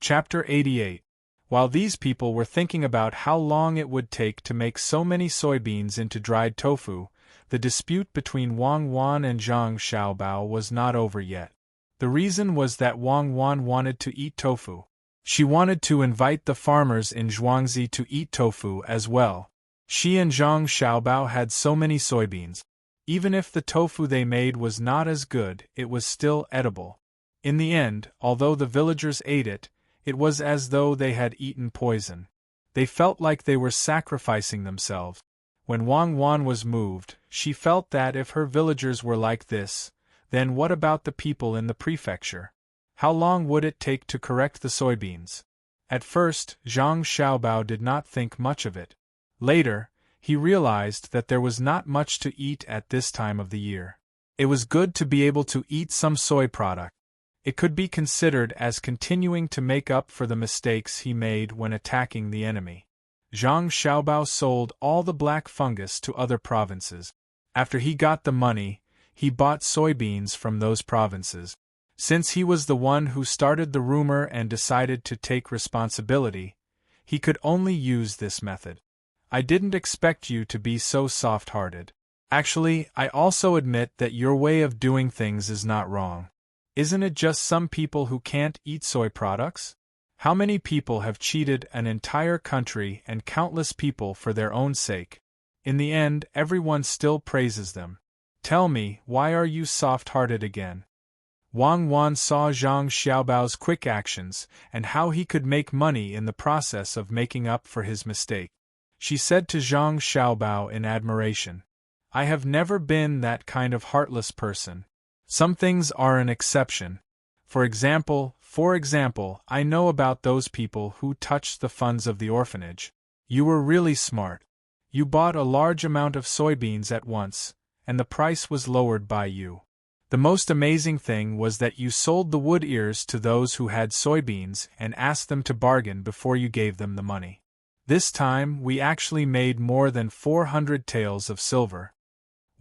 Chapter 88. While these people were thinking about how long it would take to make so many soybeans into dried tofu, the dispute between Wang Wan and Zhang Xiaobao was not over yet. The reason was that Wang Wan wanted to eat tofu. She wanted to invite the farmers in Zhuangzi to eat tofu as well. She and Zhang Xiaobao had so many soybeans. Even if the tofu they made was not as good, it was still edible. In the end, although the villagers ate it, it was as though they had eaten poison. They felt like they were sacrificing themselves. When Wang Wan was moved, she felt that if her villagers were like this, then what about the people in the prefecture? How long would it take to correct the soybeans? At first, Zhang Xiaobao did not think much of it. Later, he realized that there was not much to eat at this time of the year. It was good to be able to eat some soy product. It could be considered as continuing to make up for the mistakes he made when attacking the enemy. Zhang Xiaobao sold all the black fungus to other provinces. After he got the money, he bought soybeans from those provinces. Since he was the one who started the rumor and decided to take responsibility, he could only use this method. I didn't expect you to be so soft-hearted. Actually, I also admit that your way of doing things is not wrong. Isn't it just some people who can't eat soy products? How many people have cheated an entire country and countless people for their own sake? In the end, everyone still praises them. Tell me, why are you soft-hearted again? Wang Wan saw Zhang Xiaobao's quick actions and how he could make money in the process of making up for his mistake. She said to Zhang Xiaobao in admiration, "I have never been that kind of heartless person. Some things are an exception. For example, I know about those people who touched the funds of the orphanage. You were really smart. You bought a large amount of soybeans at once, and the price was lowered by you. The most amazing thing was that you sold the wood ears to those who had soybeans and asked them to bargain before you gave them the money. This time, we actually made more than 400 taels of silver."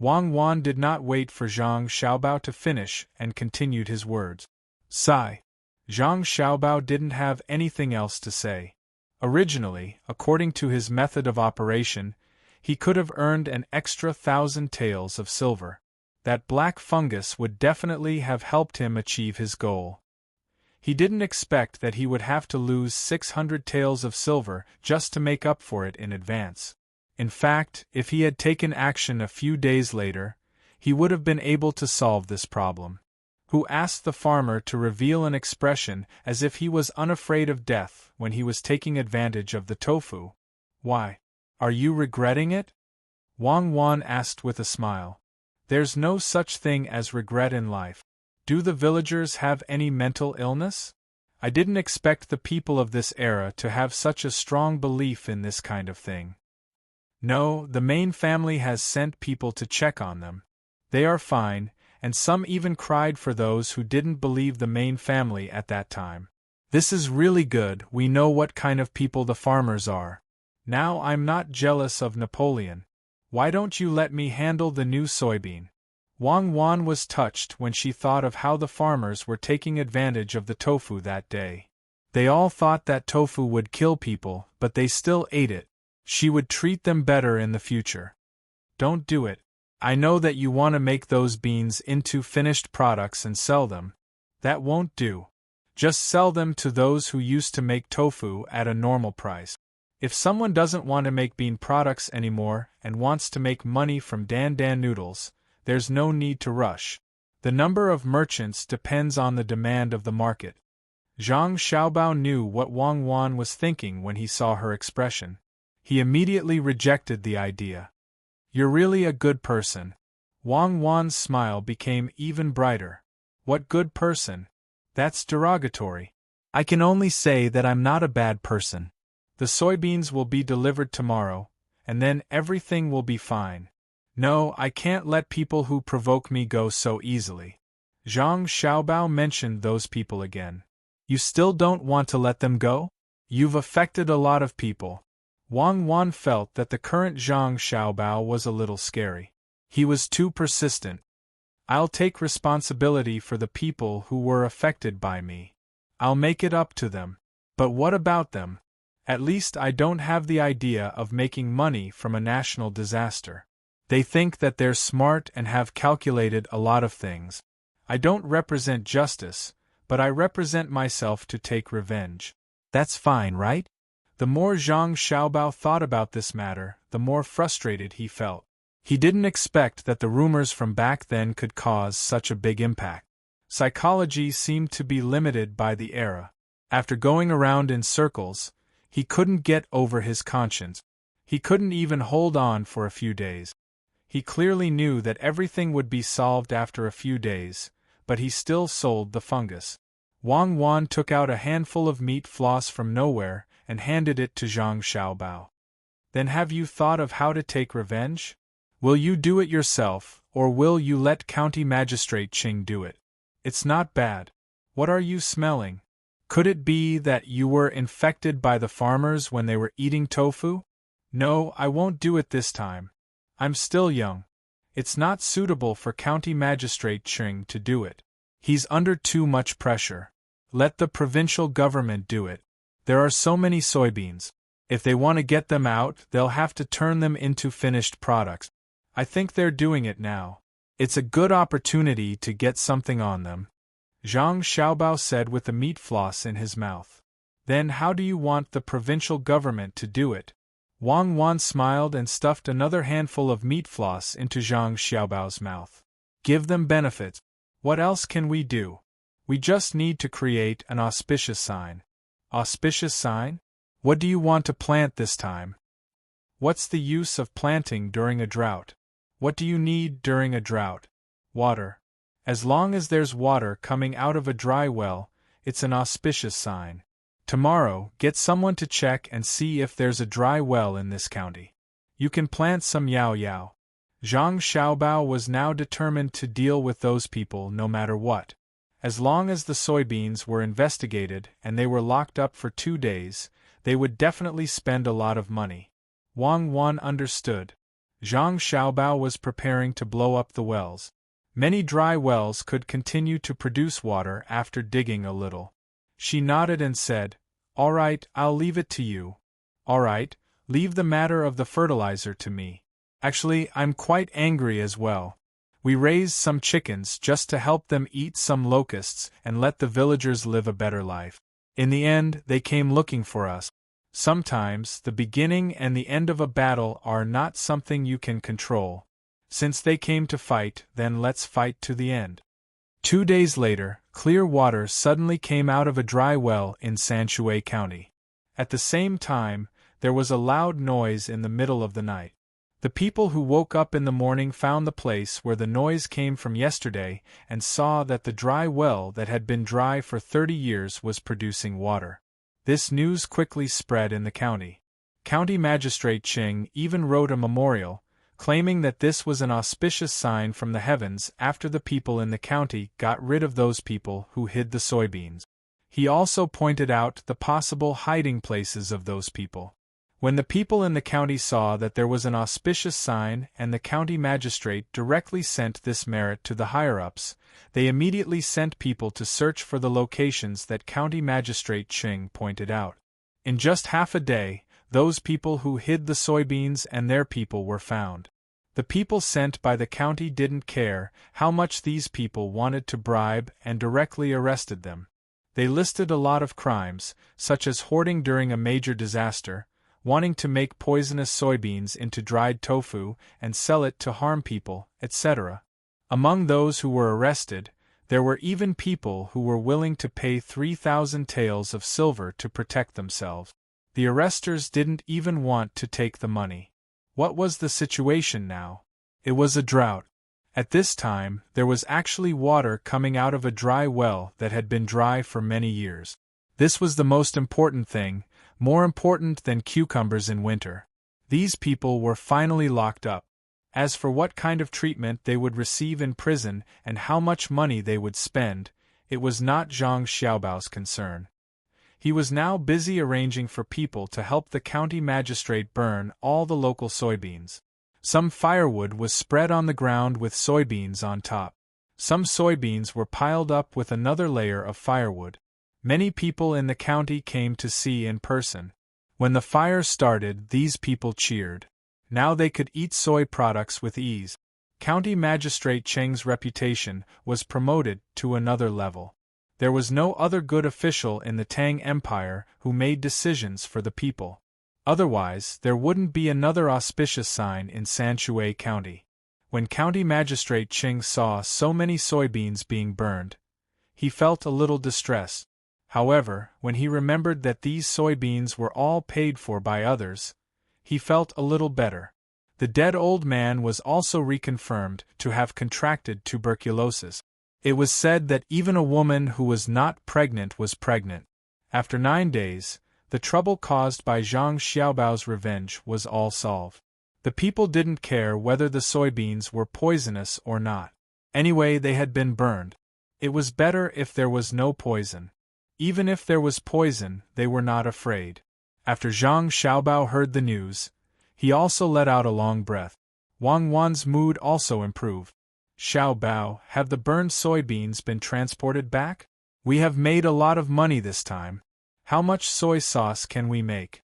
Wang Wan did not wait for Zhang Xiaobao to finish and continued his words. Sigh. Zhang Xiaobao didn't have anything else to say. Originally, according to his method of operation, he could have earned an extra 1,000 taels of silver. That black fungus would definitely have helped him achieve his goal. He didn't expect that he would have to lose 600 taels of silver just to make up for it in advance. In fact, if he had taken action a few days later, he would have been able to solve this problem. Who asked the farmer to reveal an expression as if he was unafraid of death when he was taking advantage of the tofu? Why? Are you regretting it? Wang Wan asked with a smile. There's no such thing as regret in life. Do the villagers have any mental illness? I didn't expect the people of this era to have such a strong belief in this kind of thing. No, the main family has sent people to check on them. They are fine, and some even cried for those who didn't believe the main family at that time. This is really good. We know what kind of people the farmers are. Now I'm not jealous of Napoleon. Why don't you let me handle the new soybean? Wang Wan was touched when she thought of how the farmers were taking advantage of the tofu that day. They all thought that tofu would kill people, but they still ate it. She would treat them better in the future. Don't do it. I know that you want to make those beans into finished products and sell them. That won't do. Just sell them to those who used to make tofu at a normal price. If someone doesn't want to make bean products anymore and wants to make money from dan dan noodles, there's no need to rush. The number of merchants depends on the demand of the market. Zhang Xiaobao knew what Wang Wan was thinking when he saw her expression. He immediately rejected the idea. You're really a good person. Wang Wan's smile became even brighter. What good person? That's derogatory. I can only say that I'm not a bad person. The soybeans will be delivered tomorrow, and then everything will be fine. No, I can't let people who provoke me go so easily. Zhang Xiaobao mentioned those people again. You still don't want to let them go? You've affected a lot of people. Wang Wan felt that the current Zhang Xiaobao was a little scary. He was too persistent. I'll take responsibility for the people who were affected by me. I'll make it up to them. But what about them? At least I don't have the idea of making money from a national disaster. They think that they're smart and have calculated a lot of things. I don't represent justice, but I represent myself to take revenge. That's fine, right? The more Zhang Xiaobao thought about this matter, the more frustrated he felt. He didn't expect that the rumors from back then could cause such a big impact. Psychology seemed to be limited by the era. After going around in circles, he couldn't get over his conscience. He couldn't even hold on for a few days. He clearly knew that everything would be solved after a few days, but he still sold the fungus. Wang Wan took out a handful of meat floss from nowhere and handed it to Zhang Xiaobao. Then have you thought of how to take revenge? Will you do it yourself, or will you let County Magistrate Qing do it? It's not bad. What are you smelling? Could it be that you were infected by the farmers when they were eating tofu? No, I won't do it this time. I'm still young. It's not suitable for County Magistrate Qing to do it. He's under too much pressure. Let the provincial government do it. There are so many soybeans. If they want to get them out, they'll have to turn them into finished products. I think they're doing it now. It's a good opportunity to get something on them, Zhang Xiaobao said with the meat floss in his mouth. Then how do you want the provincial government to do it? Wang Wan smiled and stuffed another handful of meat floss into Zhang Xiaobao's mouth. Give them benefits. What else can we do? We just need to create an auspicious sign. Auspicious sign? What do you want to plant this time? What's the use of planting during a drought? What do you need during a drought? Water. As long as there's water coming out of a dry well, it's an auspicious sign. Tomorrow, get someone to check and see if there's a dry well in this county. You can plant some yao yao. Zhang Xiaobao was now determined to deal with those people no matter what. As long as the soybeans were investigated and they were locked up for 2 days, they would definitely spend a lot of money. Wang Wan understood. Zhang Xiaobao was preparing to blow up the wells. Many dry wells could continue to produce water after digging a little. She nodded and said, "All right, I'll leave it to you." "All right, leave the matter of the fertilizer to me. Actually, I'm quite angry as well. We raised some chickens just to help them eat some locusts and let the villagers live a better life. In the end, they came looking for us. Sometimes, the beginning and the end of a battle are not something you can control. Since they came to fight, then let's fight to the end." 2 days later, clear water suddenly came out of a dry well in Sanshui County. At the same time, there was a loud noise in the middle of the night. The people who woke up in the morning found the place where the noise came from yesterday and saw that the dry well that had been dry for 30 years was producing water. This news quickly spread in the county. County Magistrate Qing even wrote a memorial, claiming that this was an auspicious sign from the heavens after the people in the county got rid of those people who hid the soybeans. He also pointed out the possible hiding places of those people. When the people in the county saw that there was an auspicious sign and the county magistrate directly sent this merit to the higher-ups, they immediately sent people to search for the locations that County Magistrate Qing pointed out. In just half a day, those people who hid the soybeans and their people were found. The people sent by the county didn't care how much these people wanted to bribe and directly arrested them. They listed a lot of crimes, such as hoarding during a major disaster, wanting to make poisonous soybeans into dried tofu and sell it to harm people, etc. Among those who were arrested, there were even people who were willing to pay 3,000 taels of silver to protect themselves. The arresters didn't even want to take the money. What was the situation now? It was a drought. At this time, there was actually water coming out of a dry well that had been dry for many years. This was the most important thing, more important than cucumbers in winter. These people were finally locked up. As for what kind of treatment they would receive in prison and how much money they would spend, it was not Zhang Xiaobao's concern. He was now busy arranging for people to help the county magistrate burn all the local soybeans. Some firewood was spread on the ground with soybeans on top. Some soybeans were piled up with another layer of firewood. Many people in the county came to see in person. When the fire started, these people cheered. Now they could eat soy products with ease. County Magistrate Cheng's reputation was promoted to another level. There was no other good official in the Tang Empire who made decisions for the people. Otherwise, there wouldn't be another auspicious sign in Sanshui County. When County Magistrate Cheng saw so many soybeans being burned, he felt a little distressed. However, when he remembered that these soybeans were all paid for by others, he felt a little better. The dead old man was also reconfirmed to have contracted tuberculosis. It was said that even a woman who was not pregnant was pregnant. After 9 days, the trouble caused by Zhang Xiaobao's revenge was all solved. The people didn't care whether the soybeans were poisonous or not. Anyway, they had been burned. It was better if there was no poison. Even if there was poison, they were not afraid. After Zhang Xiaobao heard the news, he also let out a long breath. Wang Wan's mood also improved. Xiaobao, have the burned soybeans been transported back? We have made a lot of money this time. How much soy sauce can we make?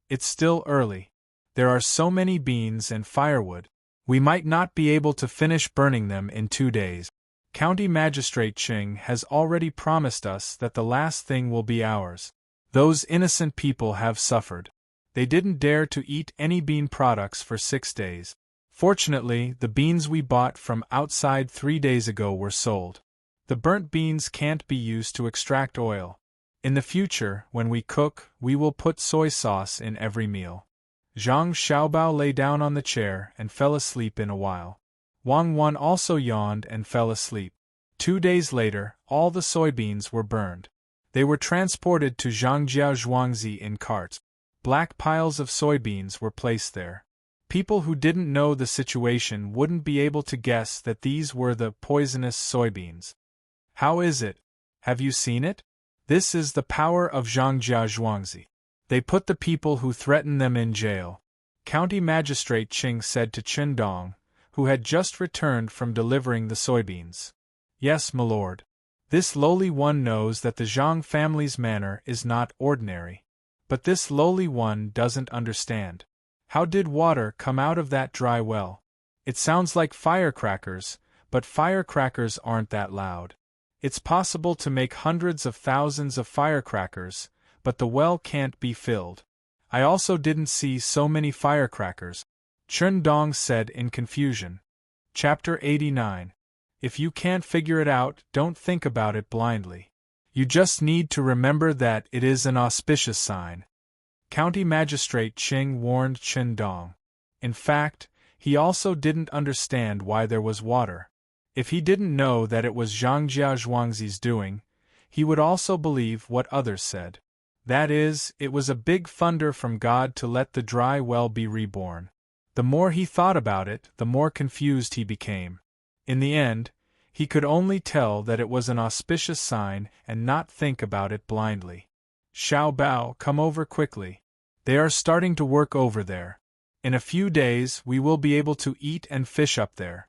It's still early. There are so many beans and firewood. We might not be able to finish burning them in 2 days. County Magistrate Cheng has already promised us that the last thing will be ours. Those innocent people have suffered. They didn't dare to eat any bean products for 6 days. Fortunately, the beans we bought from outside 3 days ago were sold. The burnt beans can't be used to extract oil. In the future, when we cook, we will put soy sauce in every meal. Zhang Xiaobao lay down on the chair and fell asleep in a while. Wang Wan also yawned and fell asleep. 2 days later, all the soybeans were burned. They were transported to Zhangjiao Zhuangzi in carts. Black piles of soybeans were placed there. People who didn't know the situation wouldn't be able to guess that these were the poisonous soybeans. How is it? Have you seen it? This is the power of Zhangjiao Zhuangzi. They put the people who threatened them in jail. County Magistrate Cheng said to Chen Dong, who had just returned from delivering the soybeans. Yes, my lord. This lowly one knows that the Zhang family's manner is not ordinary. But this lowly one doesn't understand. How did water come out of that dry well? It sounds like firecrackers, but firecrackers aren't that loud. It's possible to make hundreds of thousands of firecrackers, but the well can't be filled. I also didn't see so many firecrackers, Chen Dong said in confusion. Chapter 89. If you can't figure it out, don't think about it blindly. You just need to remember that it is an auspicious sign. County Magistrate Cheng warned Chen Dong. In fact, he also didn't understand why there was water. If he didn't know that it was Zhangjiao Zhuangzi's doing, he would also believe what others said. That is, it was a big thunder from God to let the dry well be reborn. The more he thought about it, the more confused he became. In the end, he could only tell that it was an auspicious sign and not think about it blindly. Xiaobao, come over quickly. They are starting to work over there. In a few days, we will be able to eat and fish up there.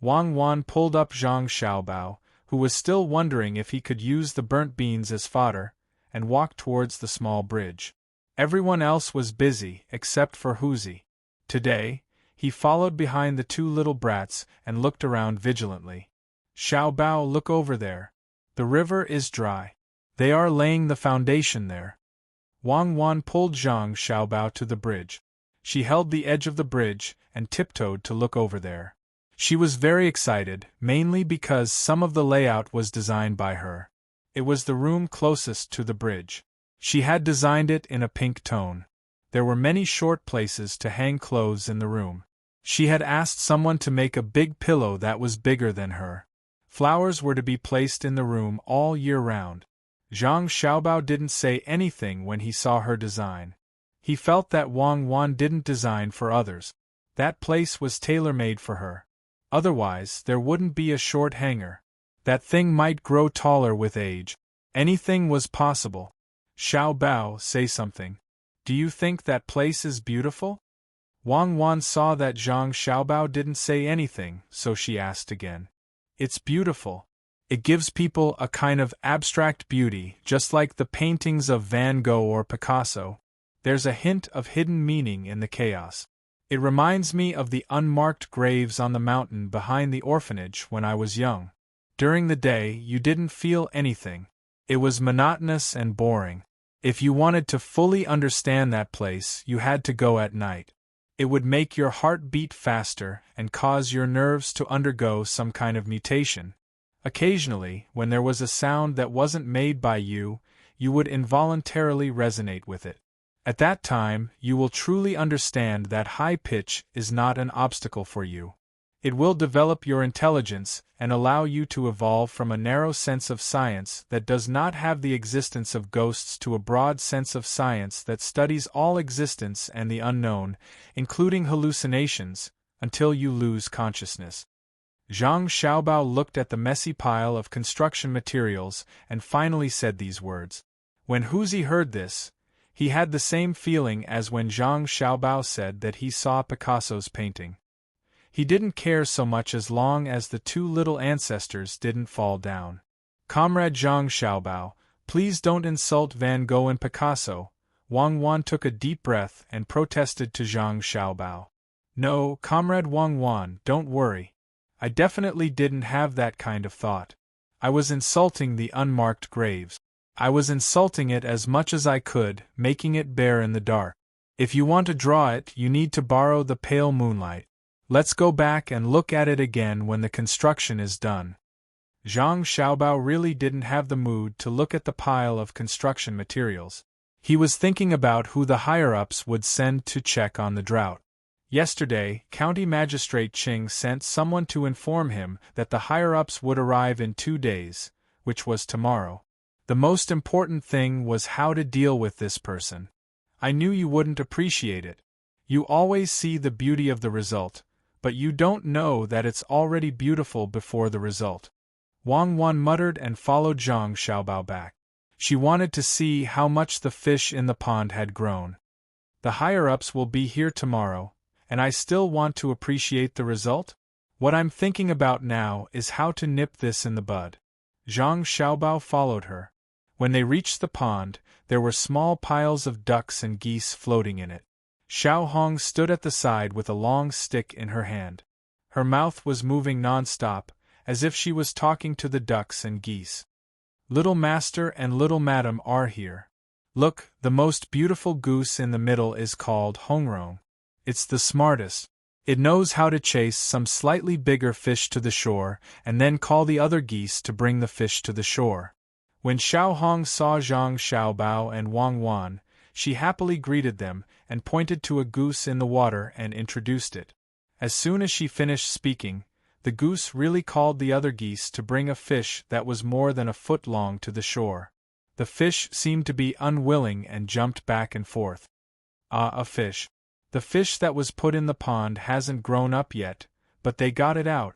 Wang Wan pulled up Zhang Xiaobao, who was still wondering if he could use the burnt beans as fodder, and walked towards the small bridge. Everyone else was busy, except for Huzi. Today, he followed behind the 2 little brats and looked around vigilantly. Xiaobao, look over there. The river is dry. They are laying the foundation there. Wang Wan pulled Zhang Xiaobao to the bridge. She held the edge of the bridge and tiptoed to look over there. She was very excited, mainly because some of the layout was designed by her. It was the room closest to the bridge. She had designed it in a pink tone. There were many short places to hang clothes in the room. She had asked someone to make a big pillow that was bigger than her. Flowers were to be placed in the room all year round. Zhang Xiaobao didn't say anything when he saw her design. He felt that Wang Wan didn't design for others. That place was tailor-made for her. Otherwise, there wouldn't be a short hanger. That thing might grow taller with age. Anything was possible. Xiaobao, say something. Do you think that place is beautiful? Wang Wan saw that Zhang Xiaobao didn't say anything, so she asked again. It's beautiful. It gives people a kind of abstract beauty, just like the paintings of Van Gogh or Picasso. There's a hint of hidden meaning in the chaos. It reminds me of the unmarked graves on the mountain behind the orphanage when I was young. During the day, you didn't feel anything. It was monotonous and boring. If you wanted to fully understand that place, you had to go at night. It would make your heart beat faster and cause your nerves to undergo some kind of mutation. Occasionally, when there was a sound that wasn't made by you, you would involuntarily resonate with it. At that time, you will truly understand that high pitch is not an obstacle for you. It will develop your intelligence and allow you to evolve from a narrow sense of science that does not have the existence of ghosts to a broad sense of science that studies all existence and the unknown, including hallucinations, until you lose consciousness. Zhang Xiaobao looked at the messy pile of construction materials and finally said these words. When Huzi heard this, he had the same feeling as when Zhang Xiaobao said that he saw Picasso's painting. He didn't care so much as long as the two little ancestors didn't fall down. Comrade Zhang Xiaobao, please don't insult Van Gogh and Picasso. Wang Wan took a deep breath and protested to Zhang Xiaobao. No, Comrade Wang Wan, don't worry. I definitely didn't have that kind of thought. I was insulting the unmarked graves. I was insulting it as much as I could, making it bare in the dark. If you want to draw it, you need to borrow the pale moonlight. Let's go back and look at it again when the construction is done. Zhang Xiaobao really didn't have the mood to look at the pile of construction materials. He was thinking about who the higher-ups would send to check on the drought. Yesterday, County Magistrate Qing sent someone to inform him that the higher-ups would arrive in 2 days, which was tomorrow. The most important thing was how to deal with this person. I knew you wouldn't appreciate it. You always see the beauty of the result, but you don't know that it's already beautiful before the result. Wang Wan muttered and followed Zhang Xiaobao back. She wanted to see how much the fish in the pond had grown. The higher-ups will be here tomorrow, and I still want to appreciate the result? What I'm thinking about now is how to nip this in the bud. Zhang Xiaobao followed her. When they reached the pond, there were small piles of ducks and geese floating in it. Xiao Hong stood at the side with a long stick in her hand. Her mouth was moving non-stop, as if she was talking to the ducks and geese. Little Master and Little Madam are here. Look, the most beautiful goose in the middle is called Hongrong. It's the smartest. It knows how to chase some slightly bigger fish to the shore and then call the other geese to bring the fish to the shore. When Xiao Hong saw Zhang Xiaobao and Wang Wan, she happily greeted them and pointed to a goose in the water and introduced it. As soon as she finished speaking, the goose really called the other geese to bring a fish that was more than a foot long to the shore. The fish seemed to be unwilling and jumped back and forth. Ah, a fish. The fish that was put in the pond hasn't grown up yet, but they got it out.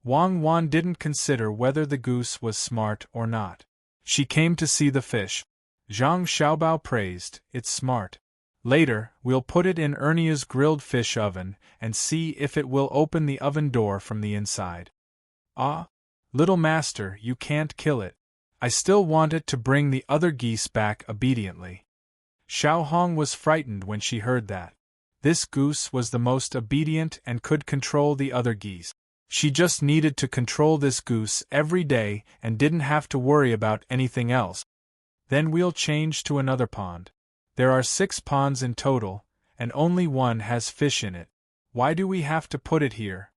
Wang Wan didn't consider whether the goose was smart or not. She came to see the fish. Zhang Xiaobao praised, it's smart. Later, we'll put it in Ernia's grilled fish oven and see if it will open the oven door from the inside. Ah, little master, you can't kill it. I still want it to bring the other geese back obediently. Xiao Hong was frightened when she heard that. This goose was the most obedient and could control the other geese. She just needed to control this goose every day and didn't have to worry about anything else. Then we'll change to another pond. There are 6 ponds in total, and only one has fish in it. Why do we have to put it here?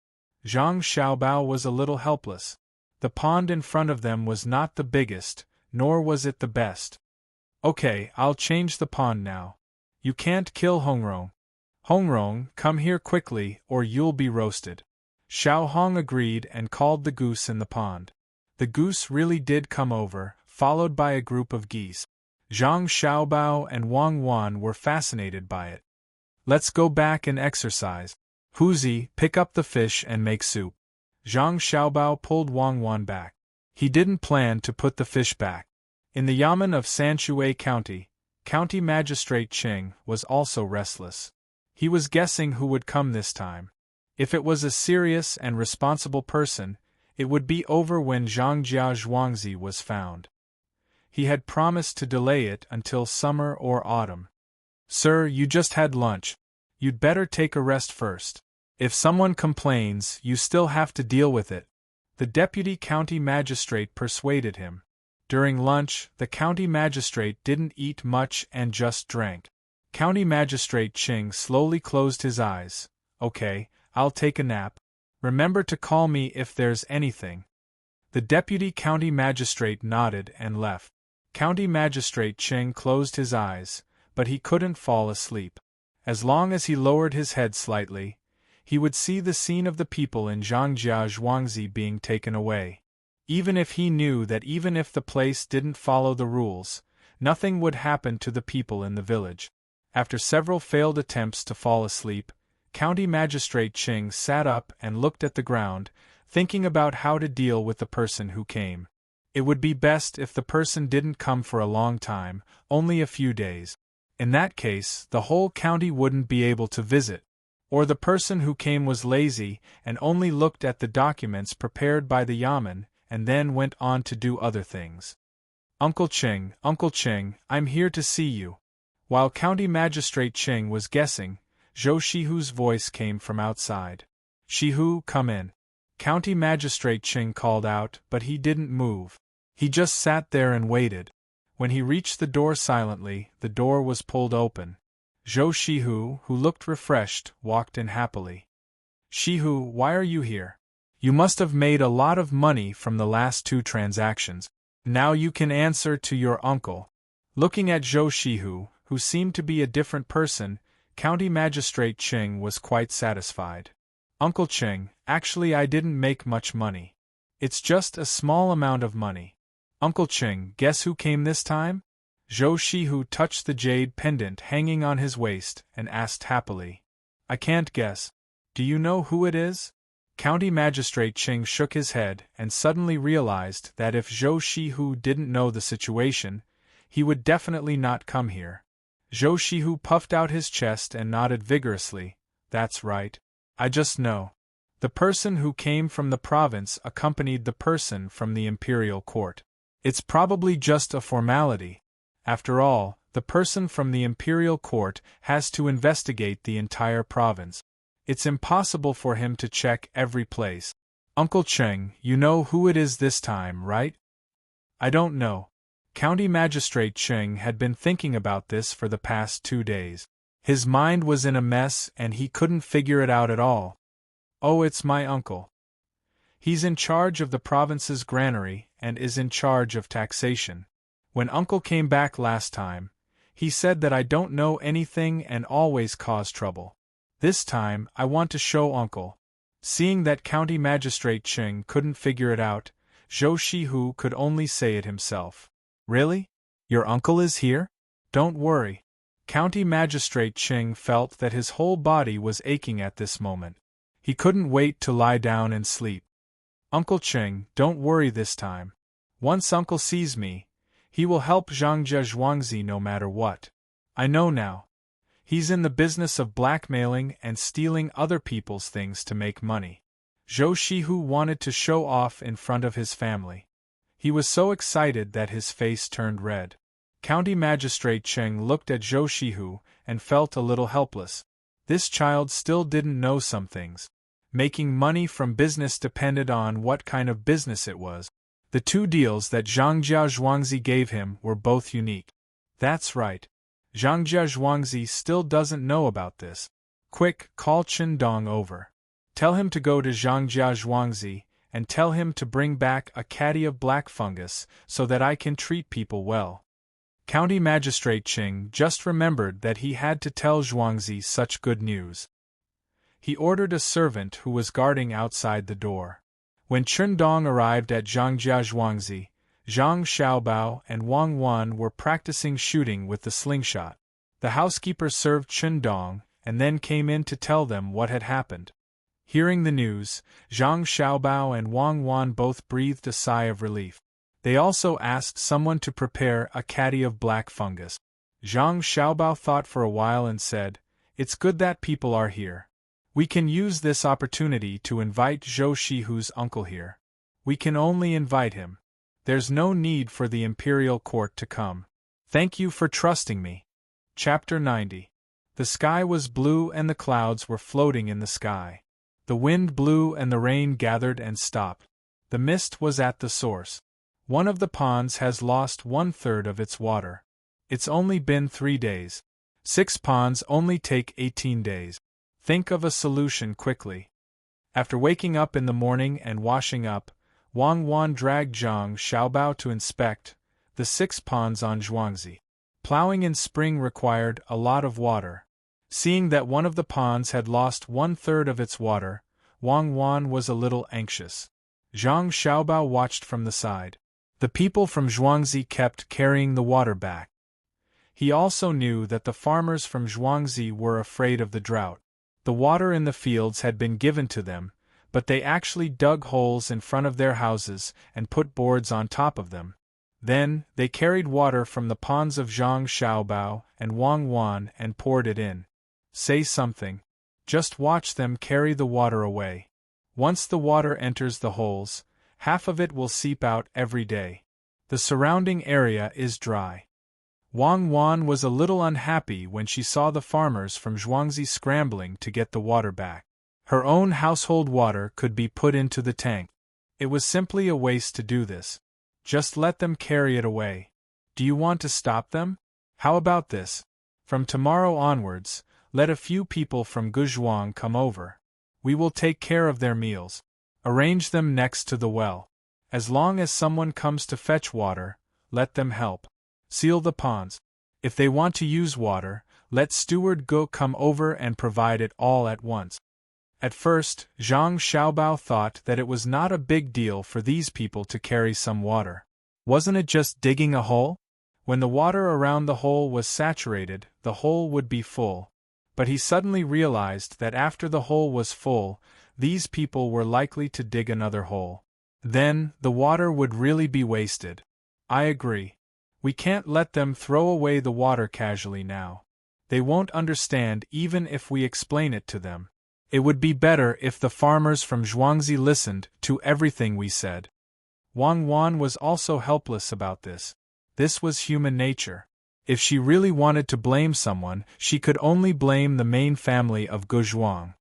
Zhang Xiaobao was a little helpless. The pond in front of them was not the biggest, nor was it the best. Okay, I'll change the pond now. You can't kill Hongrong. Hongrong, come here quickly or you'll be roasted. Xiao Hong agreed and called the goose in the pond. The goose really did come over, followed by a group of geese. Zhang Xiaobao and Wang Wan were fascinated by it. Let's go back and exercise. Huzi, pick up the fish and make soup. Zhang Xiaobao pulled Wang Wan back. He didn't plan to put the fish back. In the yamen of Sanshui County, County Magistrate Qing was also restless. He was guessing who would come this time. If it was a serious and responsible person, It would be over when Zhangjia Zhuangzi was found. He had promised to delay it until summer or autumn. Sir, you just had lunch. You'd better take a rest first. If someone complains, you still have to deal with it. The deputy county magistrate persuaded him. During lunch, the county magistrate didn't eat much and just drank. County Magistrate Ching slowly closed his eyes. Okay, I'll take a nap. Remember to call me if there's anything. The deputy county magistrate nodded and left. County Magistrate Ching closed his eyes, but he couldn't fall asleep. As long as he lowered his head slightly, he would see the scene of the people in Zhangjia Zhuangzi being taken away. Even if he knew that even if the place didn't follow the rules, nothing would happen to the people in the village. After several failed attempts to fall asleep, County Magistrate Ching sat up and looked at the ground, thinking about how to deal with the person who came. It would be best if the person didn't come for a long time, only a few days. In that case, the whole county wouldn't be able to visit. Or the person who came was lazy and only looked at the documents prepared by the yamen and then went on to do other things. Uncle Ching, I'm here to see you. While County Magistrate Ching was guessing, Zhou Shihu's voice came from outside. Shihu, come in. County Magistrate Ching called out, but he didn't move. He just sat there and waited. When he reached the door silently, the door was pulled open. Zhou Shihu, who looked refreshed, walked in happily. Shihu, why are you here? You must have made a lot of money from the last 2 transactions. Now you can answer to your uncle. Looking at Zhou Shihu, who seemed to be a different person, County Magistrate Ching was quite satisfied. Uncle Ching, actually I didn't make much money. It's just a small amount of money. Uncle Ching, guess who came this time? Zhou Shihu touched the jade pendant hanging on his waist and asked happily. I can't guess. Do you know who it is? County Magistrate Ching shook his head and suddenly realized that if Zhou Shihu didn't know the situation, he would definitely not come here. Zhou Shihu puffed out his chest and nodded vigorously. That's right. I just know. The person who came from the province accompanied the person from the imperial court. It's probably just a formality. After all, the person from the imperial court has to investigate the entire province. It's impossible for him to check every place. Uncle Cheng, you know who it is this time, right? I don't know. County Magistrate Cheng had been thinking about this for the past 2 days. His mind was in a mess and he couldn't figure it out at all. Oh, it's my uncle. He's in charge of the province's granary and is in charge of taxation. When Uncle came back last time, he said that I don't know anything and always cause trouble. This time, I want to show Uncle. Seeing that County Magistrate Cheng couldn't figure it out, Zhou Shihu could only say it himself. Really? Your uncle is here? Don't worry. County Magistrate Cheng felt that his whole body was aching at this moment. He couldn't wait to lie down and sleep. Uncle Cheng, don't worry this time. Once Uncle sees me, he will help Zhangjia Zhuangzi no matter what. I know now. He's in the business of blackmailing and stealing other people's things to make money. Zhou Shihu wanted to show off in front of his family. He was so excited that his face turned red. County Magistrate Cheng looked at Zhou Shihu and felt a little helpless. This child still didn't know some things. Making money from business depended on what kind of business it was. The 2 deals that Zhangjia Zhuangzi gave him were both unique. That's right. Zhangjia Zhuangzi still doesn't know about this. Quick, call Chen Dong over. Tell him to go to Zhangjia Zhuangzi and tell him to bring back a caddy of black fungus so that I can treat people well. County Magistrate Ching just remembered that he had to tell Zhuangzi such good news. He ordered a servant who was guarding outside the door. When Chen Dong arrived at Zhangjia Zhuangzi, Zhang Xiaobao and Wang Wan were practicing shooting with the slingshot. The housekeeper served Chen Dong and then came in to tell them what had happened. Hearing the news, Zhang Xiaobao and Wang Wan both breathed a sigh of relief. They also asked someone to prepare a caddy of black fungus. Zhang Xiaobao thought for a while and said, "It's good that people are here. We can use this opportunity to invite Zhou Shihu's uncle here." We can only invite him. There's no need for the imperial court to come. Thank you for trusting me. Chapter 90. The sky was blue and the clouds were floating in the sky. The wind blew and the rain gathered and stopped. The mist was at the source. One of the ponds has lost 1/3 of its water. It's only been 3 days. 6 ponds only take 18 days. Think of a solution quickly. After waking up in the morning and washing up, Wang Wan dragged Zhang Xiaobao to inspect the 6 ponds on Zhuangzi. Plowing in spring required a lot of water. Seeing that one of the ponds had lost 1/3 of its water, Wang Wan was a little anxious. Zhang Xiaobao watched from the side. The people from Zhuangzi kept carrying the water back. He also knew that the farmers from Zhuangzi were afraid of the drought. The water in the fields had been given to them, but they actually dug holes in front of their houses and put boards on top of them. Then, they carried water from the ponds of Zhang Xiaobao and Wang Wan and poured it in. Say something. Just watch them carry the water away. Once the water enters the holes, half of it will seep out every day. The surrounding area is dry. Wang Wan was a little unhappy when she saw the farmers from Zhuangzi scrambling to get the water back. Her own household water could be put into the tank. It was simply a waste to do this. Just let them carry it away. Do you want to stop them? How about this? From tomorrow onwards, let a few people from Guzhuang come over. We will take care of their meals. Arrange them next to the well. As long as someone comes to fetch water, let them help. Seal the ponds. If they want to use water, let Steward Go come over and provide it all at once. At first, Zhang Xiaobao thought that it was not a big deal for these people to carry some water. Wasn't it just digging a hole? When the water around the hole was saturated, the hole would be full. But he suddenly realized that after the hole was full, these people were likely to dig another hole. Then, the water would really be wasted. I agree. We can't let them throw away the water casually now. They won't understand even if we explain it to them. It would be better if the farmers from Zhuangzi listened to everything we said. Wang Wan was also helpless about this. This was human nature. If she really wanted to blame someone, she could only blame the main family of Guzhuang.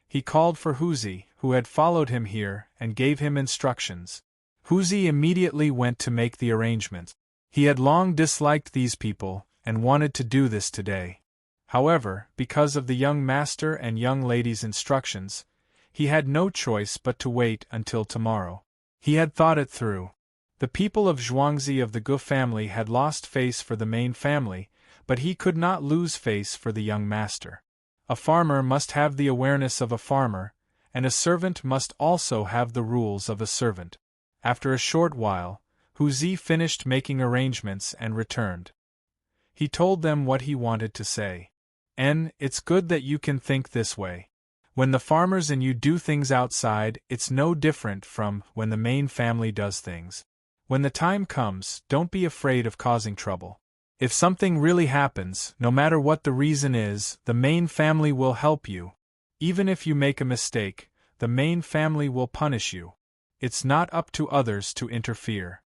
He called for Huzi, who had followed him here, and gave him instructions. Huzi immediately went to make the arrangements. He had long disliked these people, and wanted to do this today. However, because of the young master and young lady's instructions, he had no choice but to wait until tomorrow. He had thought it through. The people of Zhuangzi of the Gu family had lost face for the main family, but he could not lose face for the young master. A farmer must have the awareness of a farmer, and a servant must also have the rules of a servant. After a short while, Huzi finished making arrangements and returned. He told them what he wanted to say. It's good that you can think this way. When the farmers and you do things outside, it's no different from when the main family does things. When the time comes, don't be afraid of causing trouble. If something really happens, no matter what the reason is, the main family will help you. Even if you make a mistake, the main family will punish you. It's not up to others to interfere.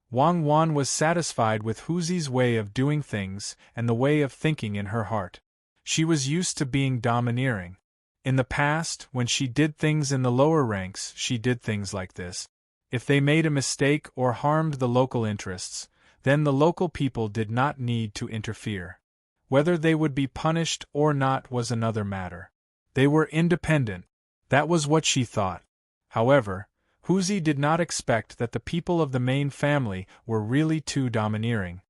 Wang Wan was satisfied with Huzi's way of doing things and the way of thinking in her heart. She was used to being domineering. In the past, when she did things in the lower ranks, she did things like this. If they made a mistake or harmed the local interests, then the local people did not need to interfere. Whether they would be punished or not was another matter. They were independent. That was what she thought. However, Huzi did not expect that the people of the main family were really too domineering.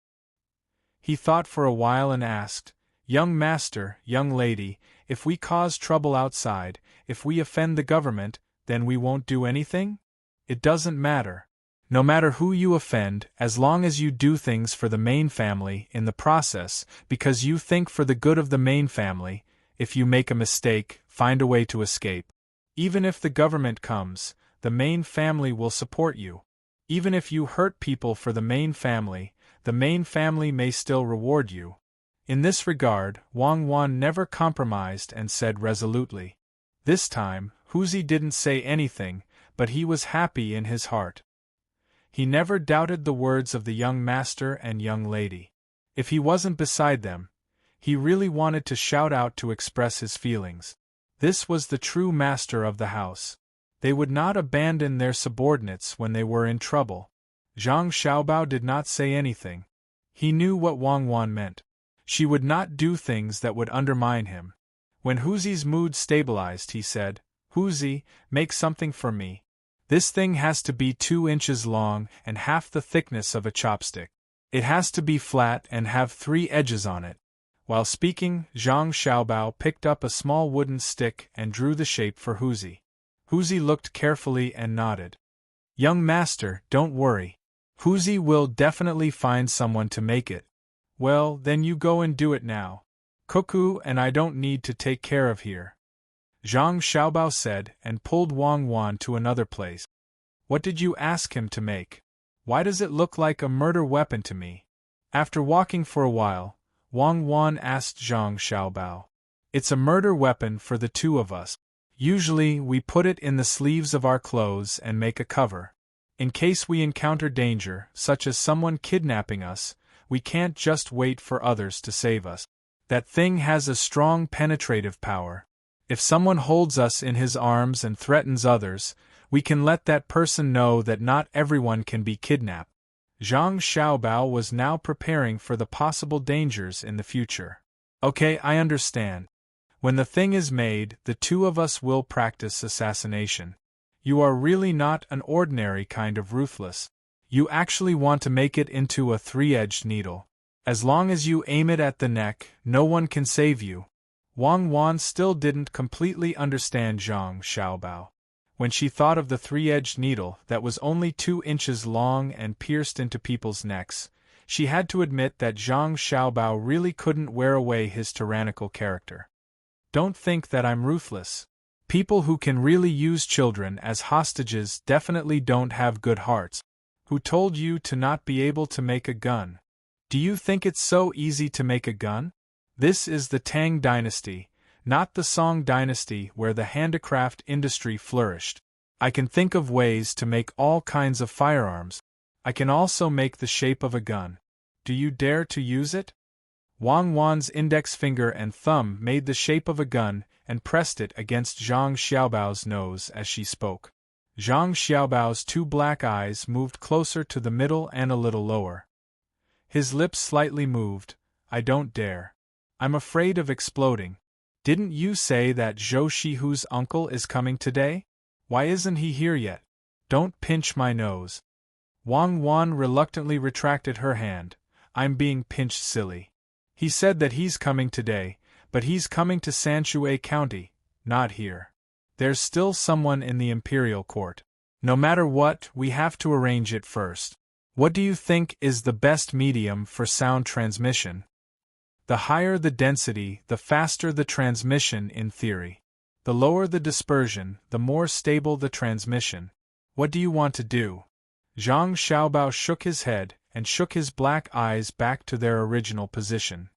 He thought for a while and asked, "Young master, young lady, if we cause trouble outside, if we offend the government, then we won't do anything? It doesn't matter. No matter who you offend, as long as you do things for the main family in the process, because you think for the good of the main family, if you make a mistake, find a way to escape. Even if the government comes, the main family will support you. Even if you hurt people for the main family may still reward you." In this regard, Wang Wan never compromised and said resolutely. This time, Huzi didn't say anything, but he was happy in his heart. He never doubted the words of the young master and young lady. If he wasn't beside them, he really wanted to shout out to express his feelings. This was the true master of the house. They would not abandon their subordinates when they were in trouble. Zhang Xiaobao did not say anything. He knew what Wang Wan meant. She would not do things that would undermine him. When Huzi's mood stabilized, he said, "Huzi, make something for me. This thing has to be 2 inches long and half the thickness of a chopstick. It has to be flat and have 3 edges on it." While speaking, Zhang Xiaobao picked up a small wooden stick and drew the shape for Huzi. Huzi looked carefully and nodded. "Young master, don't worry. Huzi will definitely find someone to make it." "Well, then you go and do it now. Cuckoo and I don't need to take care of here," Zhang Xiaobao said and pulled Wang Wan to another place. "What did you ask him to make? Why does it look like a murder weapon to me?" After walking for a while, Wang Wan asked Zhang Xiaobao. "It's a murder weapon for the 2 of us. Usually we put it in the sleeves of our clothes and make a cover. In case we encounter danger, such as someone kidnapping us, we can't just wait for others to save us. That thing has a strong penetrative power. If someone holds us in his arms and threatens others, we can let that person know that not everyone can be kidnapped." Zhang Xiaobao was now preparing for the possible dangers in the future. "Okay, I understand. When the thing is made, the 2 of us will practice assassination. You are really not an ordinary kind of ruthless. You actually want to make it into a 3-edged needle. As long as you aim it at the neck, no one can save you." Wang Wan still didn't completely understand Zhang Xiaobao. When she thought of the 3-edged needle that was only 2 inches long and pierced into people's necks, she had to admit that Zhang Xiaobao really couldn't wear away his tyrannical character. "Don't think that I'm ruthless. People who can really use children as hostages definitely don't have good hearts. Who told you to not be able to make a gun? Do you think it's so easy to make a gun? This is the Tang dynasty, not the Song dynasty where the handicraft industry flourished. I can think of ways to make all kinds of firearms. I can also make the shape of a gun. Do you dare to use it?" Wang Wan's index finger and thumb made the shape of a gun and pressed it against Zhang Xiaobao's nose as she spoke. Zhang Xiaobao's 2 black eyes moved closer to the middle and a little lower. His lips slightly moved. "I don't dare. I'm afraid of exploding. Didn't you say that Zhou Shihu's uncle is coming today? Why isn't he here yet? Don't pinch my nose." Wang Wan reluctantly retracted her hand. "I'm being pinched, silly. He said that he's coming today, but he's coming to Sanshui County, not here. There's still someone in the imperial court. No matter what, we have to arrange it first. What do you think is the best medium for sound transmission? The higher the density, the faster the transmission in theory. The lower the dispersion, the more stable the transmission. What do you want to do?" Zhang Xiaobao shook his head and shook his black eyes back to their original position.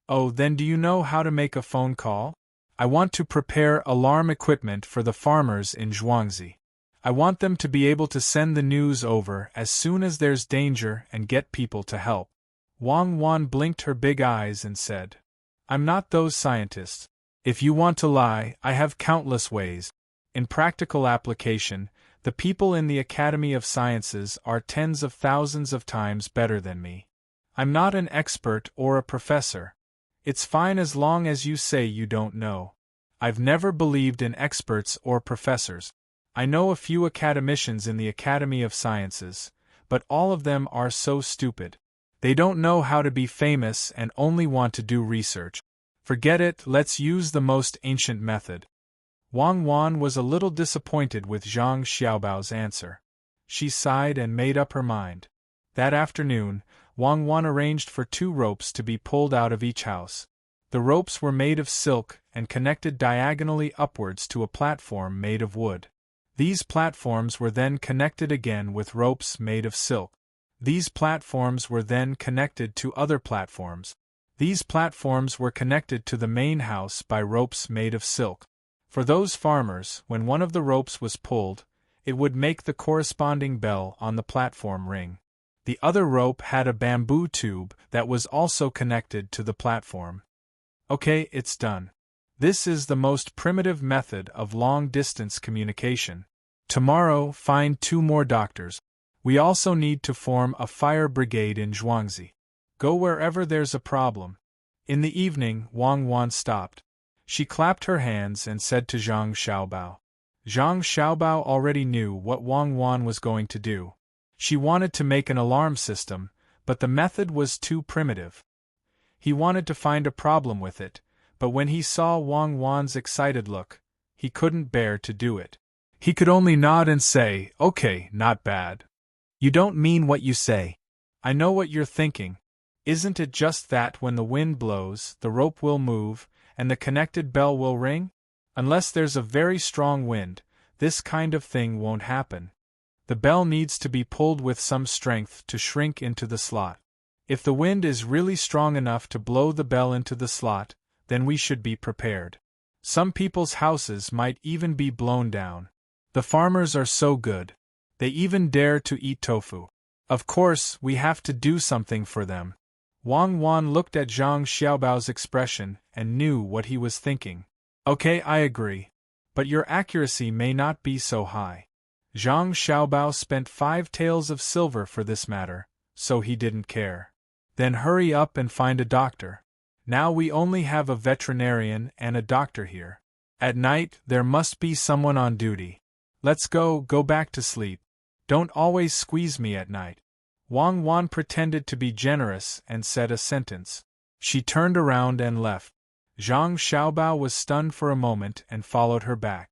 "Oh, then do you know how to make a phone call? I want to prepare alarm equipment for the farmers in Zhuangzi. I want them to be able to send the news over as soon as there's danger and get people to help." Wang Wan blinked her big eyes and said, "I'm not those scientists. If you want to lie, I have countless ways. In practical application, the people in the Academy of Sciences are tens of thousands of times better than me. I'm not an expert or a professor. It's fine as long as you say you don't know. I've never believed in experts or professors. I know a few academicians in the Academy of Sciences, but all of them are so stupid. They don't know how to be famous and only want to do research. Forget it, let's use the most ancient method." Wang Wan was a little disappointed with Zhang Xiaobao's answer. She sighed and made up her mind. That afternoon, Wang Wan arranged for 2 ropes to be pulled out of each house. The ropes were made of silk and connected diagonally upwards to a platform made of wood. These platforms were then connected again with ropes made of silk. These platforms were then connected to other platforms. These platforms were connected to the main house by ropes made of silk. For those farmers, when one of the ropes was pulled, it would make the corresponding bell on the platform ring. The other rope had a bamboo tube that was also connected to the platform. Okay, it's done. This is the most primitive method of long-distance communication. Tomorrow, find 2 more doctors. We also need to form a fire brigade in Zhuangzi. Go wherever there's a problem. In the evening, Wang Wan stopped. She clapped her hands and said to Zhang Xiaobao. Zhang Xiaobao already knew what Wang Wan was going to do. She wanted to make an alarm system, but the method was too primitive. He wanted to find a problem with it, but when he saw Wang Wan's excited look, he couldn't bear to do it. He could only nod and say, "Okay, not bad." "You don't mean what you say." "I know what you're thinking. Isn't it just that when the wind blows, the rope will move, and the connected bell will ring? Unless there's a very strong wind, this kind of thing won't happen. The bell needs to be pulled with some strength to shrink into the slot. If the wind is really strong enough to blow the bell into the slot, then we should be prepared. Some people's houses might even be blown down. The farmers are so good. They even dare to eat tofu. Of course, we have to do something for them." Wang Wan looked at Zhang Xiaobao's expression and knew what he was thinking. "Okay, I agree. But your accuracy may not be so high." Zhang Xiaobao spent 5 taels of silver for this matter, so he didn't care. "Then hurry up and find a doctor. Now we only have a veterinarian and a doctor here. At night, there must be someone on duty. Let's go back to sleep. Don't always squeeze me at night." Wang Wan pretended to be generous and said a sentence. She turned around and left. Zhang Xiaobao was stunned for a moment and followed her back.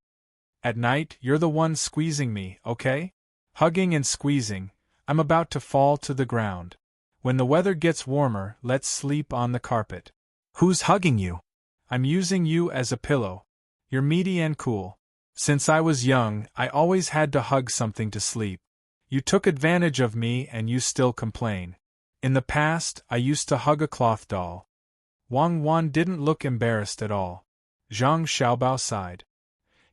"At night, you're the one squeezing me, okay? Hugging and squeezing, I'm about to fall to the ground. When the weather gets warmer, let's sleep on the carpet." "Who's hugging you?" "I'm using you as a pillow. You're meaty and cool. Since I was young, I always had to hug something to sleep. You took advantage of me and you still complain. In the past, I used to hug a cloth doll." Wang Wan didn't look embarrassed at all. Zhang Xiaobao sighed.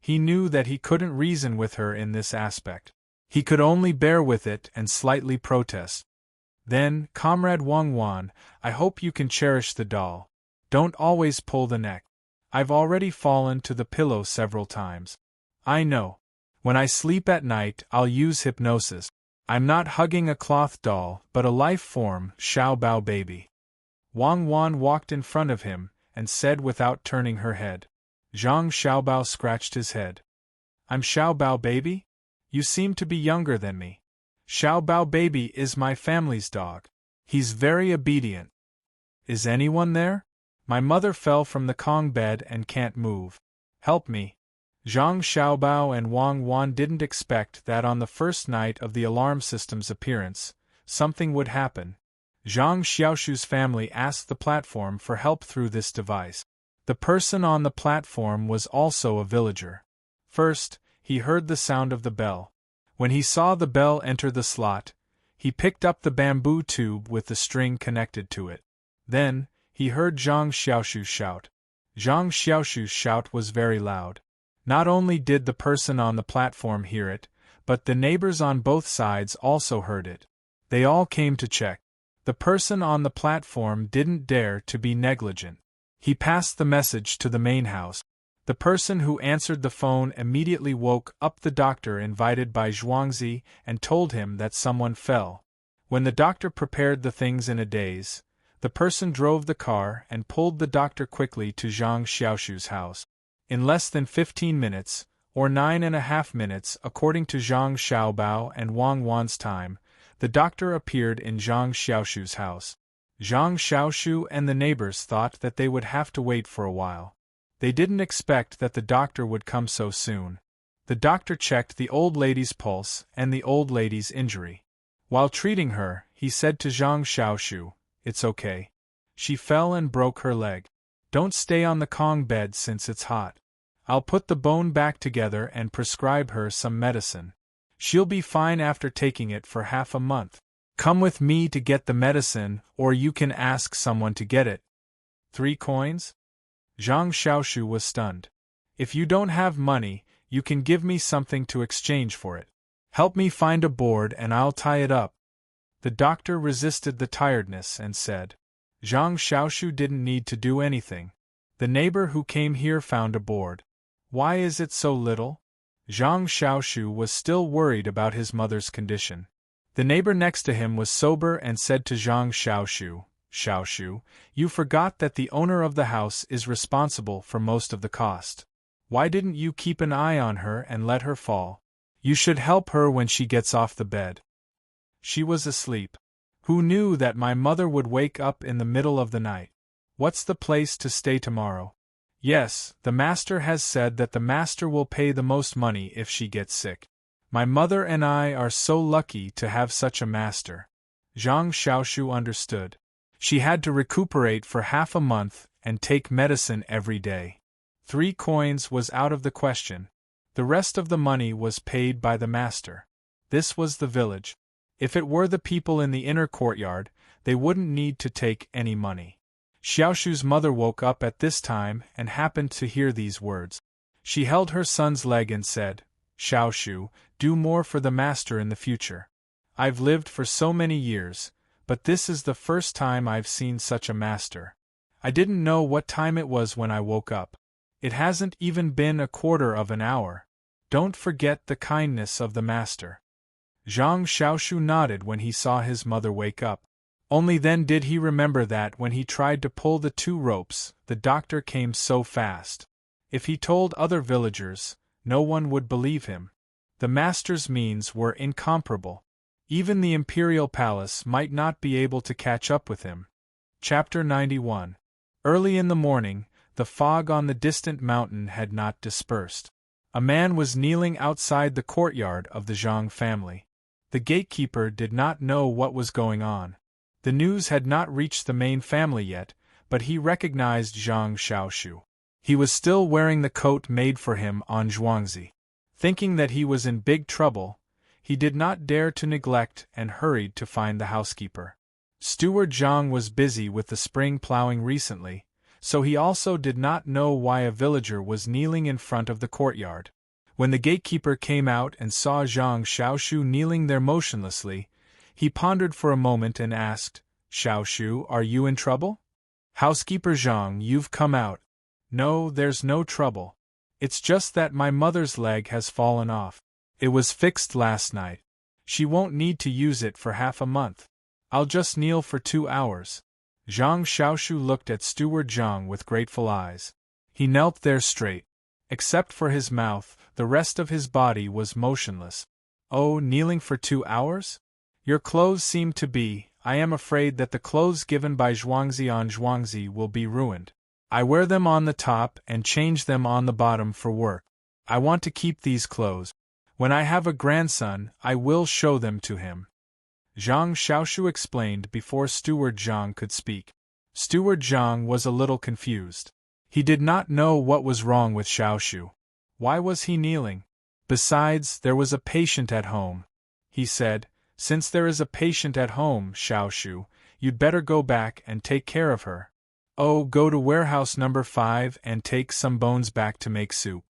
He knew that he couldn't reason with her in this aspect. He could only bear with it and slightly protest. "Then, Comrade Wang Wan, I hope you can cherish the doll. Don't always pull the neck. I've already fallen to the pillow several times. I know. When I sleep at night, I'll use hypnosis. I'm not hugging a cloth doll, but a life form, Xiaobao baby." Wang Wan walked in front of him and said without turning her head. Zhang Xiaobao scratched his head. "I'm Xiaobao baby? You seem to be younger than me. Xiaobao baby is my family's dog. He's very obedient. Is anyone there? My mother fell from the Kong bed and can't move. Help me." Zhang Xiaobao and Wang Wan didn't expect that on the first night of the alarm system's appearance, something would happen. Zhang Xiaoshu's family asked the platform for help through this device. The person on the platform was also a villager. First, he heard the sound of the bell. When he saw the bell enter the slot, he picked up the bamboo tube with the string connected to it. Then, he heard Zhang Xiaoshu shout. Zhang Xiaoshu's shout was very loud. Not only did the person on the platform hear it, but the neighbors on both sides also heard it. They all came to check. The person on the platform didn't dare to be negligent. He passed the message to the main house. The person who answered the phone immediately woke up the doctor invited by Zhuangzi and told him that someone fell. When the doctor prepared the things in a daze, the person drove the car and pulled the doctor quickly to Zhang Xiaoshu's house. In less than 15 minutes, or 9.5 minutes according to Zhang Xiaobao and Wang Wan's time, the doctor appeared in Zhang Xiaoshu's house. Zhang Xiaoshu and the neighbors thought that they would have to wait for a while. They didn't expect that the doctor would come so soon. The doctor checked the old lady's pulse and the old lady's injury. While treating her, he said to Zhang Xiaoshu, "It's okay. She fell and broke her leg. Don't stay on the Kong bed since it's hot. I'll put the bone back together and prescribe her some medicine. She'll be fine after taking it for half a month. Come with me to get the medicine, or you can ask someone to get it." 3 coins? Zhang Xiaoshu was stunned. "If you don't have money, You can give me something to exchange for it. Help me find a board and I'll tie it up. The doctor resisted the tiredness and said, Zhang Xiaoshu didn't need to do anything. The neighbor who came here found a board. Why is it so little? Zhang Xiaoshu was still worried about his mother's condition. The neighbor next to him was sober and said to Zhang Xiaoshu, Xiaoshu, you forgot that the owner of the house is responsible for most of the cost. Why didn't you keep an eye on her and let her fall? You should help her when she gets off the bed. She was asleep. Who knew that my mother would wake up in the middle of the night? What's the place to stay tomorrow? Yes, the master has said that the master will pay the most money if she gets sick. My mother and I are so lucky to have such a master. Zhang Xiaoshu understood. She had to recuperate for half a month and take medicine every day. 3 coins was out of the question. The rest of the money was paid by the master. This was the village. If it were the people in the inner courtyard, they wouldn't need to take any money. Xiaoshu's mother woke up at this time and happened to hear these words. She held her son's leg and said, Xiaoshu, do more for the master in the future. I've lived for so many years, but this is the first time I've seen such a master. I didn't know what time it was when I woke up. It hasn't even been a quarter of an hour. Don't forget the kindness of the master. Zhang Xiaoshu nodded when he saw his mother wake up. Only then did he remember that when he tried to pull the 2 ropes, the doctor came so fast. If he told other villagers, no one would believe him. The master's means were incomparable. Even the imperial palace might not be able to catch up with him. Chapter 91. Early in the morning, the fog on the distant mountain had not dispersed. A man was kneeling outside the courtyard of the Zhang family. The gatekeeper did not know what was going on. The news had not reached the main family yet, but he recognized Zhang Xiaoshu. He was still wearing the coat made for him on Zhuangzi. Thinking that he was in big trouble, he did not dare to neglect and hurried to find the housekeeper. Steward Zhang was busy with the spring plowing recently, so he also did not know why a villager was kneeling in front of the courtyard. When the gatekeeper came out and saw Zhang Xiaoshu kneeling there motionlessly, he pondered for a moment and asked, Xiaoshu, are you in trouble? Housekeeper Zhang, you've come out. No, there's no trouble. It's just that my mother's leg has fallen off. It was fixed last night. She won't need to use it for half a month. I'll just kneel for 2 hours. Zhang Xiaoshu looked at Steward Zhang with grateful eyes. He knelt there straight. Except for his mouth, the rest of his body was motionless. Oh, kneeling for 2 hours? Your clothes seem to be. I am afraid that the clothes given by Zhuangzi on Zhuangzi will be ruined. I wear them on the top and change them on the bottom for work. I want to keep these clothes. When I have a grandson, I will show them to him. Zhang Xiaoshu explained before Steward Zhang could speak. Steward Zhang was a little confused. He did not know what was wrong with Xiaoshu. Why was he kneeling? Besides, there was a patient at home. He said, Since there is a patient at home, Xiaoshu, you'd better go back and take care of her. Oh, go to warehouse number 5 and take some bones back to make soup.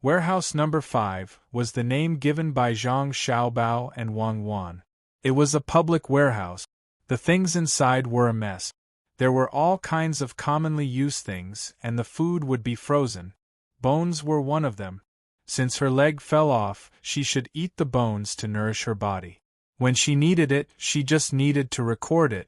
Warehouse number 5 was the name given by Zhang Xiaobao and Wang Wan. It was a public warehouse. The things inside were a mess. There were all kinds of commonly used things, and the food would be frozen. Bones were one of them. Since her leg fell off, she should eat the bones to nourish her body. When she needed it, she just needed to record it.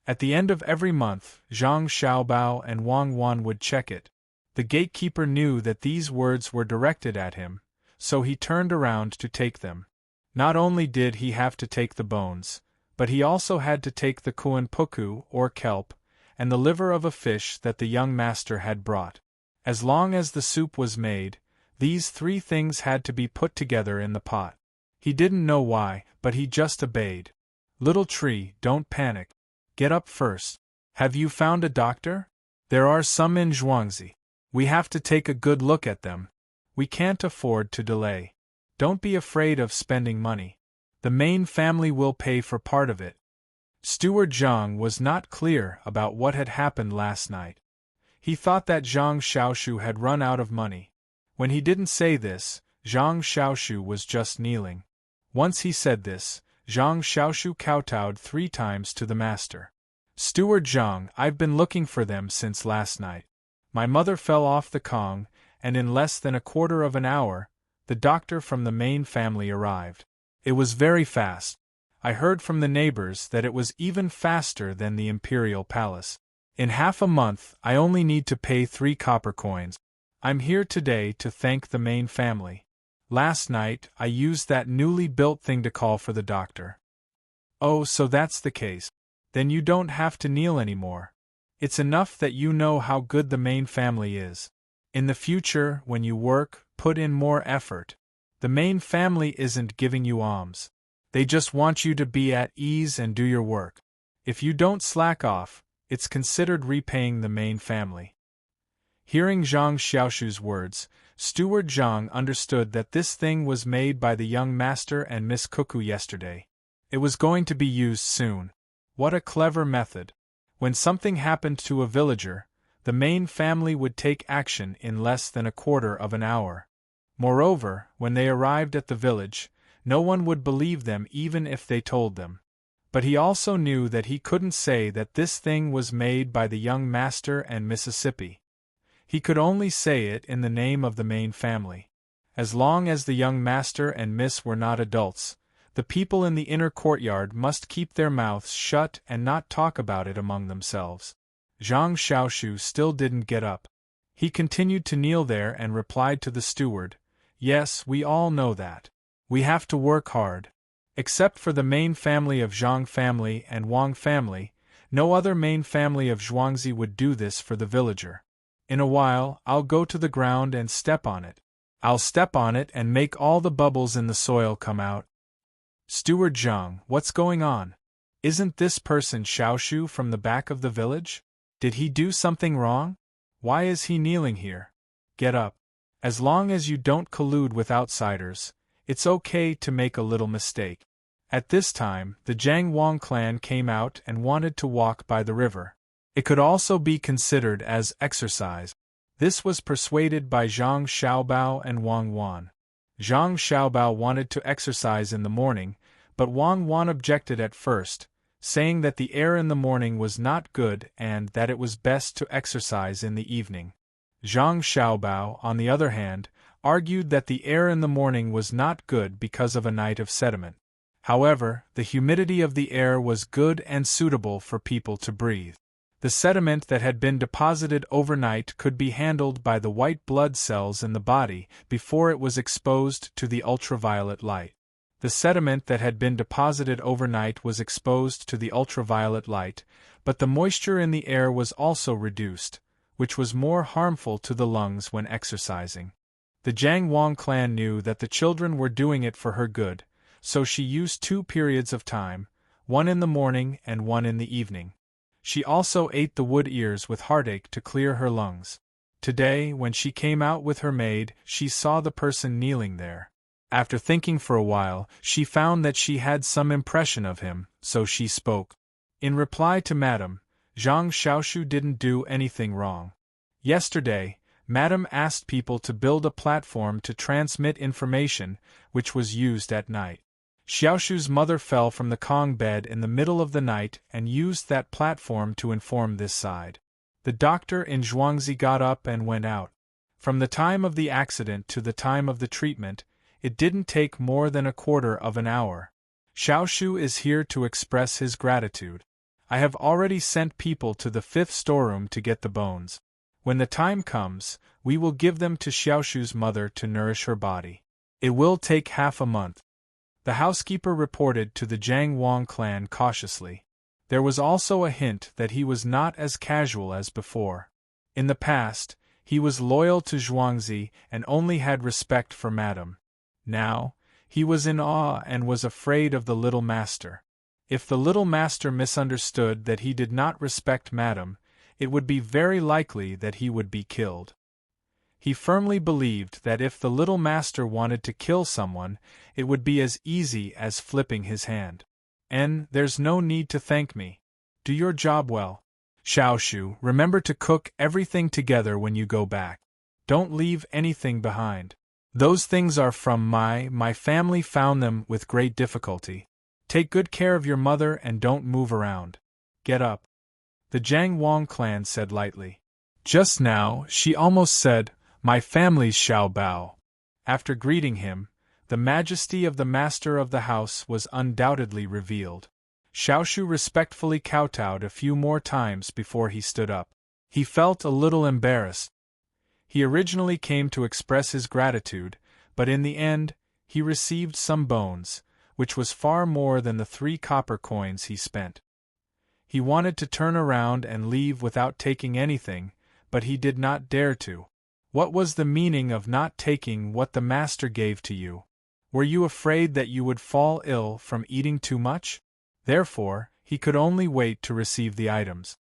At the end of every month, Zhang Xiaobao and Wang Wan would check it. The gatekeeper knew that these words were directed at him, so he turned around to take them. Not only did he have to take the bones, but he also had to take the kuanpuku, or kelp, and the liver of a fish that the young master had brought. As long as the soup was made, these 3 things had to be put together in the pot. He didn't know why, but he just obeyed. Little tree, don't panic. Get up first. Have you found a doctor? There are some in Zhuangzi. We have to take a good look at them. We can't afford to delay. Don't be afraid of spending money. The main family will pay for part of it. Steward Zhang was not clear about what had happened last night. He thought that Zhang Xiaoshu had run out of money. When he didn't say this, Zhang Xiaoshu was just kneeling. Once he said this, Zhang Xiaoshu kowtowed 3 times to the master. Steward Zhang, I've been looking for them since last night. My mother fell off the Kong, and in less than a quarter of an hour, the doctor from the main family arrived. It was very fast. I heard from the neighbors that it was even faster than the imperial palace. In half a month, I only need to pay 3 copper coins. I'm here today to thank the main family. Last night, I used that newly built thing to call for the doctor. Oh, so that's the case. Then you don't have to kneel anymore. It's enough that you know how good the main family is. In the future, when you work, put in more effort. The main family isn't giving you alms. They just want you to be at ease and do your work. If you don't slack off, it's considered repaying the main family. Hearing Zhang Xiaoshu's words, Steward Zhang understood that this thing was made by the young master and Miss Cuckoo yesterday. It was going to be used soon. What a clever method! When something happened to a villager, the main family would take action in less than a quarter of an hour. Moreover, when they arrived at the village, no one would believe them even if they told them. But he also knew that he couldn't say that this thing was made by the young master and Mississippi. He could only say it in the name of the main family. As long as the young master and Miss were not adults, the people in the inner courtyard must keep their mouths shut and not talk about it among themselves. Zhang Xiaoshu still didn't get up. He continued to kneel there and replied to the steward, "Yes, we all know that. We have to work hard. Except for the main family of Zhang family and Wang family, no other main family of Zhuangzi would do this for the villager. In a while, I'll go to the ground and step on it. I'll step on it and make all the bubbles in the soil come out." Steward Zhang, what's going on? Isn't this person Xiaoshu from the back of the village? Did he do something wrong? Why is he kneeling here? Get up. As long as you don't collude with outsiders, it's okay to make a little mistake. At this time, the Jiang Wang clan came out and wanted to walk by the river. It could also be considered as exercise. This was persuaded by Zhang Xiaobao and Wang Wan. Zhang Xiaobao wanted to exercise in the morning, but Wang Wan objected at first, saying that the air in the morning was not good and that it was best to exercise in the evening. Zhang Xiaobao, on the other hand, argued that the air in the morning was not good because of a night of sediment. However, the humidity of the air was good and suitable for people to breathe. The sediment that had been deposited overnight could be handled by the white blood cells in the body before it was exposed to the ultraviolet light. The sediment that had been deposited overnight was exposed to the ultraviolet light, but the moisture in the air was also reduced, which was more harmful to the lungs when exercising. The Jiang Wang clan knew that the children were doing it for her good, so she used 2 periods of time, one in the morning and one in the evening. She also ate the wood ears with heartache to clear her lungs. Today, when she came out with her maid, she saw the person kneeling there. After thinking for a while, she found that she had some impression of him, so she spoke. In reply to Madame, Zhang Xiaoshu didn't do anything wrong. Yesterday, Madame asked people to build a platform to transmit information, which was used at night. Xiaoshu's mother fell from the Kong bed in the middle of the night and used that platform to inform this side. The doctor in Zhuangzi got up and went out. From the time of the accident to the time of the treatment, it didn't take more than a quarter of an hour. Xiaoshu is here to express his gratitude. I have already sent people to the 5th storeroom to get the bones. When the time comes, we will give them to Xiaoshu's mother to nourish her body. It will take half a month. The housekeeper reported to the Jiang Wang clan cautiously. There was also a hint that he was not as casual as before. In the past, he was loyal to Zhuangzi and only had respect for Madame. Now, he was in awe and was afraid of the little master. If the little master misunderstood that he did not respect Madame, it would be very likely that he would be killed. He firmly believed that if the little master wanted to kill someone, it would be as easy as flipping his hand. There's no need to thank me. Do your job well. Xiaoshu, remember to cook everything together when you go back. Don't leave anything behind. Those things are from my family found them with great difficulty. Take good care of your mother and don't move around. Get up. The Jiang Wang clan said lightly. Just now, she almost said, my family's Xiao Bao. After greeting him, the majesty of the master of the house was undoubtedly revealed. Xiaoshu respectfully kowtowed a few more times before he stood up. He felt a little embarrassed. He originally came to express his gratitude, but in the end, he received some bones, which was far more than the 3 copper coins he spent. He wanted to turn around and leave without taking anything, but he did not dare to. What was the meaning of not taking what the master gave to you? Were you afraid that you would fall ill from eating too much? Therefore, he could only wait to receive the items.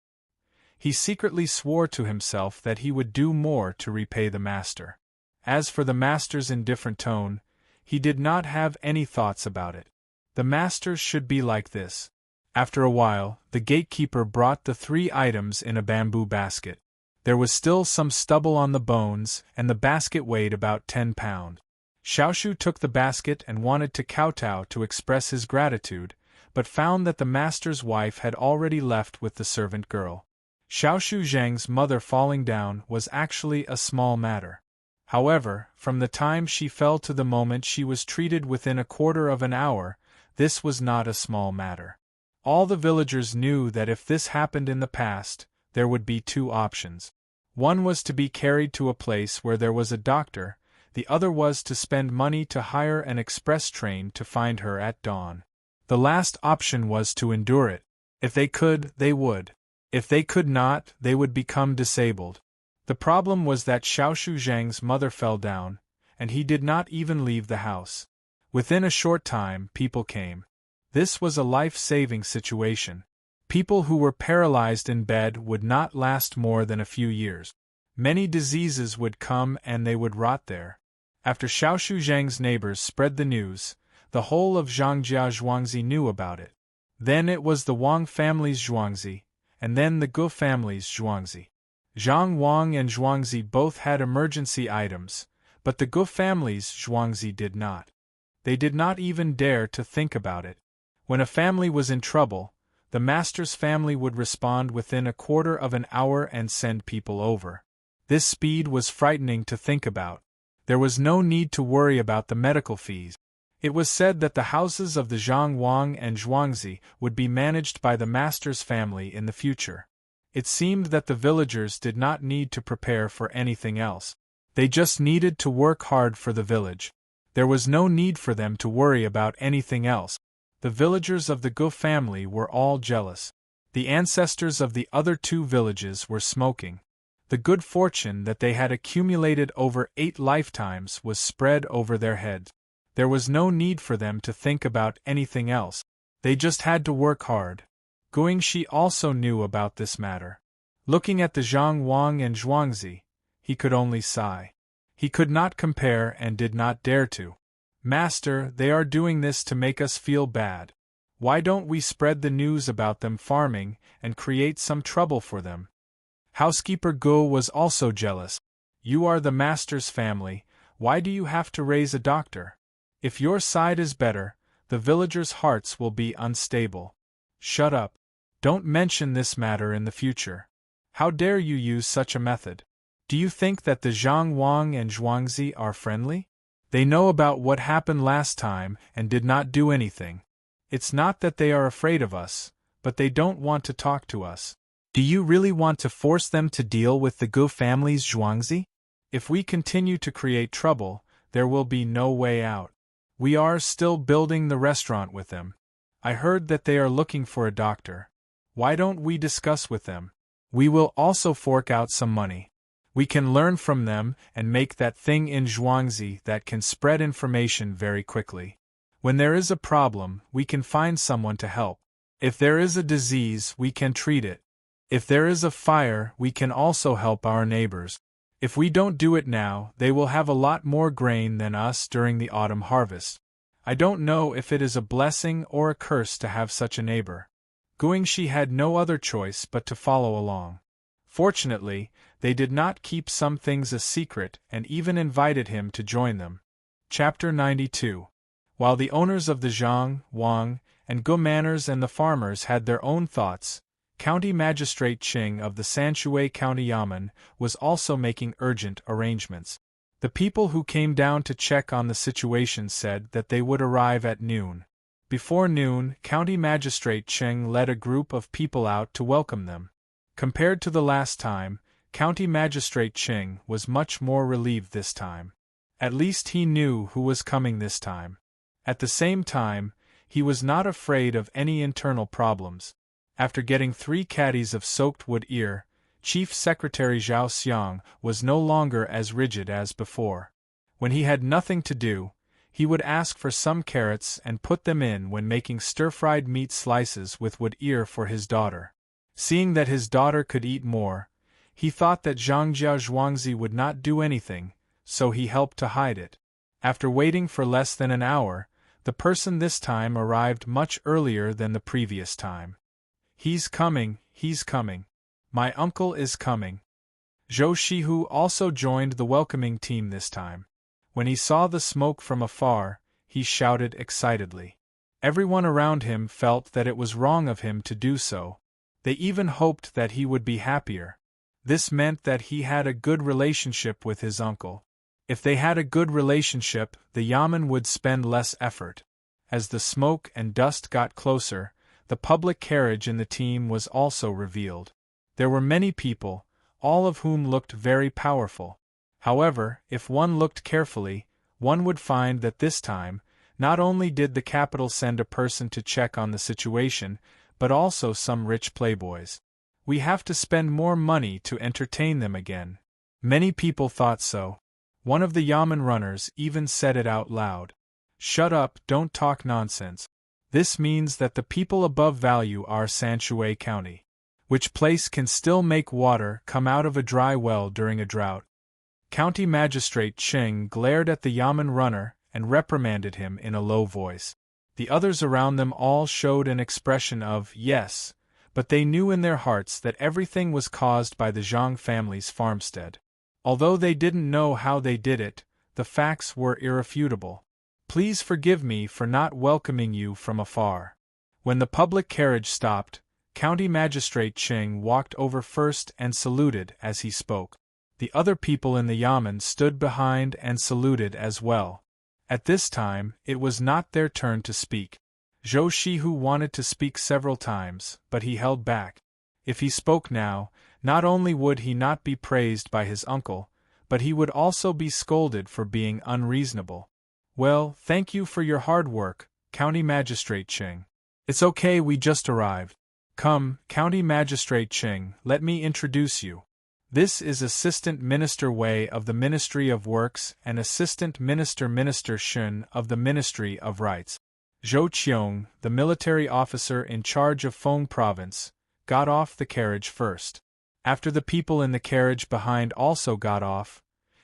He secretly swore to himself that he would do more to repay the master. As for the master's indifferent tone, he did not have any thoughts about it. The masters should be like this. After a while, the gatekeeper brought the 3 items in a bamboo basket. There was still some stubble on the bones, and the basket weighed about 10 pounds. Xiaoshu took the basket and wanted to kowtow to express his gratitude, but found that the master's wife had already left with the servant girl. Xiaoshu Zhang's mother falling down was actually a small matter. However, from the time she fell to the moment she was treated within a quarter of an hour, this was not a small matter. All the villagers knew that if this happened in the past, there would be 2 options. One was to be carried to a place where there was a doctor, the other was to spend money to hire an express train to find her at dawn. The last option was to endure it. If they could, they would. If they could not, they would become disabled. The problem was that Xiaoshu Zhang's mother fell down, and he did not even leave the house. Within a short time, people came. This was a life-saving situation. People who were paralyzed in bed would not last more than a few years. Many diseases would come and they would rot there. After Xiaoshu Zhang's neighbors spread the news, the whole of Zhangjia Zhuangzi knew about it. Then it was the Wang family's Zhuangzi, and then the Gu family's Zhuangzi. Zhang Wang and Zhuangzi both had emergency items, but the Gu family's Zhuangzi did not. They did not even dare to think about it. When a family was in trouble, the master's family would respond within a quarter of an hour and send people over. This speed was frightening to think about. There was no need to worry about the medical fees. It was said that the houses of the Zhang Wang and Zhuangzi would be managed by the master's family in the future. It seemed that the villagers did not need to prepare for anything else. They just needed to work hard for the village. There was no need for them to worry about anything else. The villagers of the Gu family were all jealous. The ancestors of the other 2 villages were smoking. The good fortune that they had accumulated over 8 lifetimes was spread over their heads. There was no need for them to think about anything else. They just had to work hard. Guingxi also knew about this matter. Looking at the Zhang Wang and Zhuangzi, he could only sigh. He could not compare and did not dare to. Master, they are doing this to make us feel bad. Why don't we spread the news about them farming and create some trouble for them? Housekeeper Gu was also jealous. You are the master's family, why do you have to raise a doctor? If your side is better, the villagers' hearts will be unstable. Shut up. Don't mention this matter in the future. How dare you use such a method? Do you think that the Zhang Wang and Zhuangzi are friendly? They know about what happened last time and did not do anything. It's not that they are afraid of us, but they don't want to talk to us. Do you really want to force them to deal with the Gu family's Zhuangzi? If we continue to create trouble, there will be no way out. We are still building the restaurant with them. I heard that they are looking for a doctor. Why don't we discuss with them? We will also fork out some money. We can learn from them and make that thing in Zhuangzi that can spread information very quickly. When there is a problem, we can find someone to help. If there is a disease, we can treat it. If there is a fire, we can also help our neighbors. If we don't do it now, they will have a lot more grain than us during the autumn harvest. I don't know if it is a blessing or a curse to have such a neighbor. Guingxi had no other choice but to follow along. Fortunately, they did not keep some things a secret and even invited him to join them. Chapter 92. While the owners of the Zhang, Wang, and Gu manors and the farmers had their own thoughts, County Magistrate Qing of the Sanshui County Yamen was also making urgent arrangements. The people who came down to check on the situation said that they would arrive at noon. Before noon, County Magistrate Qing led a group of people out to welcome them. Compared to the last time, County Magistrate Qing was much more relieved this time. At least he knew who was coming this time. At the same time, he was not afraid of any internal problems. After getting 3 caddies of soaked wood ear, Chief Secretary Zhao Xiang was no longer as rigid as before. When he had nothing to do, he would ask for some carrots and put them in when making stir-fried meat slices with wood ear for his daughter. Seeing that his daughter could eat more, he thought that Zhangjia Zhuangzi would not do anything, so he helped to hide it. After waiting for less than an hour, the person this time arrived much earlier than the previous time. He's coming, he's coming. My uncle is coming. Zhou Shihu also joined the welcoming team this time. When he saw the smoke from afar, he shouted excitedly. Everyone around him felt that it was wrong of him to do so. They even hoped that he would be happier. This meant that he had a good relationship with his uncle. If they had a good relationship, the Yamen would spend less effort. As the smoke and dust got closer, the public carriage in the team was also revealed. There were many people, all of whom looked very powerful. However, if one looked carefully, one would find that this time, not only did the capital send a person to check on the situation, but also some rich playboys. We have to spend more money to entertain them again. Many people thought so. One of the Yamen runners even said it out loud. Shut up, don't talk nonsense. This means that the people above value our Sanshui County. Which place can still make water come out of a dry well during a drought. County Magistrate Qing glared at the Yamen runner and reprimanded him in a low voice. The others around them all showed an expression of yes, but they knew in their hearts that everything was caused by the Zhang family's farmstead. Although they didn't know how they did it, the facts were irrefutable. Please forgive me for not welcoming you from afar. When the public carriage stopped, County Magistrate Qing walked over first and saluted as he spoke. The other people in the Yamen stood behind and saluted as well. At this time, it was not their turn to speak. Zhou Shihu wanted to speak several times, but he held back. If he spoke now, not only would he not be praised by his uncle, but he would also be scolded for being unreasonable. Well, thank you for your hard work, County Magistrate Qing. It's okay, we just arrived. Come, County Magistrate Qing, let me introduce you. This is Assistant Minister Wei of the Ministry of Works and Assistant Minister Shun of the Ministry of Rights. Zhou Qiong, the military officer in charge of Feng Province, got off the carriage first. After the people in the carriage behind also got off,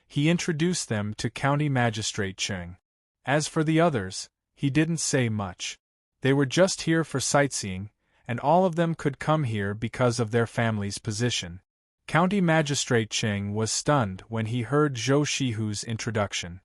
he introduced them to County Magistrate Qing. As for the others, he didn't say much. They were just here for sightseeing, and all of them could come here because of their family's position. County Magistrate Qing was stunned when he heard Zhou Shihu's introduction.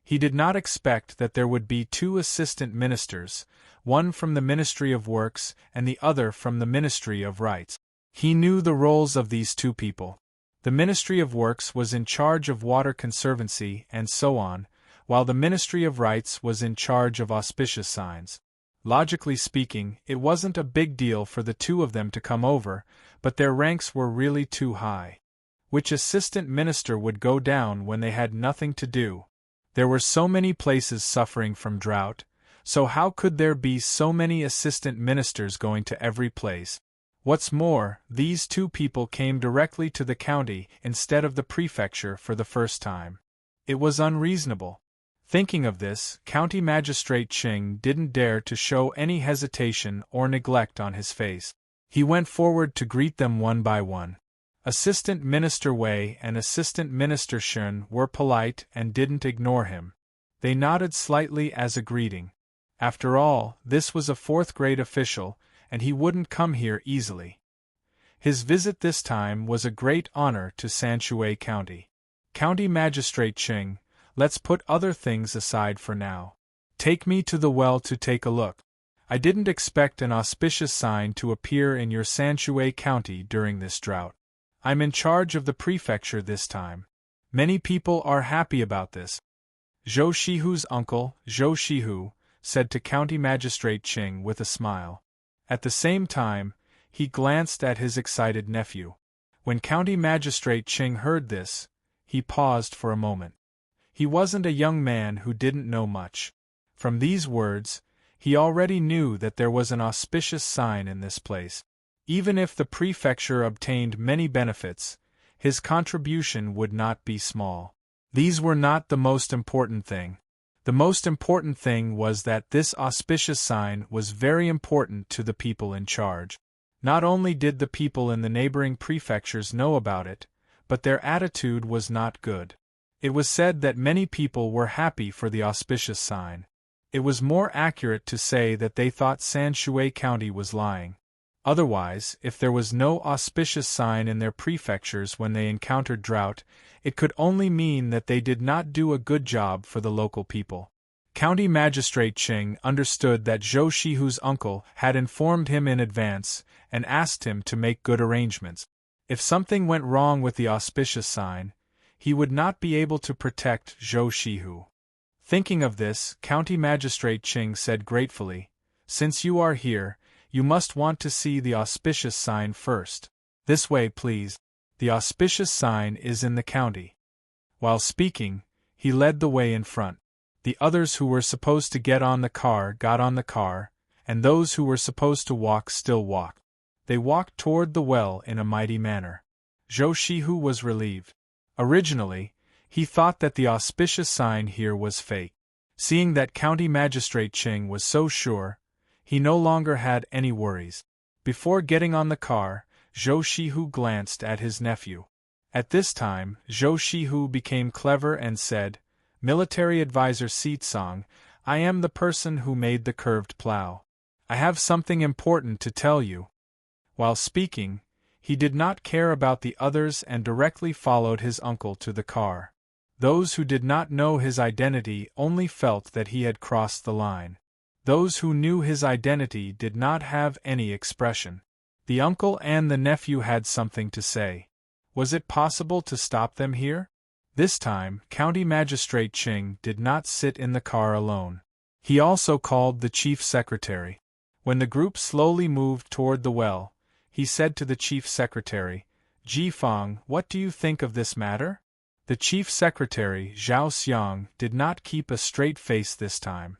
He did not expect that there would be 2 assistant ministers, one from the Ministry of Works and the other from the Ministry of Rights. He knew the roles of these 2 people. The Ministry of Works was in charge of water conservancy and so on, while the Ministry of Rights was in charge of auspicious signs. Logically speaking, it wasn't a big deal for the 2 of them to come over, but their ranks were really too high. Which assistant minister would go down when they had nothing to do? There were so many places suffering from drought, so how could there be so many assistant ministers going to every place? What's more, these 2 people came directly to the county instead of the prefecture for the first time. It was unreasonable. Thinking of this, County Magistrate Qing didn't dare to show any hesitation or neglect on his face. He went forward to greet them one by one. Assistant Minister Wei and Assistant Minister Shun were polite and didn't ignore him. They nodded slightly as a greeting. After all, this was a 4th-grade official, and he wouldn't come here easily. His visit this time was a great honor to Sanshui County. County Magistrate Qing, let's put other things aside for now. Take me to the well to take a look. I didn't expect an auspicious sign to appear in your Sanshui County during this drought. I'm in charge of the prefecture this time. Many people are happy about this. Zhou Shihu's uncle, Zhou Shihu, said to County Magistrate Qing with a smile. At the same time, he glanced at his excited nephew. When County Magistrate Qing heard this, he paused for a moment. He wasn't a young man who didn't know much. From these words, he already knew that there was an auspicious sign in this place. Even if the prefecture obtained many benefits, his contribution would not be small. These were not the most important thing. The most important thing was that this auspicious sign was very important to the people in charge. Not only did the people in the neighboring prefectures know about it, but their attitude was not good. It was said that many people were happy for the auspicious sign. It was more accurate to say that they thought Sanshui County was lying. Otherwise, if there was no auspicious sign in their prefectures when they encountered drought, it could only mean that they did not do a good job for the local people. County Magistrate Qing understood that Zhou Shihu's uncle had informed him in advance and asked him to make good arrangements. If something went wrong with the auspicious sign, he would not be able to protect Zhou Shihu. Thinking of this, County Magistrate Qing said gratefully, "Since you are here, you must want to see the auspicious sign first. This way, please. The auspicious sign is in the county." While speaking, he led the way in front. The others who were supposed to get on the car got on the car, and those who were supposed to walk still walked. They walked toward the well in a mighty manner. Zhou Shihu was relieved. Originally, he thought that the auspicious sign here was fake. Seeing that County Magistrate Qing was so sure, he no longer had any worries. Before getting on the car, Zhou Shihu glanced at his nephew. At this time, Zhou Shihu became clever and said, "Military Advisor Sitsong, I am the person who made the curved plow. I have something important to tell you." While speaking, he did not care about the others and directly followed his uncle to the car. Those who did not know his identity only felt that he had crossed the line. Those who knew his identity did not have any expression. The uncle and the nephew had something to say. Was it possible to stop them here? This time, County Magistrate Qing did not sit in the car alone. He also called the chief secretary. When the group slowly moved toward the well, he said to the chief secretary, "Ji Fang, what do you think of this matter?" The chief secretary, Zhao Xiang, did not keep a straight face this time.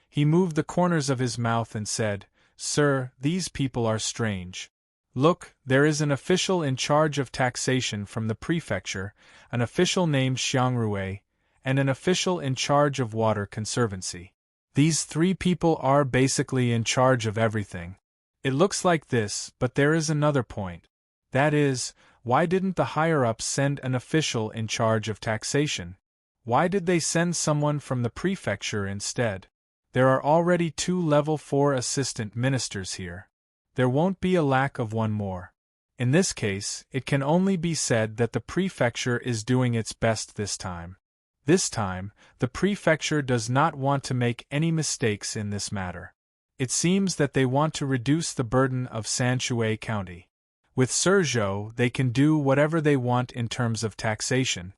He moved the corners of his mouth and said, "Sir, these people are strange. Look, there is an official in charge of taxation from the prefecture, an official named Xiangrui, and an official in charge of water conservancy. These three people are basically in charge of everything. It looks like this, but there is another point. That is, why didn't the higher-ups send an official in charge of taxation? Why did they send someone from the prefecture instead? There are already 2 level 4 assistant ministers here. There won't be a lack of one more. In this case, it can only be said that the prefecture is doing its best this time. This time, the prefecture does not want to make any mistakes in this matter. It seems that they want to reduce the burden of Sanshui County. With Sir Zhou, they can do whatever they want in terms of taxation."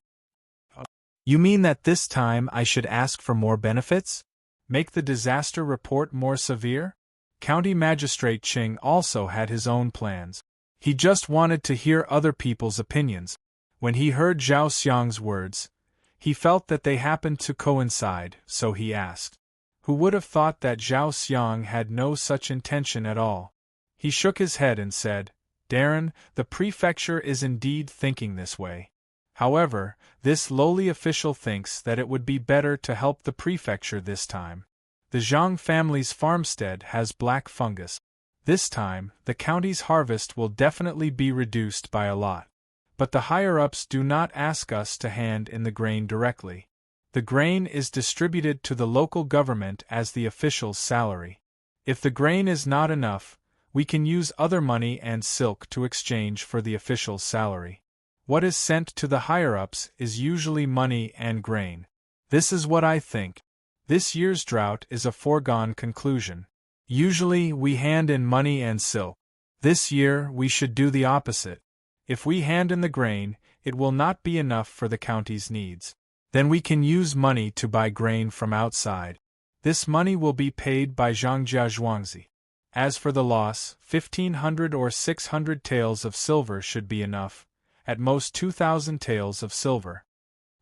"You mean that this time I should ask for more benefits? Make the disaster report more severe?" County Magistrate Qing also had his own plans. He just wanted to hear other people's opinions. When he heard Zhao Xiang's words, he felt that they happened to coincide, so he asked. Who would have thought that Zhao Xiang had no such intention at all? He shook his head and said, "Darren, the prefecture is indeed thinking this way. However, this lowly official thinks that it would be better to help the prefecture this time. The Zhang family's farmstead has black fungus. This time, the county's harvest will definitely be reduced by a lot. But the higher-ups do not ask us to hand in the grain directly. The grain is distributed to the local government as the official's salary. If the grain is not enough, we can use other money and silk to exchange for the official's salary. What is sent to the higher-ups is usually money and grain. This is what I think. This year's drought is a foregone conclusion. Usually we hand in money and silk. This year we should do the opposite. If we hand in the grain, it will not be enough for the county's needs. Then we can use money to buy grain from outside. This money will be paid by Zhangjia Zhuangzi. As for the loss, 1,500 or 600 taels of silver should be enough, at most 2,000 taels of silver.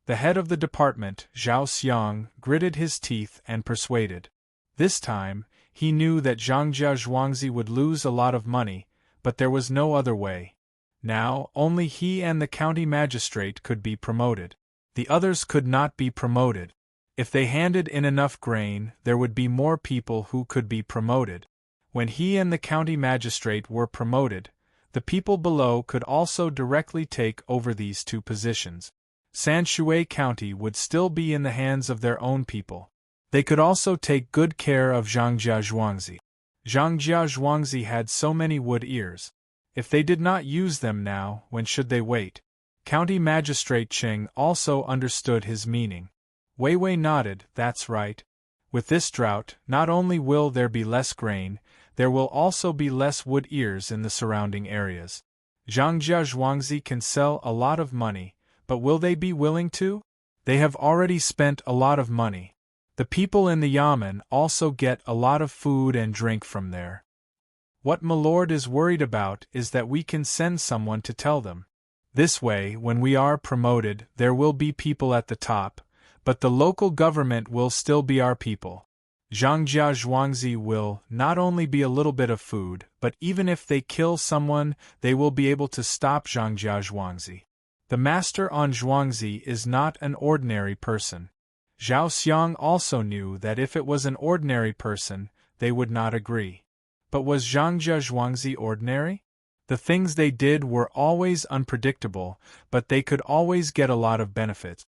The head of the department, Zhao Xiang, gritted his teeth and persuaded. This time, he knew that Zhangjia Zhuangzi would lose a lot of money, but there was no other way. Now, only he and the county magistrate could be promoted. The others could not be promoted. If they handed in enough grain, there would be more people who could be promoted. When he and the county magistrate were promoted, the people below could also directly take over these two positions. Sanshui County would still be in the hands of their own people. They could also take good care of Zhangjia Zhuangzi. Zhangjia Zhuangzi had so many wood ears. If they did not use them now, when should they wait? County Magistrate Qing also understood his meaning. Wei Wei nodded, that's right. With this drought, not only will there be less grain, there will also be less wood ears in the surrounding areas. Zhangjia Zhuangzi can sell a lot of money, but will they be willing to? They have already spent a lot of money. The people in the Yamen also get a lot of food and drink from there. What Milord is worried about is that we can send someone to tell them. This way, when we are promoted, there will be people at the top, but the local government will still be our people. Zhangjia Zhuangzi will not only be a little bit of food, but even if they kill someone, they will be able to stop Zhangjia Zhuangzi. The master on Zhuangzi is not an ordinary person. Zhao Xiang also knew that if it was an ordinary person, they would not agree. But was Zhangjia Zhuangzi ordinary? The things they did were always unpredictable, but they could always get a lot of benefits.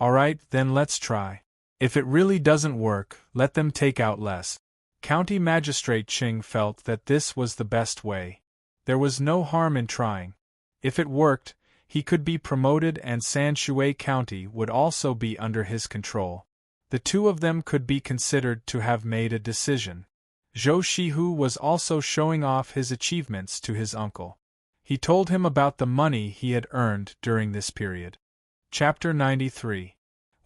Alright, then let's try. If it really doesn't work, let them take out less. County Magistrate Qing felt that this was the best way. There was no harm in trying. If it worked, he could be promoted and Sanshui County would also be under his control. The two of them could be considered to have made a decision. Zhou Shihu was also showing off his achievements to his uncle. He told him about the money he had earned during this period. Chapter 93.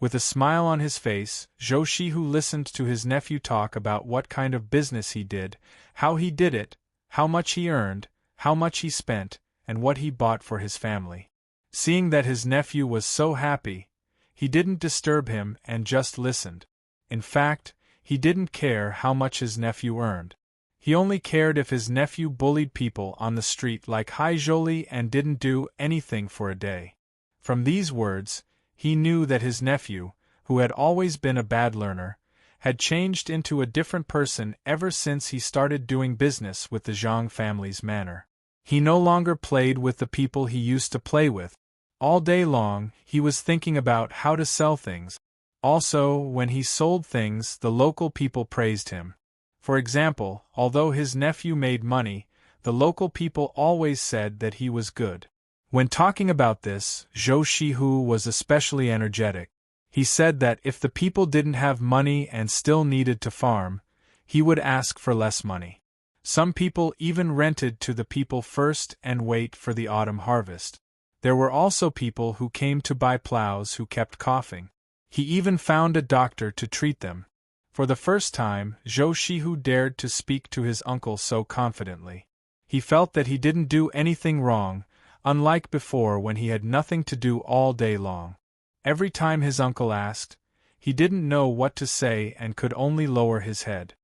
With a smile on his face, Zhou Shihu listened to his nephew talk about what kind of business he did, how he did it, how much he earned, how much he spent, and what he bought for his family. Seeing that his nephew was so happy, he didn't disturb him and just listened. In fact, he didn't care how much his nephew earned. He only cared if his nephew bullied people on the street like Hai Zholi and didn't do anything for a day. From these words, he knew that his nephew, who had always been a bad learner, had changed into a different person ever since he started doing business with the Zhang family's manor. He no longer played with the people he used to play with. All day long, he was thinking about how to sell things. Also, when he sold things, the local people praised him. For example, although his nephew made money, the local people always said that he was good. When talking about this, Zhou Shihu was especially energetic. He said that if the people didn't have money and still needed to farm, he would ask for less money. Some people even rented to the people first and wait for the autumn harvest. There were also people who came to buy plows who kept coughing. He even found a doctor to treat them. For the first time, Zhou Shihu dared to speak to his uncle so confidently. He felt that he didn't do anything wrong, unlike before when he had nothing to do all day long. Every time his uncle asked, he didn't know what to say and could only lower his head.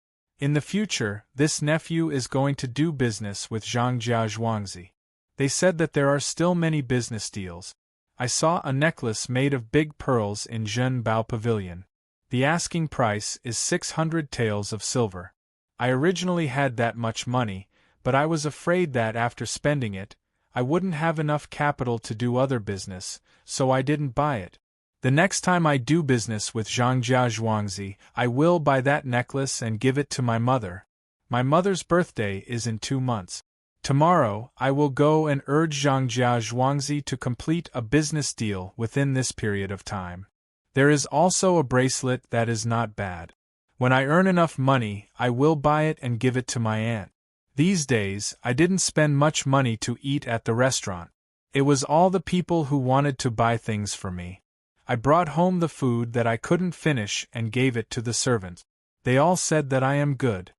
In the future, this nephew is going to do business with Zhangjia Zhuangzi. They said that there are still many business deals. I saw a necklace made of big pearls in Zhenbao Pavilion. The asking price is 600 taels of silver. I originally had that much money, but I was afraid that after spending it, I wouldn't have enough capital to do other business, so I didn't buy it. The next time I do business with Zhangjia Zhuangzi, I will buy that necklace and give it to my mother. My mother's birthday is in 2 months. Tomorrow, I will go and urge Zhangjia Zhuangzi to complete a business deal within this period of time. There is also a bracelet that is not bad. When I earn enough money, I will buy it and give it to my aunt. These days, I didn't spend much money to eat at the restaurant. It was all the people who wanted to buy things for me. I brought home the food that I couldn't finish and gave it to the servants. They all said that I am good.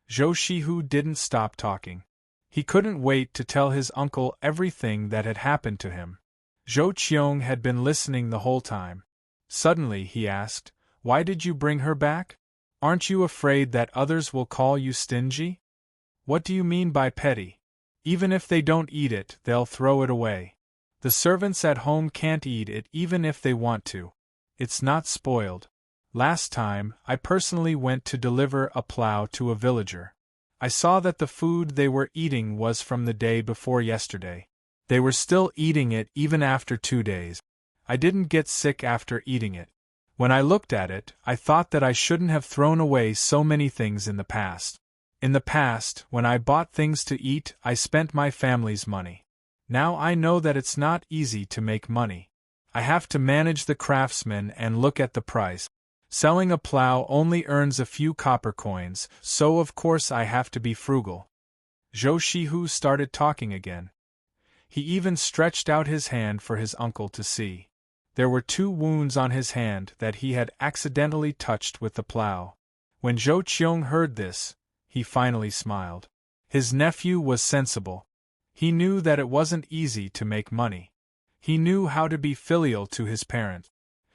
Zhou Shihu didn't stop talking. He couldn't wait to tell his uncle everything that had happened to him. Zhou Qiong had been listening the whole time. Suddenly he asked, "Why did you bring her back? Aren't you afraid that others will call you stingy? What do you mean by petty? Even if they don't eat it, they'll throw it away. The servants at home can't eat it even if they want to. It's not spoiled. Last time, I personally went to deliver a plow to a villager. I saw that the food they were eating was from the day before yesterday. They were still eating it even after 2 days. I didn't get sick after eating it. When I looked at it, I thought that I shouldn't have thrown away so many things in the past. In the past, when I bought things to eat, I spent my family's money. Now I know that it's not easy to make money. I have to manage the craftsmen and look at the price. Selling a plow only earns a few copper coins, so of course I have to be frugal." Zhou Shihu started talking again. He even stretched out his hand for his uncle to see. There were 2 wounds on his hand that he had accidentally touched with the plow. When Zhou Qiong heard this, he finally smiled. His nephew was sensible. He knew that it wasn't easy to make money. He knew how to be filial to his parents.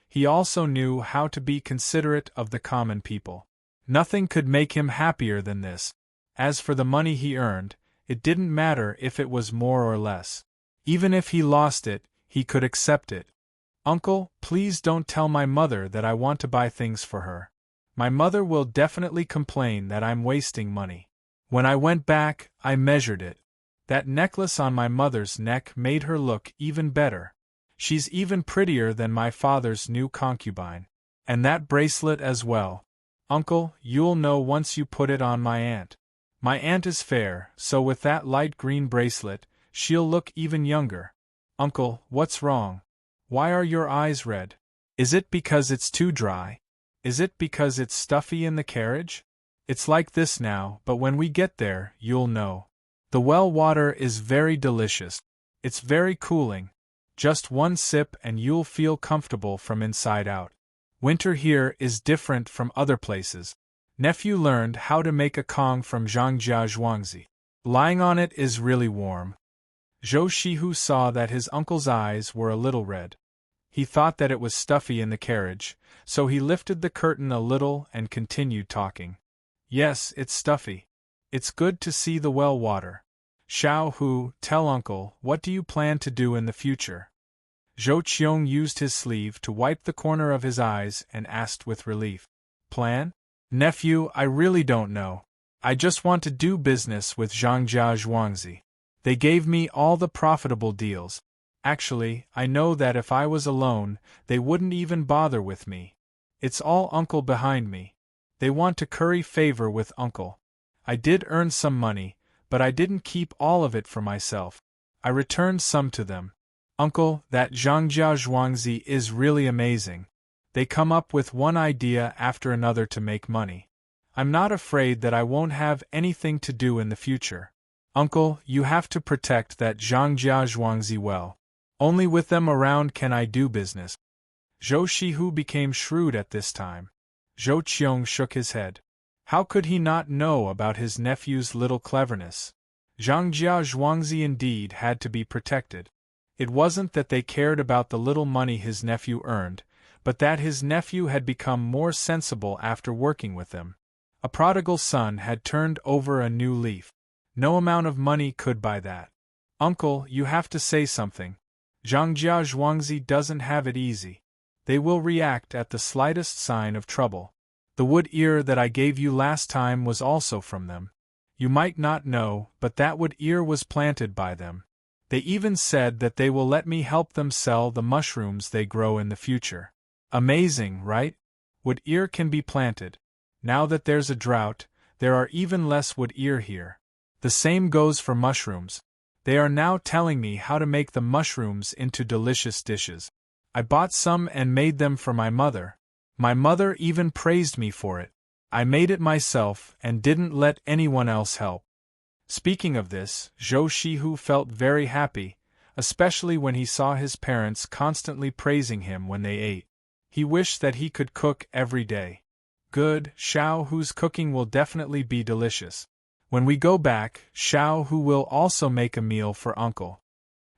He also knew how to be considerate of the common people. Nothing could make him happier than this. As for the money he earned, it didn't matter if it was more or less. Even if he lost it, he could accept it. "Uncle, please don't tell my mother that I want to buy things for her. My mother will definitely complain that I'm wasting money. When I went back, I measured it. That necklace on my mother's neck made her look even better. She's even prettier than my father's new concubine. And that bracelet as well. Uncle, you'll know once you put it on my aunt. My aunt is fair, so with that light green bracelet, she'll look even younger. Uncle, what's wrong? Why are your eyes red? Is it because it's too dry? Is it because it's stuffy in the carriage? It's like this now, but when we get there, you'll know. The well water is very delicious. It's very cooling. Just 1 sip and you'll feel comfortable from inside out. Winter here is different from other places. Nephew learned how to make a Kong from Zhangjia Zhuangzi. Lying on it is really warm." Zhou Shihu saw that his uncle's eyes were a little red. He thought that it was stuffy in the carriage, so he lifted the curtain a little and continued talking. "Yes, it's stuffy. It's good to see the well water. Xiao Hu, tell uncle, what do you plan to do in the future?" Zhou Qiong used his sleeve to wipe the corner of his eyes and asked with relief. "Plan? Nephew, I really don't know. I just want to do business with Zhangjia Zhuangzi. They gave me all the profitable deals. Actually, I know that if I was alone, they wouldn't even bother with me. It's all uncle behind me. They want to curry favor with uncle. I did earn some money, but I didn't keep all of it for myself. I returned some to them. Uncle, that Zhangjia Zhuangzi is really amazing. They come up with one idea after another to make money. I'm not afraid that I won't have anything to do in the future. Uncle, you have to protect that Zhangjia Zhuangzi well. Only with them around can I do business." Zhou Shihu became shrewd at this time. Zhou Qiong shook his head. How could he not know about his nephew's little cleverness? Zhangjia Zhuangzi indeed had to be protected. It wasn't that they cared about the little money his nephew earned, but that his nephew had become more sensible after working with them. A prodigal son had turned over a new leaf. No amount of money could buy that. "Uncle, you have to say something. Zhangjia Zhuangzi doesn't have it easy. They will react at the slightest sign of trouble. The wood ear that I gave you last time was also from them. You might not know, but that wood ear was planted by them. They even said that they will let me help them sell the mushrooms they grow in the future. Amazing, right? Wood ear can be planted. Now that there's a drought, there are even less wood ear here. The same goes for mushrooms. They are now telling me how to make the mushrooms into delicious dishes. I bought some and made them for my mother. My mother even praised me for it. I made it myself and didn't let anyone else help." Speaking of this, Zhou Shihu felt very happy, especially when he saw his parents constantly praising him when they ate. He wished that he could cook every day. "Good, Xiao Hu's cooking will definitely be delicious. When we go back, Xiao Hu will also make a meal for uncle."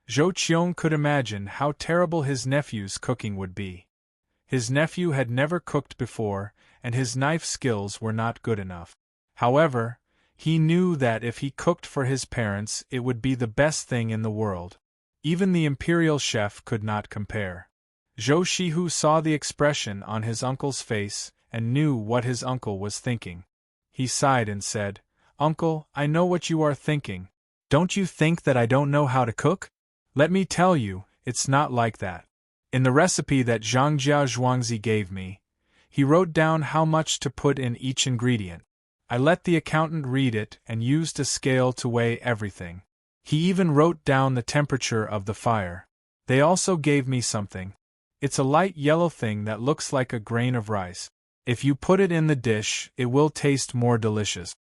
Zhou Qiong could imagine how terrible his nephew's cooking would be. His nephew had never cooked before, and his knife skills were not good enough. However, he knew that if he cooked for his parents it would be the best thing in the world. Even the imperial chef could not compare. Zhou Shihu saw the expression on his uncle's face and knew what his uncle was thinking. He sighed and said, "Uncle, I know what you are thinking. Don't you think that I don't know how to cook? Let me tell you, it's not like that. In the recipe that Zhangjia Zhuangzi gave me, he wrote down how much to put in each ingredient. I let the accountant read it and used a scale to weigh everything. He even wrote down the temperature of the fire. They also gave me something. It's a light yellow thing that looks like a grain of rice. If you put it in the dish, it will taste more delicious."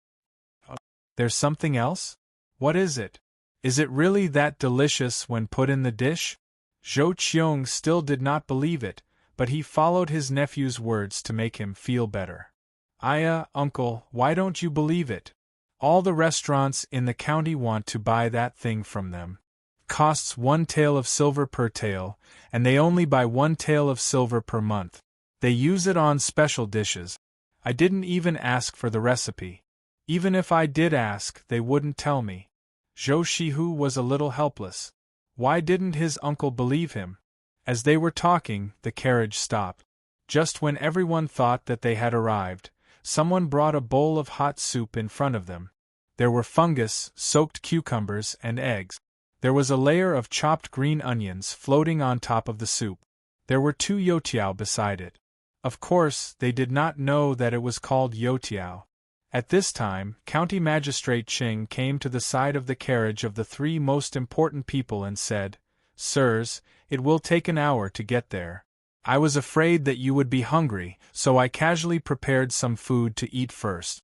"There's something else? What is it? Is it really that delicious when put in the dish?" Zhou Qiong still did not believe it, but he followed his nephew's words to make him feel better. Uncle, why don't you believe it? All the restaurants in the county want to buy that thing from them. Costs 1 tael of silver per tael, and they only buy 1 tael of silver per month. They use it on special dishes. I didn't even ask for the recipe. Even if I did ask, they wouldn't tell me." Zhou Shihu was a little helpless. Why didn't his uncle believe him? As they were talking, the carriage stopped. Just when everyone thought that they had arrived, someone brought a bowl of hot soup in front of them. There were fungus, soaked cucumbers, and eggs. There was a layer of chopped green onions floating on top of the soup. There were 2 youtiao beside it. Of course, they did not know that it was called youtiao. At this time, County Magistrate Qing came to the side of the carriage of the 3 most important people and said, "Sirs, it will take an hour to get there. I was afraid that you would be hungry, so I casually prepared some food to eat first."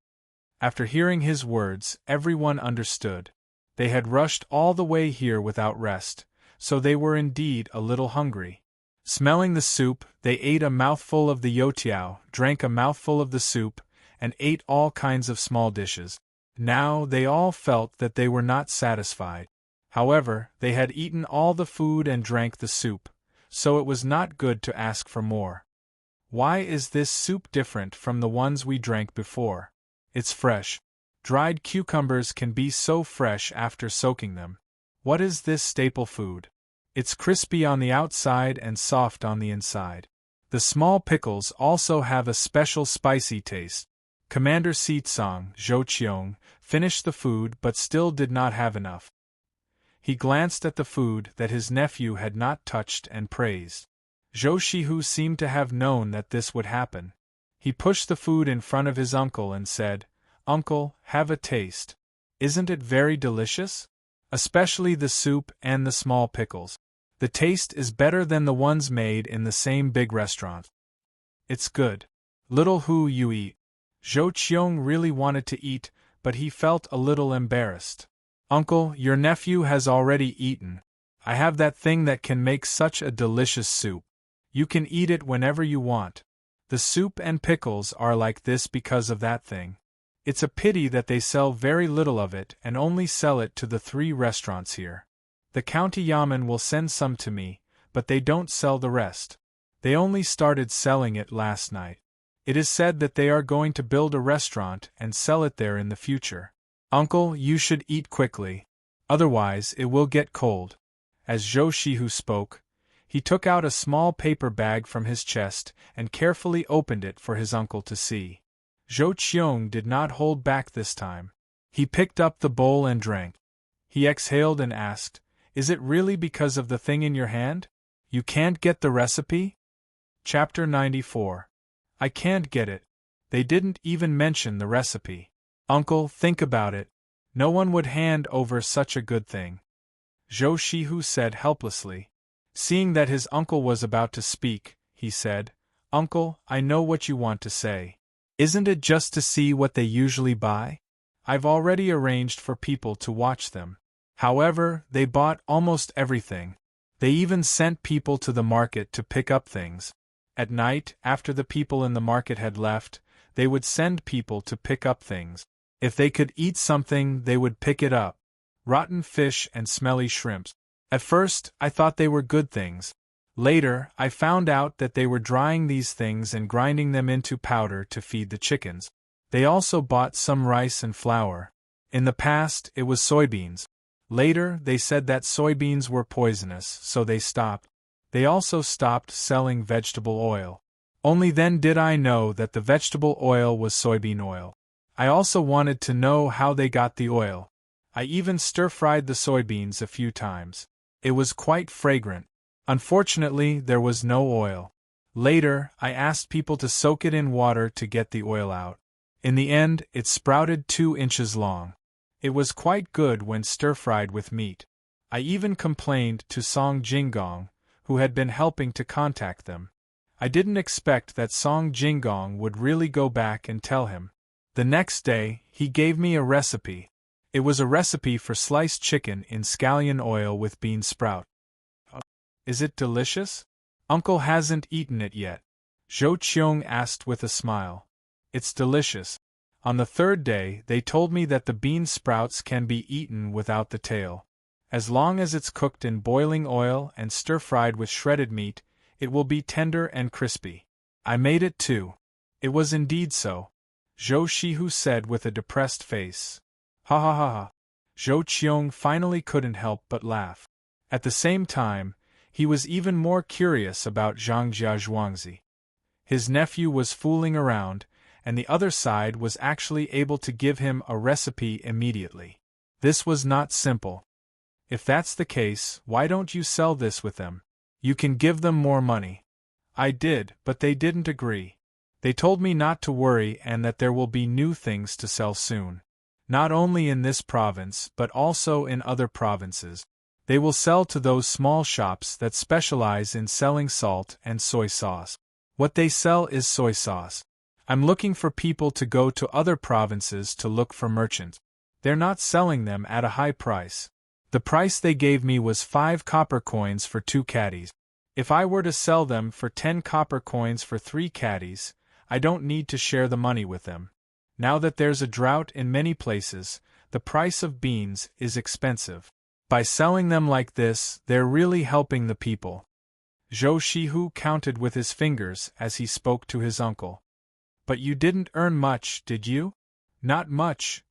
After hearing his words, everyone understood. They had rushed all the way here without rest, so they were indeed a little hungry. Smelling the soup, they ate a mouthful of the youtiao, drank a mouthful of the soup, and ate all kinds of small dishes. Now they all felt that they were not satisfied. However, they had eaten all the food and drank the soup, so it was not good to ask for more. "Why is this soup different from the ones we drank before? It's fresh. Dried cucumbers can be so fresh after soaking them. What is this staple food? It's crispy on the outside and soft on the inside. The small pickles also have a special spicy taste." Commander Sitsong, Zhou Qiong, finished the food but still did not have enough. He glanced at the food that his nephew had not touched and praised. Zhou Shihu seemed to have known that this would happen. He pushed the food in front of his uncle and said, "Uncle, have a taste. Isn't it very delicious? Especially the soup and the small pickles. The taste is better than the ones made in the same big restaurant." "It's good. Little Hu, you eat." Zhou Qiong really wanted to eat, but he felt a little embarrassed. "Uncle, your nephew has already eaten. I have that thing that can make such a delicious soup. You can eat it whenever you want. The soup and pickles are like this because of that thing. It's a pity that they sell very little of it and only sell it to the 3 restaurants here. The county yamen will send some to me, but they don't sell the rest. They only started selling it last night. It is said that they are going to build a restaurant and sell it there in the future. Uncle, you should eat quickly. Otherwise, it will get cold." As Zhou Shihu spoke, he took out a small paper bag from his chest and carefully opened it for his uncle to see. Zhou Qiong did not hold back this time. He picked up the bowl and drank. He exhaled and asked, "Is it really because of the thing in your hand? You can't get the recipe?" Chapter 94. I can't get it. They didn't even mention the recipe. Uncle, think about it. No one would hand over such a good thing. Zhou Shihu said helplessly. Seeing that his uncle was about to speak, he said, "Uncle, I know what you want to say. Isn't it just to see what they usually buy? I've already arranged for people to watch them." However, they bought almost everything. They even sent people to the market to pick up things. At night, after the people in the market had left, they would send people to pick up things. If they could eat something, they would pick it up. Rotten fish and smelly shrimps. At first, I thought they were good things. Later, I found out that they were drying these things and grinding them into powder to feed the chickens. They also bought some rice and flour. In the past, it was soybeans. Later, they said that soybeans were poisonous, so they stopped. They also stopped selling vegetable oil. Only then did I know that the vegetable oil was soybean oil. I also wanted to know how they got the oil. I even stir-fried the soybeans a few times. It was quite fragrant. Unfortunately, there was no oil. Later, I asked people to soak it in water to get the oil out. In the end, it sprouted 2 inches long. It was quite good when stir-fried with meat. I even complained to Song Jingong, who had been helping to contact them. I didn't expect that Song Jingong would really go back and tell him. The next day, he gave me a recipe. It was a recipe for sliced chicken in scallion oil with bean sprout. Is it delicious? Uncle hasn't eaten it yet. Zhou Qiong asked with a smile. It's delicious. On the 3rd day, they told me that the bean sprouts can be eaten without the tail. As long as it's cooked in boiling oil and stir-fried with shredded meat, it will be tender and crispy. I made it too. It was indeed so, Zhou Shihu said with a depressed face. Ha ha ha ha. Zhou Qiong finally couldn't help but laugh. At the same time, he was even more curious about Zhang Jiazhuangzi. His nephew was fooling around, and the other side was actually able to give him a recipe immediately. This was not simple. If that's the case, why don't you sell this with them? You can give them more money. I did, but they didn't agree. They told me not to worry and that there will be new things to sell soon. Not only in this province, but also in other provinces. They will sell to those small shops that specialize in selling salt and soy sauce. What they sell is soy sauce. I'm looking for people to go to other provinces to look for merchants. They're not selling them at a high price. The price they gave me was 5 copper coins for 2 caddies. If I were to sell them for 10 copper coins for 3 caddies, I don't need to share the money with them. Now that there's a drought in many places, the price of beans is expensive. By selling them like this, they're really helping the people. Zhou Shihu counted with his fingers as he spoke to his uncle. But you didn't earn much, did you? Not much.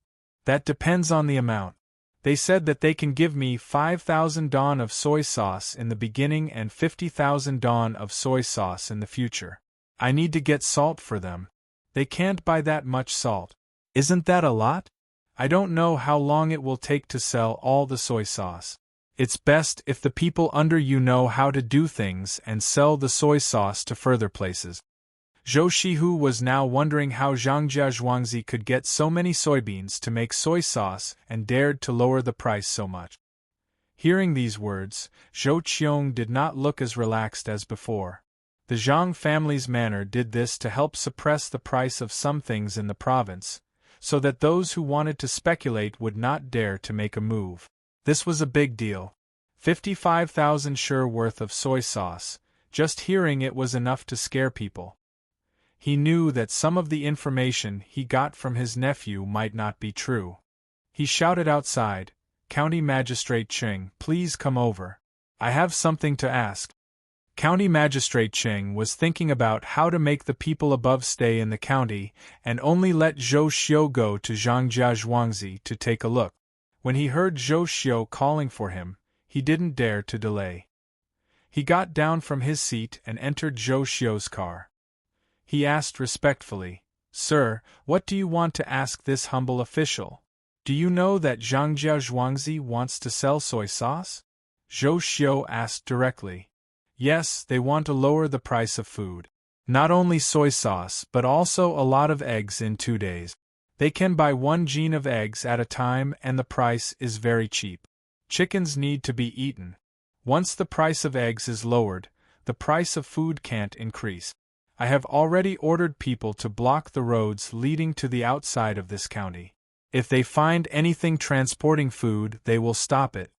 That depends on the amount. They said that they can give me 5,000 don of soy sauce in the beginning and 50,000 don of soy sauce in the future. I need to get salt for them. They can't buy that much salt. Isn't that a lot? I don't know how long it will take to sell all the soy sauce. It's best if the people under you know how to do things and sell the soy sauce to further places. Zhou Shihu was now wondering how Zhang Jiazhuangzi could get so many soybeans to make soy sauce and dared to lower the price so much. Hearing these words, Zhou Qiong did not look as relaxed as before. The Zhang family's manner did this to help suppress the price of some things in the province, so that those who wanted to speculate would not dare to make a move. This was a big deal. 55,000 sure worth of soy sauce. Just hearing it was enough to scare people. He knew that some of the information he got from his nephew might not be true. He shouted outside, "County Magistrate Cheng, please come over. I have something to ask." County Magistrate Cheng was thinking about how to make the people above stay in the county and only let Zhou Xiu go to Zhang Jiazhuangzi to take a look. When he heard Zhou Xiu calling for him, he didn't dare to delay. He got down from his seat and entered Zhou Xiu's car. He asked respectfully, "Sir, what do you want to ask this humble official? Do you know that Zhang Jiazhuangzi wants to sell soy sauce?" Zhou Xiu asked directly. Yes, they want to lower the price of food. Not only soy sauce but also a lot of eggs in 2 days. They can buy 1 gene of eggs at a time and the price is very cheap. Chickens need to be eaten. Once the price of eggs is lowered, the price of food can't increase. I have already ordered people to block the roads leading to the outside of this county. If they find anything transporting food, they will stop it.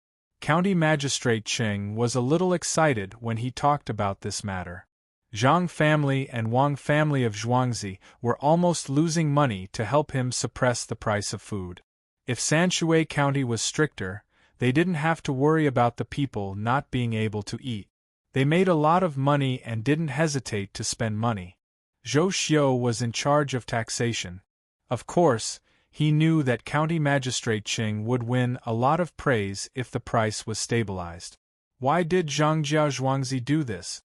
County Magistrate Cheng was a little excited when he talked about this matter. Zhang family and Wang family of Zhuangzi were almost losing money to help him suppress the price of food. If Sanshui County was stricter, they didn't have to worry about the people not being able to eat. They made a lot of money and didn't hesitate to spend money. Zhou Xiu was in charge of taxation. Of course, he knew that County Magistrate Cheng would win a lot of praise if the price was stabilized. Why did Zhangjia Zhuangzi do this?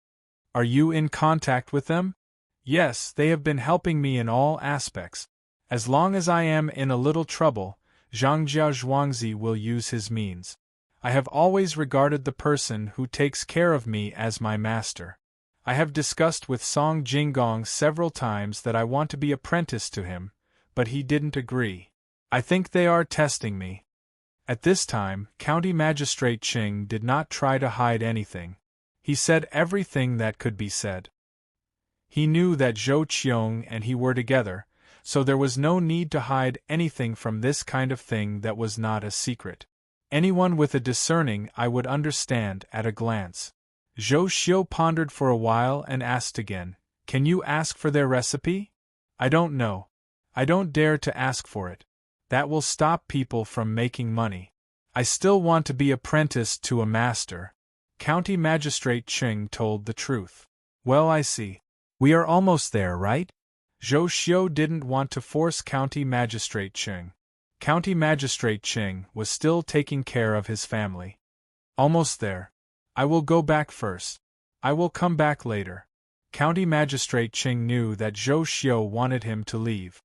Are you in contact with them? Yes, they have been helping me in all aspects. As long as I am in a little trouble, Zhangjia Zhuangzi will use his means. I have always regarded the person who takes care of me as my master. I have discussed with Song Jinggong several times that I want to be apprenticed to him, but he didn't agree. I think they are testing me. At this time, County Magistrate Cheng did not try to hide anything. He said everything that could be said. He knew that Zhou Qiong and he were together, so there was no need to hide anything from this kind of thing that was not a secret. Anyone with a discerning eye would understand at a glance. Zhou Xiu pondered for a while and asked again, "Can you ask for their recipe?" "I don't know. I don't dare to ask for it. That will stop people from making money. I still want to be apprenticed to a master." County Magistrate Cheng told the truth. "Well, I see. We are almost there, right?" Zhou Xiu didn't want to force County Magistrate Cheng. County Magistrate Cheng was still taking care of his family. "Almost there. I will go back first. I will come back later." County Magistrate Cheng knew that Zhou Xiu wanted him to leave.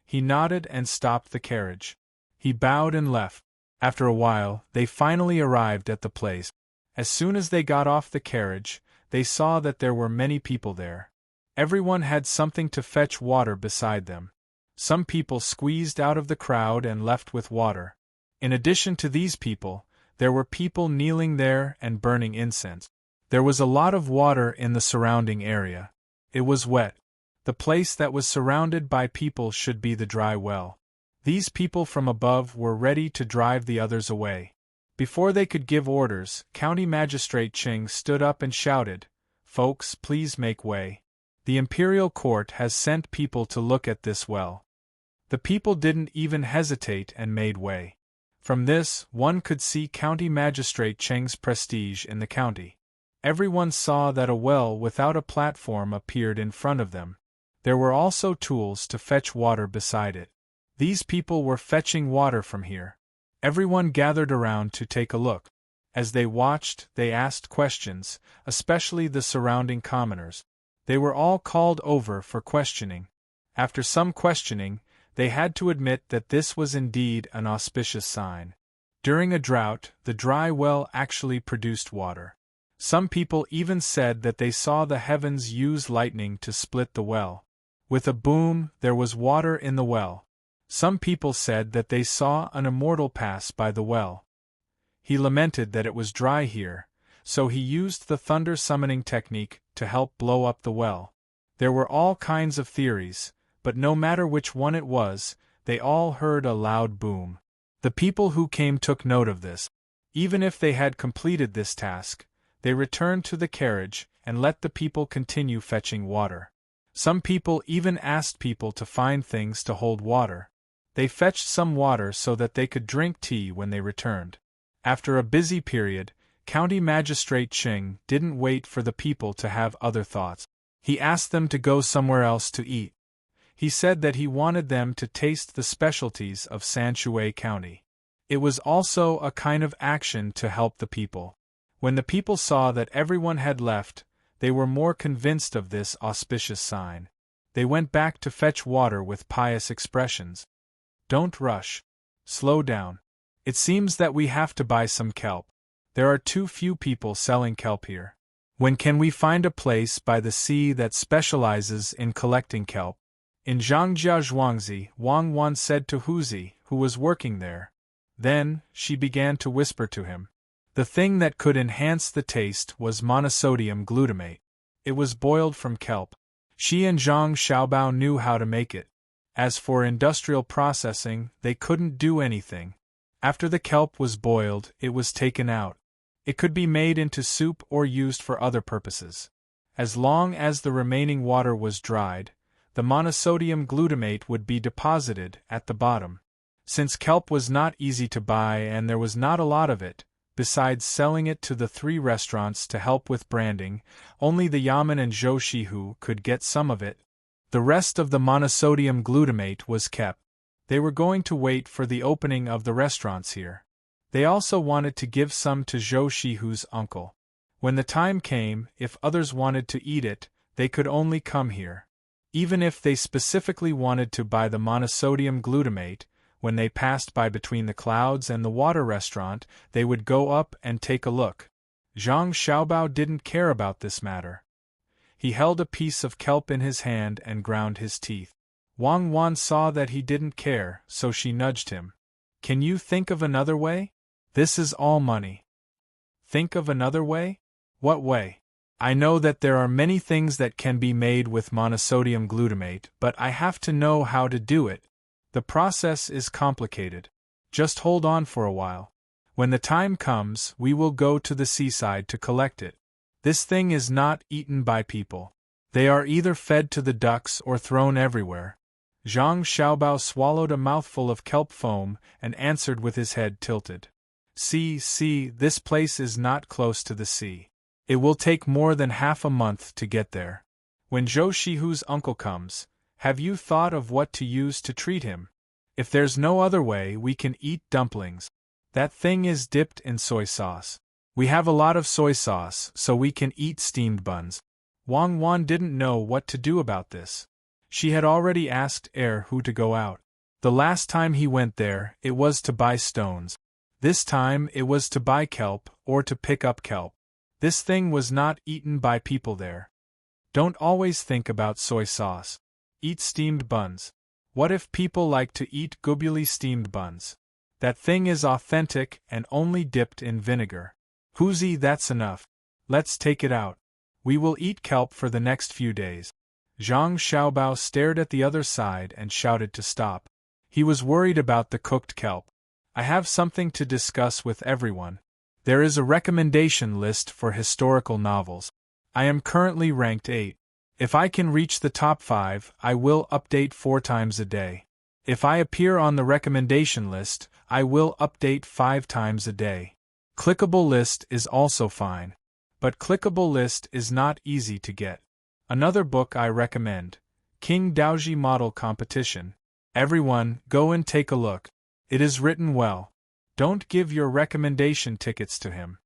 He nodded and stopped the carriage. He bowed and left. After a while, they finally arrived at the place. As soon as they got off the carriage, they saw that there were many people there. Everyone had something to fetch water beside them. Some people squeezed out of the crowd and left with water. In addition to these people, there were people kneeling there and burning incense. There was a lot of water in the surrounding area. It was wet. The place that was surrounded by people should be the dry well. These people from above were ready to drive the others away. Before they could give orders, County Magistrate Cheng stood up and shouted, "Folks, please make way. The Imperial Court has sent people to look at this well." The people didn't even hesitate and made way. From this, one could see County Magistrate Cheng's prestige in the county. Everyone saw that a well without a platform appeared in front of them. There were also tools to fetch water beside it. These people were fetching water from here. Everyone gathered around to take a look. As they watched, they asked questions, especially the surrounding commoners. They were all called over for questioning. After some questioning, they had to admit that this was indeed an auspicious sign. During a drought, the dry well actually produced water. Some people even said that they saw the heavens use lightning to split the well. With a boom, there was water in the well. Some people said that they saw an immortal pass by the well. He lamented that it was dry here, so he used the thunder summoning technique to help blow up the well. There were all kinds of theories, but no matter which one it was, they all heard a loud boom. The people who came took note of this. Even if they had completed this task, they returned to the carriage and let the people continue fetching water. Some people even asked people to find things to hold water. They fetched some water so that they could drink tea when they returned. After a busy period, County Magistrate Cheng didn't wait for the people to have other thoughts. He asked them to go somewhere else to eat. He said that he wanted them to taste the specialties of Sanshui County. It was also a kind of action to help the people. When the people saw that everyone had left, they were more convinced of this auspicious sign. They went back to fetch water with pious expressions. "Don't rush. Slow down. It seems that we have to buy some kelp. There are too few people selling kelp here. When can we find a place by the sea that specializes in collecting kelp?" In Zhangjia Zhuangzi, Wang Wan said to Huzi, who was working there. Then, she began to whisper to him. The thing that could enhance the taste was monosodium glutamate. It was boiled from kelp. She and Zhang Xiaobao knew how to make it. As for industrial processing, they couldn't do anything. After the kelp was boiled, it was taken out. It could be made into soup or used for other purposes. As long as the remaining water was dried, the monosodium glutamate would be deposited at the bottom. Since kelp was not easy to buy and there was not a lot of it, besides selling it to the 3 restaurants to help with branding, only the Yamen and Zhoushihu could get some of it. The rest of the monosodium glutamate was kept. They were going to wait for the opening of the restaurants here. They also wanted to give some to Zhoushihu's uncle. When the time came, if others wanted to eat it, they could only come here. Even if they specifically wanted to buy the monosodium glutamate, when they passed by between the clouds and the water restaurant, they would go up and take a look. Zhang Xiaobao didn't care about this matter. He held a piece of kelp in his hand and ground his teeth. Wang Wan saw that he didn't care, so she nudged him. Can you think of another way? This is all money. Think of another way? What way? I know that there are many things that can be made with monosodium glutamate, but I have to know how to do it. The process is complicated. Just hold on for a while. When the time comes, we will go to the seaside to collect it. This thing is not eaten by people. They are either fed to the ducks or thrown everywhere. Zhang Xiaobao swallowed a mouthful of kelp foam and answered with his head tilted. See, this place is not close to the sea. It will take more than half a month to get there. When Zhoushihu's uncle comes, have you thought of what to use to treat him? If there's no other way, we can eat dumplings. That thing is dipped in soy sauce. We have a lot of soy sauce, so we can eat steamed buns. Wang Wan didn't know what to do about this. She had already asked Hu to go out. The last time he went there, it was to buy stones. This time it was to buy kelp, or to pick up kelp. This thing was not eaten by people there. Don't always think about soy sauce. Eat steamed buns. What if people like to eat gubuli steamed buns? That thing is authentic and only dipped in vinegar. Huzi, that's enough. Let's take it out. We will eat kelp for the next few days. Zhang Xiaobao stared at the other side and shouted to stop. He was worried about the cooked kelp. I have something to discuss with everyone. There is a recommendation list for historical novels. I am currently ranked 8. If I can reach the top 5, I will update 4 times a day. If I appear on the recommendation list, I will update 5 times a day. Clickable list is also fine. But clickable list is not easy to get. Another book I recommend, King Daoji Model Competition. Everyone, go and take a look. It is written well. Don't give your recommendation tickets to him.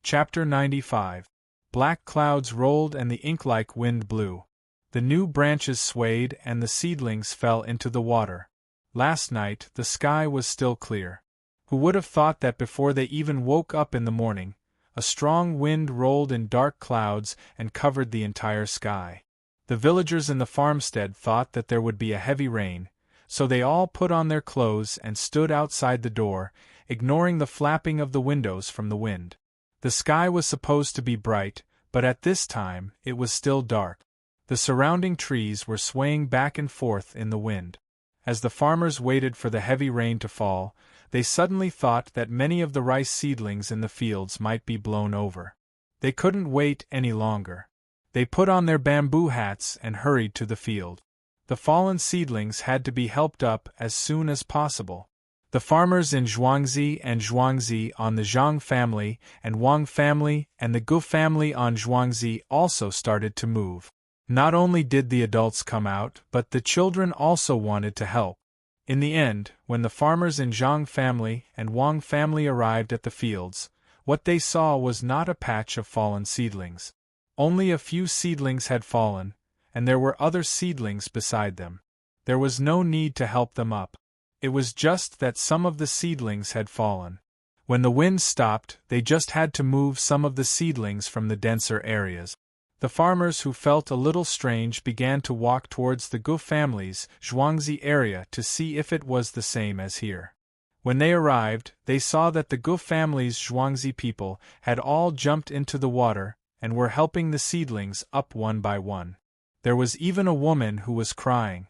Chapter 95. Black clouds rolled and the ink-like wind blew. The new branches swayed and the seedlings fell into the water. Last night the sky was still clear. Who would have thought that before they even woke up in the morning, a strong wind rolled in dark clouds and covered the entire sky. The villagers in the farmstead thought that there would be a heavy rain, so they all put on their clothes and stood outside the door, ignoring the flapping of the windows from the wind. The sky was supposed to be bright, but at this time it was still dark. The surrounding trees were swaying back and forth in the wind. As the farmers waited for the heavy rain to fall, they suddenly thought that many of the rice seedlings in the fields might be blown over. They couldn't wait any longer. They put on their bamboo hats and hurried to the field. The fallen seedlings had to be helped up as soon as possible. The farmers in Zhuangzi and Zhuangzi on the Zhang family and Wang family and the Gu family on Zhuangzi also started to move. Not only did the adults come out, but the children also wanted to help. In the end, when the farmers in Zhang family and Wang family arrived at the fields, what they saw was not a patch of fallen seedlings. Only a few seedlings had fallen, and there were other seedlings beside them. There was no need to help them up. It was just that some of the seedlings had fallen. When the wind stopped, they just had to move some of the seedlings from the denser areas. The farmers who felt a little strange began to walk towards the Gu family's Zhuangzi area to see if it was the same as here. When they arrived, they saw that the Gu family's Zhuangzi people had all jumped into the water and were helping the seedlings up one by one. There was even a woman who was crying.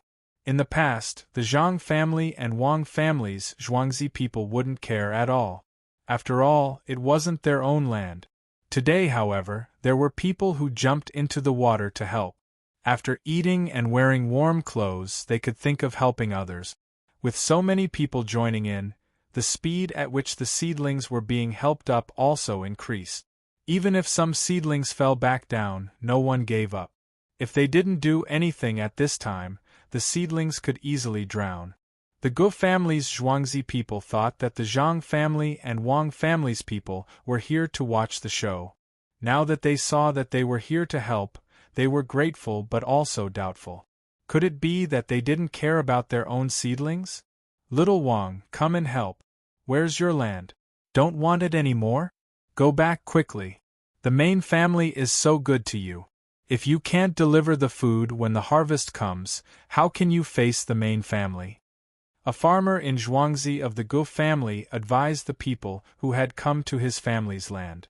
In the past, the Zhang family and Wang family's Zhuangzi people wouldn't care at all. After all, it wasn't their own land. Today, however, there were people who jumped into the water to help. After eating and wearing warm clothes, they could think of helping others. With so many people joining in, the speed at which the seedlings were being helped up also increased. Even if some seedlings fell back down, no one gave up. If they didn't do anything at this time, the seedlings could easily drown. The Gu family's Zhuangzi people thought that the Zhang family and Wang family's people were here to watch the show. Now that they saw that they were here to help, they were grateful but also doubtful. Could it be that they didn't care about their own seedlings? Little Wang, come and help. Where's your land? Don't want it anymore? Go back quickly. The main family is so good to you. If you can't deliver the food when the harvest comes, how can you face the main family? A farmer in Zhuangzi of the Gu family advised the people who had come to his family's land.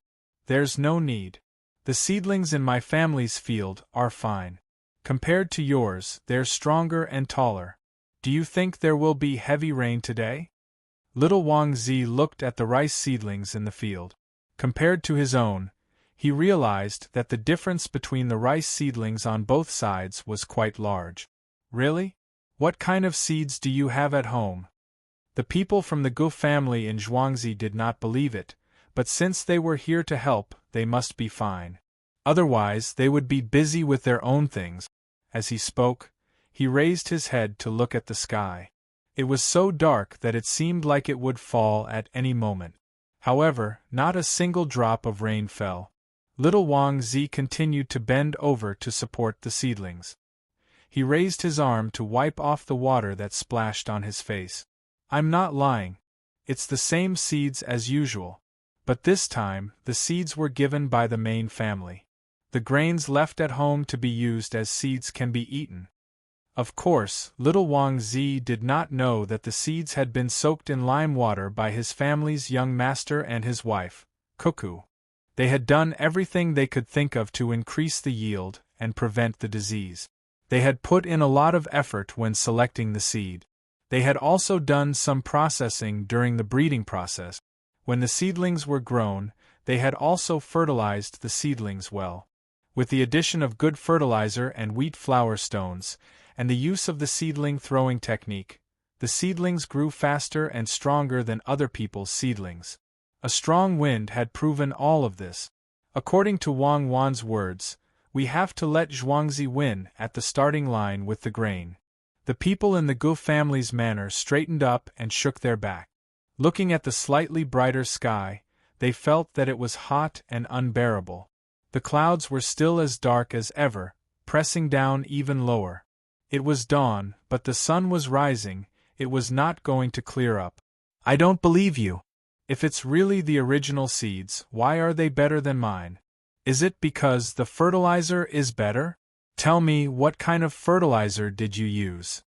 There's no need. The seedlings in my family's field are fine. Compared to yours, they're stronger and taller. Do you think there will be heavy rain today? Little Wang Zi looked at the rice seedlings in the field. Compared to his own, he realized that the difference between the rice seedlings on both sides was quite large. Really? What kind of seeds do you have at home? The people from the Gu family in Zhuangzi did not believe it, but since they were here to help, they must be fine. Otherwise, they would be busy with their own things. As he spoke, he raised his head to look at the sky. It was so dark that it seemed like it would fall at any moment. However, not a single drop of rain fell. Little Wang Zi continued to bend over to support the seedlings. He raised his arm to wipe off the water that splashed on his face. I'm not lying. It's the same seeds as usual. But this time, the seeds were given by the main family. The grains left at home to be used as seeds can be eaten. Of course, little Wang Zi did not know that the seeds had been soaked in lime water by his family's young master and his wife, Cuckoo. They had done everything they could think of to increase the yield and prevent the disease. They had put in a lot of effort when selecting the seed. They had also done some processing during the breeding process. When the seedlings were grown, they had also fertilized the seedlings well. With the addition of good fertilizer and wheat flour stones, and the use of the seedling throwing technique, the seedlings grew faster and stronger than other people's seedlings. A strong wind had proven all of this. According to Wang Wan's words, we have to let Zhuangzi win at the starting line with the grain. The people in the Gu family's manor straightened up and shook their back. Looking at the slightly brighter sky, they felt that it was hot and unbearable. The clouds were still as dark as ever, pressing down even lower. It was dawn, but the sun was rising. It was not going to clear up. I don't believe you. If it's really the original seeds, why are they better than mine? Is it because the fertilizer is better? Tell me, what kind of fertilizer did you use?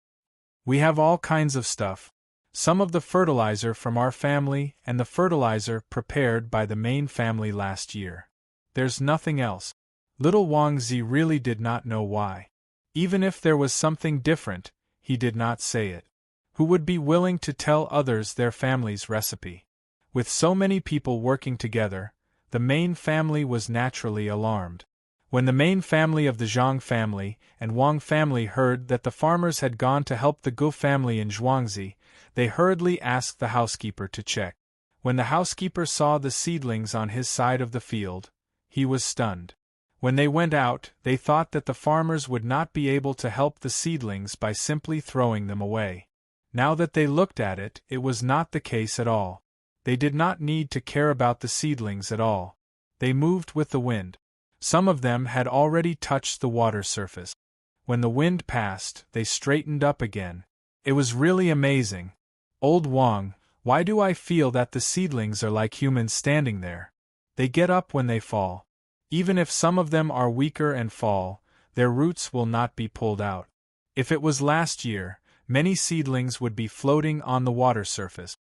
We have all kinds of stuff. Some of the fertilizer from our family and the fertilizer prepared by the main family last year. There's nothing else. Little Wang Zi really did not know why. Even if there was something different, he did not say it. Who would be willing to tell others their family's recipe? With so many people working together, the main family was naturally alarmed. When the main family of the Zhang family and Wang family heard that the farmers had gone to help the Gu family in Zhuangzi, they hurriedly asked the housekeeper to check. When the housekeeper saw the seedlings on his side of the field, he was stunned. When they went out, they thought that the farmers would not be able to help the seedlings by simply throwing them away. Now that they looked at it, it was not the case at all. They did not need to care about the seedlings at all. They moved with the wind. Some of them had already touched the water surface. When the wind passed, they straightened up again. It was really amazing. Old Wang, why do I feel that the seedlings are like humans standing there? They get up when they fall. Even if some of them are weaker and fall, their roots will not be pulled out. If it was last year, many seedlings would be floating on the water surface.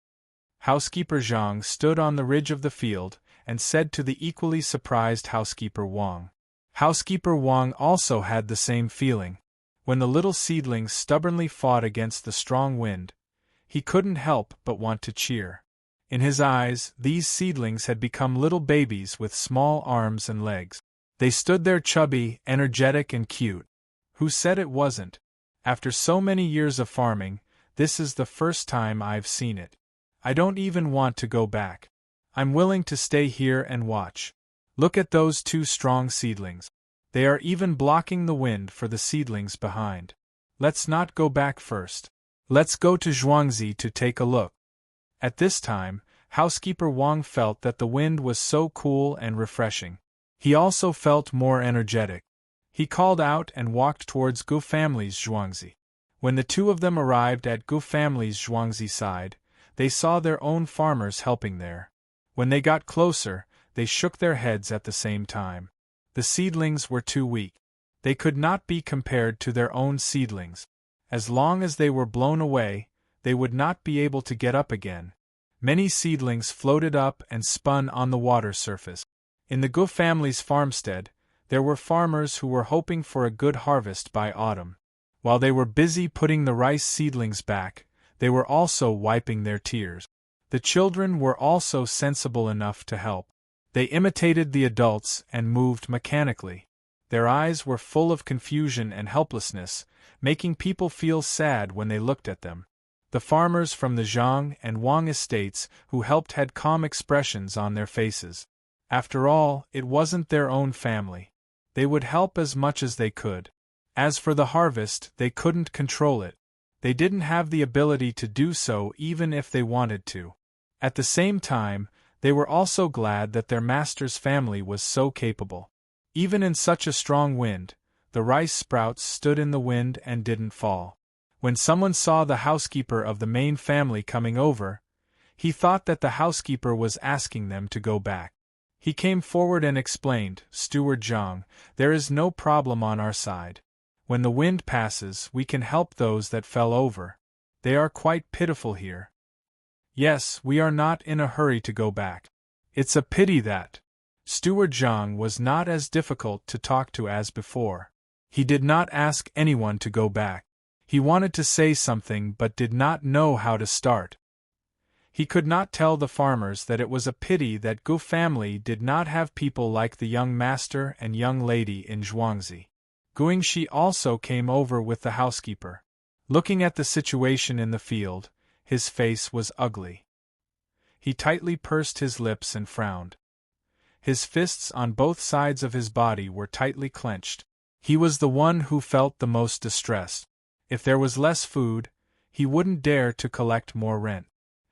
Housekeeper Zhang stood on the ridge of the field and said to the equally surprised Housekeeper Wang. Housekeeper Wang also had the same feeling. When the little seedlings stubbornly fought against the strong wind, he couldn't help but want to cheer. In his eyes, these seedlings had become little babies with small arms and legs. They stood there chubby, energetic and cute. Who said it wasn't? After so many years of farming, this is the first time I've seen it. I don't even want to go back. I'm willing to stay here and watch. Look at those two strong seedlings. They are even blocking the wind for the seedlings behind. Let's not go back first. Let's go to Zhuangzi to take a look. At this time, Housekeeper Wang felt that the wind was so cool and refreshing. He also felt more energetic. He called out and walked towards Gu family's Zhuangzi. When the two of them arrived at Gu family's Zhuangzi side, they saw their own farmers helping there. When they got closer, they shook their heads at the same time. The seedlings were too weak. They could not be compared to their own seedlings. As long as they were blown away, they would not be able to get up again. Many seedlings floated up and spun on the water surface. In the Gu family's farmstead, there were farmers who were hoping for a good harvest by autumn. While they were busy putting the rice seedlings back, they were also wiping their tears. The children were also sensible enough to help. They imitated the adults and moved mechanically. Their eyes were full of confusion and helplessness, making people feel sad when they looked at them. The farmers from the Zhang and Wang estates who helped had calm expressions on their faces. After all, it wasn't their own family. They would help as much as they could. As for the harvest, they couldn't control it. They didn't have the ability to do so even if they wanted to. At the same time, they were also glad that their master's family was so capable. Even in such a strong wind, the rice sprouts stood in the wind and didn't fall. When someone saw the housekeeper of the main family coming over, he thought that the housekeeper was asking them to go back. He came forward and explained, "Steward Zhang, there is no problem on our side. When the wind passes, we can help those that fell over. They are quite pitiful here. Yes, we are not in a hurry to go back. It's a pity that." Steward Zhang was not as difficult to talk to as before. He did not ask anyone to go back. He wanted to say something but did not know how to start. He could not tell the farmers that it was a pity that Gu family did not have people like the young master and young lady in Zhuangzi. Guingxi also came over with the housekeeper. Looking at the situation in the field, his face was ugly. He tightly pursed his lips and frowned. His fists on both sides of his body were tightly clenched. He was the one who felt the most distressed. If there was less food, he wouldn't dare to collect more rent.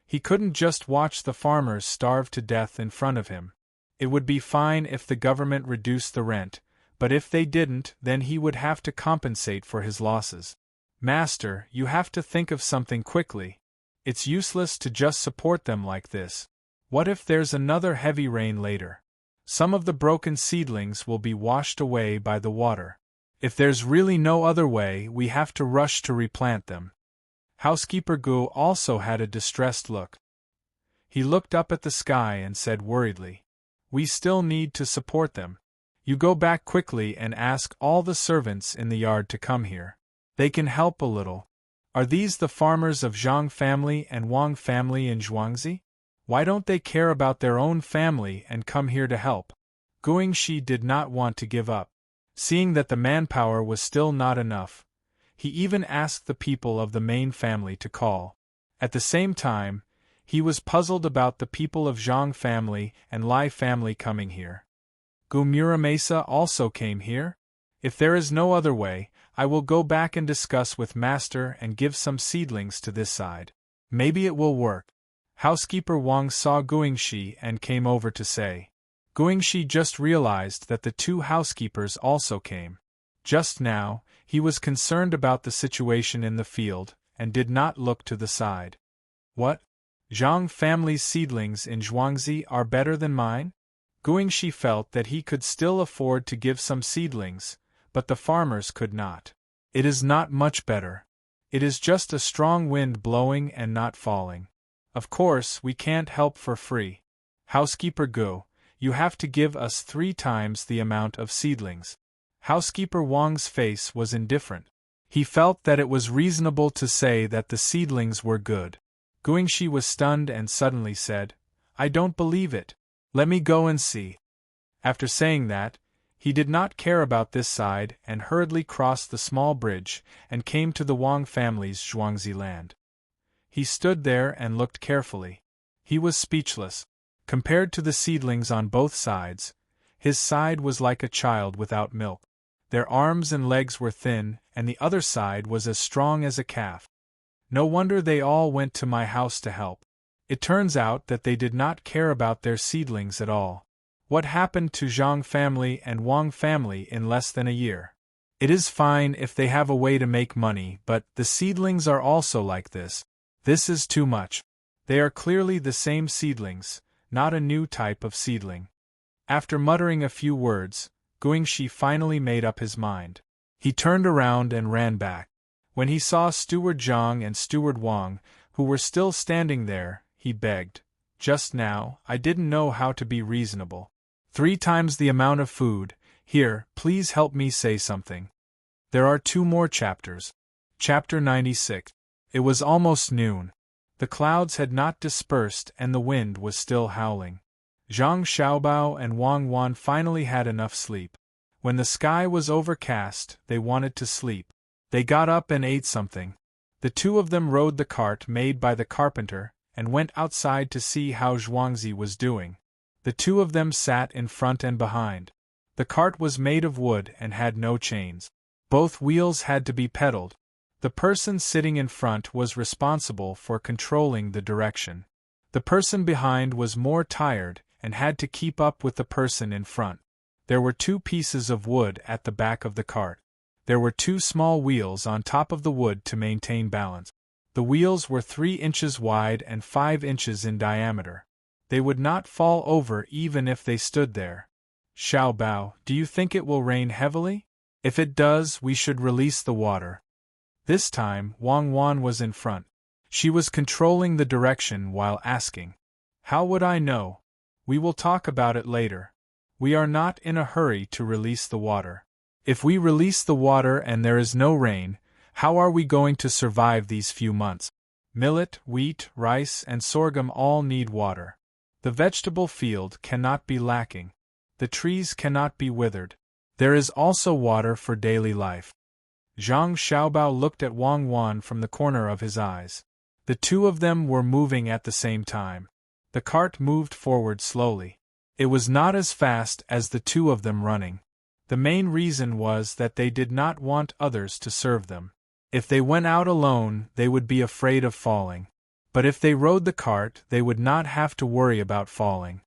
He couldn't just watch the farmers starve to death in front of him. It would be fine if the government reduced the rent, but if they didn't, then he would have to compensate for his losses. "Master, you have to think of something quickly. It's useless to just support them like this. What if there's another heavy rain later? Some of the broken seedlings will be washed away by the water. If there's really no other way, we have to rush to replant them." Housekeeper Gu also had a distressed look. He looked up at the sky and said worriedly, "We still need to support them. You go back quickly and ask all the servants in the yard to come here. They can help a little. Are these the farmers of Zhang family and Wang family in Zhuangzi? Why don't they care about their own family and come here to help?" Guingxi did not want to give up. Seeing that the manpower was still not enough, he even asked the people of the main family to call. At the same time, he was puzzled about the people of Zhang family and Lai family coming here. Gu Muramesa also came here? If there is no other way, I will go back and discuss with Master and give some seedlings to this side. Maybe it will work. Housekeeper Wang saw Guingxi and came over to say. Guingxi just realized that the two housekeepers also came. Just now, he was concerned about the situation in the field, and did not look to the side. What? Zhang family's seedlings in Zhuangzi are better than mine? Guingxi felt that he could still afford to give some seedlings, but the farmers could not. It is not much better. It is just a strong wind blowing and not falling. Of course, we can't help for free. Housekeeper Gu, you have to give us 3 times the amount of seedlings. Housekeeper Wang's face was indifferent. He felt that it was reasonable to say that the seedlings were good. Guingxi was stunned and suddenly said, I don't believe it. Let me go and see. After saying that, he did not care about this side and hurriedly crossed the small bridge and came to the Wang family's Zhuangzi land. He stood there and looked carefully. He was speechless. Compared to the seedlings on both sides, his side was like a child without milk. Their arms and legs were thin, and the other side was as strong as a calf. No wonder they all went to my house to help. It turns out that they did not care about their seedlings at all. What happened to Zhang family and Wang family in less than a year? It is fine if they have a way to make money, but the seedlings are also like this. This is too much. They are clearly the same seedlings, not a new type of seedling. After muttering a few words, Guingxi finally made up his mind. He turned around and ran back. When he saw Steward Zhang and Steward Wang, who were still standing there, he begged, Just now, I didn't know how to be reasonable. 3 times the amount of food. Here, please help me say something. There are 2 more chapters. Chapter 96. It was almost noon. The clouds had not dispersed and the wind was still howling. Zhang Xiaobao and Wang Wan finally had enough sleep. When the sky was overcast, they wanted to sleep. They got up and ate something. The 2 of them rode the cart made by the carpenter and went outside to see how Zhuangzi was doing. The 2 of them sat in front and behind. The cart was made of wood and had no chains. Both wheels had to be pedaled. The person sitting in front was responsible for controlling the direction. The person behind was more tired and had to keep up with the person in front. There were 2 pieces of wood at the back of the cart. There were 2 small wheels on top of the wood to maintain balance. The wheels were 3 inches wide and 5 inches in diameter. They would not fall over even if they stood there. Xiao Bao, do you think it will rain heavily? If it does, we should release the water. This time, Wang Wan was in front. She was controlling the direction while asking, How would I know? We will talk about it later. We are not in a hurry to release the water. If we release the water and there is no rain, how are we going to survive these few months? Millet, wheat, rice, and sorghum all need water. The vegetable field cannot be lacking. The trees cannot be withered. There is also water for daily life. Zhang Xiaobao looked at Wang Wan from the corner of his eyes. The 2 of them were moving at the same time. The cart moved forward slowly. It was not as fast as the 2 of them running. The main reason was that they did not want others to serve them. If they went out alone, they would be afraid of falling. But if they rode the cart, they would not have to worry about falling.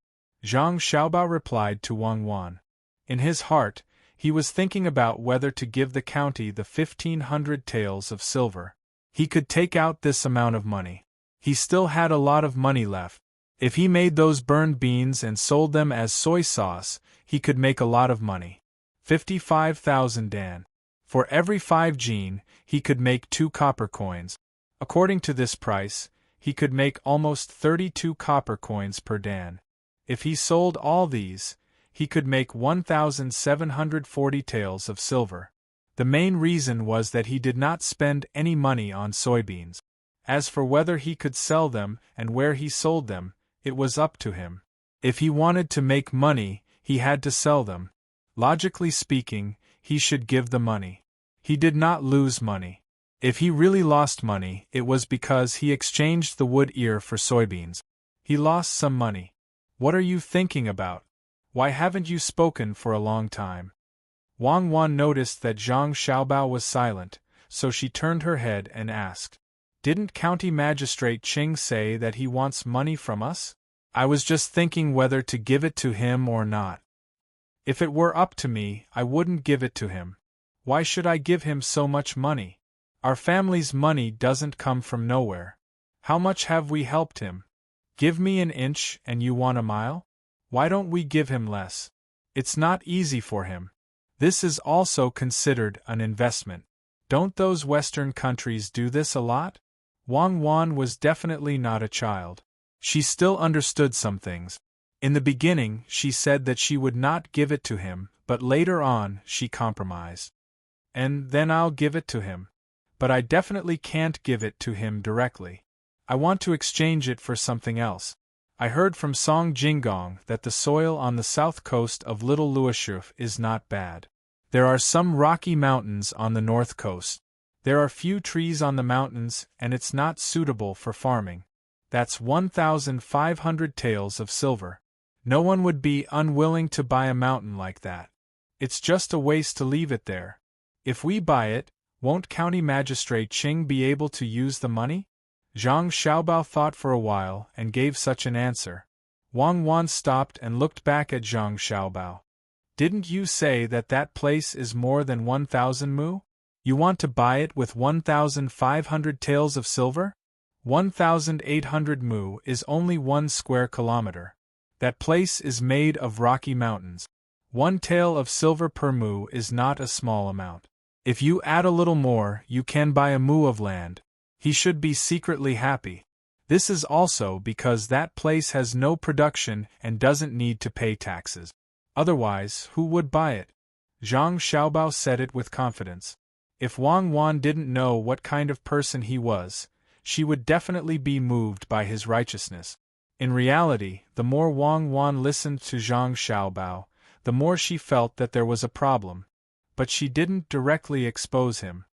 Zhang Xiaobao replied to Wang Wan. In his heart, he was thinking about whether to give the county the 1,500 taels of silver. He could take out this amount of money. He still had a lot of money left. If he made those burned beans and sold them as soy sauce, he could make a lot of money. 55,000 dan. For every 5 jin, he could make 2 copper coins. According to this price, he could make almost 32 copper coins per dan. If he sold all these, he could make 1,740 taels of silver. The main reason was that he did not spend any money on soybeans. As for whether he could sell them and where he sold them, it was up to him. If he wanted to make money, he had to sell them. Logically speaking, he should give the money. He did not lose money. If he really lost money, it was because he exchanged the wood ear for soybeans. He lost some money. What are you thinking about? Why haven't you spoken for a long time? Wang Wan noticed that Zhang Xiaobao was silent, so she turned her head and asked, Didn't County Magistrate Qing say that he wants money from us? I was just thinking whether to give it to him or not. If it were up to me, I wouldn't give it to him. Why should I give him so much money? Our family's money doesn't come from nowhere. How much have we helped him? Give me an inch and you want a mile? Why don't we give him less? It's not easy for him. This is also considered an investment. Don't those Western countries do this a lot? Wang Wan was definitely not a child. She still understood some things. In the beginning, she said that she would not give it to him, but later on, she compromised. And then I'll give it to him. But I definitely can't give it to him directly. I want to exchange it for something else. I heard from Song Jingong that the soil on the south coast of Little Luoshuf is not bad. There are some rocky mountains on the north coast. There are few trees on the mountains, and it's not suitable for farming. That's 1,500 taels of silver. No one would be unwilling to buy a mountain like that. It's just a waste to leave it there. If we buy it, won't County Magistrate Qing be able to use the money? Zhang Xiaobao thought for a while and gave such an answer. Wang Wan stopped and looked back at Zhang Xiaobao. Didn't you say that that place is more than 1,000 mu? You want to buy it with 1,500 taels of silver? 1,800 mu is only 1 square kilometer. That place is made of rocky mountains. 1 tael of silver per mu is not a small amount. If you add a little more, you can buy a mu of land. He should be secretly happy. This is also because that place has no production and doesn't need to pay taxes. Otherwise, who would buy it? Zhang Xiaobao said it with confidence. If Wang Wan didn't know what kind of person he was, she would definitely be moved by his righteousness. In reality, the more Wang Wan listened to Zhang Xiaobao, the more she felt that there was a problem. But she didn't directly expose him.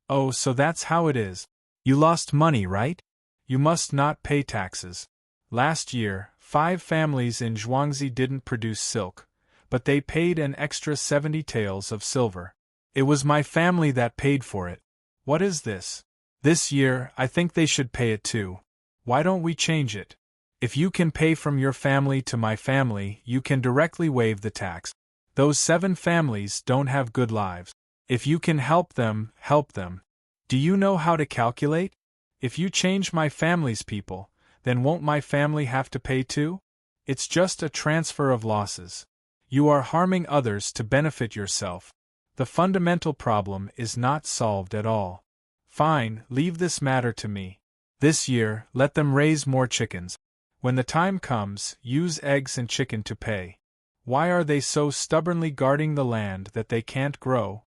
Oh, so that's how it is. You lost money, right? You must not pay taxes. Last year, 5 families in Zhuangzi didn't produce silk, but they paid an extra 70 taels of silver. It was my family that paid for it. What is this? This year, I think they should pay it too. Why don't we change it? If you can pay from your family to my family, you can directly waive the tax. Those 7 families don't have good lives. If you can help them, help them. Do you know how to calculate? If you change my family's people, then won't my family have to pay too? It's just a transfer of losses. You are harming others to benefit yourself. The fundamental problem is not solved at all. Fine, leave this matter to me. This year, let them raise more chickens. When the time comes, use eggs and chicken to pay. Why are they so stubbornly guarding the land that they can't grow?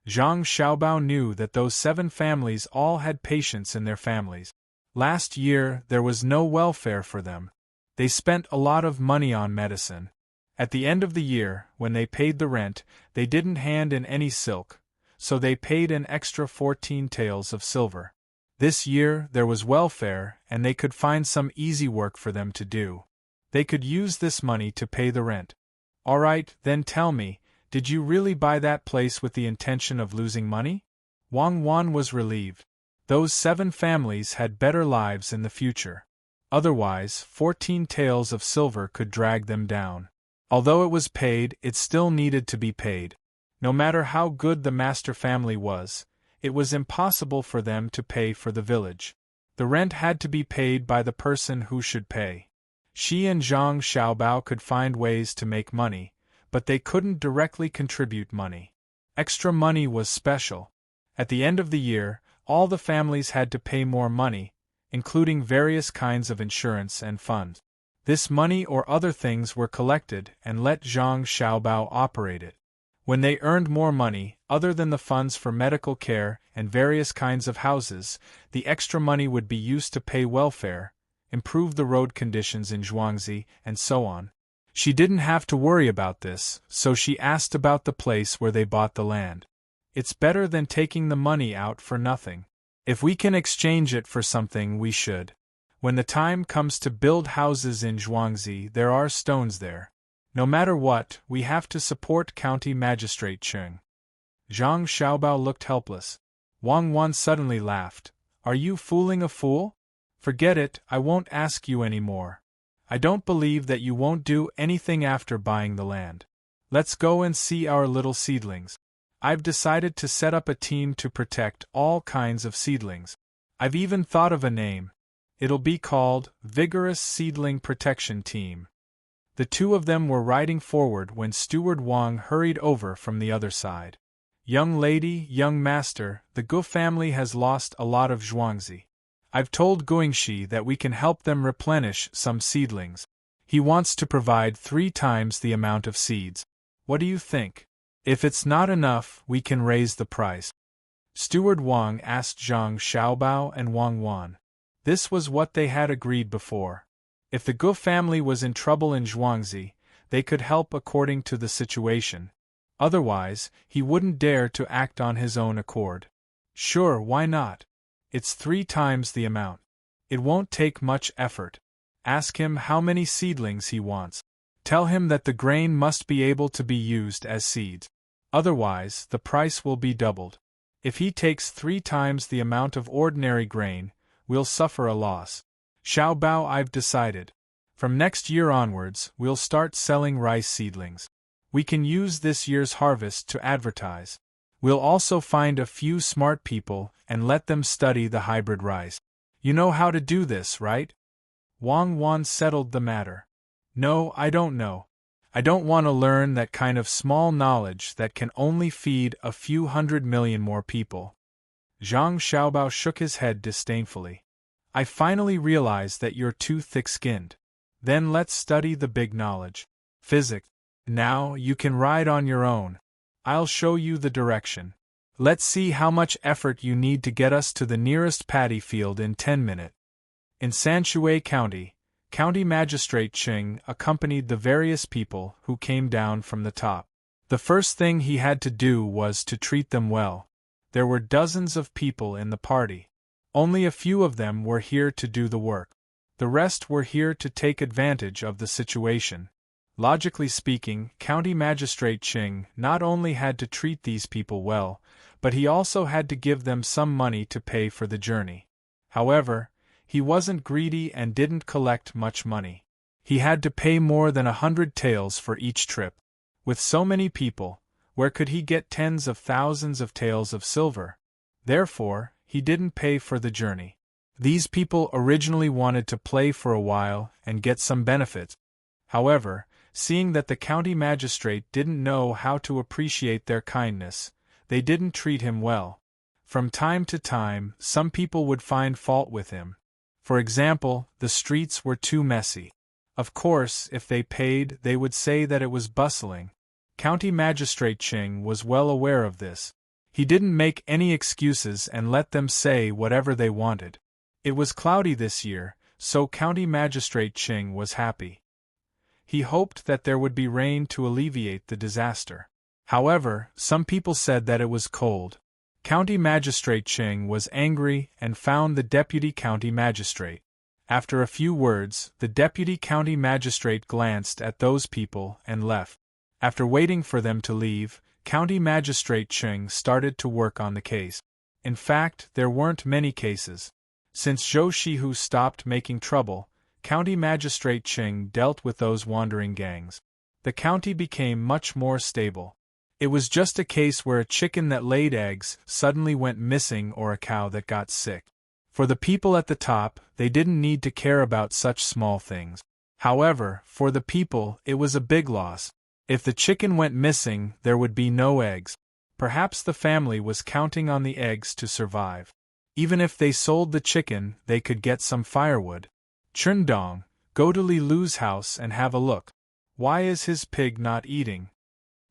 Zhang Xiaobao knew that those 7 families all had patients in their families. Last year, there was no welfare for them. They spent a lot of money on medicine. At the end of the year, when they paid the rent, they didn't hand in any silk, so they paid an extra 14 taels of silver. This year, there was welfare, and they could find some easy work for them to do. They could use this money to pay the rent. All right, then tell me, did you really buy that place with the intention of losing money? Wang Wan was relieved. Those 7 families had better lives in the future. Otherwise, 14 taels of silver could drag them down. Although it was paid, it still needed to be paid. No matter how good the master family was, it was impossible for them to pay for the village. The rent had to be paid by the person who should pay. She and Zhang Xiaobao could find ways to make money, but they couldn't directly contribute money. Extra money was special. At the end of the year, all the families had to pay more money, including various kinds of insurance and funds. This money or other things were collected and let Zhang Xiaobao operate it. When they earned more money, other than the funds for medical care and various kinds of houses, the extra money would be used to pay welfare, improve the road conditions in Zhuangzi, and so on. She didn't have to worry about this, so she asked about the place where they bought the land. It's better than taking the money out for nothing. If we can exchange it for something, we should. When the time comes to build houses in Zhuangzi, there are stones there. No matter what, we have to support County Magistrate Qing. Zhang Xiaobao looked helpless. Wang Wan suddenly laughed. Are you fooling a fool? Forget it, I won't ask you any more. I don't believe that you won't do anything after buying the land. Let's go and see our little seedlings. I've decided to set up a team to protect all kinds of seedlings. I've even thought of a name. It'll be called Vigorous Seedling Protection Team. The 2 of them were riding forward when Steward Wang hurried over from the other side. Young lady, young master, the Gu family has lost a lot of Zhuangzi. I've told Guingxi that we can help them replenish some seedlings. He wants to provide 3 times the amount of seeds. What do you think? If it's not enough, we can raise the price. Steward Wang asked Zhang Xiaobao and Wang Wan. This was what they had agreed before. If the Gu family was in trouble in Zhuangzi, they could help according to the situation. Otherwise, he wouldn't dare to act on his own accord. Sure, why not? It's 3 times the amount. It won't take much effort. Ask him how many seedlings he wants. Tell him that the grain must be able to be used as seeds. Otherwise, the price will be doubled. If he takes 3 times the amount of ordinary grain, we'll suffer a loss. Xiaobao, I've decided. From next year onwards, we'll start selling rice seedlings. We can use this year's harvest to advertise. We'll also find a few smart people and let them study the hybrid rice. You know how to do this, right? Wang Wan settled the matter. No, I don't know. I don't want to learn that kind of small knowledge that can only feed a few 100 million more people. Zhang Xiaobao shook his head disdainfully. I finally realize that you're too thick-skinned. Then let's study the big knowledge. Physics. Now you can ride on your own. I'll show you the direction. Let's see how much effort you need to get us to the nearest paddy field in 10 minutes. In Sanshui County, County Magistrate Qing accompanied the various people who came down from the top. The first thing he had to do was to treat them well. There were dozens of people in the party. Only a few of them were here to do the work. The rest were here to take advantage of the situation. Logically speaking, County Magistrate Qing not only had to treat these people well, but he also had to give them some money to pay for the journey. However, he wasn't greedy and didn't collect much money. He had to pay more than 100 taels for each trip. With so many people, where could he get tens of thousands of taels of silver? Therefore, he didn't pay for the journey. These people originally wanted to play for a while and get some benefits. However, seeing that the county magistrate didn't know how to appreciate their kindness, they didn't treat him well. From time to time, some people would find fault with him. For example, the streets were too messy. Of course, if they paid, they would say that it was bustling. County Magistrate Qing was well aware of this. He didn't make any excuses and let them say whatever they wanted. It was cloudy this year, so County Magistrate Qing was happy. He hoped that there would be rain to alleviate the disaster. However, some people said that it was cold. County Magistrate Qing was angry and found the Deputy County Magistrate. After a few words, the Deputy County Magistrate glanced at those people and left. After waiting for them to leave, County Magistrate Qing started to work on the case. In fact, there weren't many cases. Since Zhou Shihu stopped making trouble, County Magistrate Qing dealt with those wandering gangs. The county became much more stable. It was just a case where a chicken that laid eggs suddenly went missing or a cow that got sick. For the people at the top, they didn't need to care about such small things. However, for the people, it was a big loss. If the chicken went missing, there would be no eggs. Perhaps the family was counting on the eggs to survive. Even if they sold the chicken, they could get some firewood. Chundong, go to Li Lu's house and have a look. Why is his pig not eating?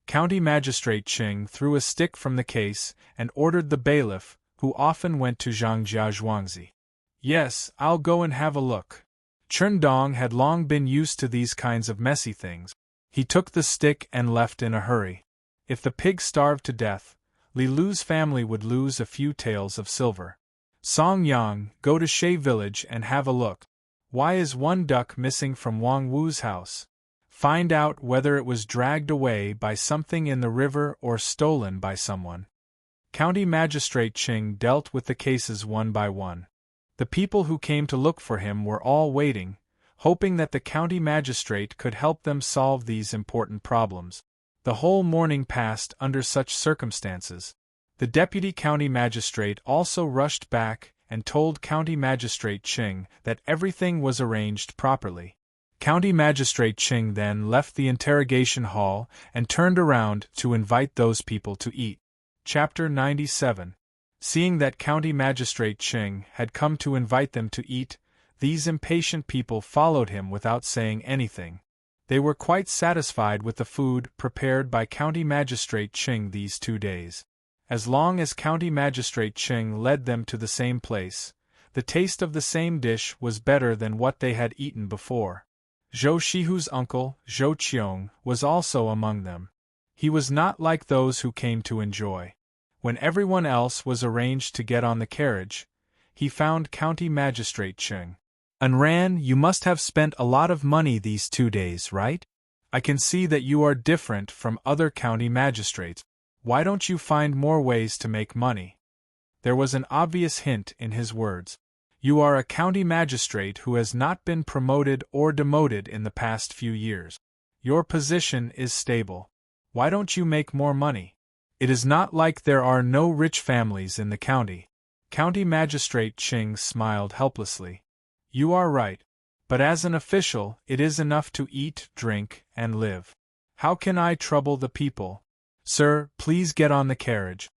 County Magistrate Qing threw a stick from the case and ordered the bailiff, who often went to Zhangjia Zhuangzi. Yes, I'll go and have a look. Chundong had long been used to these kinds of messy things. He took the stick and left in a hurry. If the pig starved to death, Li Lu's family would lose a few taels of silver. Song Yang, go to Shay village and have a look. Why is one duck missing from Wang Wu's house? Find out whether it was dragged away by something in the river or stolen by someone. County Magistrate Qing dealt with the cases one by one. The people who came to look for him were all waiting, hoping that the county magistrate could help them solve these important problems. The whole morning passed under such circumstances. The deputy county magistrate also rushed back and told County Magistrate Qing that everything was arranged properly. County Magistrate Qing then left the interrogation hall and turned around to invite those people to eat. Chapter 97. Seeing that County Magistrate Ching had come to invite them to eat, these impatient people followed him without saying anything. They were quite satisfied with the food prepared by County Magistrate Ching these 2 days. As long as County Magistrate Ching led them to the same place, the taste of the same dish was better than what they had eaten before. Zhou Shihu's uncle, Zhou Qiong, was also among them. He was not like those who came to enjoy. When everyone else was arranged to get on the carriage, he found County Magistrate Ching. "Unran, you must have spent a lot of money these 2 days, right? I can see that you are different from other county magistrates. Why don't you find more ways to make money?" There was an obvious hint in his words. "You are a county magistrate who has not been promoted or demoted in the past few years. Your position is stable. Why don't you make more money? It is not like there are no rich families in the county." County Magistrate Ching smiled helplessly. "You are right. But as an official, it is enough to eat, drink, and live. How can I trouble the people? Sir, please get on the carriage."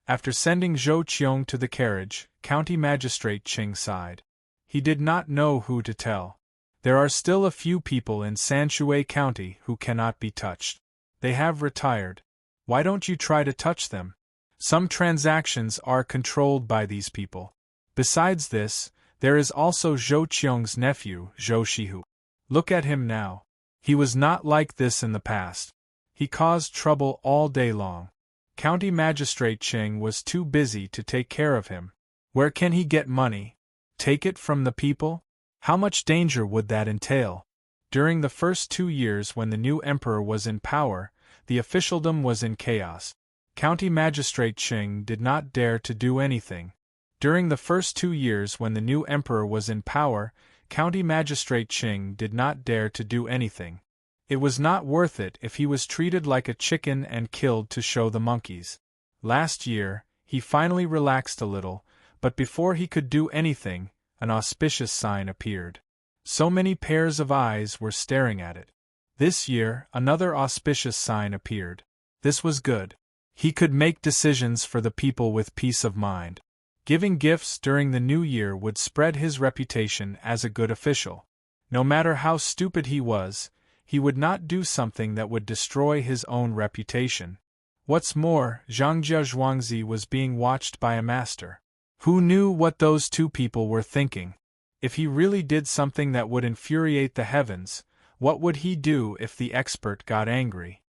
After sending Zhou Qiong to the carriage, County Magistrate Ching sighed. He did not know who to tell. There are still a few people in Sanshui County who cannot be touched. They have retired. Why don't you try to touch them? Some transactions are controlled by these people. Besides this, there is also Zhou Qiong's nephew, Zhou Shihu. Look at him now. He was not like this in the past. He caused trouble all day long. County Magistrate Ching was too busy to take care of him. Where can he get money? Take it from the people? How much danger would that entail? During the first 2 years when the new emperor was in power, the officialdom was in chaos. County Magistrate Ching did not dare to do anything. During the first 2 years when the new emperor was in power, County Magistrate Ching did not dare to do anything. It was not worth it if he was treated like a chicken and killed to show the monkeys. Last year, he finally relaxed a little, but before he could do anything, an auspicious sign appeared. So many pairs of eyes were staring at it. This year, another auspicious sign appeared. This was good. He could make decisions for the people with peace of mind. Giving gifts during the new year would spread his reputation as a good official. No matter how stupid he was, he would not do something that would destroy his own reputation. What's more, Zhangjia Zhuangzi was being watched by a master. Who knew what those 2 people were thinking? If he really did something that would infuriate the heavens, what would he do if the expert got angry?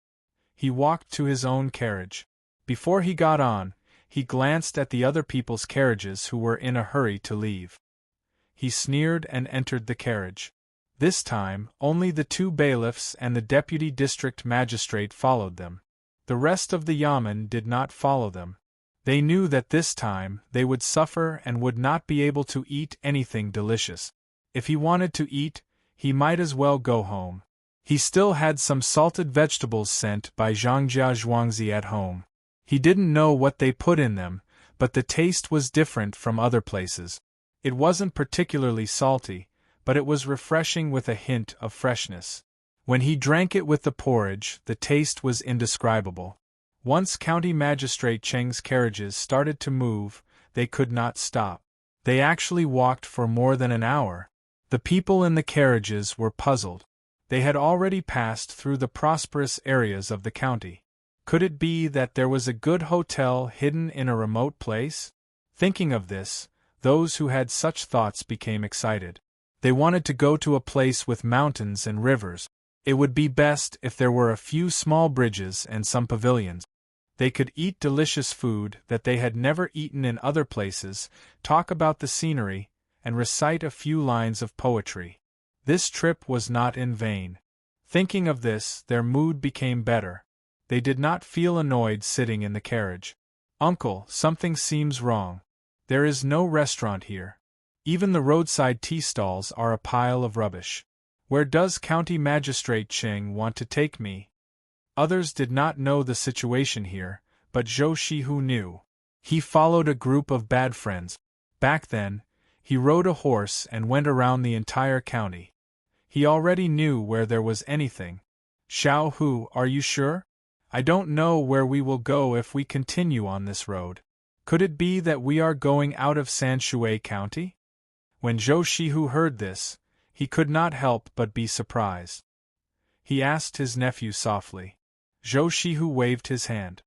He walked to his own carriage. Before he got on, he glanced at the other people's carriages who were in a hurry to leave. He sneered and entered the carriage. This time, only the 2 bailiffs and the deputy district magistrate followed them. The rest of the yamen did not follow them. They knew that this time they would suffer and would not be able to eat anything delicious. If he wanted to eat, he might as well go home. He still had some salted vegetables sent by Zhangjia Zhuangzi at home. He didn't know what they put in them, but the taste was different from other places. It wasn't particularly salty, but it was refreshing with a hint of freshness. When he drank it with the porridge, the taste was indescribable. Once County Magistrate Cheng's carriages started to move, they could not stop. They actually walked for more than an hour. The people in the carriages were puzzled. They had already passed through the prosperous areas of the county. Could it be that there was a good hotel hidden in a remote place? Thinking of this, those who had such thoughts became excited. They wanted to go to a place with mountains and rivers. It would be best if there were a few small bridges and some pavilions. They could eat delicious food that they had never eaten in other places, talk about the scenery, and recite a few lines of poetry. This trip was not in vain. Thinking of this, their mood became better. They did not feel annoyed sitting in the carriage. "Uncle, something seems wrong. There is no restaurant here. Even the roadside tea stalls are a pile of rubbish. Where does County Magistrate Ching want to take me?" Others did not know the situation here, but Zhou Shihu knew. He followed a group of bad friends. Back then, he rode a horse and went around the entire county. He already knew where there was anything. "Xiao Hu, are you sure? I don't know where we will go if we continue on this road. Could it be that we are going out of Sanshui County? When Zhou Shihu heard this, he could not help but be surprised. He asked his nephew softly. Zhou Shihu waved his hand.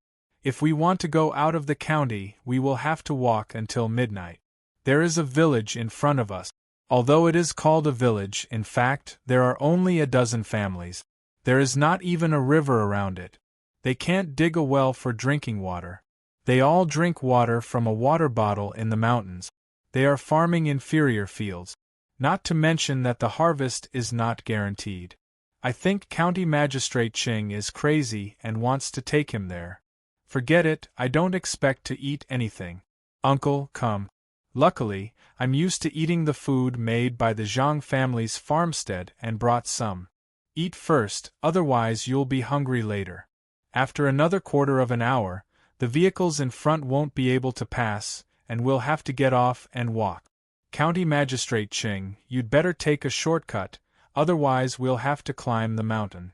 If we want to go out of the county, we will have to walk until midnight. There is a village in front of us. Although it is called a village, in fact, there are only a dozen families. There is not even a river around it. They can't dig a well for drinking water. They all drink water from a water bottle in the mountains. They are farming inferior fields. Not to mention that the harvest is not guaranteed. I think County Magistrate Ching is crazy and wants to take him there. Forget it, I don't expect to eat anything. Uncle, come. Luckily, I'm used to eating the food made by the Zhang family's farmstead and brought some. Eat first, otherwise you'll be hungry later. After another quarter of an hour, the vehicles in front won't be able to pass, and we'll have to get off and walk. County Magistrate Ching, you'd better take a shortcut, otherwise we'll have to climb the mountain.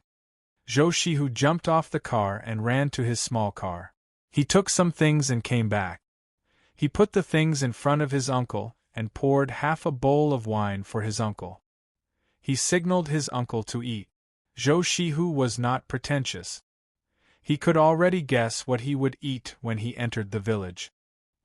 Zhou Shihu jumped off the car and ran to his small car. He took some things and came back. He put the things in front of his uncle and poured half a bowl of wine for his uncle. He signaled his uncle to eat. Zhou Shihu was not pretentious. He could already guess what he would eat when he entered the village.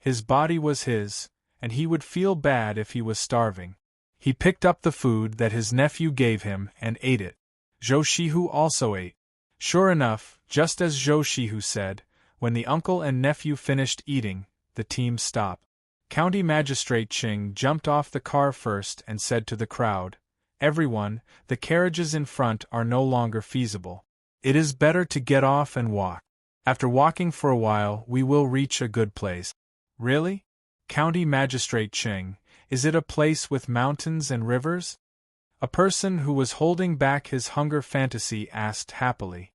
His body was his, and he would feel bad if he was starving. He picked up the food that his nephew gave him and ate it. Zhou Shihu also ate. Sure enough, just as Zhou Shihu said, when the uncle and nephew finished eating, the team stopped. County Magistrate Ching jumped off the car first and said to the crowd, "Everyone, the carriages in front are no longer feasible. It is better to get off and walk. After walking for a while, we will reach a good place." "Really? County Magistrate Ching, is it a place with mountains and rivers?" A person who was holding back his hunger fantasy asked happily.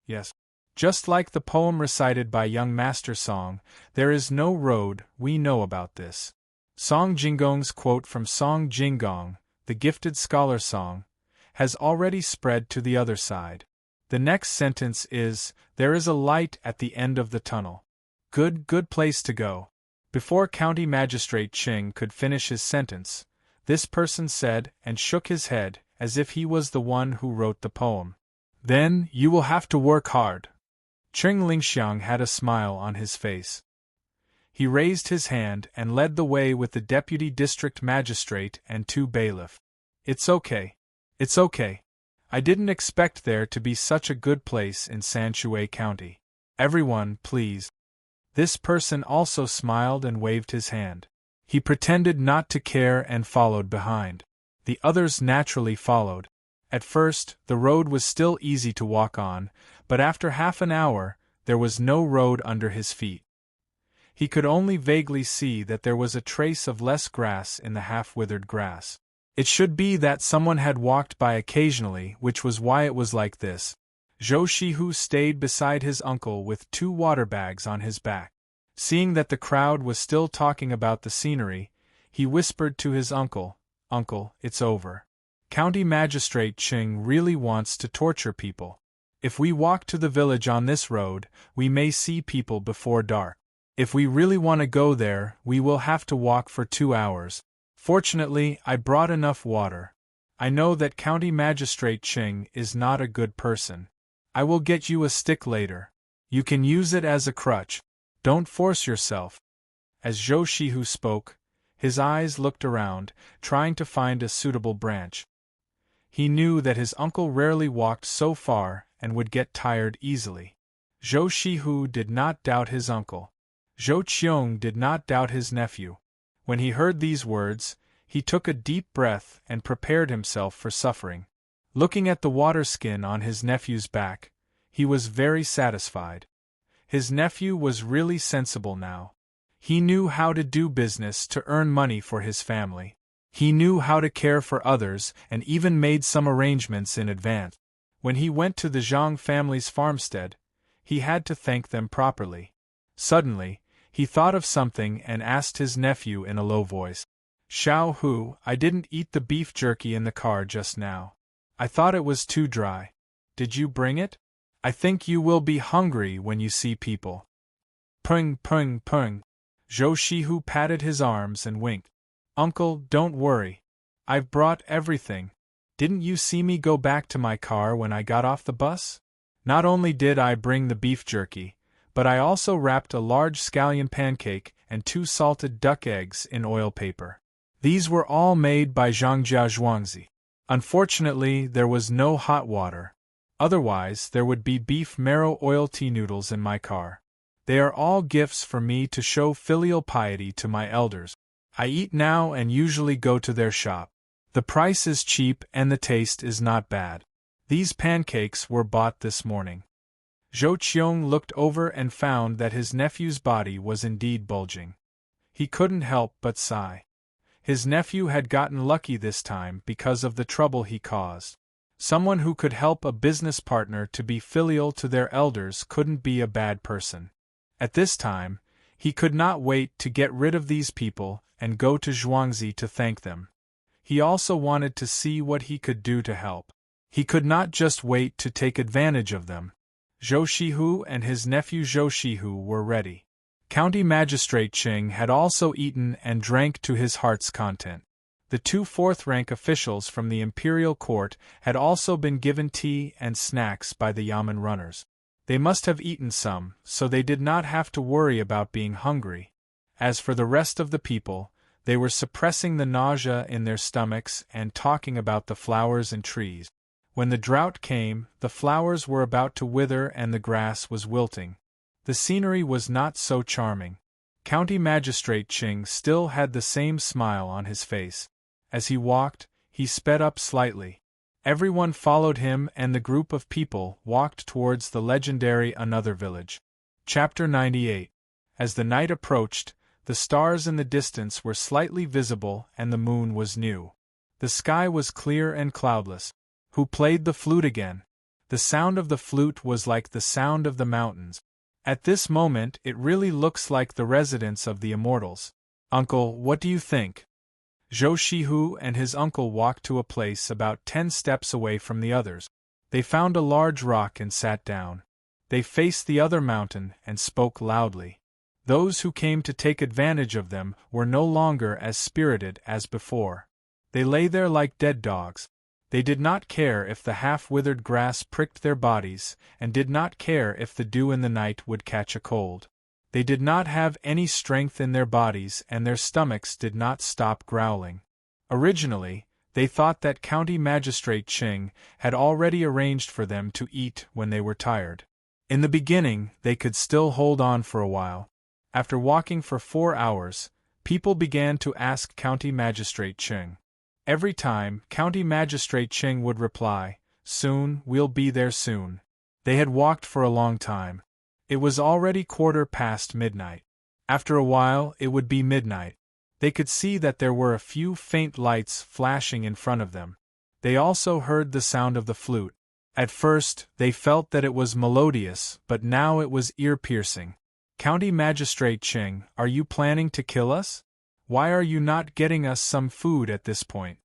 "Yes. Just like the poem recited by young Master Song, there is no road, we know about this." Song Jinggong's quote from Song Jinggong, the gifted scholar song, has already spread to the other side. The next sentence is, "There is a light at the end of the tunnel." Good place to go. Before County Magistrate Ching could finish his sentence, this person said and shook his head as if he was the one who wrote the poem. "Then, you will have to work hard." Ching Lingxiang had a smile on his face. He raised his hand and led the way with the deputy district magistrate and 2 bailiff. It's okay. I didn't expect there to be such a good place in Sanshui County. Everyone, please." This person also smiled and waved his hand. He pretended not to care and followed behind. The others naturally followed. At first, the road was still easy to walk on, but after half an hour, there was no road under his feet. He could only vaguely see that there was a trace of less grass in the half-withered grass. It should be that someone had walked by occasionally, which was why it was like this. Zhou Shihu stayed beside his uncle with 2 water bags on his back. Seeing that the crowd was still talking about the scenery, he whispered to his uncle, "Uncle, it's over. County Magistrate Ching really wants to torture people. If we walk to the village on this road, we may see people before dark. If we really want to go there, we will have to walk for 2 hours. Fortunately, I brought enough water. I know that County Magistrate Ching is not a good person. I will get you a stick later. You can use it as a crutch. Don't force yourself." As Zhou Shihu spoke, his eyes looked around, trying to find a suitable branch. He knew that his uncle rarely walked so far and would get tired easily. Zhou Shihu did not doubt his uncle. Zhou Qiong did not doubt his nephew. When he heard these words, he took a deep breath and prepared himself for suffering. Looking at the water skin on his nephew's back, he was very satisfied. His nephew was really sensible now. He knew how to do business to earn money for his family. He knew how to care for others and even made some arrangements in advance. When he went to the Zhang family's farmstead, he had to thank them properly. Suddenly, he thought of something and asked his nephew in a low voice, "Xiao Hu, I didn't eat the beef jerky in the car just now. I thought it was too dry. Did you bring it? I think you will be hungry when you see people." Pung. Zhou Shihu patted his arms and winked. Uncle, don't worry. I've brought everything. Didn't you see me go back to my car when I got off the bus? Not only did I bring the beef jerky, but I also wrapped a large scallion pancake and 2 salted duck eggs in oil paper. These were all made by Zhangjia Zhuangzi. Unfortunately, there was no hot water. Otherwise, there would be beef marrow oil tea noodles in my car. They are all gifts for me to show filial piety to my elders. I eat now and usually go to their shop. The price is cheap and the taste is not bad. These pancakes were bought this morning. Zhou Qiong looked over and found that his nephew's body was indeed bulging. He couldn't help but sigh. His nephew had gotten lucky this time because of the trouble he caused. Someone who could help a business partner to be filial to their elders couldn't be a bad person. At this time, he could not wait to get rid of these people and go to Zhuangzi to thank them. He also wanted to see what he could do to help. He could not just wait to take advantage of them. Zhou Shihu and his nephew Zhou Shihu were ready. County Magistrate Qing had also eaten and drank to his heart's content. The 2 fourth-rank officials from the imperial court had also been given tea and snacks by the yamen runners. They must have eaten some, so they did not have to worry about being hungry. As for the rest of the people, they were suppressing the nausea in their stomachs and talking about the flowers and trees. When the drought came, the flowers were about to wither and the grass was wilting. The scenery was not so charming. County Magistrate Qing still had the same smile on his face. As he walked, he sped up slightly. Everyone followed him and the group of people walked towards the legendary Another Village. Chapter 98. As the night approached, the stars in the distance were slightly visible and the moon was new. The sky was clear and cloudless. Who played the flute again? The sound of the flute was like the sound of the mountains. At this moment it really looks like the residence of the immortals. Uncle, what do you think? Zhou Shihu and his uncle walked to a place about 10 steps away from the others. They found a large rock and sat down. They faced the other mountain and spoke loudly. Those who came to take advantage of them were no longer as spirited as before. They lay there like dead dogs. They did not care if the half-withered grass pricked their bodies, and did not care if the dew in the night would catch a cold. They did not have any strength in their bodies and their stomachs did not stop growling. Originally, they thought that County Magistrate Qing had already arranged for them to eat when they were tired. In the beginning, they could still hold on for a while. After walking for 4 hours, people began to ask County Magistrate Qing. Every time, County Magistrate Qing would reply, "Soon, we'll be there soon." They had walked for a long time. It was already 1:15 midnight. After a while, it would be midnight. They could see that there were a few faint lights flashing in front of them. They also heard the sound of the flute. At first, they felt that it was melodious, but now it was ear-piercing. County Magistrate Qing, are you planning to kill us? Why are you not getting us some food at this point?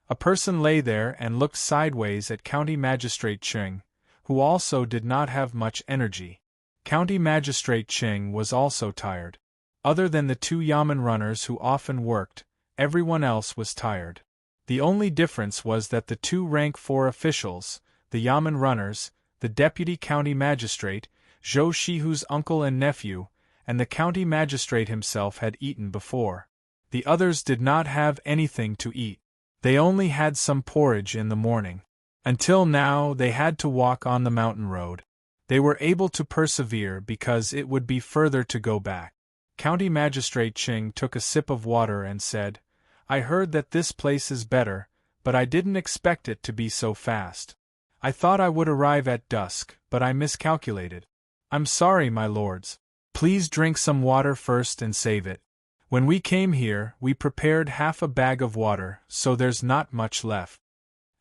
A person lay there and looked sideways at County Magistrate Qing, who also did not have much energy. County Magistrate Qing was also tired. Other than the 2 yamen runners who often worked, everyone else was tired. The only difference was that the 2 rank 4 officials, the yamen runners, the deputy county magistrate, Zhou Shihu's uncle and nephew, and the county magistrate himself had eaten before. The others did not have anything to eat. They only had some porridge in the morning. Until now they had to walk on the mountain road. They were able to persevere because it would be further to go back. County Magistrate Qing took a sip of water and said, "I heard that this place is better, but I didn't expect it to be so fast. I thought I would arrive at dusk, but I miscalculated. I'm sorry, my lords. Please drink some water first and save it. When we came here, we prepared half a bag of water, so there's not much left."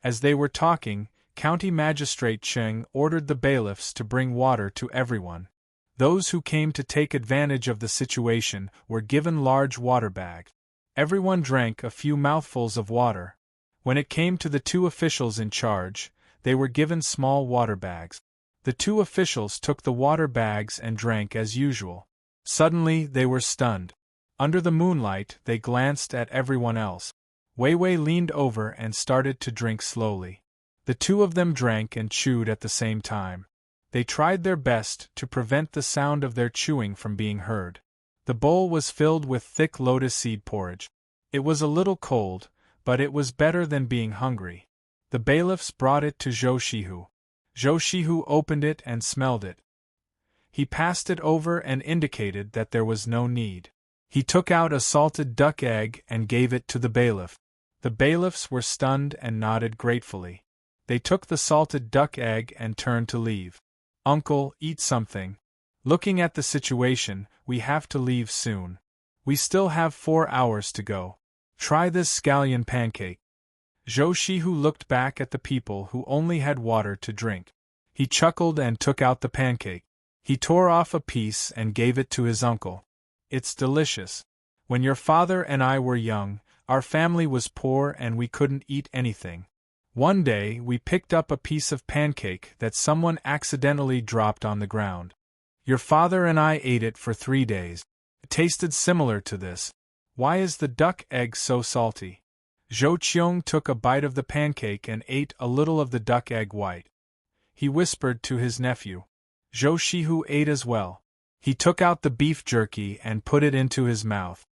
As they were talking, County Magistrate Qing ordered the bailiffs to bring water to everyone. Those who came to take advantage of the situation were given large water bags. Everyone drank a few mouthfuls of water. When it came to the 2 officials in charge, they were given small water bags. The 2 officials took the water bags and drank as usual. Suddenly they were stunned. Under the moonlight, they glanced at everyone else. Wei Wei leaned over and started to drink slowly. The two of them drank and chewed at the same time. They tried their best to prevent the sound of their chewing from being heard. The bowl was filled with thick lotus seed porridge. It was a little cold, but it was better than being hungry. The bailiffs brought it to Zhou Shihu. Zhou Shihu opened it and smelled it. He passed it over and indicated that there was no need. He took out a salted duck egg and gave it to the bailiff. The bailiffs were stunned and nodded gratefully. They took the salted duck egg and turned to leave. "Uncle, eat something. Looking at the situation, we have to leave soon. We still have 4 hours to go. Try this scallion pancake." Zhou Shihu looked back at the people who only had water to drink. He chuckled and took out the pancake. He tore off a piece and gave it to his uncle. "It's delicious. When your father and I were young, our family was poor and we couldn't eat anything. One day we picked up a piece of pancake that someone accidentally dropped on the ground. Your father and I ate it for 3 days. It tasted similar to this. Why is the duck egg so salty?" Zhou Qiong took a bite of the pancake and ate a little of the duck egg white. He whispered to his nephew. Zhou Shihu ate as well. He took out the beef jerky and put it into his mouth.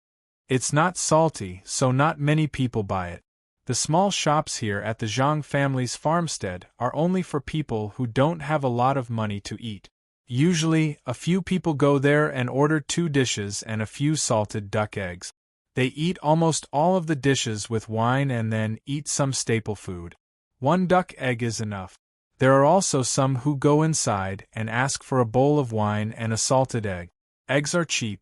"It's not salty, so not many people buy it. The small shops here at the Zhang family's farmstead are only for people who don't have a lot of money to eat. Usually, a few people go there and order 2 dishes and a few salted duck eggs. They eat almost all of the dishes with wine and then eat some staple food. 1 duck egg is enough. There are also some who go inside and ask for a bowl of wine and a salted egg. Eggs are cheap.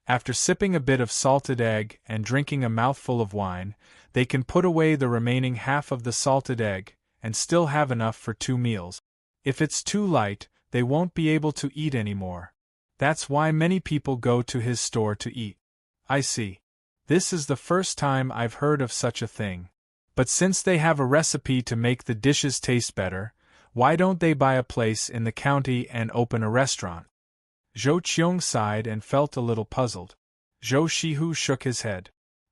After sipping a bit of salted egg and drinking a mouthful of wine, they can put away the remaining half of the salted egg and still have enough for 2 meals. If it's too light, they won't be able to eat anymore. That's why many people go to his store to eat." "I see. This is the first time I've heard of such a thing. But since they have a recipe to make the dishes taste better, why don't they buy a place in the county and open a restaurant?" Zhou Qiong sighed and felt a little puzzled. Zhou Shihu shook his head.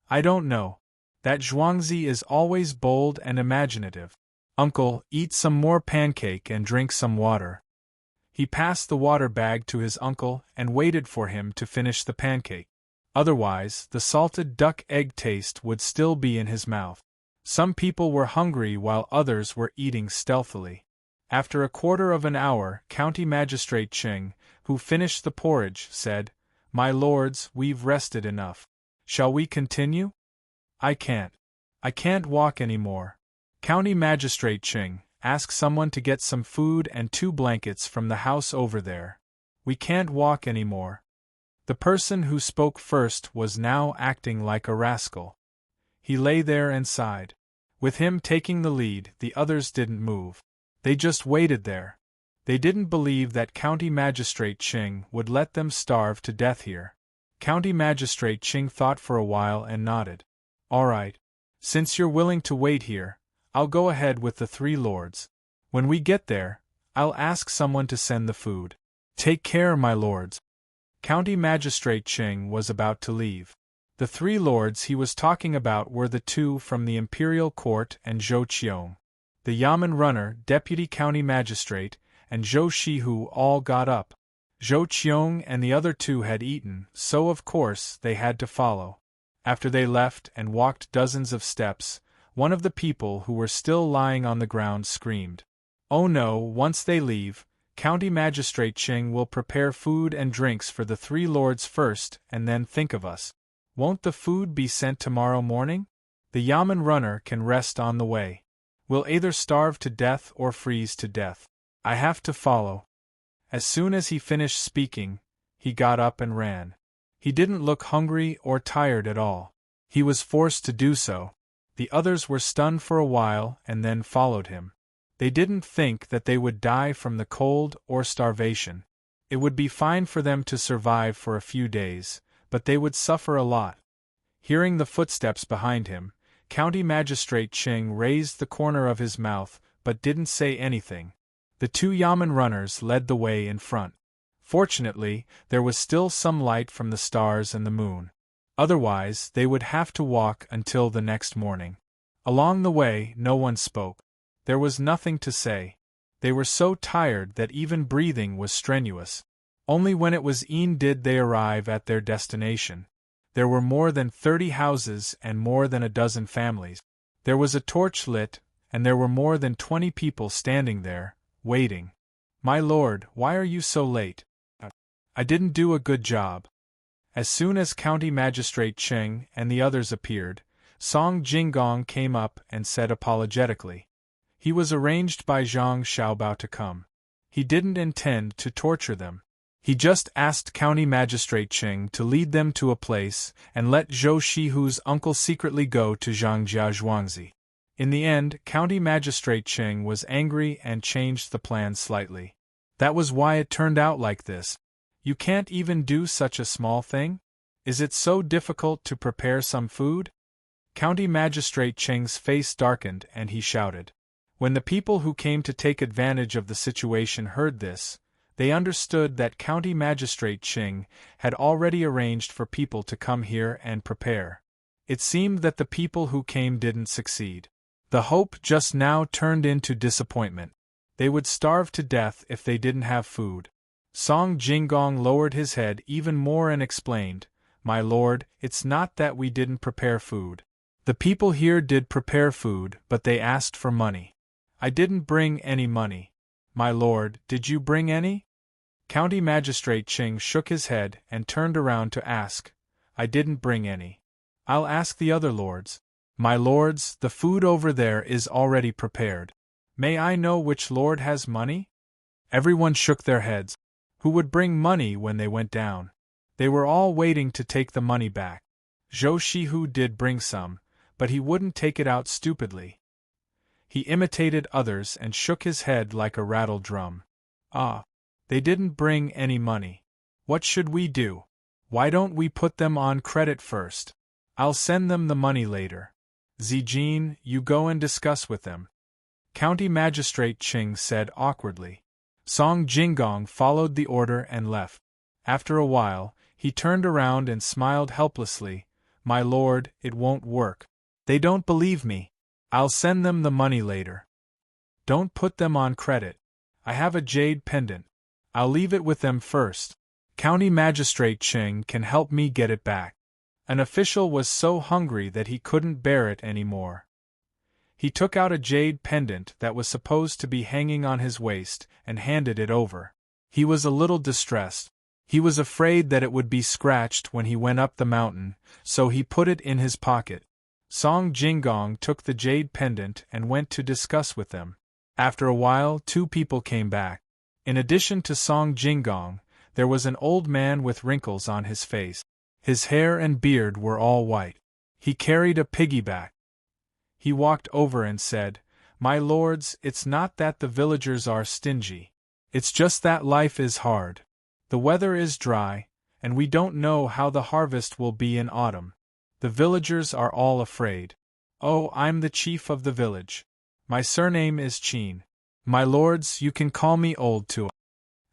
"I don't know. That Zhuangzi is always bold and imaginative. Uncle, eat some more pancake and drink some water." He passed the water bag to his uncle and waited for him to finish the pancake. Otherwise, the salted duck egg taste would still be in his mouth. Some people were hungry while others were eating stealthily. After a quarter of an hour, County Magistrate Ching, who finished the porridge, said, "My lords, we've rested enough. Shall we continue?" I can't walk anymore." County Magistrate Ching, ask someone to get some food and 2 blankets from the house over there. "We can't walk anymore." The person who spoke first was now acting like a rascal. He lay there and sighed. With him taking the lead, the others didn't move. They just waited there. They didn't believe that County Magistrate Ching would let them starve to death here. County Magistrate Ching thought for a while and nodded. "All right. Since you're willing to wait here, I'll go ahead with the 3 lords. When we get there, I'll ask someone to send the food. Take care, my lords." County Magistrate Ching was about to leave. The 3 lords he was talking about were the 2 from the Imperial Court and Zhou Qiong. The Yamen Runner, Deputy County Magistrate, and Zhou Shihu all got up. Zhou Qiong and the other 2 had eaten, so of course they had to follow. After they left and walked dozens of steps, one of the people who were still lying on the ground screamed. "Oh no, once they leave, County Magistrate Ching will prepare food and drinks for the 3 lords first and then think of us. Won't the food be sent tomorrow morning? The Yamen Runner can rest on the way. We'll either starve to death or freeze to death. I have to follow." As soon as he finished speaking, he got up and ran. He didn't look hungry or tired at all. He was forced to do so. The others were stunned for a while and then followed him. They didn't think that they would die from the cold or starvation. It would be fine for them to survive for a few days, but they would suffer a lot. Hearing the footsteps behind him, County Magistrate Ching raised the corner of his mouth but didn't say anything. The 2 Yamen runners led the way in front. Fortunately, there was still some light from the stars and the moon. Otherwise, they would have to walk until the next morning. Along the way, no one spoke. There was nothing to say. They were so tired that even breathing was strenuous. Only when it was evening did they arrive at their destination. There were more than 30 houses and more than a dozen families. There was a torch lit, and there were more than 20 people standing there, waiting. "My lord, why are you so late?" "I didn't do a good job." As soon as County Magistrate Cheng and the others appeared, Song Jinggong came up and said apologetically. He was arranged by Zhang Xiaobao to come. He didn't intend to torture them. He just asked County Magistrate Cheng to lead them to a place and let Zhou Shihu's uncle secretly go to Zhangjia Zhuangzi. In the end, County Magistrate Cheng was angry and changed the plan slightly. That was why it turned out like this. You can't even do such a small thing? Is it so difficult to prepare some food? County Magistrate Cheng's face darkened and he shouted. When the people who came to take advantage of the situation heard this, they understood that County Magistrate Cheng had already arranged for people to come here and prepare. It seemed that the people who came didn't succeed. The hope just now turned into disappointment. They would starve to death if they didn't have food. Song Jinggong lowered his head even more and explained, "My lord, it's not that we didn't prepare food. The people here did prepare food, but they asked for money. I didn't bring any money. My lord, did you bring any?" County Magistrate Cheng shook his head and turned around to ask, "I didn't bring any. I'll ask the other lords." "My lords, the food over there is already prepared. May I know which lord has money?" Everyone shook their heads. Who would bring money when they went down? They were all waiting to take the money back. Zhou Shihu did bring some, but he wouldn't take it out stupidly. He imitated others and shook his head like a rattled drum. "Ah. They didn't bring any money. What should we do? Why don't we put them on credit first? I'll send them the money later. Zijin, you go and discuss with them." County Magistrate Cheng said awkwardly. Song Jinggong followed the order and left. After a while, he turned around and smiled helplessly. "My lord, it won't work. They don't believe me. I'll send them the money later. Don't put them on credit. I have a jade pendant. I'll leave it with them first. County Magistrate Cheng can help me get it back." An official was so hungry that he couldn't bear it anymore. He took out a jade pendant that was supposed to be hanging on his waist and handed it over. He was a little distressed. He was afraid that it would be scratched when he went up the mountain, so he put it in his pocket. Song Jinggong took the jade pendant and went to discuss with them. After a while, 2 people came back. In addition to Song Jinggong, there was an old man with wrinkles on his face. His hair and beard were all white. He carried a piggyback. He walked over and said, "My lords, it's not that the villagers are stingy. It's just that life is hard. The weather is dry, and we don't know how the harvest will be in autumn. The villagers are all afraid. Oh, I'm the chief of the village. My surname is Qin. My lords, you can call me Old too."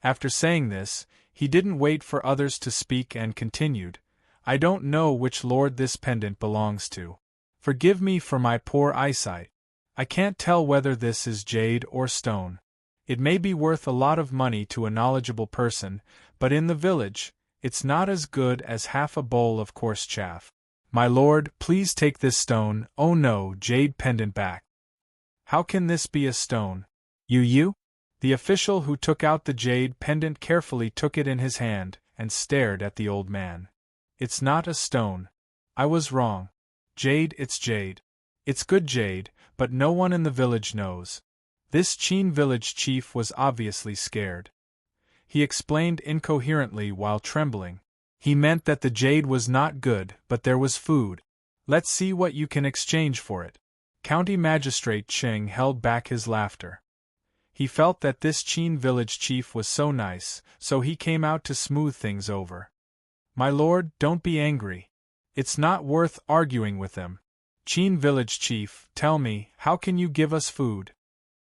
After saying this, he didn't wait for others to speak and continued, "I don't know which lord this pendant belongs to. Forgive me for my poor eyesight. I can't tell whether this is jade or stone. It may be worth a lot of money to a knowledgeable person, but in the village, it's not as good as half a bowl of coarse chaff. My lord, please take this stone, oh no, jade pendant back." "How can this be a stone? You? The official who took out the jade pendant carefully took it in his hand and stared at the old man. "It's not a stone. I was wrong. Jade, it's jade. It's good jade, but no one in the village knows." This Qin village chief was obviously scared. He explained incoherently while trembling. He meant that the jade was not good, but there was food. "Let's see what you can exchange for it." County Magistrate Cheng held back his laughter. He felt that this Qin village chief was so nice, so he came out to smooth things over. "My lord, don't be angry. It's not worth arguing with them. Qin village chief, tell me, how can you give us food?"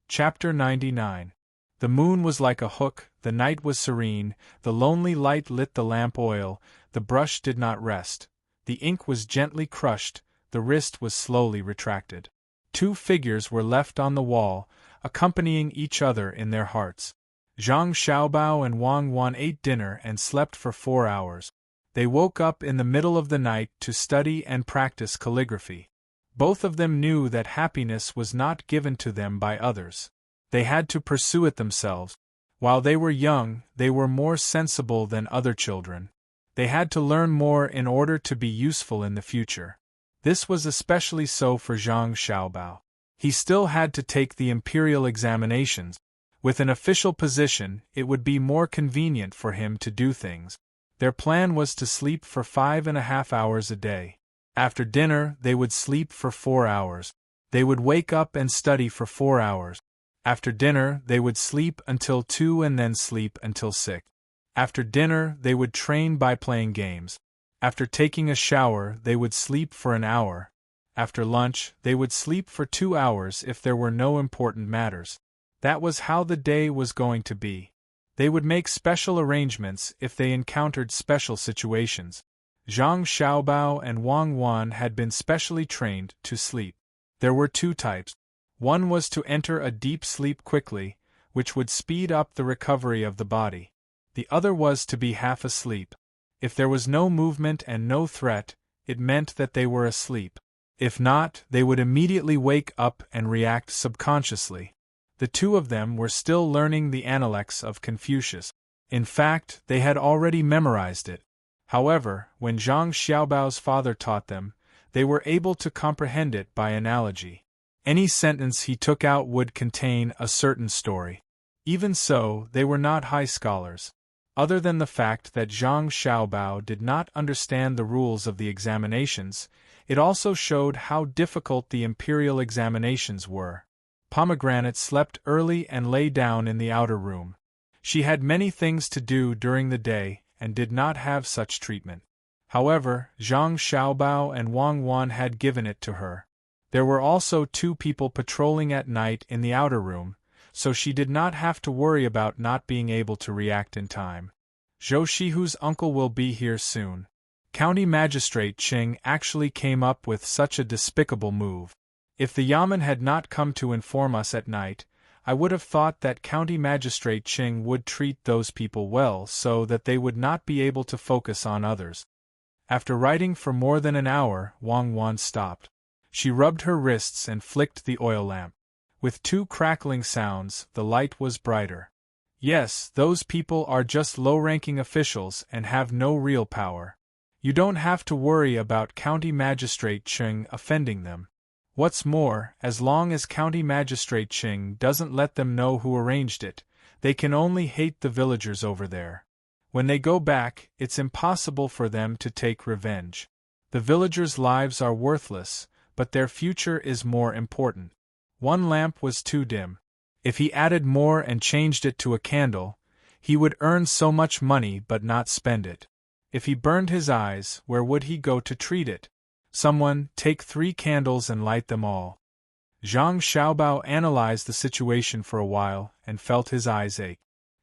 Chapter 99. The moon was like a hook, the night was serene, the lonely light lit the lamp oil, the brush did not rest. The ink was gently crushed, the wrist was slowly retracted. 2 figures were left on the wall, accompanying each other in their hearts. Zhang Xiaobao and Wang Wan ate dinner and slept for 4 hours. They woke up in the middle of the night to study and practice calligraphy. Both of them knew that happiness was not given to them by others. They had to pursue it themselves. While they were young, they were more sensible than other children. They had to learn more in order to be useful in the future. This was especially so for Zhang Xiaobao. He still had to take the imperial examinations. With an official position, it would be more convenient for him to do things. Their plan was to sleep for 5.5 hours a day. After dinner, they would sleep for 4 hours. They would wake up and study for 4 hours. After dinner, they would sleep until 2 and then sleep until 6. After dinner, they would train by playing games. After taking a shower, they would sleep for an hour. After lunch, they would sleep for 2 hours if there were no important matters. That was how the day was going to be. They would make special arrangements if they encountered special situations. Zhang Xiaobao and Wang Wan had been specially trained to sleep. There were 2 types. One was to enter a deep sleep quickly, which would speed up the recovery of the body. The other was to be half asleep. If there was no movement and no threat, it meant that they were asleep. If not, they would immediately wake up and react subconsciously. The 2 of them were still learning the Analects of Confucius. In fact, they had already memorized it. However, when Zhang Xiaobao's father taught them, they were able to comprehend it by analogy. Any sentence he took out would contain a certain story. Even so, they were not high scholars. Other than the fact that Zhang Xiaobao did not understand the rules of the examinations, it also showed how difficult the imperial examinations were. Pomegranate slept early and lay down in the outer room. She had many things to do during the day and did not have such treatment. However, Zhang Xiaobao and Wang Wan had given it to her. There were also 2 people patrolling at night in the outer room, so she did not have to worry about not being able to react in time. Zhou Shihu's uncle will be here soon. County Magistrate Qing actually came up with such a despicable move. If the Yamen had not come to inform us at night, I would have thought that County Magistrate Qing would treat those people well so that they would not be able to focus on others. After writing for more than an hour, Wang Wan stopped. She rubbed her wrists and flicked the oil lamp. With 2 crackling sounds, the light was brighter. Yes, those people are just low-ranking officials and have no real power. You don't have to worry about County Magistrate Qing offending them. What's more, as long as County Magistrate Qing doesn't let them know who arranged it, they can only hate the villagers over there. When they go back, it's impossible for them to take revenge. The villagers' lives are worthless, but their future is more important. 1 lamp was too dim. If he added more and changed it to a candle, he would earn so much money but not spend it. If he burned his eyes, where would he go to treat it? Someone, take 3 candles and light them all. Zhang Xiaobao analyzed the situation for a while and felt his eyes ache.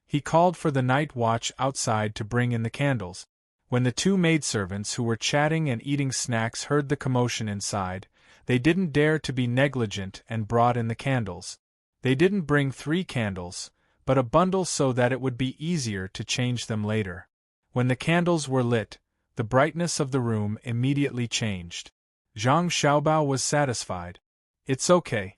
He called for the night watch outside to bring in the candles. When the 2 maidservants who were chatting and eating snacks heard the commotion inside, they didn't dare to be negligent and brought in the candles. They didn't bring 3 candles, but a bundle so that it would be easier to change them later. When the candles were lit, the brightness of the room immediately changed. Zhang Xiaobao was satisfied. It's okay.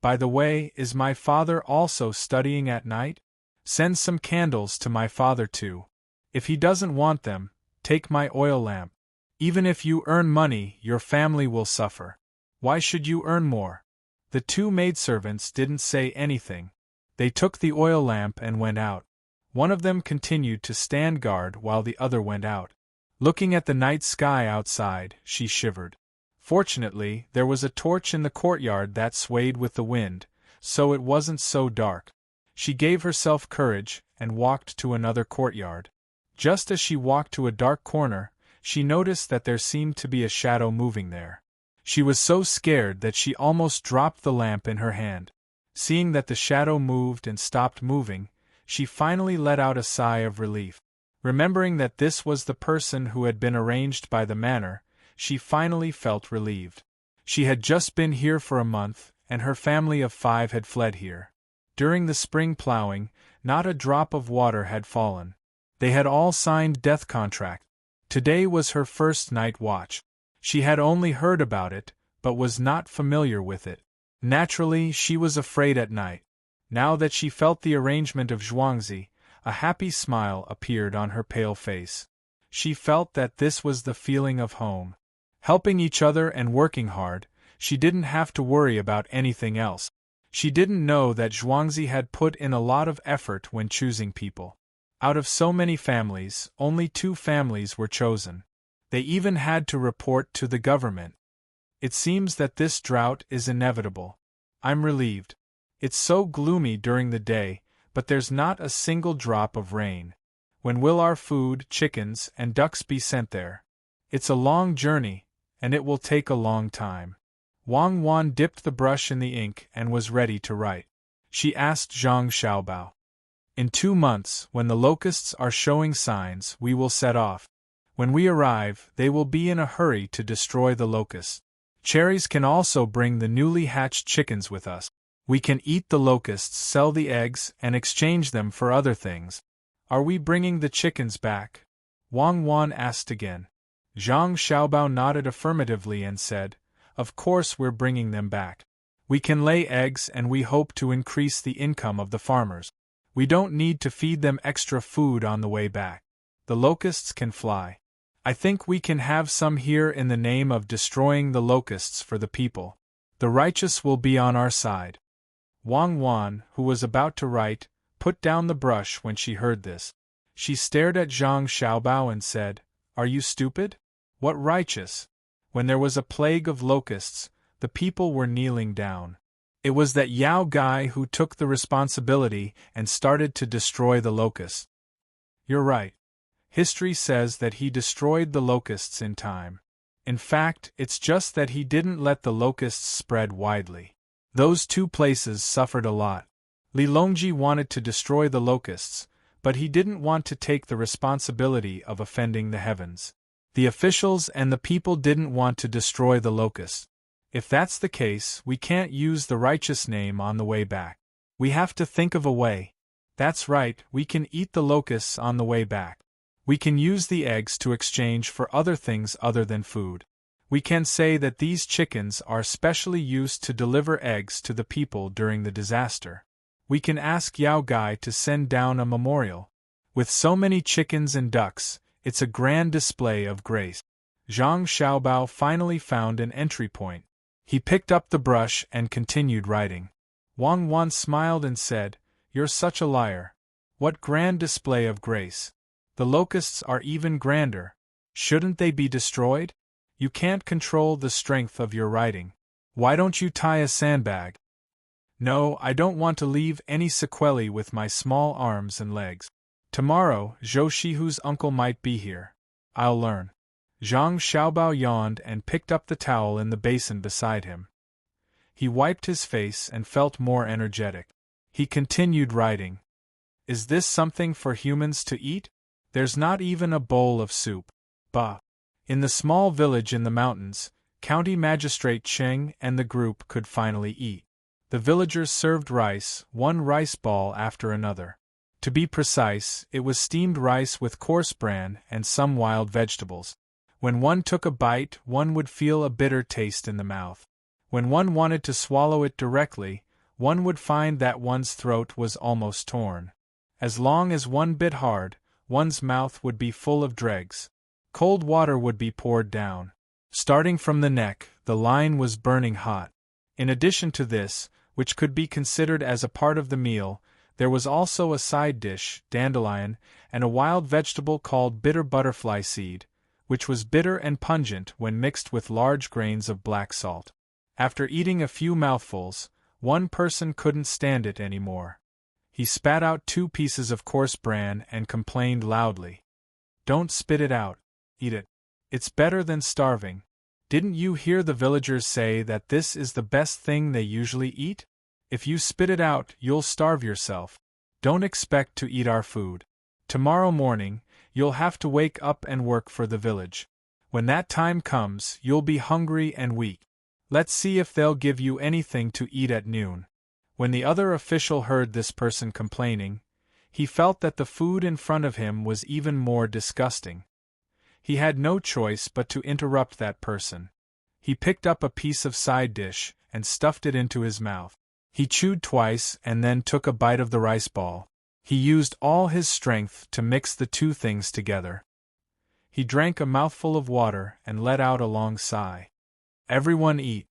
By the way, is my father also studying at night? Send some candles to my father too. If he doesn't want them, take my oil lamp. Even if you earn money, your family will suffer. Why should you earn more? The 2 maidservants didn't say anything. They took the oil lamp and went out. One of them continued to stand guard while the other went out. Looking at the night sky outside, she shivered. Fortunately, there was a torch in the courtyard that swayed with the wind, so it wasn't so dark. She gave herself courage and walked to another courtyard. Just as she walked to a dark corner, she noticed that there seemed to be a shadow moving there. She was so scared that she almost dropped the lamp in her hand. Seeing that the shadow moved and stopped moving, she finally let out a sigh of relief. Remembering that this was the person who had been arranged by the manor, she finally felt relieved. She had just been here for a month, and her family of 5 had fled here. During the spring plowing, not a drop of water had fallen. They had all signed death contracts. Today was her first night watch. She had only heard about it, but was not familiar with it. Naturally, she was afraid at night. Now that she felt the arrangement of Zhuangzi, a happy smile appeared on her pale face. She felt that this was the feeling of home. Helping each other and working hard, she didn't have to worry about anything else. She didn't know that Zhuangzi had put in a lot of effort when choosing people. Out of so many families, only 2 families were chosen. They even had to report to the government. It seems that this drought is inevitable. I'm relieved. It's so gloomy during the day, but there's not a single drop of rain. When will our food, chickens, and ducks be sent there? It's a long journey, and it will take a long time. Wang Wan dipped the brush in the ink and was ready to write. She asked Zhang Xiaobao. In 2 months, when the locusts are showing signs, we will set off. When we arrive, they will be in a hurry to destroy the locusts. Cherries can also bring the newly hatched chickens with us. We can eat the locusts, sell the eggs, and exchange them for other things. Are we bringing the chickens back? Wang Wan asked again. Zhang Xiaobao nodded affirmatively and said, Of course we're bringing them back. We can lay eggs and we hope to increase the income of the farmers. We don't need to feed them extra food on the way back. The locusts can fly. I think we can have some here in the name of destroying the locusts for the people. The righteous will be on our side. Wang Wan, who was about to write, put down the brush when she heard this. She stared at Zhang Xiaobao and said, Are you stupid? What righteous? When there was a plague of locusts, the people were kneeling down. It was that Yao guy who took the responsibility and started to destroy the locusts. You're right. History says that he destroyed the locusts in time. In fact, it's just that he didn't let the locusts spread widely. Those 2 places suffered a lot. Li Longji wanted to destroy the locusts, but he didn't want to take the responsibility of offending the heavens. The officials and the people didn't want to destroy the locusts. If that's the case, we can't use the righteous name on the way back. We have to think of a way. That's right, we can eat the locusts on the way back. We can use the eggs to exchange for other things other than food. We can say that these chickens are specially used to deliver eggs to the people during the disaster. We can ask Yao Gai to send down a memorial. With so many chickens and ducks, it's a grand display of grace. Zhang Xiaobao finally found an entry point. He picked up the brush and continued writing. Wang Wan smiled and said, You're such a liar. What grand display of grace. The locusts are even grander. Shouldn't they be destroyed? You can't control the strength of your writing. Why don't you tie a sandbag? No, I don't want to leave any sequelae with my small arms and legs. Tomorrow, Zhou Shihu's uncle might be here. I'll learn. Zhang Xiaobao yawned and picked up the towel in the basin beside him. He wiped his face and felt more energetic. He continued writing. Is this something for humans to eat? There's not even a bowl of soup. Bah! In the small village in the mountains, County Magistrate Cheng and the group could finally eat. The villagers served rice, one rice ball after another. To be precise, it was steamed rice with coarse bran and some wild vegetables. When one took a bite, one would feel a bitter taste in the mouth. When one wanted to swallow it directly, one would find that one's throat was almost torn. As long as one bit hard, one's mouth would be full of dregs. Cold water would be poured down. Starting from the neck, the line was burning hot. In addition to this, which could be considered as a part of the meal, there was also a side dish, dandelion, and a wild vegetable called bitter butterfly seed, which was bitter and pungent when mixed with large grains of black salt. After eating a few mouthfuls, one person couldn't stand it anymore. He spat out 2 pieces of coarse bran and complained loudly. Don't spit it out. Eat it. It's better than starving. Didn't you hear the villagers say that this is the best thing they usually eat? If you spit it out, you'll starve yourself. Don't expect to eat our food. Tomorrow morning, you'll have to wake up and work for the village. When that time comes, you'll be hungry and weak. Let's see if they'll give you anything to eat at noon." When the other official heard this person complaining, he felt that the food in front of him was even more disgusting. He had no choice but to interrupt that person. He picked up a piece of side dish and stuffed it into his mouth. He chewed twice and then took a bite of the rice ball. He used all his strength to mix the two things together. He drank a mouthful of water and let out a long sigh. "Everyone eat.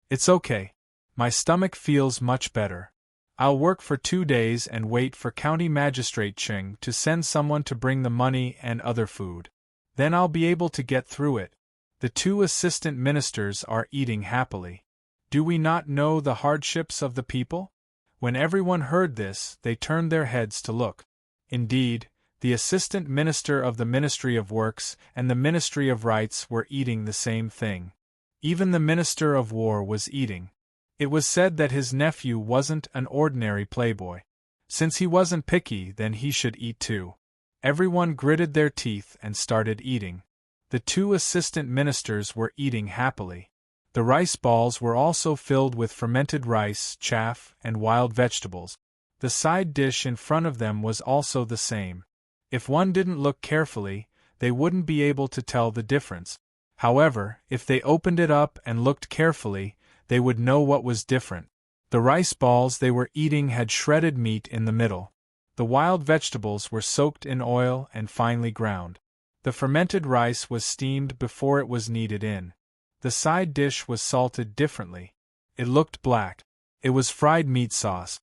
It's okay. My stomach feels much better. I'll work for 2 days and wait for County Magistrate Cheng to send someone to bring the money and other food. Then I'll be able to get through it." The 2 assistant ministers are eating happily. Do we not know the hardships of the people? When everyone heard this, they turned their heads to look. Indeed, the assistant minister of the Ministry of Works and the Ministry of Rights were eating the same thing. Even the Minister of War was eating. It was said that his nephew wasn't an ordinary playboy. Since he wasn't picky, then he should eat too. Everyone gritted their teeth and started eating. The 2 assistant ministers were eating happily. The rice balls were also filled with fermented rice, chaff, and wild vegetables. The side dish in front of them was also the same. If one didn't look carefully, they wouldn't be able to tell the difference. However, if they opened it up and looked carefully, they would know what was different. The rice balls they were eating had shredded meat in the middle. The wild vegetables were soaked in oil and finely ground. The fermented rice was steamed before it was kneaded in. The side dish was salted differently. It looked black. It was fried meat sauce.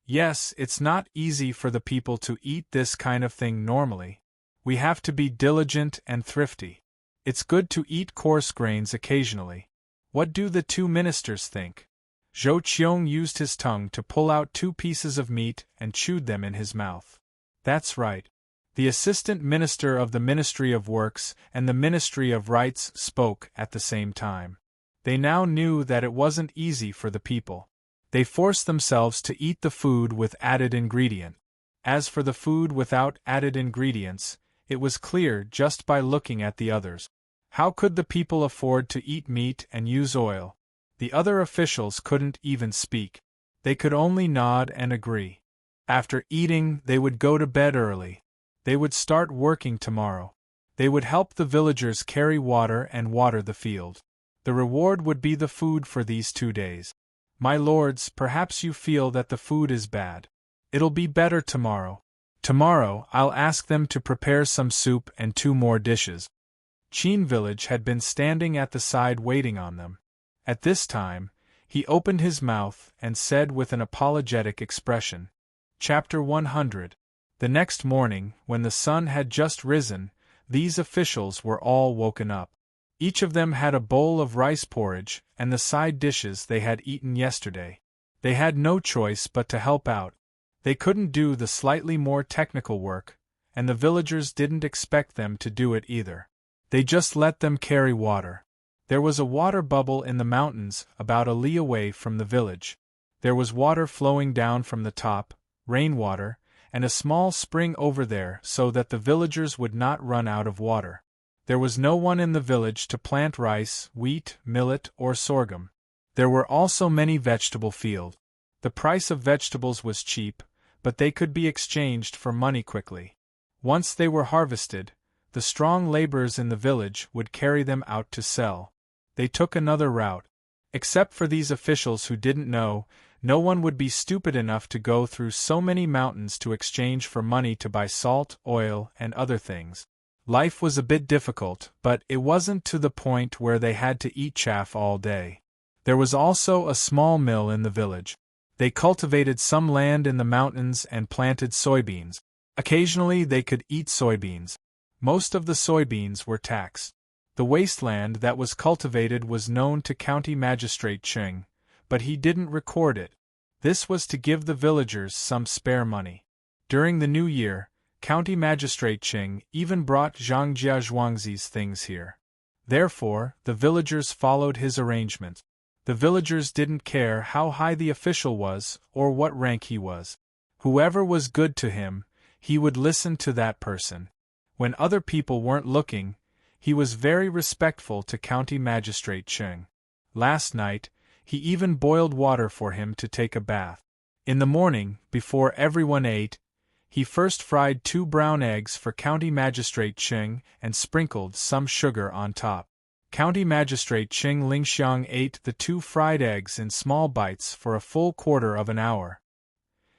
Yes, it's not easy for the people to eat this kind of thing normally. We have to be diligent and thrifty. It's good to eat coarse grains occasionally. What do the 2 ministers think? Zhou Qiong used his tongue to pull out 2 pieces of meat and chewed them in his mouth. That's right. The assistant minister of the Ministry of Works and the Ministry of Rights spoke at the same time. They now knew that it wasn't easy for the people. They forced themselves to eat the food with added ingredient. As for the food without added ingredients, it was clear just by looking at the others. How could the people afford to eat meat and use oil? The other officials couldn't even speak. They could only nod and agree. After eating, they would go to bed early. They would start working tomorrow. They would help the villagers carry water and water the field. The reward would be the food for these 2 days. My lords, perhaps you feel that the food is bad. It'll be better tomorrow. Tomorrow, I'll ask them to prepare some soup and 2 more dishes. Qin Village had been standing at the side waiting on them. At this time, he opened his mouth and said with an apologetic expression, Chapter 100. The next morning, when the sun had just risen, these officials were all woken up. Each of them had a bowl of rice porridge and the side dishes they had eaten yesterday. They had no choice but to help out. They couldn't do the slightly more technical work, and the villagers didn't expect them to do it either. They just let them carry water. There was a water bubble in the mountains about a li away from the village. There was water flowing down from the top, rainwater, and a small spring over there so that the villagers would not run out of water. There was no one in the village to plant rice, wheat, millet, or sorghum. There were also many vegetable fields. The price of vegetables was cheap, but they could be exchanged for money quickly. Once they were harvested, the strong laborers in the village would carry them out to sell. They took another route. Except for these officials who didn't know, no one would be stupid enough to go through so many mountains to exchange for money to buy salt, oil, and other things. Life was a bit difficult, but it wasn't to the point where they had to eat chaff all day. There was also a small mill in the village. They cultivated some land in the mountains and planted soybeans. Occasionally they could eat soybeans. Most of the soybeans were taxed. The wasteland that was cultivated was known to County Magistrate Cheng, but he didn't record it. This was to give the villagers some spare money. During the new year, County Magistrate Cheng even brought Zhang Jiazhuangzi's things here. Therefore, the villagers followed his arrangement. The villagers didn't care how high the official was or what rank he was. Whoever was good to him, he would listen to that person. When other people weren't looking, He was very respectful to County Magistrate Cheng. Last night, he even boiled water for him to take a bath. In the morning, before everyone ate, he first fried 2 brown eggs for County Magistrate Cheng and sprinkled some sugar on top. County Magistrate Cheng Lingxiang ate the 2 fried eggs in small bites for a full quarter of an hour.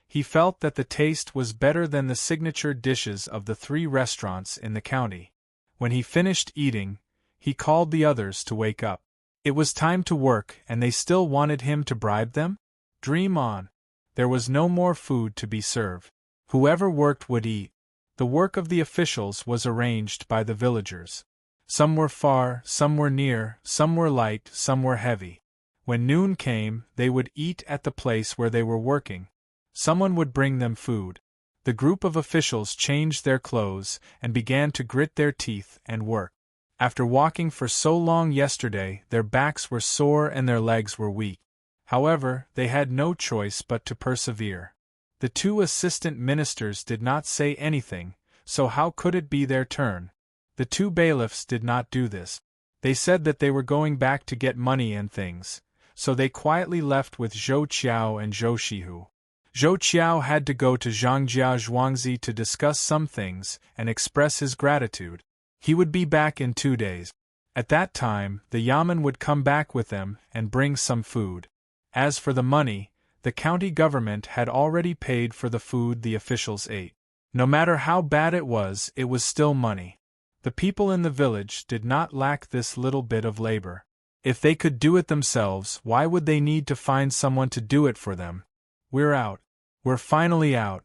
He felt that the taste was better than the signature dishes of the 3 restaurants in the county. When he finished eating, he called the others to wake up. It was time to work, and they still wanted him to bribe them? Dream on. There was no more food to be served. Whoever worked would eat. The work of the officials was arranged by the villagers. Some were far, some were near, some were light, some were heavy. When noon came, they would eat at the place where they were working. Someone would bring them food. The group of officials changed their clothes and began to grit their teeth and work. After walking for so long yesterday, their backs were sore and their legs were weak. However, they had no choice but to persevere. The 2 assistant ministers did not say anything, so how could it be their turn? The 2 bailiffs did not do this. They said that they were going back to get money and things, so they quietly left with Zhou Qiao and Zhou Shihu. Zhou Qiao had to go to Zhangjia Zhuangzi to discuss some things and express his gratitude. He would be back in 2 days. At that time, the yamen would come back with them and bring some food. As for the money, the county government had already paid for the food the officials ate. No matter how bad it was still money. The people in the village did not lack this little bit of labor. If they could do it themselves, why would they need to find someone to do it for them? We're out. We're finally out.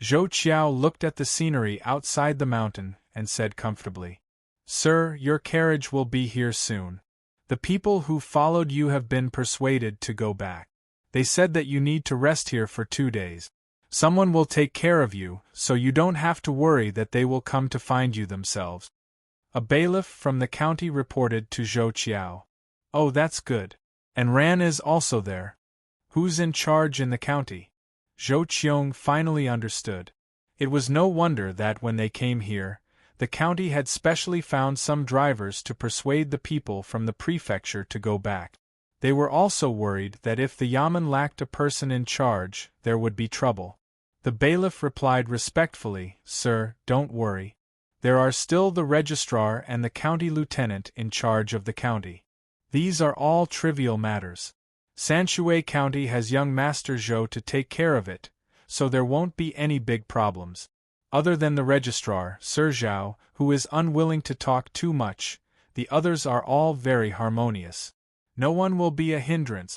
Zhou Qiao looked at the scenery outside the mountain and said comfortably, "Sir, your carriage will be here soon. The people who followed you have been persuaded to go back. They said that you need to rest here for 2 days. Someone will take care of you, so you don't have to worry that they will come to find you themselves." A bailiff from the county reported to Zhou Qiao. "Oh, that's good. And Ran is also there. Who's in charge in the county?" Zhou Qiong finally understood. It was no wonder that when they came here, the county had specially found some drivers to persuade the people from the prefecture to go back. They were also worried that if the yamen lacked a person in charge, there would be trouble. The bailiff replied respectfully, "Sir, don't worry. There are still the registrar and the county lieutenant in charge of the county. These are all trivial matters. Sanshui County has young Master Zhou to take care of it, so there won't be any big problems. Other than the registrar, Sir Zhao, who is unwilling to talk too much, the others are all very harmonious. No one will be a hindrance."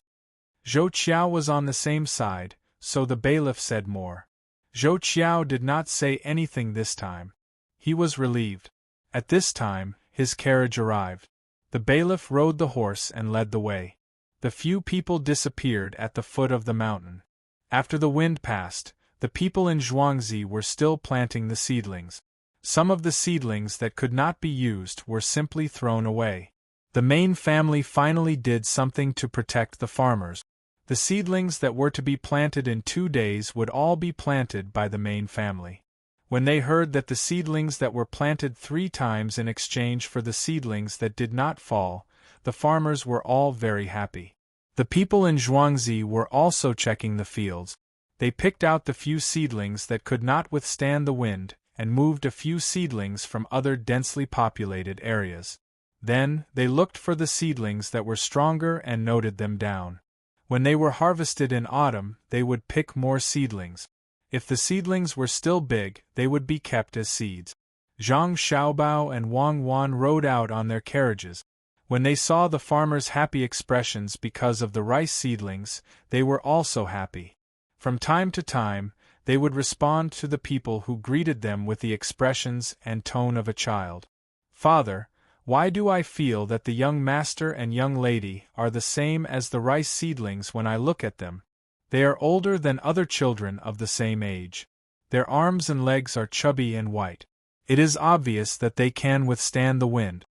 Zhou Qiao was on the same side, so the bailiff said more. Zhou Qiao did not say anything this time. He was relieved. At this time, his carriage arrived. The bailiff rode the horse and led the way. The few people disappeared at the foot of the mountain. After the wind passed, the people in Zhuangzi were still planting the seedlings. Some of the seedlings that could not be used were simply thrown away. The main family finally did something to protect the farmers. The seedlings that were to be planted in 2 days would all be planted by the main family. When they heard that the seedlings that were planted 3 times in exchange for the seedlings that did not fall, the farmers were all very happy. The people in Zhuangzi were also checking the fields. They picked out the few seedlings that could not withstand the wind, and moved a few seedlings from other densely populated areas. Then, they looked for the seedlings that were stronger and noted them down. When they were harvested in autumn, they would pick more seedlings. If the seedlings were still big, they would be kept as seeds. Zhang Xiaobao and Wang Wan rode out on their carriages. When they saw the farmers' happy expressions because of the rice seedlings, they were also happy. From time to time, they would respond to the people who greeted them with the expressions and tone of a child. "Father, why do I feel that the young master and young lady are the same as the rice seedlings when I look at them? They are older than other children of the same age. Their arms and legs are chubby and white. It is obvious that they can withstand the wind."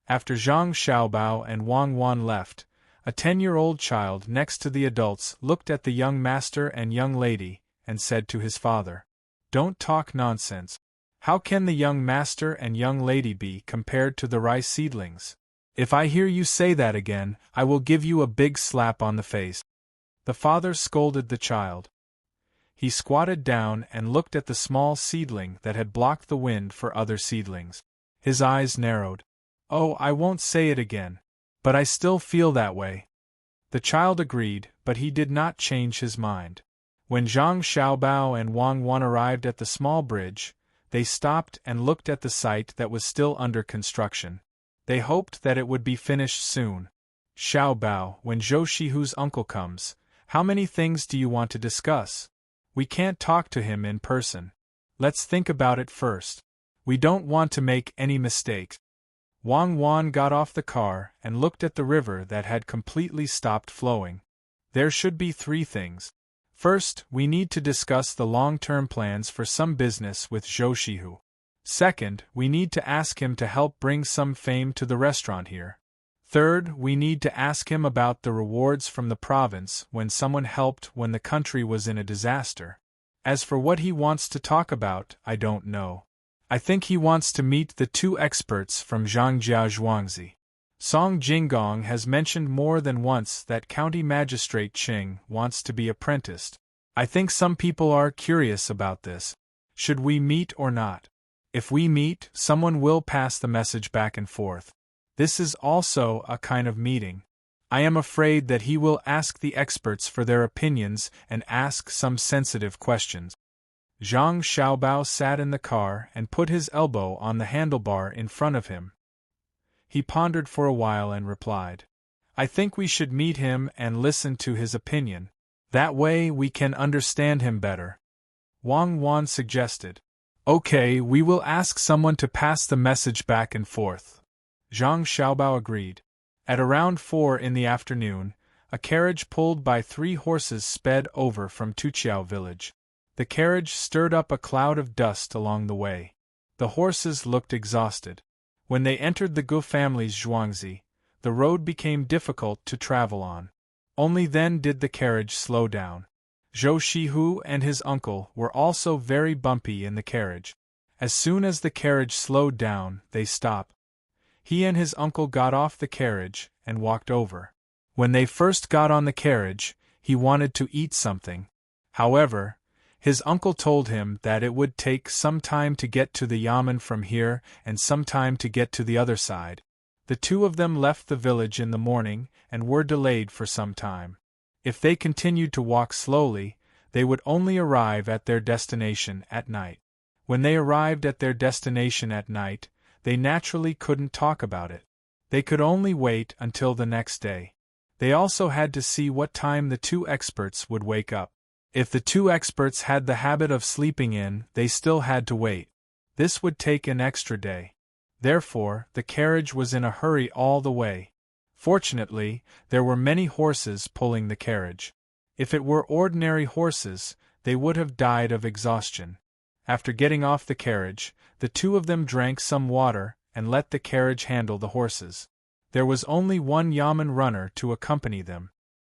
After Zhang Xiaobao and Wang Wan left, a 10-year-old child next to the adults looked at the young master and young lady, and said to his father, "Don't talk nonsense. How can the young master and young lady be compared to the rice seedlings? If I hear you say that again, I will give you a big slap on the face." The father scolded the child. He squatted down and looked at the small seedling that had blocked the wind for other seedlings. His eyes narrowed. "Oh, I won't say it again. But I still feel that way." The child agreed, but he did not change his mind. When Zhang Xiaobao and Wang Wan arrived at the small bridge, they stopped and looked at the site that was still under construction. They hoped that it would be finished soon. "Xiaobao, when Zhou Shihu's uncle comes, how many things do you want to discuss? We can't talk to him in person. Let's think about it first. We don't want to make any mistakes." Wang Wan got off the car and looked at the river that had completely stopped flowing. "There should be 3 things. First, we need to discuss the long-term plans for some business with Zhou Shihu. Second, we need to ask him to help bring some fame to the restaurant here. Third, we need to ask him about the rewards from the province when someone helped when the country was in a disaster. As for what he wants to talk about, I don't know. I think he wants to meet the 2 experts from Zhangjia Zhuangzi. Song Jinggong has mentioned more than once that County Magistrate Qing wants to be apprenticed. I think some people are curious about this. Should we meet or not? If we meet, someone will pass the message back and forth. This is also a kind of meeting. I am afraid that he will ask the experts for their opinions and ask some sensitive questions." Zhang Xiaobao sat in the car and put his elbow on the handlebar in front of him. He pondered for a while and replied, "I think we should meet him and listen to his opinion. That way we can understand him better." Wang Wan suggested. "Okay, we will ask someone to pass the message back and forth." Zhang Xiaobao agreed. At around 4 in the afternoon, a carriage pulled by 3 horses sped over from Tuqiao village. The carriage stirred up a cloud of dust along the way. The horses looked exhausted. When they entered the Gu family's Zhuangzi, the road became difficult to travel on. Only then did the carriage slow down. Zhou Shihu and his uncle were also very bumpy in the carriage. As soon as the carriage slowed down, they stopped. He and his uncle got off the carriage and walked over. When they first got on the carriage, he wanted to eat something. However, his uncle told him that it would take some time to get to the yamen from here and some time to get to the other side. The 2 of them left the village in the morning and were delayed for some time. If they continued to walk slowly, they would only arrive at their destination at night. When they arrived at their destination at night, they naturally couldn't talk about it. They could only wait until the next day. They also had to see what time the 2 experts would wake up. If the 2 experts had the habit of sleeping in, they still had to wait. This would take an extra day. Therefore, the carriage was in a hurry all the way. Fortunately, there were many horses pulling the carriage. If it were ordinary horses, they would have died of exhaustion. After getting off the carriage, the 2 of them drank some water and let the carriage handle the horses. There was only one yamen runner to accompany them.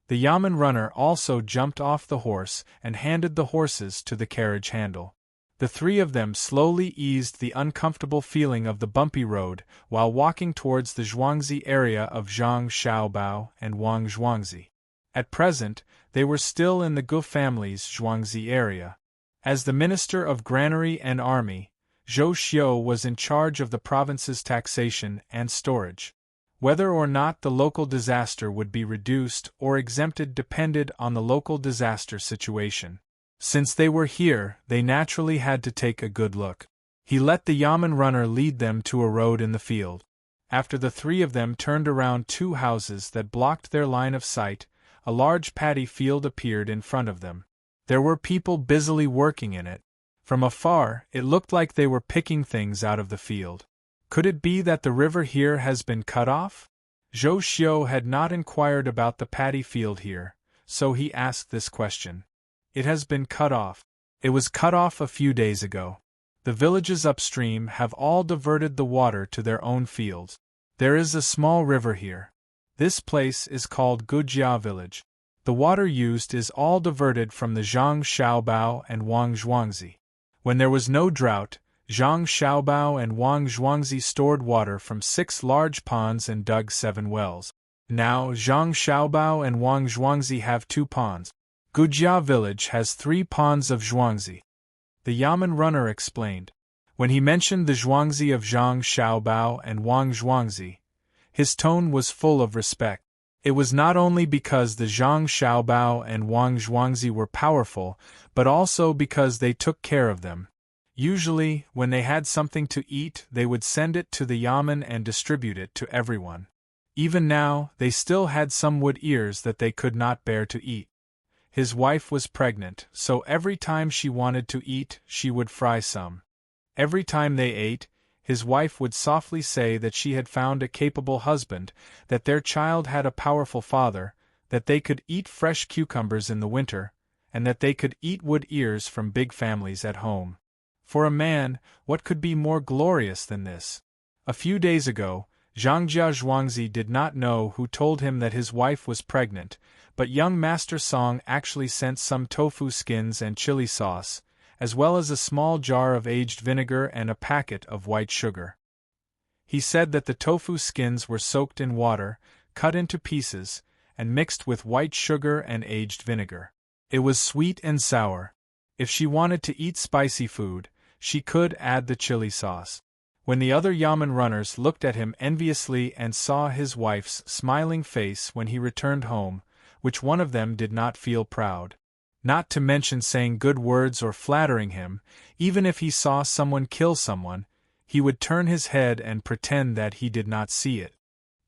The yamen runner also jumped off the horse and handed the horses to the carriage handle. The 3 of them slowly eased the uncomfortable feeling of the bumpy road while walking towards the Zhuangzi area of Zhang Xiaobao and Wang Zhuangzi. At present, they were still in the Gu family's Zhuangzi area. As the Minister of Granary and Army, Zhou Xiu was in charge of the province's taxation and storage. Whether or not the local disaster would be reduced or exempted depended on the local disaster situation. Since they were here, they naturally had to take a good look. He let the yamen runner lead them to a road in the field. After the 3 of them turned around 2 houses that blocked their line of sight, a large paddy field appeared in front of them. There were people busily working in it. From afar, it looked like they were picking things out of the field. Could it be that the river here has been cut off? Zhou Xiu had not inquired about the paddy field here, so he asked this question. It has been cut off. It was cut off a few days ago. The villages upstream have all diverted the water to their own fields. There is a small river here. This place is called Gujia village. The water used is all diverted from the Zhang Xiaobao and Wang Zhuangzi. When there was no drought, Zhang Xiaobao and Wang Zhuangzi stored water from 6 large ponds and dug 7 wells. Now Zhang Xiaobao and Wang Zhuangzi have 2 ponds. Gujia village has 3 ponds of Zhuangzi. The Yamen runner explained. When he mentioned the Zhuangzi of Zhang Xiaobao and Wang Zhuangzi, his tone was full of respect. It was not only because the Zhang Xiaobao and Wang Zhuangzi were powerful, but also because they took care of them. Usually, when they had something to eat, they would send it to the Yamen and distribute it to everyone. Even now, they still had some wood ears that they could not bear to eat. His wife was pregnant, so every time she wanted to eat, she would fry some. Every time they ate, his wife would softly say that she had found a capable husband, that their child had a powerful father, that they could eat fresh cucumbers in the winter, and that they could eat wood ears from big families at home. For a man, what could be more glorious than this? A few days ago, Zhangjia Zhuangzi did not know who told him that his wife was pregnant, but young Master Song actually sent some tofu skins and chili sauce, as well as a small jar of aged vinegar and a packet of white sugar. He said that the tofu skins were soaked in water, cut into pieces, and mixed with white sugar and aged vinegar. It was sweet and sour. If she wanted to eat spicy food, she could add the chili sauce. When the other Yamen runners looked at him enviously and saw his wife's smiling face when he returned home, which one of them did not feel proud? Not to mention saying good words or flattering him, even if he saw someone kill someone, he would turn his head and pretend that he did not see it.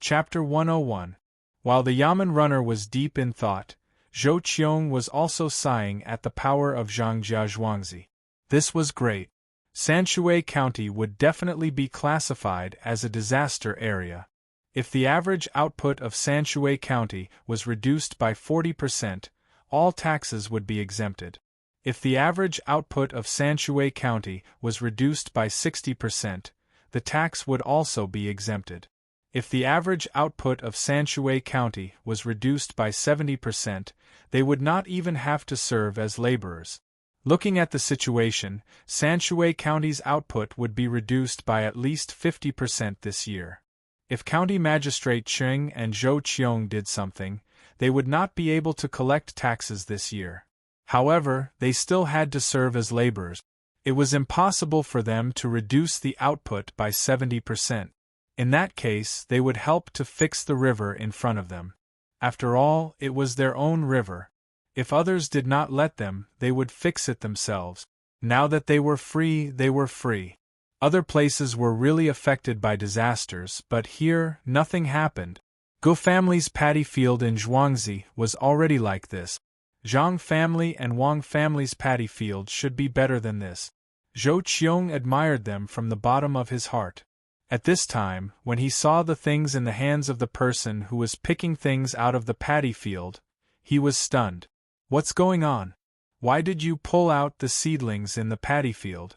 Chapter 101. While the Yamen runner was deep in thought, Zhou Qiong was also sighing at the power of Zhangjia Zhuangzi. This was great. Sanshui County would definitely be classified as a disaster area. If the average output of Sanshui County was reduced by 40%, all taxes would be exempted. If the average output of Sanshui County was reduced by 60%, the tax would also be exempted. If the average output of Sanshui County was reduced by 70%, they would not even have to serve as laborers. Looking at the situation, Sanshui County's output would be reduced by at least 50% this year. If County Magistrate Cheng and Zhou Qiong did something, they would not be able to collect taxes this year. However, they still had to serve as laborers. It was impossible for them to reduce the output by 70%. In that case, they would help to fix the river in front of them. After all, it was their own river. If others did not let them, they would fix it themselves. Now that they were free, they were free. Other places were really affected by disasters, but here, nothing happened. Gu family's paddy field in Zhuangzi was already like this. Zhang family and Wang family's paddy field should be better than this. Zhou Qiong admired them from the bottom of his heart. At this time, when he saw the things in the hands of the person who was picking things out of the paddy field, he was stunned. What's going on? Why did you pull out the seedlings in the paddy field?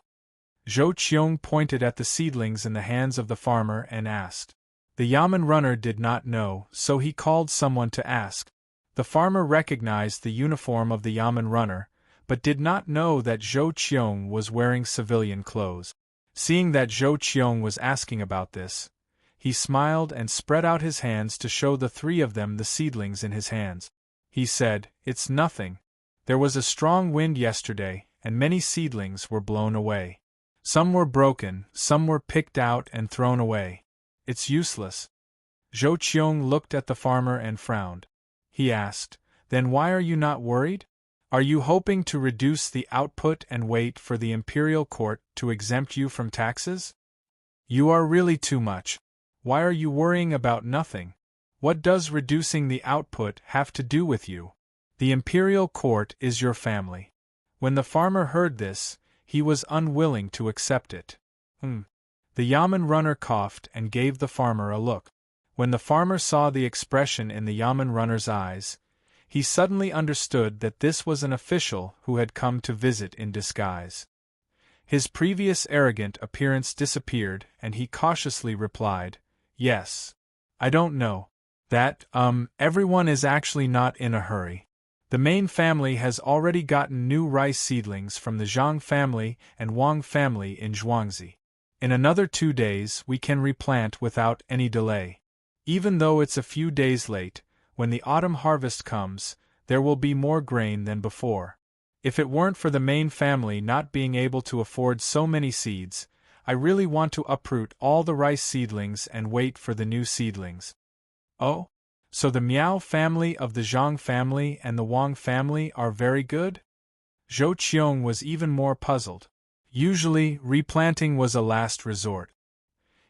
Zhou Qiong pointed at the seedlings in the hands of the farmer and asked. The Yamen runner did not know, so he called someone to ask. The farmer recognized the uniform of the Yamen runner, but did not know that Zhou Qiong was wearing civilian clothes. Seeing that Zhou Qiong was asking about this, he smiled and spread out his hands to show the 3 of them the seedlings in his hands. He said, "It's nothing. There was a strong wind yesterday, and many seedlings were blown away. Some were broken, some were picked out and thrown away. It's useless." Zhou Qiong looked at the farmer and frowned. He asked, "Then why are you not worried? Are you hoping to reduce the output and wait for the imperial court to exempt you from taxes? You are really too much. Why are you worrying about nothing? What does reducing the output have to do with you? The imperial court is your family." When the farmer heard this, he was unwilling to accept it. The Yamen runner coughed and gave the farmer a look. When the farmer saw the expression in the Yamen runner's eyes, he suddenly understood that this was an official who had come to visit in disguise. His previous arrogant appearance disappeared and he cautiously replied, "Yes. I don't know. That, everyone is actually not in a hurry. The main family has already gotten new rice seedlings from the Zhang family and Wang family in Zhuangzi. In another 2 days we can replant without any delay. Even though it's a few days late, when the autumn harvest comes, there will be more grain than before. If it weren't for the main family not being able to afford so many seeds, I really want to uproot all the rice seedlings and wait for the new seedlings. Oh? So the Miao family of the Zhang family and the Wang family are very good? Zhou Qiong was even more puzzled. Usually, replanting was a last resort.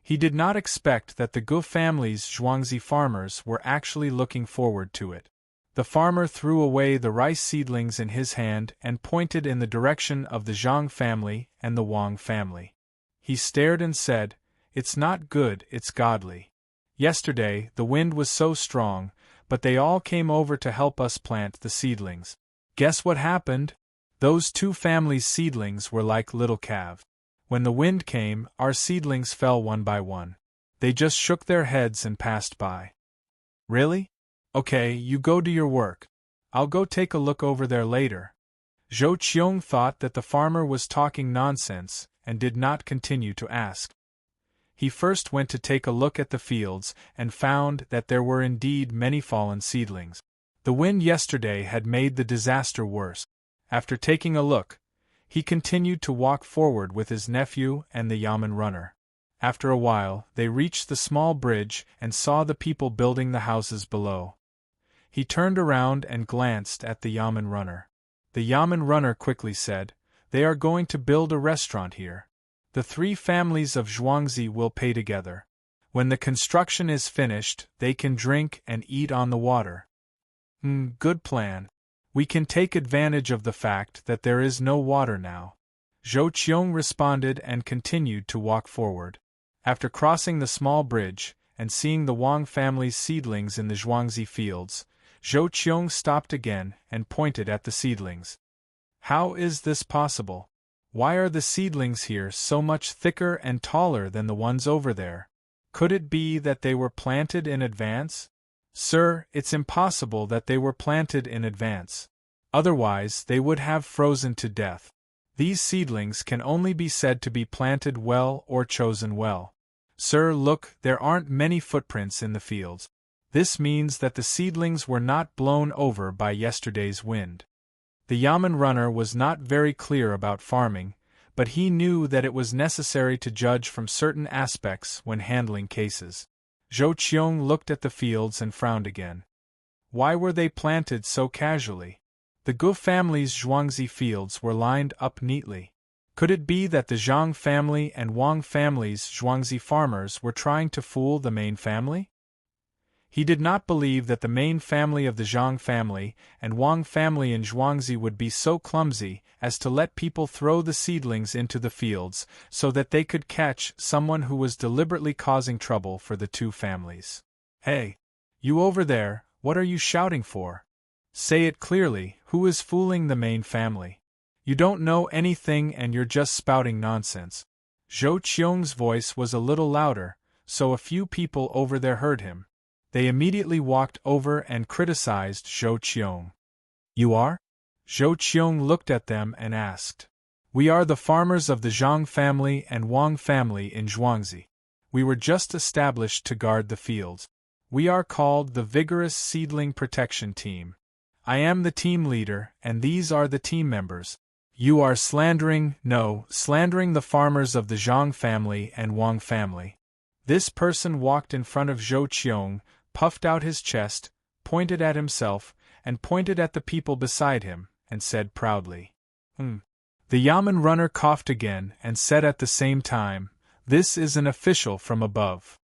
He did not expect that the Gu family's Zhuangzi farmers were actually looking forward to it. The farmer threw away the rice seedlings in his hand and pointed in the direction of the Zhang family and the Wang family. He stared and said, "It's not good, it's godly. Yesterday, the wind was so strong, but they all came over to help us plant the seedlings. Guess what happened? Those two families' seedlings were like little calves. When the wind came, our seedlings fell one by one. They just shook their heads and passed by." "Really? Okay, you go do your work. I'll go take a look over there later." Zhou Qiong thought that the farmer was talking nonsense and did not continue to ask. He first went to take a look at the fields and found that there were indeed many fallen seedlings. The wind yesterday had made the disaster worse. After taking a look, he continued to walk forward with his nephew and the yamen runner. After a while, they reached the small bridge and saw the people building the houses below. He turned around and glanced at the yamen runner. The yamen runner quickly said, "They are going to build a restaurant here. The 3 families of Zhuangzi will pay together. When the construction is finished, they can drink and eat on the water." Good plan. We can take advantage of the fact that there is no water now." Zhou Qiong responded and continued to walk forward. After crossing the small bridge, and seeing the Wang family's seedlings in the Zhuangzi fields, Zhou Qiong stopped again and pointed at the seedlings. "How is this possible? Why are the seedlings here so much thicker and taller than the ones over there? Could it be that they were planted in advance?" "Sir, it's impossible that they were planted in advance. Otherwise, they would have frozen to death. These seedlings can only be said to be planted well or chosen well. Sir, look, there aren't many footprints in the fields. This means that the seedlings were not blown over by yesterday's wind." The yamen runner was not very clear about farming, but he knew that it was necessary to judge from certain aspects when handling cases. Zhou Qiong looked at the fields and frowned again. Why were they planted so casually? The Gu family's Zhuangzi fields were lined up neatly. Could it be that the Zhang family and Wang family's Zhuangzi farmers were trying to fool the main family? He did not believe that the main family of the Zhang family and Wang family in Zhuangzi would be so clumsy as to let people throw the seedlings into the fields so that they could catch someone who was deliberately causing trouble for the two families. "Hey! You over there, what are you shouting for? Say it clearly, who is fooling the main family? You don't know anything and you're just spouting nonsense." Zhou Qiong's voice was a little louder, so a few people over there heard him. They immediately walked over and criticized Zhou Qiong. "You are?" Zhou Qiong looked at them and asked. "We are the farmers of the Zhang family and Wang family in Zhuangzi. We were just established to guard the fields. We are called the Vigorous Seedling Protection Team. I am the team leader, and these are the team members. You are slandering the farmers of the Zhang family and Wang family." This person walked in front of Zhou Qiong, puffed out his chest, pointed at himself, and pointed at the people beside him, and said proudly, The yamen runner coughed again and said at the same time, "This is an official from above."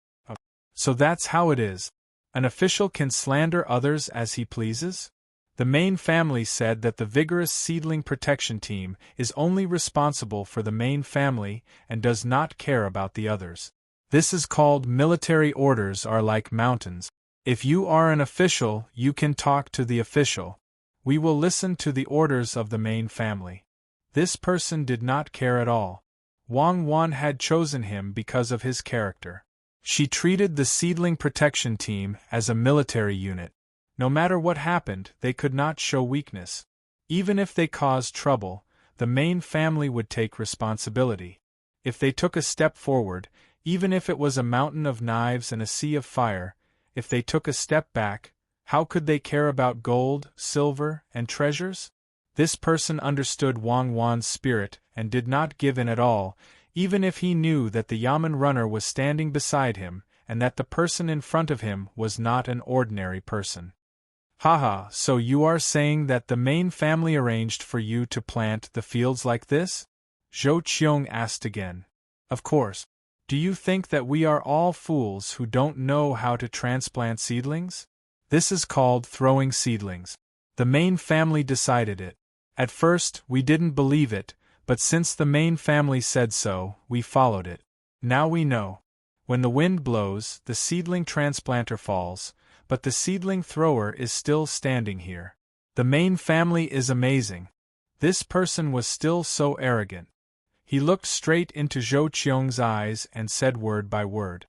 So that's how it is. An official can slander others as he pleases? The main family said that the Vigorous Seedling Protection Team is only responsible for the main family and does not care about the others. This is called military orders are like mountains. If you are an official, you can talk to the official. We will listen to the orders of the main family. This person did not care at all. Wang Wan had chosen him because of his character. She treated the Seedling Protection Team as a military unit. No matter what happened, they could not show weakness. Even if they caused trouble, the main family would take responsibility. If they took a step forward, even if it was a mountain of knives and a sea of fire, if they took a step back, how could they care about gold, silver, and treasures? This person understood Wang Wan's spirit and did not give in at all, even if he knew that the yamen runner was standing beside him and that the person in front of him was not an ordinary person. Haha, so you are saying that the main family arranged for you to plant the fields like this? Zhou Qiong asked again. Of course. Do you think that we are all fools who don't know how to transplant seedlings? This is called throwing seedlings. The main family decided it. At first, we didn't believe it, but since the main family said so, we followed it. Now we know. When the wind blows, the seedling transplanter falls, but the seedling thrower is still standing here. The main family is amazing. This person was still so arrogant. He looked straight into Zhou Qiong's eyes and said word by word.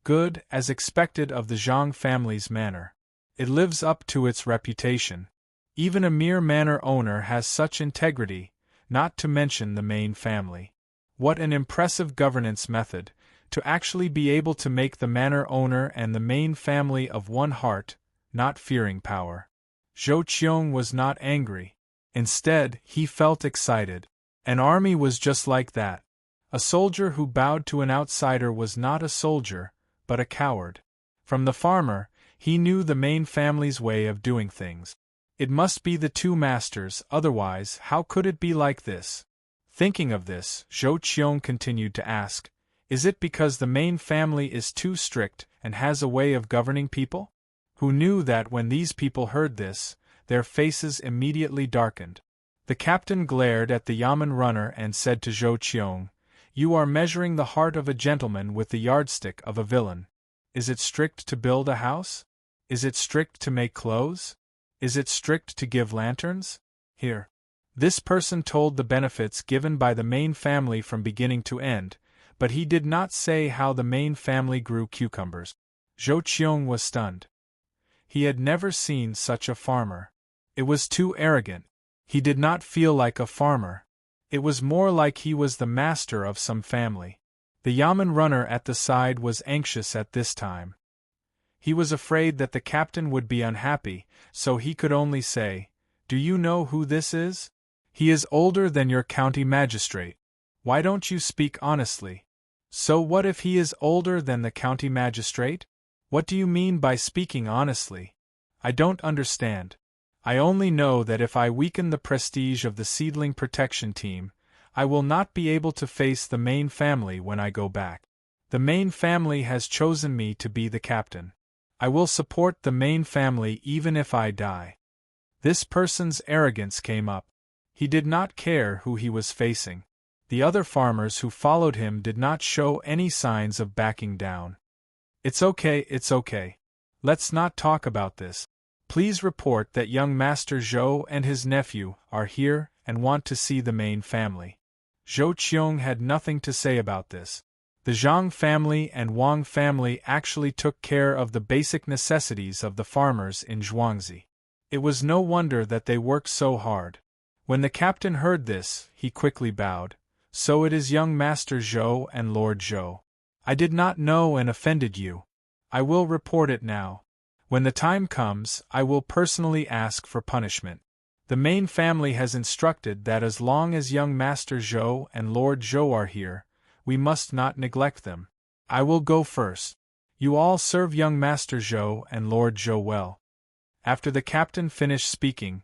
Good, as expected of the Zhang family's manor. It lives up to its reputation. Even a mere manor owner has such integrity, not to mention the main family. What an impressive governance method, to actually be able to make the manor owner and the main family of one heart, not fearing power. Zhou Qiong was not angry. Instead, he felt excited. An army was just like that. A soldier who bowed to an outsider was not a soldier, but a coward. From the farmer, he knew the main family's way of doing things. It must be the two masters, otherwise how could it be like this? Thinking of this, Zhou Qiong continued to ask, is it because the main family is too strict and has a way of governing people? Who knew that when these people heard this, their faces immediately darkened. The captain glared at the yamen runner and said to Zhou Qiong, you are measuring the heart of a gentleman with the yardstick of a villain. Is it strict to build a house? Is it strict to make clothes? Is it strict to give lanterns? Here. This person told the benefits given by the main family from beginning to end, but he did not say how the main family grew cucumbers. Zhou Qiong was stunned. He had never seen such a farmer. It was too arrogant. He did not feel like a farmer. It was more like he was the master of some family. The yamen runner at the side was anxious at this time. He was afraid that the captain would be unhappy, so he could only say, do you know who this is? He is older than your county magistrate. Why don't you speak honestly? So what if he is older than the county magistrate? What do you mean by speaking honestly? I don't understand. I only know that if I weaken the prestige of the seedling protection team, I will not be able to face the main family when I go back. The main family has chosen me to be the captain. I will support the main family even if I die. This person's arrogance came up. He did not care who he was facing. The other farmers who followed him did not show any signs of backing down. It's okay. Let's not talk about this. Please report that young Master Zhou and his nephew are here and want to see the main family. Zhou Qiong had nothing to say about this. The Zhang family and Wang family actually took care of the basic necessities of the farmers in Zhuangzi. It was no wonder that they worked so hard. When the captain heard this, he quickly bowed. So it is young Master Zhou and Lord Zhou. I did not know and offended you. I will report it now. When the time comes, I will personally ask for punishment. The main family has instructed that as long as young Master Zhou and Lord Zhou are here, we must not neglect them. I will go first. You all serve young Master Zhou and Lord Zhou well. After the captain finished speaking,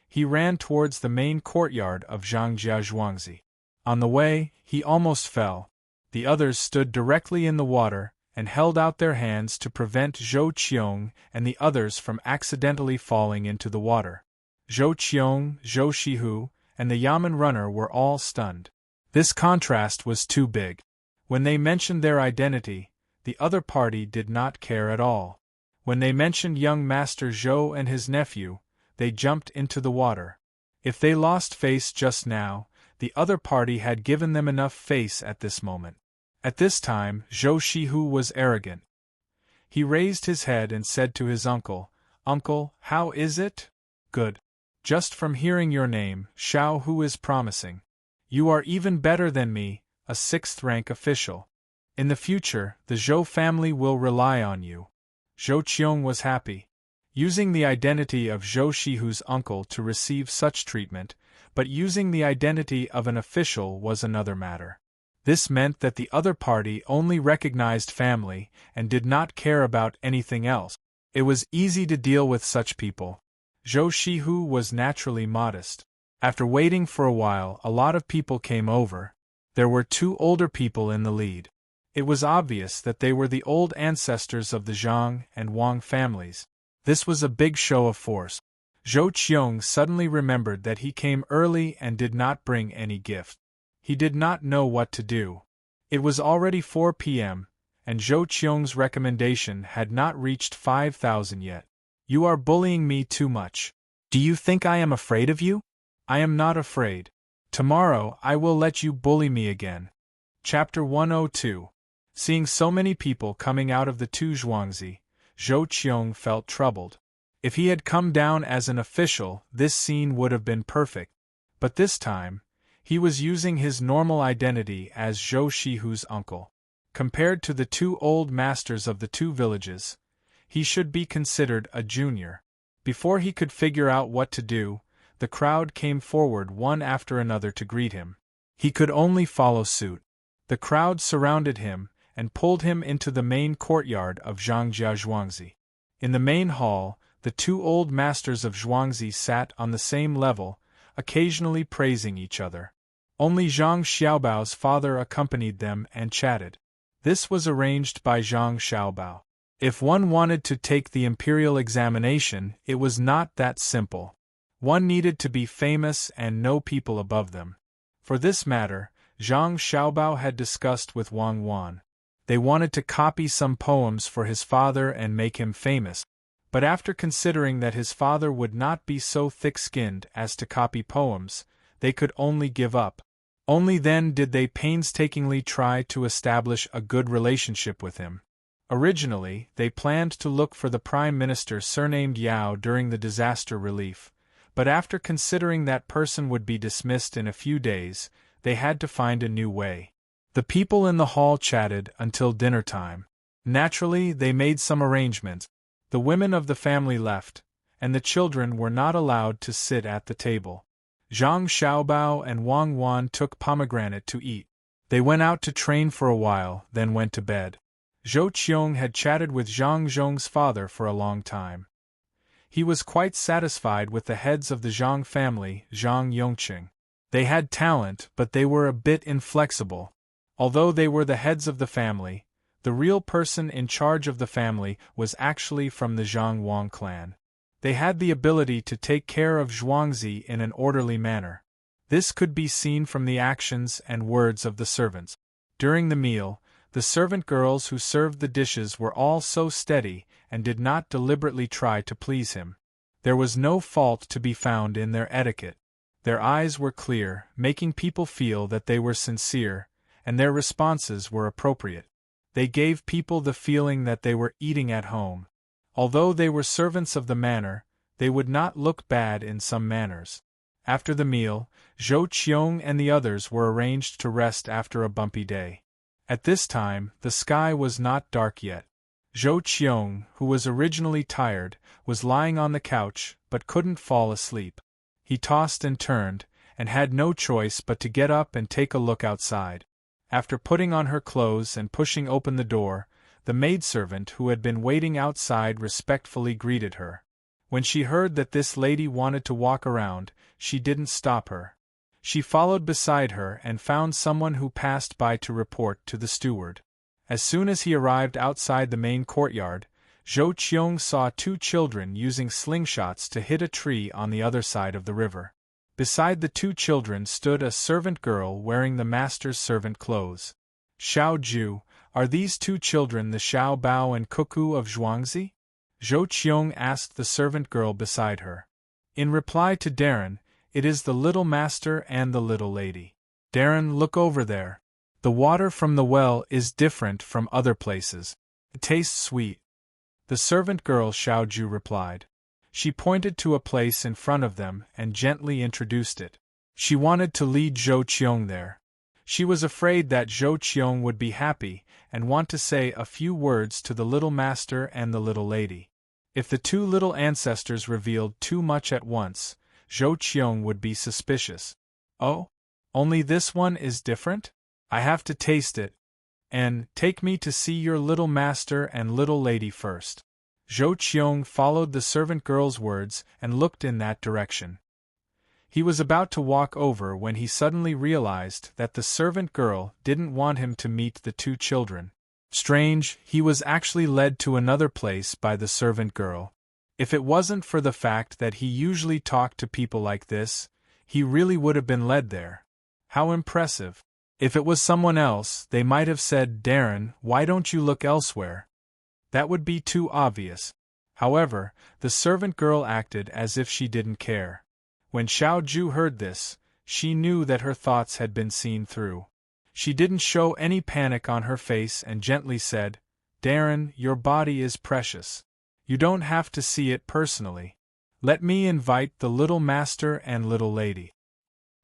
he ran towards the main courtyard of Zhangjia Zhuangzi. On the way, he almost fell. The others stood directly in the water and held out their hands to prevent Zhou Qiong and the others from accidentally falling into the water. Zhou Qiong, Zhou Shihu, and the yamen runner were all stunned. This contrast was too big. When they mentioned their identity, the other party did not care at all. When they mentioned young Master Zhou and his nephew, they jumped into the water. If they lost face just now, the other party had given them enough face at this moment. At this time, Zhou Shihu was arrogant. He raised his head and said to his uncle, Uncle, how is it? Good. Just from hearing your name, Xiao Hu is promising. You are even better than me, a 6th-rank official. In the future, the Zhou family will rely on you. Zhou Qiong was happy. Using the identity of Zhou Shihu's uncle to receive such treatment, but using the identity of an official was another matter. This meant that the other party only recognized family and did not care about anything else. It was easy to deal with such people. Zhou Shihu was naturally modest. After waiting for a while, a lot of people came over. There were 2 older people in the lead. It was obvious that they were the old ancestors of the Zhang and Wang families. This was a big show of force. Zhou Qiong suddenly remembered that he came early and did not bring any gift. He did not know what to do. It was already 4 p.m., and Zhou Qiong's recommendation had not reached 5,000 yet. You are bullying me too much. Do you think I am afraid of you? I am not afraid. Tomorrow I will let you bully me again. Chapter 102. Seeing so many people coming out of the Tu Zhuangzi, Zhou Qiong felt troubled. If he had come down as an official, this scene would have been perfect. But this time, he was using his normal identity as Zhou Shihu's uncle. Compared to the 2 old masters of the 2 villages, he should be considered a junior. Before he could figure out what to do, the crowd came forward one after another to greet him. He could only follow suit. The crowd surrounded him and pulled him into the main courtyard of Zhangjia Zhuangzi. In the main hall, the 2 old masters of Zhuangzi sat on the same level, occasionally praising each other. Only Zhang Xiaobao's father accompanied them and chatted. This was arranged by Zhang Xiaobao. If one wanted to take the imperial examination, it was not that simple. One needed to be famous and know people above them. For this matter, Zhang Xiaobao had discussed with Wang Wan. They wanted to copy some poems for his father and make him famous. But after considering that his father would not be so thick-skinned as to copy poems, they could only give up. Only then did they painstakingly try to establish a good relationship with him. Originally, they planned to look for the Prime Minister surnamed Yao during the disaster relief, but after considering that person would be dismissed in a few days, they had to find a new way. The people in the hall chatted until dinner time. Naturally, they made some arrangements. The women of the family left, and the children were not allowed to sit at the table. Zhang Xiaobao and Wang Wan took pomegranate to eat. They went out to train for a while, then went to bed. Zhou Qiong had chatted with Zhang Zhong's father for a long time. He was quite satisfied with the heads of the Zhang family, Zhang Yongqing. They had talent, but they were a bit inflexible. Although they were the heads of the family, the real person in charge of the family was actually from the Zhang Wang clan. They had the ability to take care of Zhuangzi in an orderly manner. This could be seen from the actions and words of the servants. During the meal, the servant girls who served the dishes were all so steady and did not deliberately try to please him. There was no fault to be found in their etiquette. Their eyes were clear, making people feel that they were sincere, and their responses were appropriate. They gave people the feeling that they were eating at home. Although they were servants of the manor, they would not look bad in some manners. After the meal, Zhou Qiong and the others were arranged to rest after a bumpy day. At this time, the sky was not dark yet. Zhou Qiong, who was originally tired, was lying on the couch but couldn't fall asleep. He tossed and turned, and had no choice but to get up and take a look outside. After putting on her clothes and pushing open the door, the maidservant who had been waiting outside respectfully greeted her. When she heard that this lady wanted to walk around, she didn't stop her. She followed beside her and found someone who passed by to report to the steward. As soon as he arrived outside the main courtyard, Zhou Qiong saw 2 children using slingshots to hit a tree on the other side of the river. Beside the 2 children stood a servant girl wearing the master's servant clothes. Xiao Ju, are these 2 children the Xiao Bao and Cuckoo of Zhuangzi? Zhou Qiong asked the servant girl beside her. In reply to Darren, it is the little master and the little lady. Darren, look over there. The water from the well is different from other places. It tastes sweet. The servant girl Xiao Ju replied. She pointed to a place in front of them and gently introduced it. She wanted to lead Zhou Qiong there. She was afraid that Zhou Qiong would be happy and want to say a few words to the little master and the little lady. If the two little ancestors revealed too much at once, Zhou Qiong would be suspicious. Oh? Only this one is different? I have to taste it. And take me to see your little master and little lady first. Zhou Qiong followed the servant girl's words and looked in that direction. He was about to walk over when he suddenly realized that the servant girl didn't want him to meet the two children. Strange, he was actually led to another place by the servant girl. If it wasn't for the fact that he usually talked to people like this, he really would have been led there. How impressive. If it was someone else, they might have said, "Darren, why don't you look elsewhere?" That would be too obvious. However, the servant girl acted as if she didn't care. When Xiao Ju heard this, she knew that her thoughts had been seen through. She didn't show any panic on her face and gently said, "Darren, your body is precious. You don't have to see it personally. Let me invite the little master and little lady.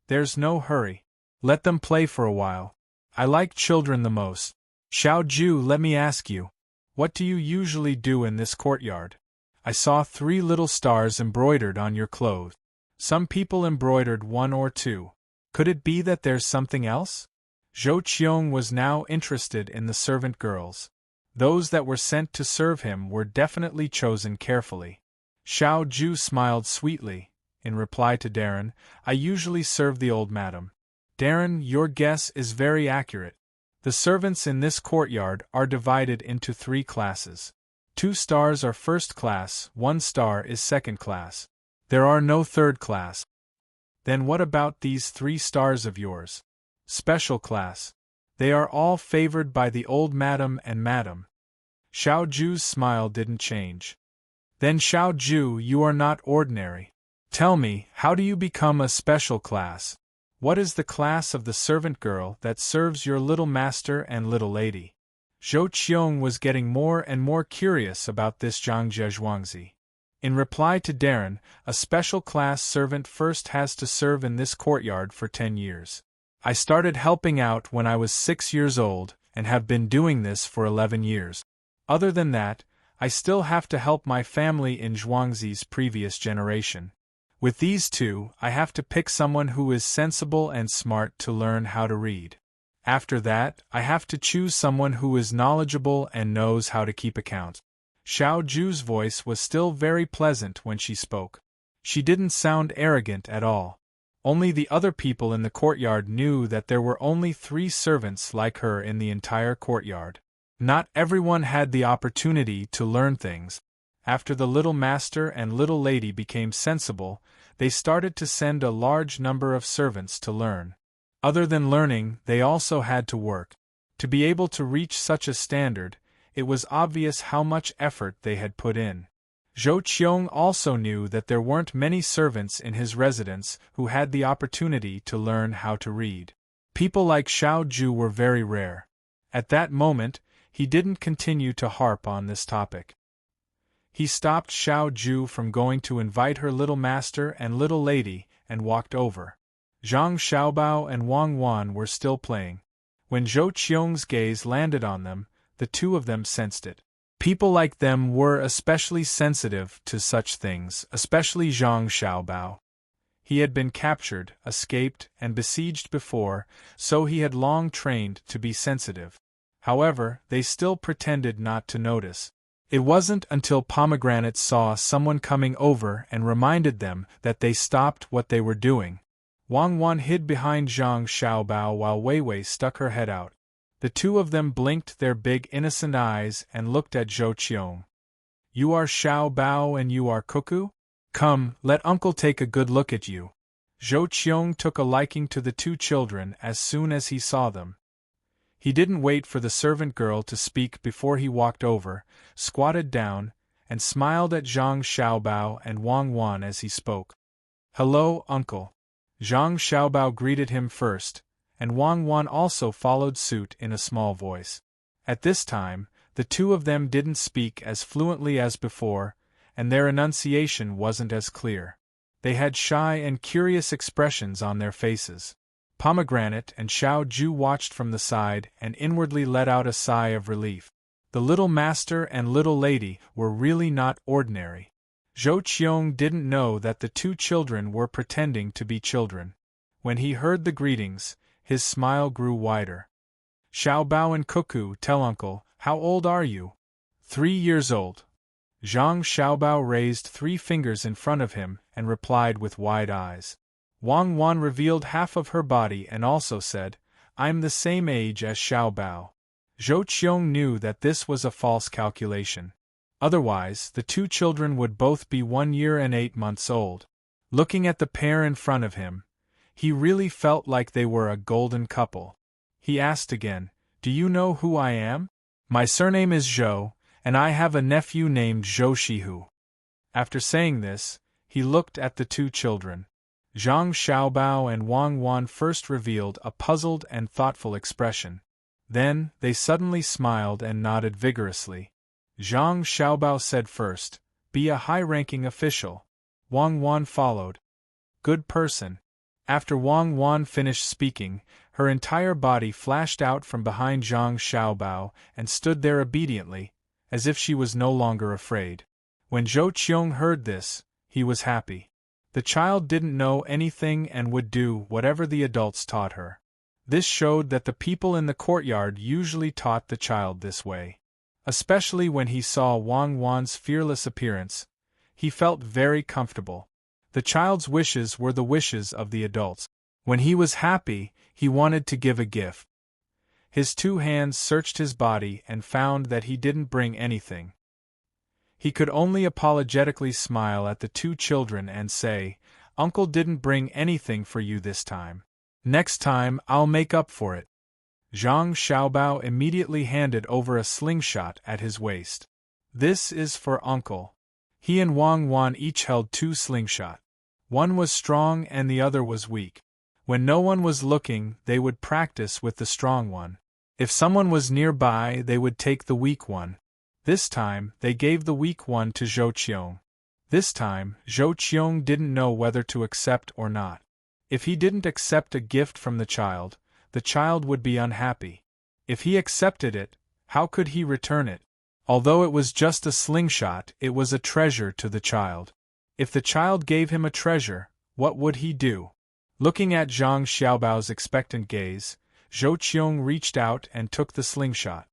There's no hurry. Let them play for a while. I like children the most. Xiao Ju, let me ask you, what do you usually do in this courtyard? I saw 3 little stars embroidered on your clothes. Some people embroidered 1 or 2. Could it be that there's something else?" Zhou Qiong was now interested in the servant girls. Those that were sent to serve him were definitely chosen carefully. Xiao Ju smiled sweetly. In reply to Darren, "I usually serve the old madam." "Darren, your guess is very accurate. The servants in this courtyard are divided into 3 classes. 2 stars are first class, 1 star is second class. There are no third class." "Then what about these 3 stars of yours?" "Special class. They are all favored by the old madam and madam." Xiao Ju's smile didn't change. "Then Xiao Ju, you are not ordinary. Tell me, how do you become a special class? What is the class of the servant girl that serves your little master and little lady?" Zhou Qiong was getting more and more curious about this Zhang Zhezhuangzi. In reply to Darren, a special class servant first has to serve in this courtyard for 10 years. I started helping out when I was 6 years old, and have been doing this for 11 years. Other than that, I still have to help my family in Zhuangzi's previous generation. With these 2, I have to pick someone who is sensible and smart to learn how to read. After that, I have to choose someone who is knowledgeable and knows how to keep accounts. Xiao Ju's voice was still very pleasant when she spoke. She didn't sound arrogant at all. Only the other people in the courtyard knew that there were only 3 servants like her in the entire courtyard. Not everyone had the opportunity to learn things. After the little master and little lady became sensible, they started to send a large number of servants to learn. Other than learning, they also had to work. To be able to reach such a standard, it was obvious how much effort they had put in. Zhou Qiong also knew that there weren't many servants in his residence who had the opportunity to learn how to read. People like Xiao Ju were very rare. At that moment, he didn't continue to harp on this topic. He stopped Xiao Ju from going to invite her little master and little lady and walked over. Zhang Xiaobao and Wang Wan were still playing. When Zhou Qiong's gaze landed on them, the 2 of them sensed it. People like them were especially sensitive to such things, especially Zhang Xiaobao. He had been captured, escaped, and besieged before, so he had long trained to be sensitive. However, they still pretended not to notice. It wasn't until Pomegranate saw someone coming over and reminded them that they stopped what they were doing. Wang Wan hid behind Zhang Xiaobao while Wei Wei stuck her head out. The 2 of them blinked their big innocent eyes and looked at Zhou Qiong. "You are Xiaobao and you are Cuckoo? Come, let uncle take a good look at you." Zhou Qiong took a liking to the 2 children as soon as he saw them. He didn't wait for the servant girl to speak before he walked over, squatted down, and smiled at Zhang Xiaobao and Wang Wan as he spoke. "Hello, uncle." Zhang Xiaobao greeted him first, and Wang Wan also followed suit in a small voice. At this time, the 2 of them didn't speak as fluently as before, and their enunciation wasn't as clear. They had shy and curious expressions on their faces. Pomegranate and Xiao Ju watched from the side and inwardly let out a sigh of relief. The little master and little lady were really not ordinary. Zhou Qiong didn't know that the two children were pretending to be children. When he heard the greetings, his smile grew wider. Xiao Bao and Cuckoo, tell uncle, how old are you? 3 years old. Zhang Xiaobao raised 3 fingers in front of him and replied with wide eyes. Wang Wan revealed half of her body and also said, I'm the same age as Xiaobao. Zhou Qiong knew that this was a false calculation. Otherwise, the two children would both be 1 year and 8 months old. Looking at the pair in front of him, he really felt like they were a golden couple. He asked again, Do you know who I am? My surname is Zhou, and I have a nephew named Zhou Shihu. After saying this, he looked at the two children. Zhang Xiaobao and Wang Wan first revealed a puzzled and thoughtful expression. Then, they suddenly smiled and nodded vigorously. Zhang Xiaobao said first, Be a high-ranking official. Wang Wan followed. Good person. After Wang Wan finished speaking, her entire body flashed out from behind Zhang Xiaobao and stood there obediently, as if she was no longer afraid. When Zhou Qiong heard this, he was happy. The child didn't know anything and would do whatever the adults taught her. This showed that the people in the courtyard usually taught the child this way. Especially when he saw Wang Wan's fearless appearance, he felt very comfortable. The child's wishes were the wishes of the adults. When he was happy, he wanted to give a gift. His 2 hands searched his body and found that he didn't bring anything. He could only apologetically smile at the 2 children and say, Uncle didn't bring anything for you this time. Next time, I'll make up for it. Zhang Xiaobao immediately handed over a slingshot at his waist. This is for Uncle. He and Wang Wan each held 2 slingshot. One was strong and the other was weak. When no one was looking, they would practice with the strong one. If someone was nearby, they would take the weak one. This time, they gave the weak one to Zhou Qiong. This time, Zhou Qiong didn't know whether to accept or not. If he didn't accept a gift from the child would be unhappy. If he accepted it, how could he return it? Although it was just a slingshot, it was a treasure to the child. If the child gave him a treasure, what would he do? Looking at Zhang Xiaobao's expectant gaze, Zhou Qiong reached out and took the slingshot.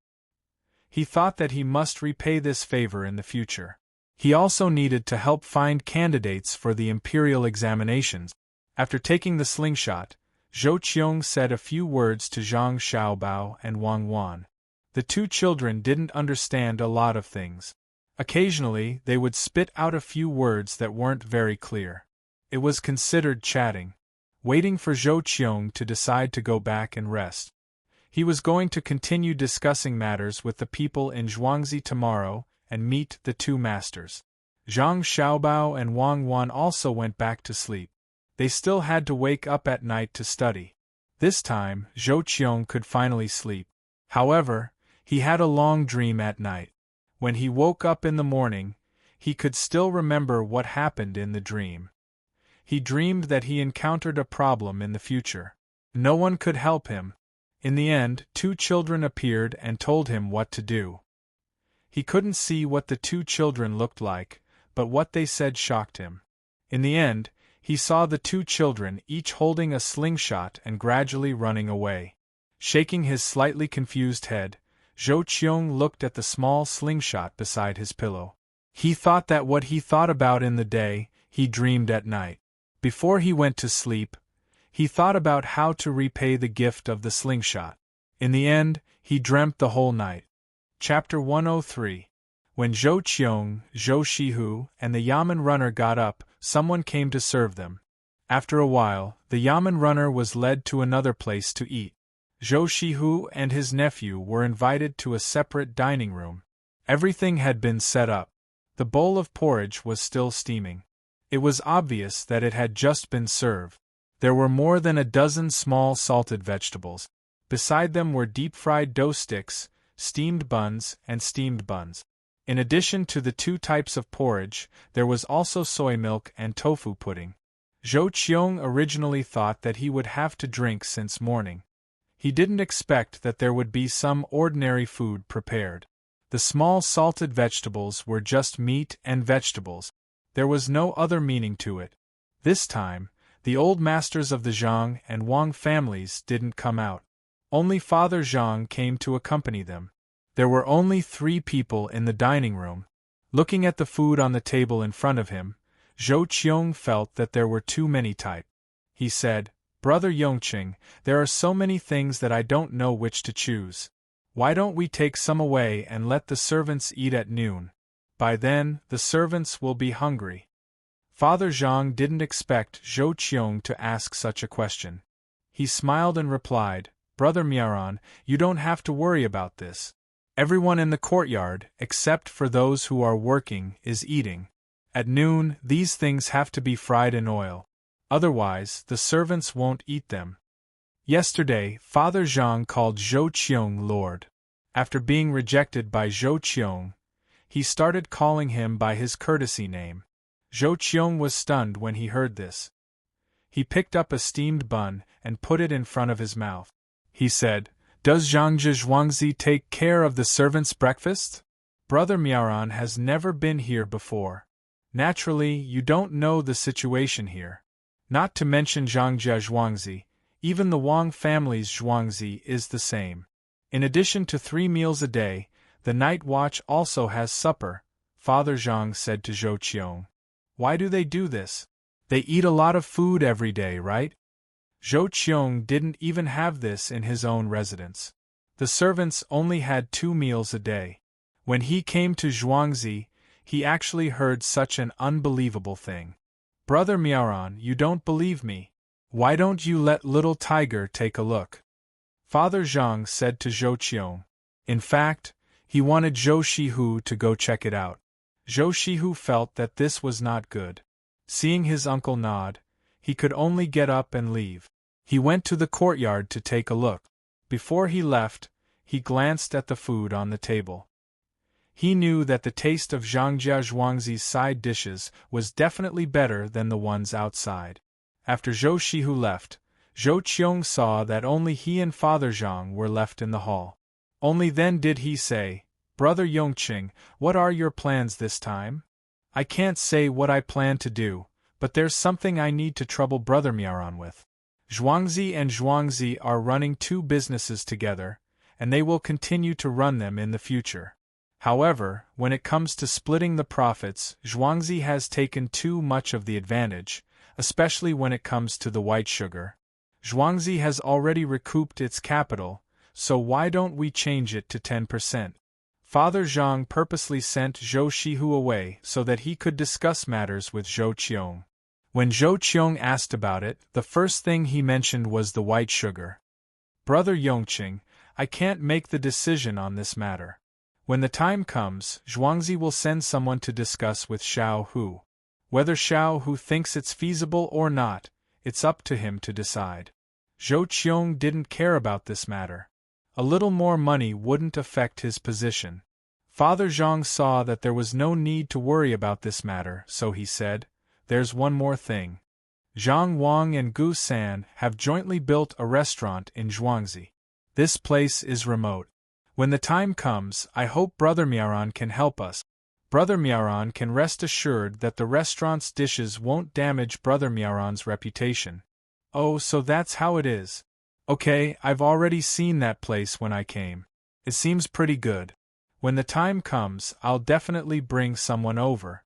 He thought that he must repay this favor in the future. He also needed to help find candidates for the imperial examinations. After taking the slingshot, Zhou Qiong said a few words to Zhang Xiaobao and Wang Wan. The 2 children didn't understand a lot of things. Occasionally, they would spit out a few words that weren't very clear. It was considered chatting. Waiting for Zhou Qiong to decide to go back and rest. He was going to continue discussing matters with the people in Zhuangzi tomorrow and meet the 2 masters. Zhang Xiaobao and Wang Wan also went back to sleep. They still had to wake up at night to study. This time, Zhou Qiong could finally sleep. However, he had a long dream at night. When he woke up in the morning, he could still remember what happened in the dream. He dreamed that he encountered a problem in the future. No one could help him. In the end, 2 children appeared and told him what to do. He couldn't see what the 2 children looked like, but what they said shocked him. In the end, he saw the 2 children each holding a slingshot and gradually running away. Shaking his slightly confused head, Zhou Qiong looked at the small slingshot beside his pillow. He thought that what he thought about in the day, he dreamed at night. Before he went to sleep, he thought about how to repay the gift of the slingshot. In the end, he dreamt the whole night. Chapter 103. When Zhou Qiong, Zhou Shihu, and the Yamen runner got up, someone came to serve them. After a while, the Yamen runner was led to another place to eat. Zhou Shihu and his nephew were invited to a separate dining room. Everything had been set up. The bowl of porridge was still steaming. It was obvious that it had just been served. There were more than a dozen small salted vegetables. Beside them were deep-fried dough sticks, steamed buns, and steamed buns. In addition to the two types of porridge, there was also soy milk and tofu pudding. Zhou Qiong originally thought that he would have to drink since morning. He didn't expect that there would be some ordinary food prepared. The small salted vegetables were just meat and vegetables. There was no other meaning to it. This time, the old masters of the Zhang and Wang families didn't come out. Only Father Zhang came to accompany them. There were only 3 people in the dining room. Looking at the food on the table in front of him, Zhou Qiong felt that there were too many type. He said, "Brother Yongqing, there are so many things that I don't know which to choose. Why don't we take some away and let the servants eat at noon? By then, the servants will be hungry." Father Zhang didn't expect Zhou Qiong to ask such a question. He smiled and replied, "Brother Miaoran, you don't have to worry about this. Everyone in the courtyard, except for those who are working, is eating. At noon, these things have to be fried in oil. Otherwise, the servants won't eat them." Yesterday, Father Zhang called Zhou Qiong Lord. After being rejected by Zhou Qiong, he started calling him by his courtesy name. Zhou Qiong was stunned when he heard this. He picked up a steamed bun and put it in front of his mouth. He said, "Does Zhangzhi Zhuangzi take care of the servants' breakfast? Brother Miaoran has never been here before. Naturally, you don't know the situation here. Not to mention Zhangzhi Zhuangzi, even the Wang family's Zhuangzi is the same. In addition to 3 meals a day, the night watch also has supper," Father Zhang said to Zhou Qiong. "Why do they do this? They eat a lot of food every day, right?" Zhou Qiong didn't even have this in his own residence. The servants only had 2 meals a day. When he came to Zhuangzi, he actually heard such an unbelievable thing. "Brother Miaoran, you don't believe me. Why don't you let little Tiger take a look?" Father Zhang said to Zhou Qiong. In fact, he wanted Zhou Shihu to go check it out. Zhou Shihu felt that this was not good. Seeing his uncle nod, he could only get up and leave. He went to the courtyard to take a look. Before he left, he glanced at the food on the table. He knew that the taste of Zhangjia Zhuangzi's side dishes was definitely better than the ones outside. After Zhou Shihu left, Zhou Qiong saw that only he and Father Zhang were left in the hall. Only then did he say, "Brother Yongqing, what are your plans this time?" "I can't say what I plan to do, but there's something I need to trouble Brother Miaoran with. Zhuangzi and Zhuangzi are running 2 businesses together, and they will continue to run them in the future. However, when it comes to splitting the profits, Zhuangzi has taken too much of the advantage, especially when it comes to the white sugar. Zhuangzi has already recouped its capital, so why don't we change it to 10%? Father Zhang purposely sent Zhou Shihu away so that he could discuss matters with Zhou Qiong. When Zhou Qiong asked about it, the first thing he mentioned was the white sugar. "Brother Yongqing, I can't make the decision on this matter. When the time comes, Zhuangzi will send someone to discuss with Xiao Hu. Whether Xiao Hu thinks it's feasible or not, it's up to him to decide." Zhou Qiong didn't care about this matter. A little more money wouldn't affect his position. Father Zhang saw that there was no need to worry about this matter, so he said, "There's one more thing. Zhang Wang and Gu San have jointly built a restaurant in Zhuangzi. This place is remote. When the time comes, I hope Brother Miaoran can help us. Brother Miaoran can rest assured that the restaurant's dishes won't damage Brother Miaoran's reputation." "Oh, so that's how it is. Okay, I've already seen that place when I came. It seems pretty good. When the time comes, I'll definitely bring someone over."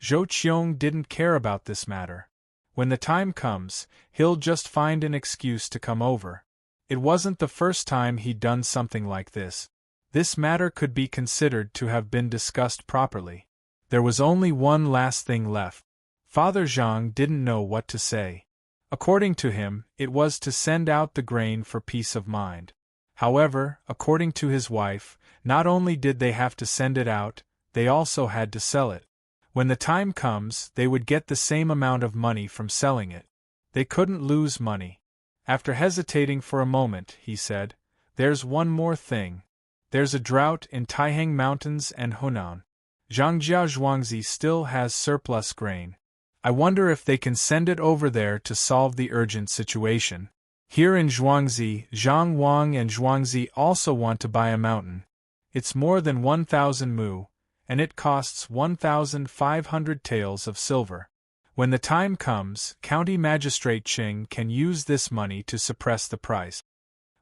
Zhou Qiong didn't care about this matter. When the time comes, he'll just find an excuse to come over. It wasn't the first time he'd done something like this. This matter could be considered to have been discussed properly. There was only one last thing left. Father Zhang didn't know what to say. According to him, it was to send out the grain for peace of mind. However, according to his wife, not only did they have to send it out, they also had to sell it. When the time comes, they would get the same amount of money from selling it. They couldn't lose money. After hesitating for a moment, he said, "There's one more thing. There's a drought in Taihang Mountains and Hunan. Zhangjia Zhuangzi still has surplus grain. I wonder if they can send it over there to solve the urgent situation. Here in Zhuangzi, Zhang Wang and Zhuangzi also want to buy a mountain. It's more than 1,000 mu, and it costs 1,500 taels of silver. When the time comes, County Magistrate Qing can use this money to suppress the price.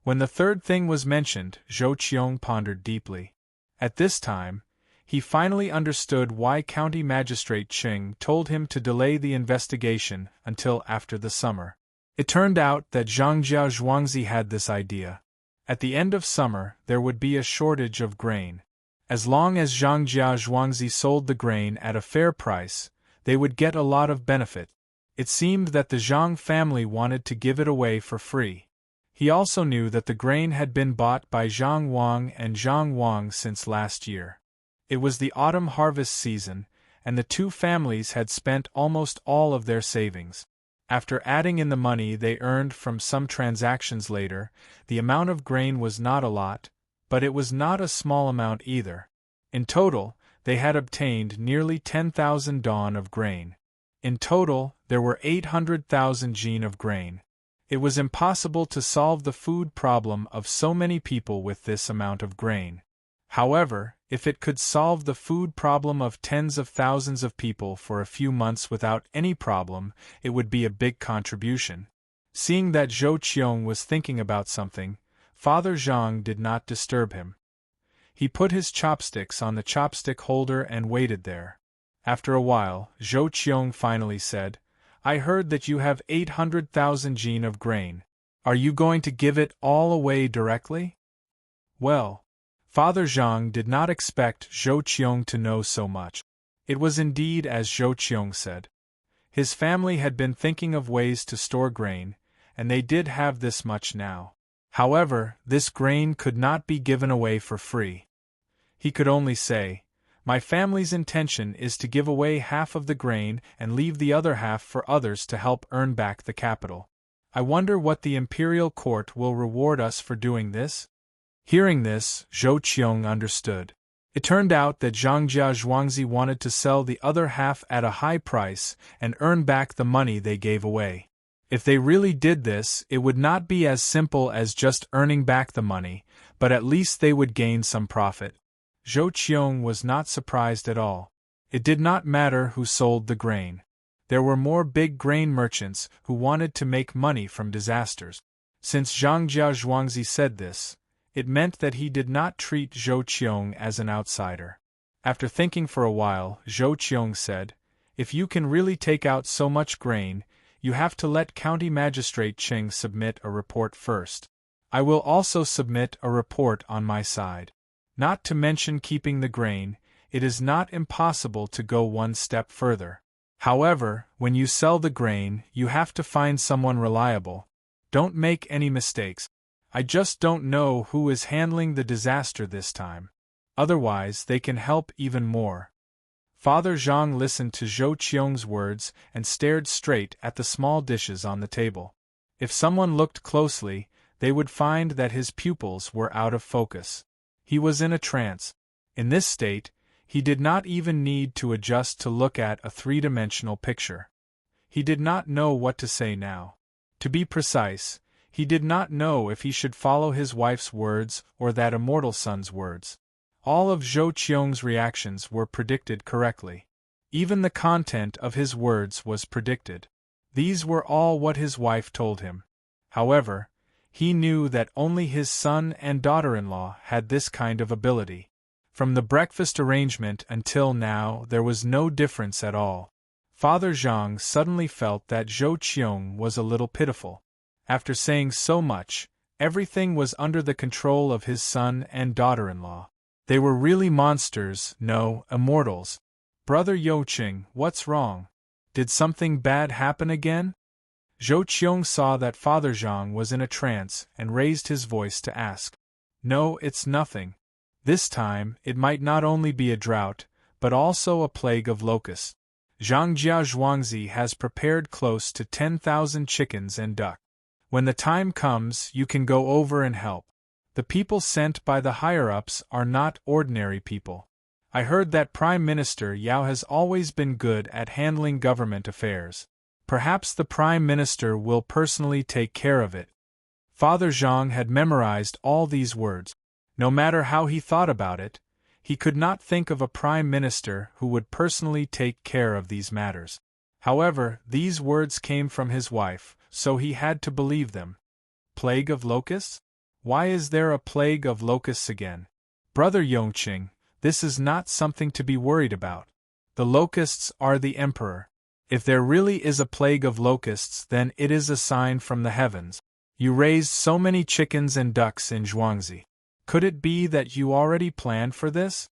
When the third thing was mentioned, Zhou Qiong pondered deeply. At this time, he finally understood why County Magistrate Qing told him to delay the investigation until after the summer. It turned out that Zhangjia Zhuangzi had this idea. At the end of summer, there would be a shortage of grain. As long as Zhangjia Zhuangzi sold the grain at a fair price, they would get a lot of benefit. It seemed that the Zhang family wanted to give it away for free. He also knew that the grain had been bought by Zhang Wang and Zhang Wang since last year. It was the autumn harvest season, and the two families had spent almost all of their savings. After adding in the money they earned from some transactions later, the amount of grain was not a lot, but it was not a small amount either. In total, they had obtained nearly 10,000 dawn of grain. In total, there were 800,000 jin of grain. It was impossible to solve the food problem of so many people with this amount of grain. However, if it could solve the food problem of tens of thousands of people for a few months without any problem, it would be a big contribution. Seeing that Zhou Qiong was thinking about something, Father Zhang did not disturb him. He put his chopsticks on the chopstick holder and waited there. After a while, Zhou Qiong finally said, "I heard that you have 800,000 jin of grain. Are you going to give it all away directly?" Well, Father Zhang did not expect Zhou Qiong to know so much. It was indeed as Zhou Qiong said. His family had been thinking of ways to store grain, and they did have this much now. However, this grain could not be given away for free. He could only say, "My family's intention is to give away half of the grain and leave the other half for others to help earn back the capital. I wonder what the imperial court will reward us for doing this?" Hearing this, Zhou Qiong understood. It turned out that Zhangjia Zhuangzi wanted to sell the other half at a high price and earn back the money they gave away. If they really did this, it would not be as simple as just earning back the money, but at least they would gain some profit. Zhou Qiong was not surprised at all. It did not matter who sold the grain. There were more big grain merchants who wanted to make money from disasters. Since Zhangjia Zhuangzi said this, it meant that he did not treat Zhou Qiong as an outsider. After thinking for a while, Zhou Qiong said, "If you can really take out so much grain, you have to let County Magistrate Qing submit a report first. I will also submit a report on my side. Not to mention keeping the grain, it is not impossible to go one step further. However, when you sell the grain, you have to find someone reliable. Don't make any mistakes. I just don't know who is handling the disaster this time. Otherwise, they can help even more." Father Zhang listened to Zhou Qiong's words and stared straight at the small dishes on the table. If someone looked closely, they would find that his pupils were out of focus. He was in a trance. In this state, he did not even need to adjust to look at a three-dimensional picture. He did not know what to say now. To be precise, he did not know if he should follow his wife's words or that immortal son's words. All of Zhou Qiong's reactions were predicted correctly. Even the content of his words was predicted. These were all what his wife told him. However, he knew that only his son and daughter-in-law had this kind of ability. From the breakfast arrangement until now, there was no difference at all. Father Zhang suddenly felt that Zhou Qiong was a little pitiful. After saying so much, everything was under the control of his son and daughter-in-law. They were really monsters, no, immortals. "Brother Youqing, what's wrong? Did something bad happen again?" Zhou Qiong saw that Father Zhang was in a trance and raised his voice to ask. "No, it's nothing. This time, it might not only be a drought, but also a plague of locusts. Zhangjia Zhuangzi has prepared close to 10,000 chickens and duck. When the time comes, you can go over and help. The people sent by the higher-ups are not ordinary people. I heard that Prime Minister Yao has always been good at handling government affairs. Perhaps the Prime Minister will personally take care of it. Father Zhang had memorized all these words. No matter how he thought about it, he could not think of a Prime Minister who would personally take care of these matters. However, these words came from his wife, so he had to believe them. Plague of locusts? Why is there a plague of locusts again? Brother Yongqing, this is not something to be worried about. The locusts are the emperor. If there really is a plague of locusts, then it is a sign from the heavens. You raised so many chickens and ducks in Zhuangzi. Could it be that you already planned for this?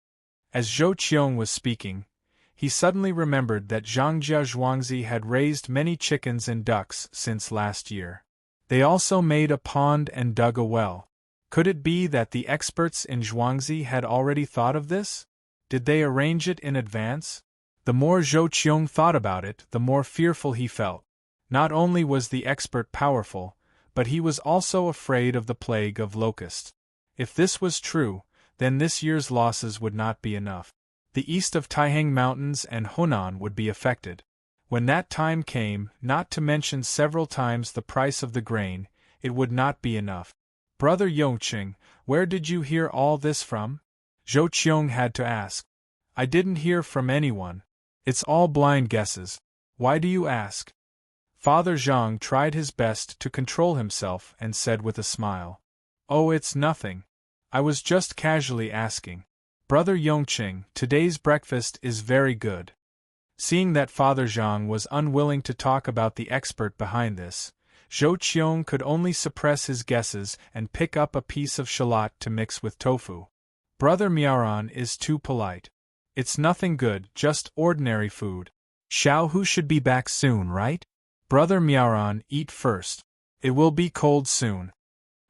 As Zhou Qiong was speaking, he suddenly remembered that Zhangjia Zhuangzi had raised many chickens and ducks since last year. They also made a pond and dug a well. Could it be that the experts in Zhuangzi had already thought of this? Did they arrange it in advance? The more Zhou Qiong thought about it, the more fearful he felt. Not only was the expert powerful, but he was also afraid of the plague of locusts. If this was true, then this year's losses would not be enough. The east of Taihang Mountains and Hunan would be affected. When that time came, not to mention several times the price of the grain, it would not be enough. Brother Yongqing, where did you hear all this from? Zhou Qiong had to ask. I didn't hear from anyone. It's all blind guesses. Why do you ask? Father Zhang tried his best to control himself and said with a smile. Oh, it's nothing. I was just casually asking. Brother Yongqing, today's breakfast is very good. Seeing that Father Zhang was unwilling to talk about the expert behind this, Zhou Qiong could only suppress his guesses and pick up a piece of shallot to mix with tofu. Brother Miaoran is too polite. It's nothing good, just ordinary food. Xiao Hu should be back soon, right? Brother Miaoran, eat first. It will be cold soon.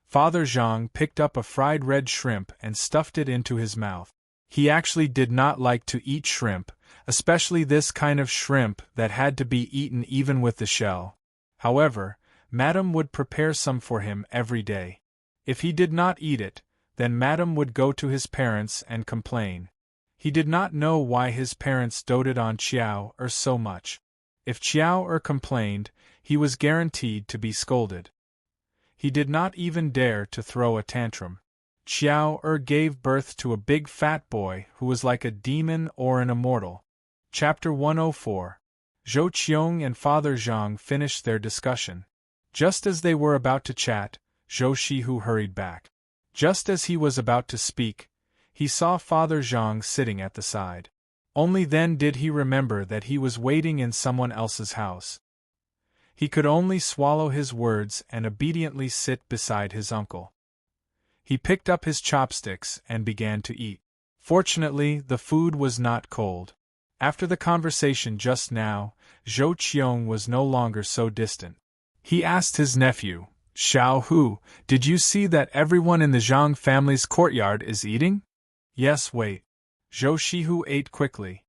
Father Zhang picked up a fried red shrimp and stuffed it into his mouth. He actually did not like to eat shrimp, especially this kind of shrimp that had to be eaten even with the shell. However, Madame would prepare some for him every day. If he did not eat it, then Madame would go to his parents and complain. He did not know why his parents doted on Qiao so much. If Qiao complained, he was guaranteed to be scolded. He did not even dare to throw a tantrum. Qiao gave birth to a big fat boy who was like a demon or an immortal. Chapter 104. Zhou Qiong and Father Zhang finished their discussion. Just as they were about to chat, Zhou Shihu hurried back. Just as he was about to speak, he saw Father Zhang sitting at the side. Only then did he remember that he was waiting in someone else's house. He could only swallow his words and obediently sit beside his uncle. He picked up his chopsticks and began to eat. Fortunately, the food was not cold. After the conversation just now, Zhou Qiong was no longer so distant. He asked his nephew, Xiao Hu, did you see that everyone in the Zhang family's courtyard is eating? Yes, wait. Zhou Shihu ate quickly.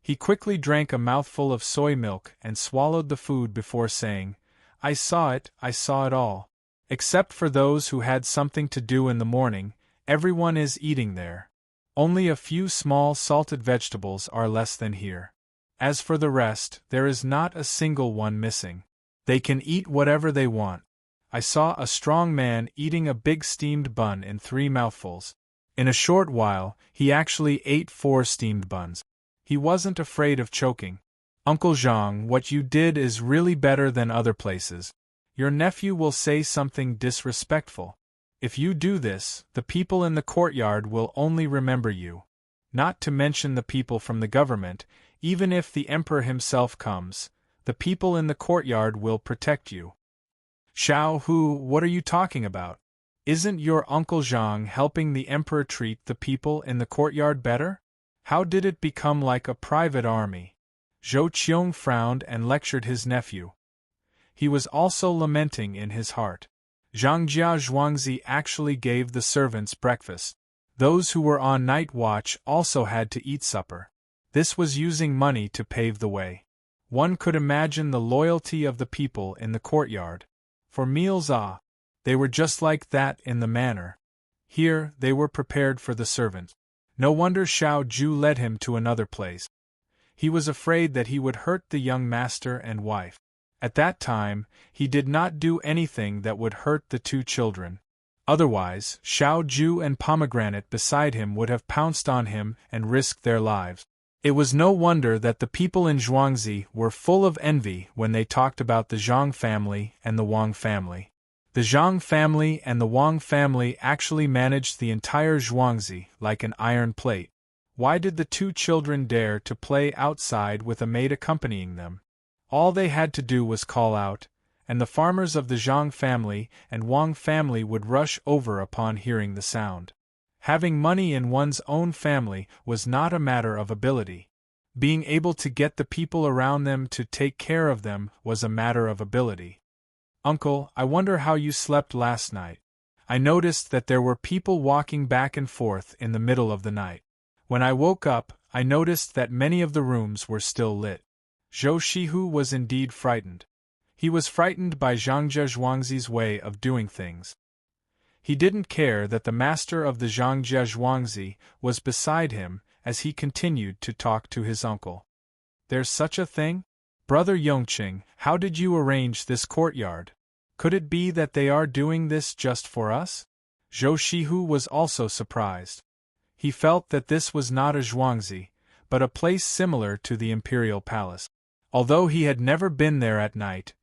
He quickly drank a mouthful of soy milk and swallowed the food before saying, I saw it all. Except for those who had something to do in the morning, everyone is eating there. Only a few small salted vegetables are less than here. As for the rest, there is not a single one missing. They can eat whatever they want. I saw a strong man eating a big steamed bun in 3 mouthfuls. In a short while, he actually ate 4 steamed buns. He wasn't afraid of choking. Uncle Zhang, what you did is really better than other places. Your nephew will say something disrespectful. If you do this, the people in the courtyard will only remember you. Not to mention the people from the government, even if the emperor himself comes, the people in the courtyard will protect you. Xiao Hu, what are you talking about? Isn't your Uncle Zhang helping the emperor treat the people in the courtyard better? How did it become like a private army? Zhou Qiong frowned and lectured his nephew. He was also lamenting in his heart. Zhangjia Zhuangzi actually gave the servants breakfast. Those who were on night watch also had to eat supper. This was using money to pave the way. One could imagine the loyalty of the people in the courtyard. For meals, they were just like that in the manor. Here, they were prepared for the servant. No wonder Xiao Ju led him to another place. He was afraid that he would hurt the young master and wife. At that time, he did not do anything that would hurt the two children. Otherwise, Xiao Ju and Pomegranate beside him would have pounced on him and risked their lives. It was no wonder that the people in Zhuangzi were full of envy when they talked about the Zhang family and the Wang family. The Zhang family and the Wang family actually managed the entire Zhuangzi like an iron plate. Why did the two children dare to play outside with a maid accompanying them? All they had to do was call out, and the farmers of the Zhang family and Wang family would rush over upon hearing the sound. Having money in one's own family was not a matter of ability. Being able to get the people around them to take care of them was a matter of ability. Uncle, I wonder how you slept last night. I noticed that there were people walking back and forth in the middle of the night. When I woke up, I noticed that many of the rooms were still lit. Zhou Shihu was indeed frightened. He was frightened by Zhangjia Zhuangzi's way of doing things. He didn't care that the master of the Zhangjia Zhuangzi was beside him as he continued to talk to his uncle. There's such a thing? Brother Yongqing, how did you arrange this courtyard? Could it be that they are doing this just for us? Zhou Shihu was also surprised. He felt that this was not a Zhuangzi, but a place similar to the imperial palace. Although he had never been there at night,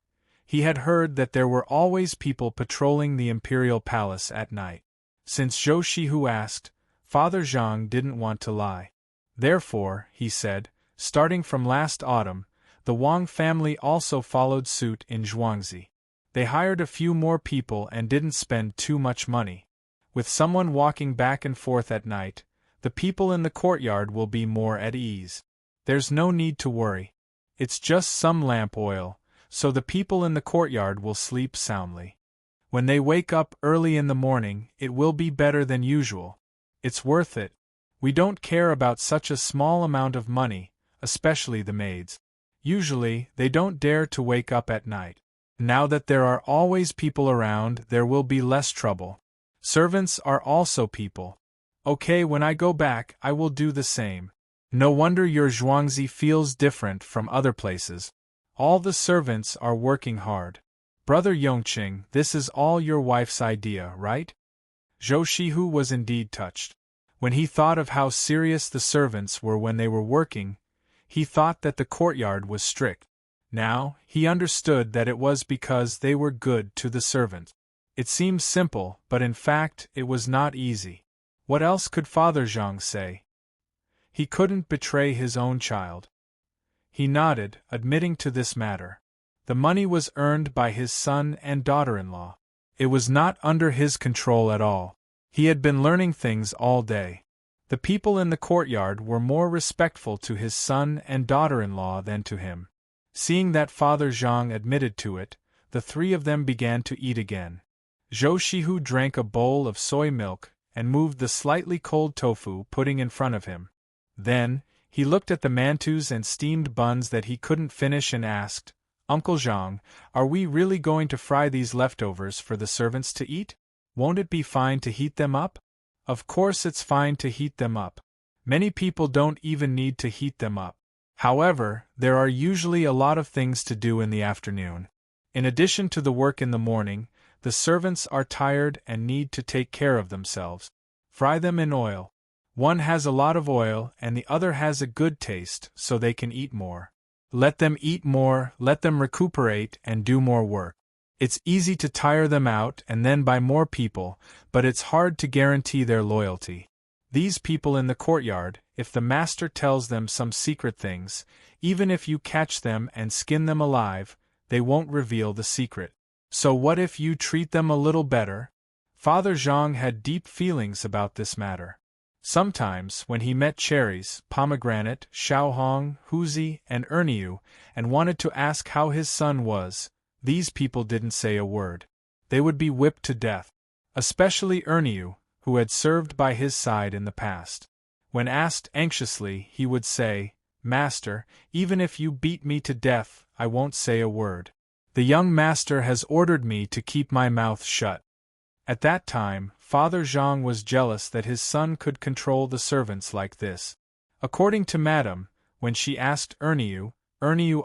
he had heard that there were always people patrolling the imperial palace at night. Since Zhou Shihu asked, Father Zhang didn't want to lie. Therefore, he said, starting from last autumn, the Wang family also followed suit in Zhuangzi. They hired a few more people and didn't spend too much money. With someone walking back and forth at night, the people in the courtyard will be more at ease. There's no need to worry. It's just some lamp oil, so the people in the courtyard will sleep soundly. When they wake up early in the morning, it will be better than usual. It's worth it. We don't care about such a small amount of money, especially the maids. Usually, they don't dare to wake up at night. Now that there are always people around, there will be less trouble. Servants are also people. Okay, when I go back, I will do the same. No wonder your Zhuangzi feels different from other places. All the servants are working hard. Brother Yongqing, this is all your wife's idea, right? Zhou Shihu was indeed touched. When he thought of how serious the servants were when they were working, he thought that the courtyard was strict. Now, he understood that it was because they were good to the servant. It seemed simple, but in fact, it was not easy. What else could Father Zhang say? He couldn't betray his own child. He nodded, admitting to this matter. The money was earned by his son and daughter-in-law. It was not under his control at all. He had been learning things all day. The people in the courtyard were more respectful to his son and daughter-in-law than to him. Seeing that Father Zhang admitted to it, the three of them began to eat again. Zhou Shihu drank a bowl of soy milk and moved the slightly cold tofu pudding in front of him. Then, he looked at the mantus and steamed buns that he couldn't finish and asked, Uncle Zhang, are we really going to fry these leftovers for the servants to eat? Won't it be fine to heat them up? Of course it's fine to heat them up. Many people don't even need to heat them up. However, there are usually a lot of things to do in the afternoon. In addition to the work in the morning, the servants are tired and need to take care of themselves. Fry them in oil. One has a lot of oil and the other has a good taste, so they can eat more. Let them eat more, let them recuperate and do more work. It's easy to tire them out and then buy more people, but it's hard to guarantee their loyalty. These people in the courtyard, if the master tells them some secret things, even if you catch them and skin them alive, they won't reveal the secret. So what if you treat them a little better? Father Zhang had deep feelings about this matter. Sometimes, when he met Cherries, Pomegranate, Xiaohong, Huzi, and Erniu, and wanted to ask how his son was, these people didn't say a word. They would be whipped to death. Especially Erniu, who had served by his side in the past. When asked anxiously, he would say, Master, even if you beat me to death, I won't say a word. The young master has ordered me to keep my mouth shut. At that time, Father Zhang was jealous that his son could control the servants like this. According to Madame, when she asked Erniu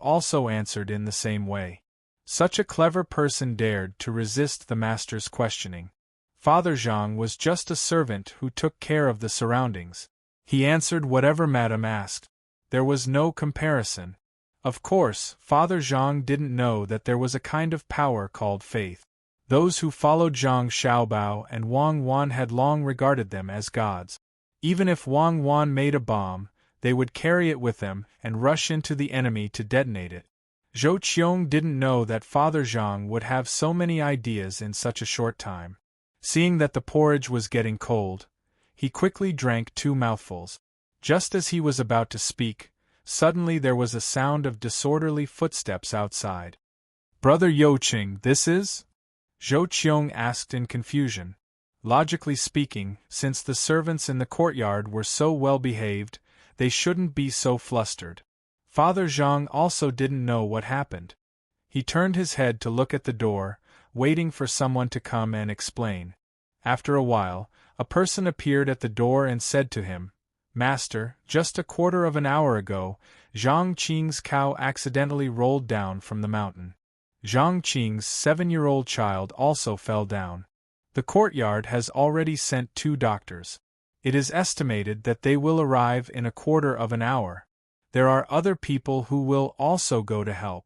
also answered in the same way. Such a clever person dared to resist the master's questioning. Father Zhang was just a servant who took care of the surroundings. He answered whatever Madame asked. There was no comparison. Of course, Father Zhang didn't know that there was a kind of power called faith. Those who followed Zhang Xiaobao and Wang Wan had long regarded them as gods. Even if Wang Wan made a bomb, they would carry it with them and rush into the enemy to detonate it. Zhou Qiong didn't know that Father Zhang would have so many ideas in such a short time. Seeing that the porridge was getting cold, he quickly drank 2 mouthfuls. Just as he was about to speak, suddenly there was a sound of disorderly footsteps outside. "Brother Youqing, this is?" Zhou Qiong asked in confusion. Logically speaking, since the servants in the courtyard were so well behaved, they shouldn't be so flustered. Father Zhang also didn't know what happened. He turned his head to look at the door, waiting for someone to come and explain. After a while, a person appeared at the door and said to him, "Master, just a quarter of an hour ago, Zhang Qing's cow accidentally rolled down from the mountain. Zhang Qing's 7-year-old child also fell down. The courtyard has already sent 2 doctors. It is estimated that they will arrive in a quarter of an hour. There are other people who will also go to help."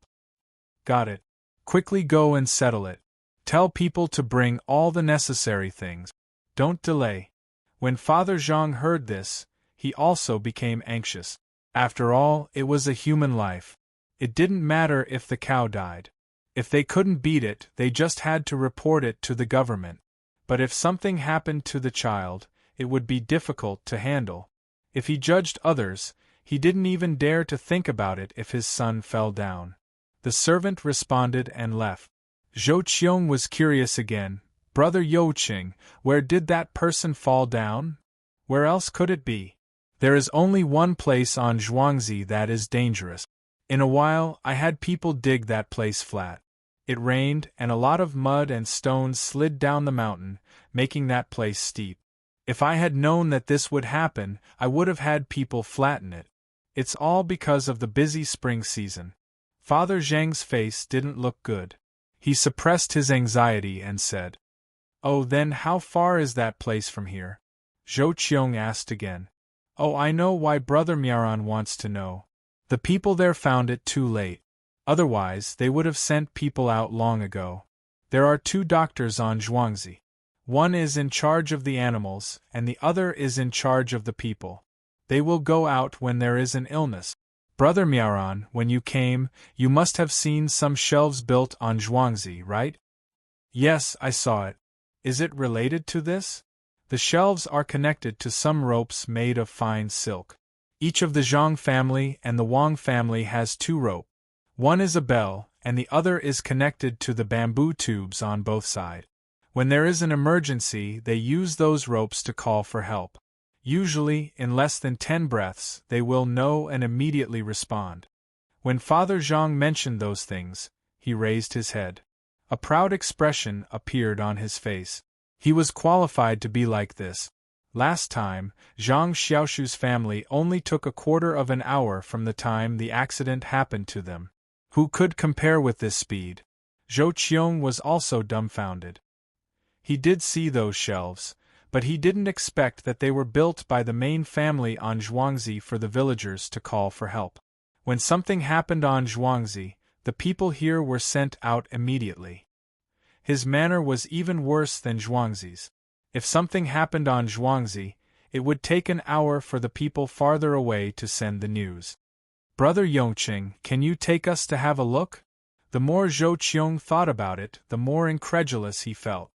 "Got it. Quickly go and settle it. Tell people to bring all the necessary things. Don't delay." When Father Zhang heard this, he also became anxious. After all, it was a human life. It didn't matter if the cow died. If they couldn't beat it, they just had to report it to the government. But if something happened to the child, it would be difficult to handle. If he judged others, he didn't even dare to think about it if his son fell down. The servant responded and left. Zhou Qiong was curious again. "Brother Youqing, where did that person fall down? Where else could it be? There is only one place on Zhuangzi that is dangerous. In a while, I had people dig that place flat. It rained, and a lot of mud and stones slid down the mountain, making that place steep. If I had known that this would happen, I would have had people flatten it. It's all because of the busy spring season." Father Zhang's face didn't look good. He suppressed his anxiety and said, "Oh, then how far is that place from here?" Zhou Qiong asked again. "Oh, I know why Brother Miaran wants to know. The people there found it too late. Otherwise, they would have sent people out long ago. There are 2 doctors on Zhuangzi. One is in charge of the animals, and the other is in charge of the people. They will go out when there is an illness. Brother Miaran, when you came, you must have seen some shelves built on Zhuangzi, right?" "Yes, I saw it. Is it related to this?" "The shelves are connected to some ropes made of fine silk. Each of the Zhang family and the Wang family has 2 ropes. One is a bell, and the other is connected to the bamboo tubes on both sides. When there is an emergency, they use those ropes to call for help. Usually, in less than 10 breaths, they will know and immediately respond." When Father Zhang mentioned those things, he raised his head. A proud expression appeared on his face. He was qualified to be like this. Last time, Zhang Xiaoshu's family only took a quarter of an hour from the time the accident happened to them. Who could compare with this speed? Zhou Qiong was also dumbfounded. He did see those shelves, but he didn't expect that they were built by the main family on Zhuangzi for the villagers to call for help. When something happened on Zhuangzi, the people here were sent out immediately. His manner was even worse than Zhuangzi's. If something happened on Zhuangzi, it would take an hour for the people farther away to send the news. "Brother Youqing, can you take us to have a look?" The more Zhou Qiong thought about it, the more incredulous he felt.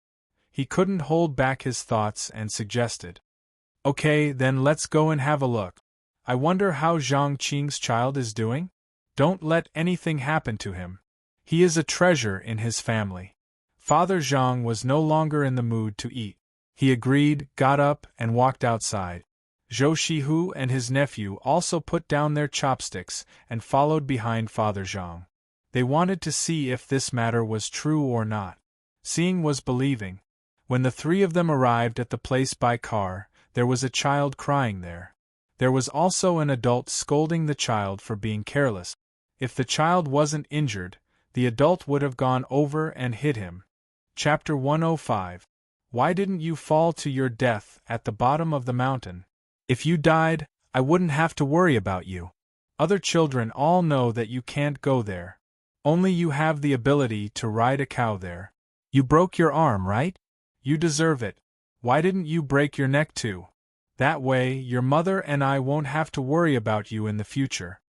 He couldn't hold back his thoughts and suggested, "Okay, then let's go and have a look. I wonder how Zhang Qing's child is doing? Don't let anything happen to him. He is a treasure in his family." Father Zhang was no longer in the mood to eat. He agreed, got up, and walked outside. Zhou Shihu and his nephew also put down their chopsticks and followed behind Father Zhang. They wanted to see if this matter was true or not. Seeing was believing. When the three of them arrived at the place by car, there was a child crying there. There was also an adult scolding the child for being careless. If the child wasn't injured, the adult would have gone over and hit him. Chapter 105. Why didn't you fall to your death at the bottom of the mountain? If you died, I wouldn't have to worry about you. Other children all know that you can't go there. Only you have the ability to ride a cow there. You broke your arm, right? You deserve it. Why didn't you break your neck too? That way, your mother and I won't have to worry about you in the future.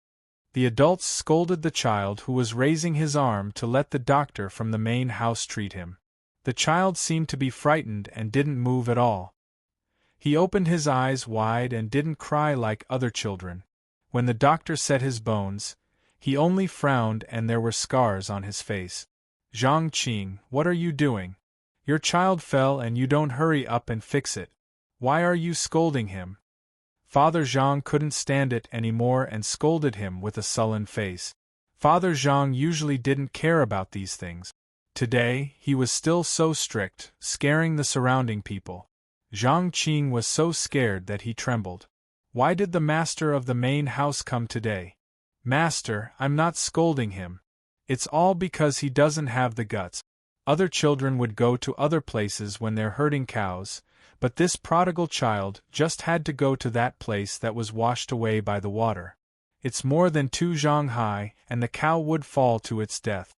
The adults scolded the child who was raising his arm to let the doctor from the main house treat him. The child seemed to be frightened and didn't move at all. He opened his eyes wide and didn't cry like other children. When the doctor set his bones, he only frowned and there were scars on his face. Zhang Qing, what are you doing? Your child fell and you don't hurry up and fix it. Why are you scolding him? Father Zhang couldn't stand it anymore and scolded him with a sullen face. Father Zhang usually didn't care about these things. Today, he was still so strict, scaring the surrounding people. Zhang Qing was so scared that he trembled. Why did the master of the main house come today? Master, I'm not scolding him. It's all because he doesn't have the guts. Other children would go to other places when they're herding cows, but this prodigal child just had to go to that place that was washed away by the water. It's more than 2 zhang high, and the cow would fall to its death.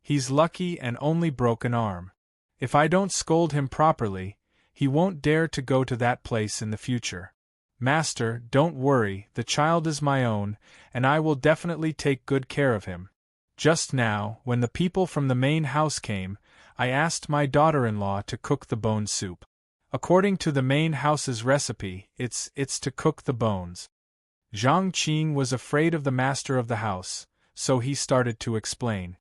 He's lucky and only broke an arm. If I don't scold him properly, he won't dare to go to that place in the future. Master, don't worry, the child is my own, and I will definitely take good care of him. Just now, when the people from the main house came, I asked my daughter-in-law to cook the bone soup. According to the main house's recipe, it's to cook the bones. Zhang Qing was afraid of the master of the house, so he started to explain.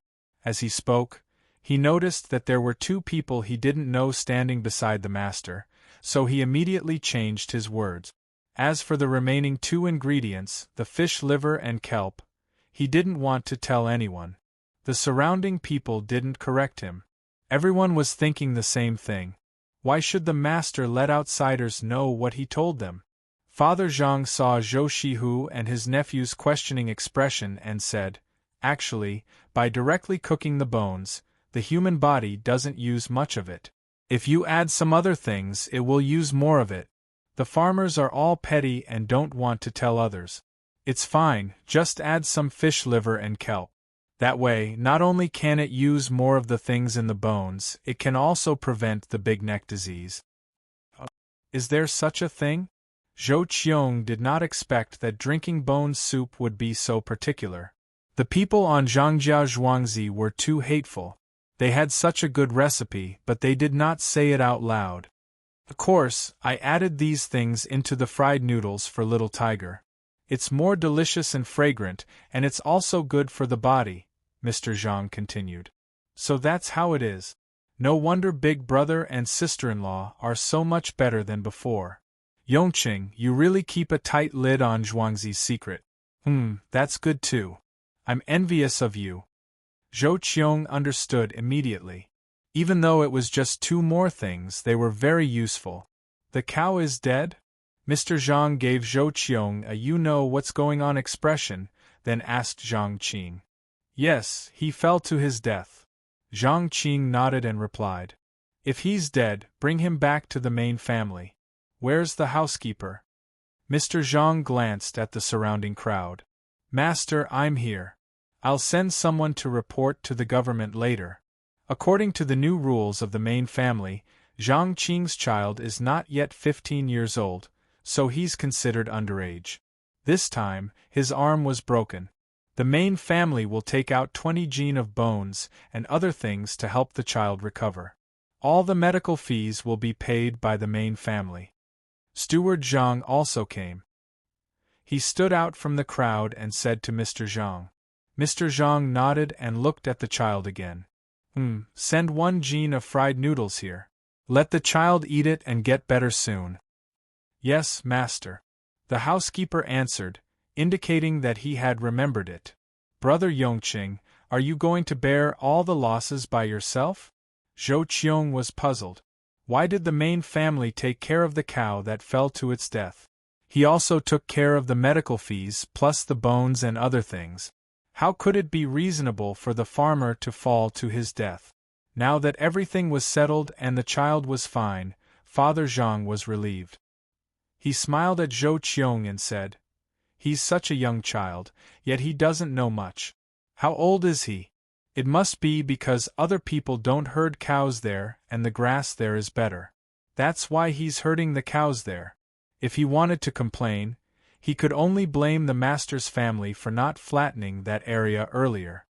As he spoke, he noticed that there were 2 people he didn't know standing beside the master, so he immediately changed his words. As for the remaining 2 ingredients, the fish liver and kelp, he didn't want to tell anyone. The surrounding people didn't correct him. Everyone was thinking the same thing. Why should the master let outsiders know what he told them? Father Zhang saw Zhou Shihu and his nephew's questioning expression and said, Actually, by directly cooking the bones, the human body doesn't use much of it. If you add some other things, it will use more of it. The farmers are all petty and don't want to tell others. It's fine, just add some fish liver and kelp. That way, not only can it use more of the things in the bones, it can also prevent the big neck disease. Is there such a thing? Zhou Qiong did not expect that drinking bone soup would be so particular. The people on Zhangjia Zhuangzi were too hateful. They had such a good recipe, but they did not say it out loud. Of course, I added these things into the fried noodles for Little Tiger. It's more delicious and fragrant, and it's also good for the body, Mr. Zhang continued. So that's how it is. No wonder big brother and sister-in-law are so much better than before. Yongqing, you really keep a tight lid on Zhuangzi's secret. That's good too. I'm envious of you. Zhou Qiong understood immediately. Even though it was just 2 more things, they were very useful. The cow is dead? Mr. Zhang gave Zhou Qiong a you-know-what's-going-on expression, then asked Zhang Qing. Yes, he fell to his death. Zhang Qing nodded and replied. If he's dead, bring him back to the main family. Where's the housekeeper? Mr. Zhang glanced at the surrounding crowd. Master, I'm here. I'll send someone to report to the government later. According to the new rules of the main family, Zhang Qing's child is not yet 15 years old, so he's considered underage. This time, his arm was broken. The main family will take out 20 gene of bones and other things to help the child recover. All the medical fees will be paid by the main family. Steward Zhang also came. He stood out from the crowd and said to Mr. Zhang. Mr. Zhang nodded and looked at the child again. Send 1 gene of fried noodles here. Let the child eat it and get better soon. Yes, master. The housekeeper answered, indicating that he had remembered it. Brother Yongqing, are you going to bear all the losses by yourself? Zhou Qiong was puzzled. Why did the main family take care of the cow that fell to its death? He also took care of the medical fees plus the bones and other things. How could it be reasonable for the farmer to fall to his death? Now that everything was settled and the child was fine, Father Zhang was relieved. He smiled at Zhou Qiong and said, "He's such a young child, yet he doesn't know much. How old is he? It must be because other people don't herd cows there and the grass there is better. That's why he's herding the cows there." If he wanted to complain, he could only blame the master's family for not flattening that area earlier.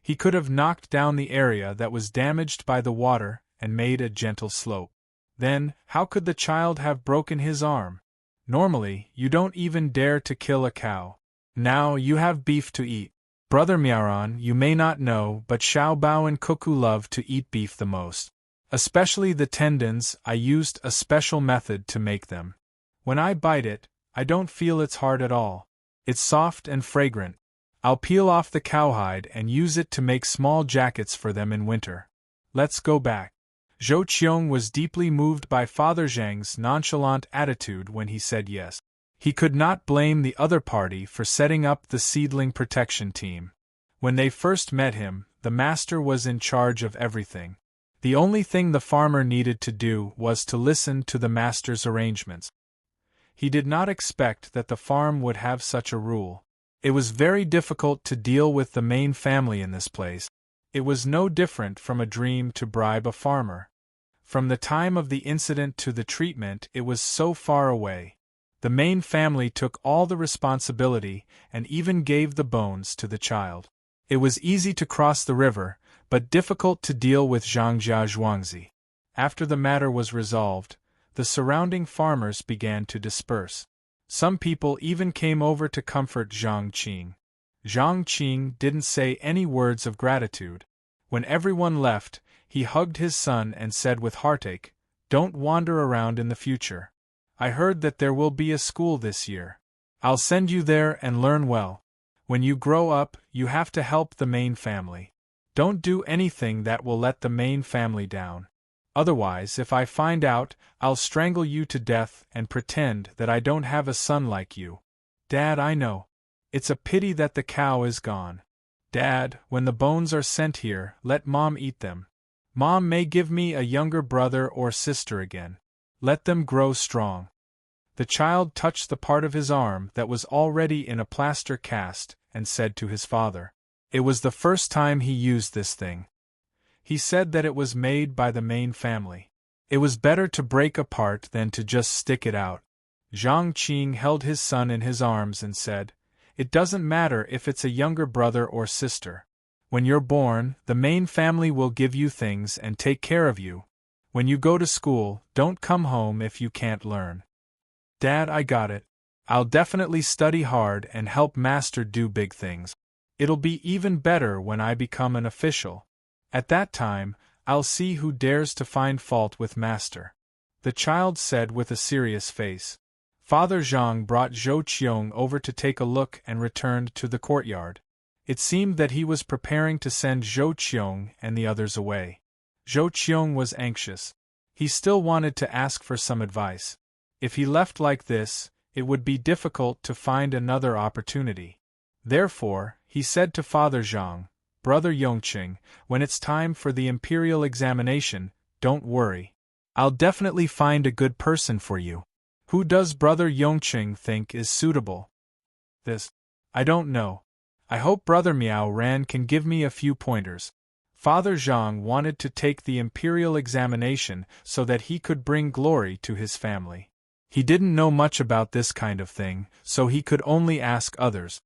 He could have knocked down the area that was damaged by the water and made a gentle slope. Then, how could the child have broken his arm? Normally, you don't even dare to kill a cow. Now you have beef to eat. Brother Miaoran, you may not know, but Xiao Bao and Cuckoo love to eat beef the most. Especially the tendons. I used a special method to make them. When I bite it, I don't feel it's hard at all. It's soft and fragrant. I'll peel off the cowhide and use it to make small jackets for them in winter. Let's go back. Zhou Qiong was deeply moved by Father Zhang's nonchalant attitude when he said yes. He could not blame the other party for setting up the seedling protection team. When they first met him, the master was in charge of everything. The only thing the farmer needed to do was to listen to the master's arrangements. He did not expect that the farm would have such a rule. It was very difficult to deal with the main family in this place. It was no different from a dream to bribe a farmer. From the time of the incident to the treatment, it was so far away. The main family took all the responsibility and even gave the bones to the child. It was easy to cross the river, but difficult to deal with Zhangjia Zhuangzi. After the matter was resolved, the surrounding farmers began to disperse. Some people even came over to comfort Zhang Qing. Zhang Qing didn't say any words of gratitude. When everyone left, he hugged his son and said with heartache, "Don't wander around in the future. I heard that there will be a school this year. I'll send you there and learn well. When you grow up, you have to help the main family. Don't do anything that will let the main family down. Otherwise, if I find out, I'll strangle you to death and pretend that I don't have a son like you." "Dad, I know. It's a pity that the cow is gone. Dad, when the bones are sent here, let Mom eat them. Mom may give me a younger brother or sister again. Let them grow strong." The child touched the part of his arm that was already in a plaster cast and said to his father. It was the first time he used this thing. He said that it was made by the main family. It was better to break apart than to just stick it out. Zhang Qing held his son in his arms and said, "It doesn't matter if it's a younger brother or sister. When you're born, the main family will give you things and take care of you. When you go to school, don't come home if you can't learn." "Dad, I got it. I'll definitely study hard and help Master do big things. It'll be even better when I become an official. At that time, I'll see who dares to find fault with Master," the child said with a serious face. Father Zhang brought Zhou Qiong over to take a look and returned to the courtyard. It seemed that he was preparing to send Zhou Qiong and the others away. Zhou Qiong was anxious. He still wanted to ask for some advice. If he left like this, it would be difficult to find another opportunity. Therefore, he said to Father Zhang, "Brother Yongqing, when it's time for the imperial examination, don't worry. I'll definitely find a good person for you." "Who does Brother Yongqing think is suitable?" "This. I don't know. I hope Brother Miao Ran can give me a few pointers." Father Zhang wanted to take the imperial examination so that he could bring glory to his family. He didn't know much about this kind of thing, so he could only ask others.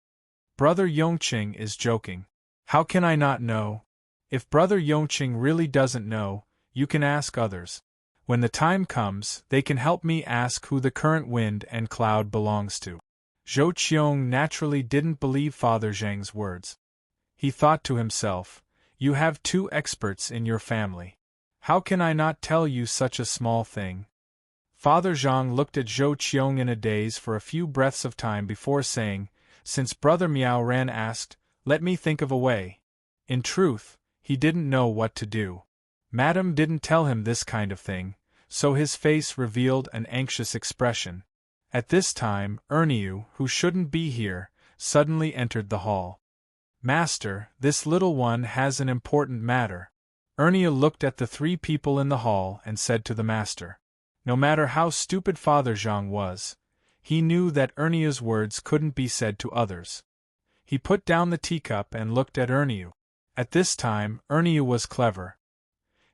Brother Yongqing is joking. How can I not know? If Brother Yongqing really doesn't know, you can ask others. When the time comes, they can help me ask who the current wind and cloud belongs to. Zhou Qiong naturally didn't believe Father Zhang's words. He thought to himself, "You have 2 experts in your family. How can I not tell you such a small thing?" Father Zhang looked at Zhou Qiong in a daze for a few breaths of time before saying, since Brother Miao Ran asked, "Let me think of a way." In truth, he didn't know what to do. Madam didn't tell him this kind of thing, so his face revealed an anxious expression. At this time, Erniu, who shouldn't be here, suddenly entered the hall. "Master, this little one has an important matter." Erniu looked at the three people in the hall and said to the master. No matter how stupid Father Zhang was, he knew that Erniu's words couldn't be said to others. He put down the teacup and looked at Erniu. At this time, Erniu was clever.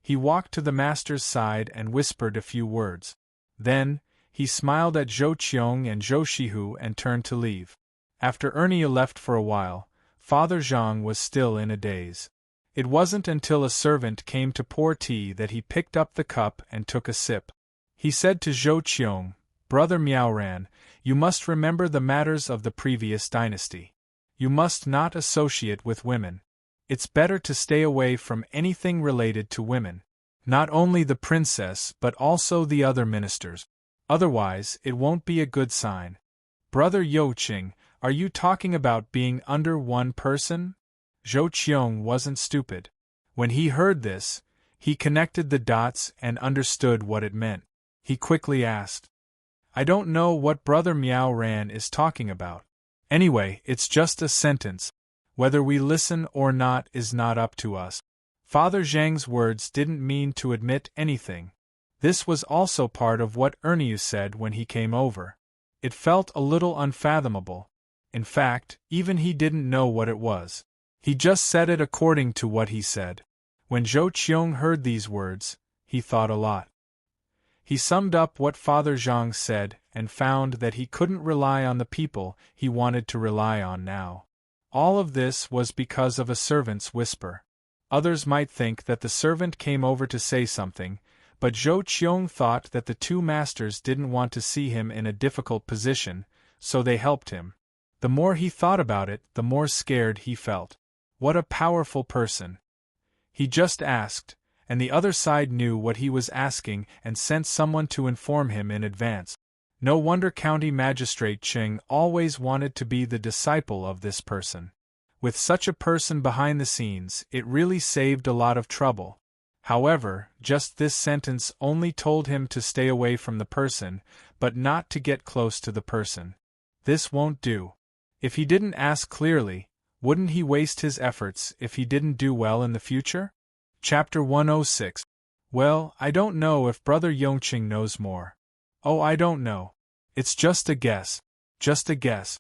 He walked to the master's side and whispered a few words. Then, he smiled at Zhou Qiong and Zhou Shihu and turned to leave. After Erniu left for a while, Father Zhang was still in a daze. It wasn't until a servant came to pour tea that he picked up the cup and took a sip. He said to Zhou Qiong, "Brother Miaoran, you must remember the matters of the previous dynasty. You must not associate with women. It's better to stay away from anything related to women. Not only the princess but also the other ministers. Otherwise, it won't be a good sign." "Brother Youqing, are you talking about being under one person?" Zhou Qiong wasn't stupid. When he heard this, he connected the dots and understood what it meant. He quickly asked, "I don't know what Brother Miaoran is talking about. Anyway, it's just a sentence. Whether we listen or not is not up to us." Father Zhang's words didn't mean to admit anything. This was also part of what Erniu said when he came over. It felt a little unfathomable. In fact, even he didn't know what it was. He just said it according to what he said. When Zhou Qiong heard these words, he thought a lot. He summed up what Father Zhang said and found that he couldn't rely on the people he wanted to rely on now. All of this was because of a servant's whisper. Others might think that the servant came over to say something, but Zhou Qiong thought that the two masters didn't want to see him in a difficult position, so they helped him. The more he thought about it, the more scared he felt. What a powerful person. He just asked, and the other side knew what he was asking and sent someone to inform him in advance. No wonder County Magistrate Qing always wanted to be the disciple of this person. With such a person behind the scenes, it really saved a lot of trouble. However, just this sentence only told him to stay away from the person, but not to get close to the person. This won't do. If he didn't ask clearly, wouldn't he waste his efforts if he didn't do well in the future? Chapter 106. Well, I don't know if Brother Youqing knows more. Oh, I don't know. It's just a guess. Just a guess.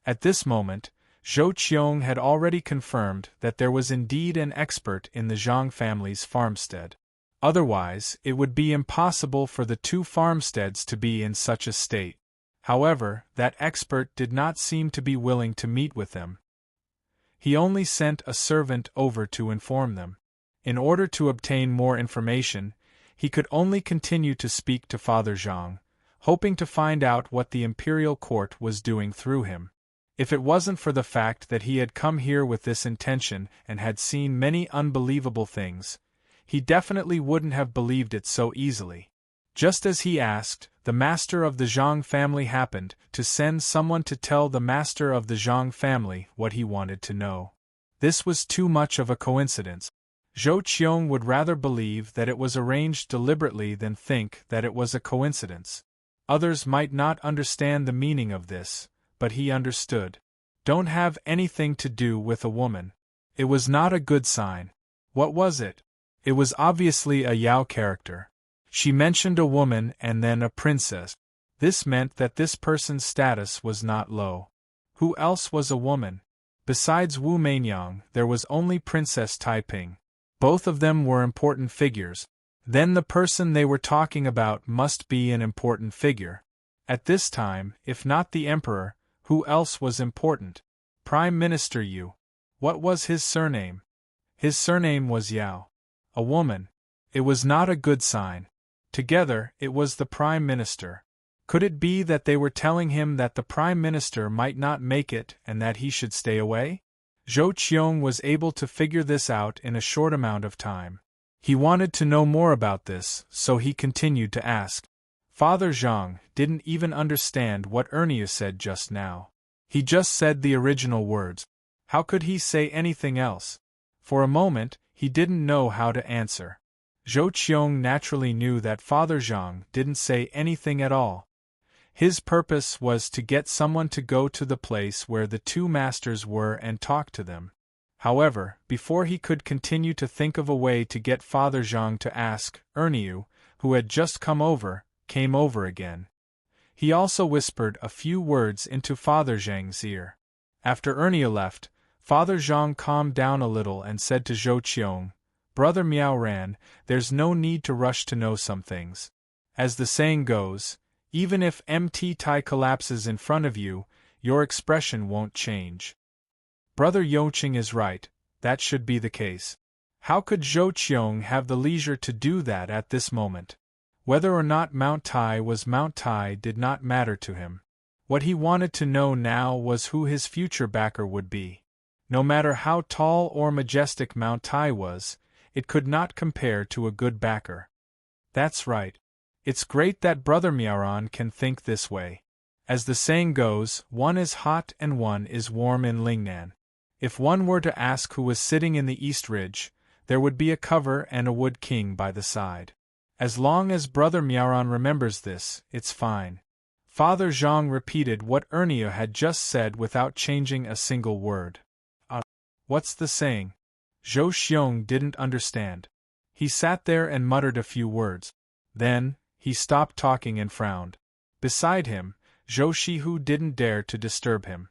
At this moment, Zhou Qiong had already confirmed that there was indeed an expert in the Zhang family's farmstead. Otherwise, it would be impossible for the two farmsteads to be in such a state. However, that expert did not seem to be willing to meet with them. He only sent a servant over to inform them. In order to obtain more information, he could only continue to speak to Father Zhang, hoping to find out what the imperial court was doing through him. If it wasn't for the fact that he had come here with this intention and had seen many unbelievable things, he definitely wouldn't have believed it so easily. Just as he asked, the master of the Zhang family happened to send someone to tell the master of the Zhang family what he wanted to know. This was too much of a coincidence. Zhou Qiong would rather believe that it was arranged deliberately than think that it was a coincidence. Others might not understand the meaning of this, but he understood. Don't have anything to do with a woman. It was not a good sign. What was it? It was obviously a Yao character. She mentioned a woman and then a princess. This meant that this person's status was not low. Who else was a woman? Besides Wu Meinyang, there was only Princess Taiping. Both of them were important figures. Then the person they were talking about must be an important figure. At this time, if not the emperor, who else was important? Prime Minister Yu. What was his surname? His surname was Yao. A woman. It was not a good sign. Together, it was the Prime Minister. Could it be that they were telling him that the Prime Minister might not make it and that he should stay away? Zhou Qiong was able to figure this out in a short amount of time. He wanted to know more about this, so he continued to ask. Father Zhang didn't even understand what Erniu said just now. He just said the original words. How could he say anything else? For a moment, he didn't know how to answer. Zhou Qiong naturally knew that Father Zhang didn't say anything at all. His purpose was to get someone to go to the place where the two masters were and talk to them. However, before he could continue to think of a way to get Father Zhang to ask, Erniu, who had just come over, came over again. He also whispered a few words into Father Zhang's ear. After Erniu left, Father Zhang calmed down a little and said to Zhou Qiong, Brother Miaoran, there's no need to rush to know some things. As the saying goes, even if MT Tai collapses in front of you, your expression won't change. Brother Youqing is right, that should be the case. How could Zhou Qiong have the leisure to do that at this moment? Whether or not Mount Tai was Mount Tai did not matter to him. What he wanted to know now was who his future backer would be. No matter how tall or majestic Mount Tai was, it could not compare to a good backer. That's right. It's great that Brother Miaoran can think this way. As the saying goes, one is hot and one is warm in Lingnan. If one were to ask who was sitting in the East Ridge, there would be a cover and a wood king by the side. As long as Brother Miaoran remembers this, it's fine. Father Zhang repeated what Erniu had just said without changing a single word. What's the saying? Zhou Qiong didn't understand. He sat there and muttered a few words. Then, he stopped talking and frowned. Beside him, Zhou Shihu didn't dare to disturb him.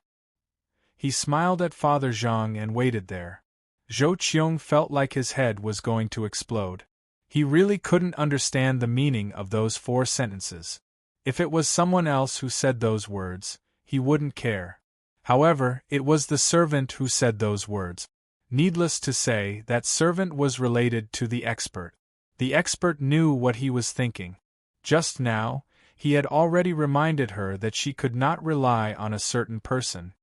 He smiled at Father Zhang and waited there. Zhou Qiong felt like his head was going to explode. He really couldn't understand the meaning of those 4 sentences. If it was someone else who said those words, he wouldn't care. However, it was the servant who said those words. Needless to say, that servant was related to the expert. The expert knew what he was thinking. Just now, he had already reminded her that she could not rely on a certain person.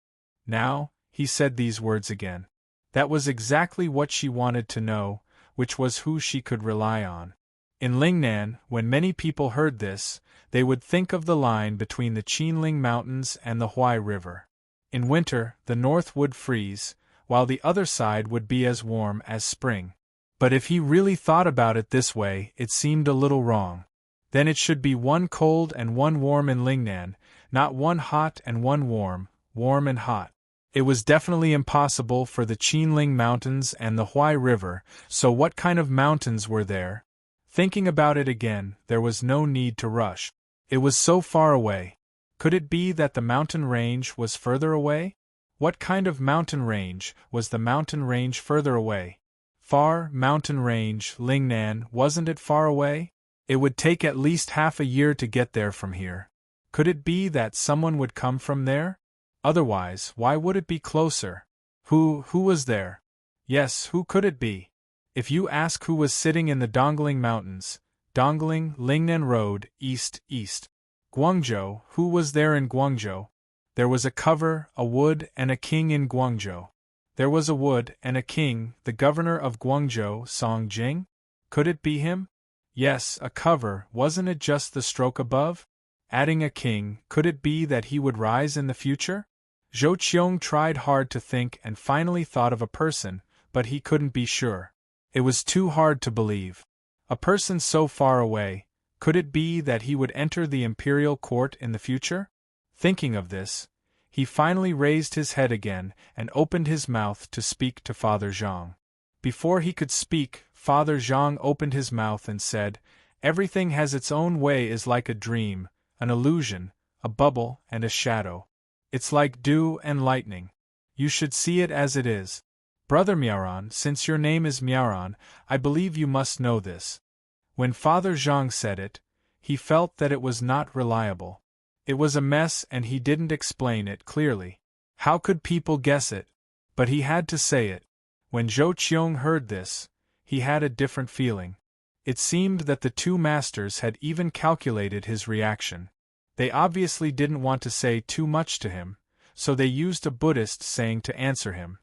Now, he said these words again. That was exactly what she wanted to know, which was who she could rely on. In Lingnan, when many people heard this, they would think of the line between the Qinling Mountains and the Huai River. In winter, the north would freeze, while the other side would be as warm as spring. But if he really thought about it this way, it seemed a little wrong. Then it should be one cold and one warm in Lingnan, not one hot and one warm, warm and hot. It was definitely impossible for the Qinling Mountains and the Huai River, so what kind of mountains were there? Thinking about it again, there was no need to rush. It was so far away. Could it be that the mountain range was further away? What kind of mountain range was the mountain range further away? Far mountain range, Lingnan, wasn't it far away? It would take at least half a year to get there from here. Could it be that someone would come from there? Otherwise, why would it be closer? Who was there? Yes, who could it be? If you ask who was sitting in the Dongling Mountains, Dongling, Lingnan Road, East. Guangzhou, who was there in Guangzhou? There was a cover, a wood, and a king in Guangzhou. There was a wood and a king, the governor of Guangzhou, Song Jing? Could it be him? Yes, a cover, wasn't it just the stroke above? Adding a king, could it be that he would rise in the future? Zhou Qiong tried hard to think and finally thought of a person, but he couldn't be sure. It was too hard to believe. A person so far away, could it be that he would enter the imperial court in the future? Thinking of this, he finally raised his head again and opened his mouth to speak to Father Zhang. Before he could speak, Father Zhang opened his mouth and said, "Everything has its own way, is like a dream, an illusion, a bubble and a shadow. It's like dew and lightning. You should see it as it is. Brother Miaoran, since your name is Miaoran, I believe you must know this." When Father Zhang said it, he felt that it was not reliable. It was a mess and he didn't explain it clearly. How could people guess it? But he had to say it. When Zhou Qiong heard this, he had a different feeling. It seemed that the two masters had even calculated his reaction. They obviously didn't want to say too much to him, so they used a Buddhist saying to answer him.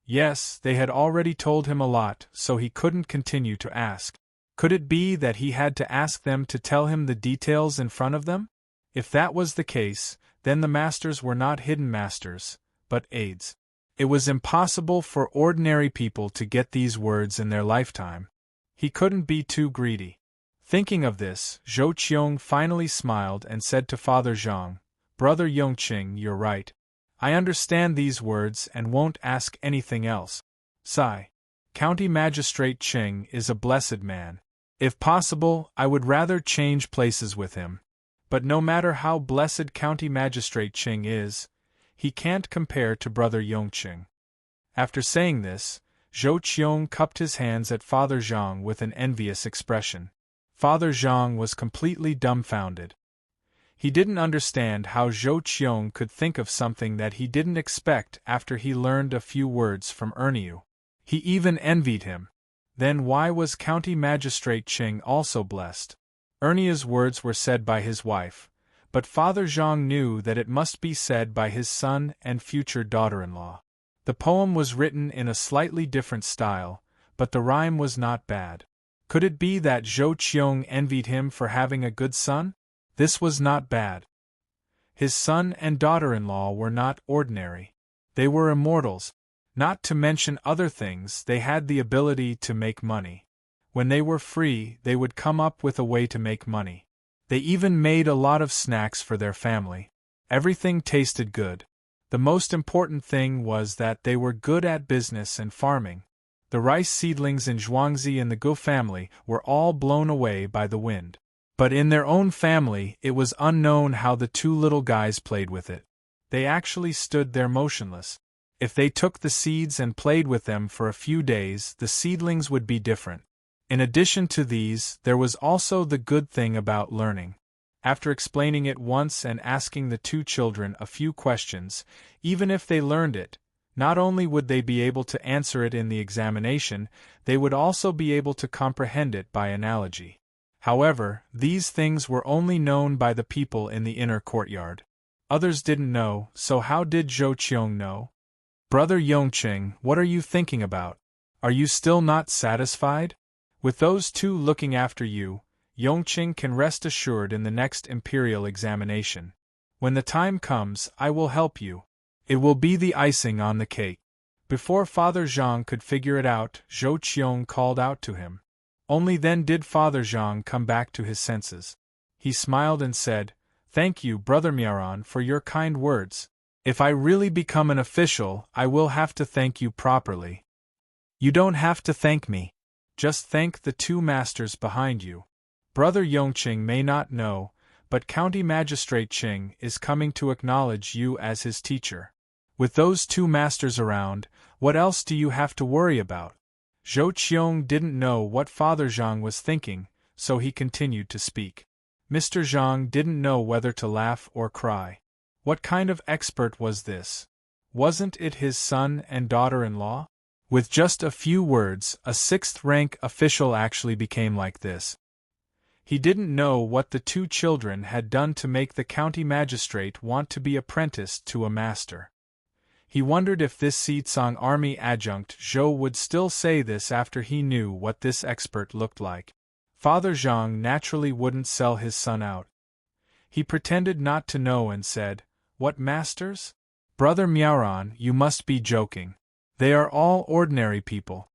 Yes, they had already told him a lot, so he couldn't continue to ask. Could it be that he had to ask them to tell him the details in front of them? If that was the case, then the masters were not hidden masters, but aides. It was impossible for ordinary people to get these words in their lifetime. He couldn't be too greedy. Thinking of this, Zhou Qiong finally smiled and said to Father Zhang, "Brother Yongqing, you're right. I understand these words and won't ask anything else." Sigh. County Magistrate Qing is a blessed man. If possible, I would rather change places with him. But no matter how blessed County Magistrate Qing is, he can't compare to Brother Yongqing. After saying this, Zhou Qiong cupped his hands at Father Zhang with an envious expression. Father Zhang was completely dumbfounded. He didn't understand how Zhou Qiong could think of something that he didn't expect after he learned a few words from Erniu. He even envied him. Then why was County Magistrate Qing also blessed? Erniu's words were said by his wife, but Father Zhang knew that it must be said by his son and future daughter-in-law. The poem was written in a slightly different style, but the rhyme was not bad. Could it be that Zhou Qiong envied him for having a good son? This was not bad. His son and daughter-in-law were not ordinary. They were immortals. Not to mention other things, they had the ability to make money. When they were free, they would come up with a way to make money. They even made a lot of snacks for their family. Everything tasted good. The most important thing was that they were good at business and farming. The rice seedlings in Zhuangzi and the Gu family were all blown away by the wind. But in their own family, it was unknown how the two little guys played with it. They actually stood there motionless. If they took the seeds and played with them for a few days, the seedlings would be different. In addition to these, there was also the good thing about learning. After explaining it once and asking the two children a few questions, even if they learned it, not only would they be able to answer it in the examination, they would also be able to comprehend it by analogy. However, these things were only known by the people in the inner courtyard. Others didn't know, so how did Zhou Qiong know? Brother Yongqing, what are you thinking about? Are you still not satisfied? With those two looking after you, Yongqing can rest assured in the next imperial examination. When the time comes, I will help you. It will be the icing on the cake. Before Father Zhang could figure it out, Zhou Qiong called out to him. Only then did Father Zhang come back to his senses. He smiled and said, "Thank you, Brother Miaran, for your kind words. If I really become an official, I will have to thank you properly." "You don't have to thank me. Just thank the two masters behind you. Brother Yongqing may not know, but County Magistrate Qing is coming to acknowledge you as his teacher. With those two masters around, what else do you have to worry about?" Zhou Qiong didn't know what Father Zhang was thinking, so he continued to speak. Mr. Zhang didn't know whether to laugh or cry. What kind of expert was this? Wasn't it his son and daughter-in-law? With just a few words, a sixth-rank official actually became like this. He didn't know what the two children had done to make the county magistrate want to be apprenticed to a master. He wondered if this Seedsong army adjunct Zhou would still say this after he knew what this expert looked like. Father Zhang naturally wouldn't sell his son out. He pretended not to know and said, "What masters? Brother Miaoran, you must be joking. They are all ordinary people."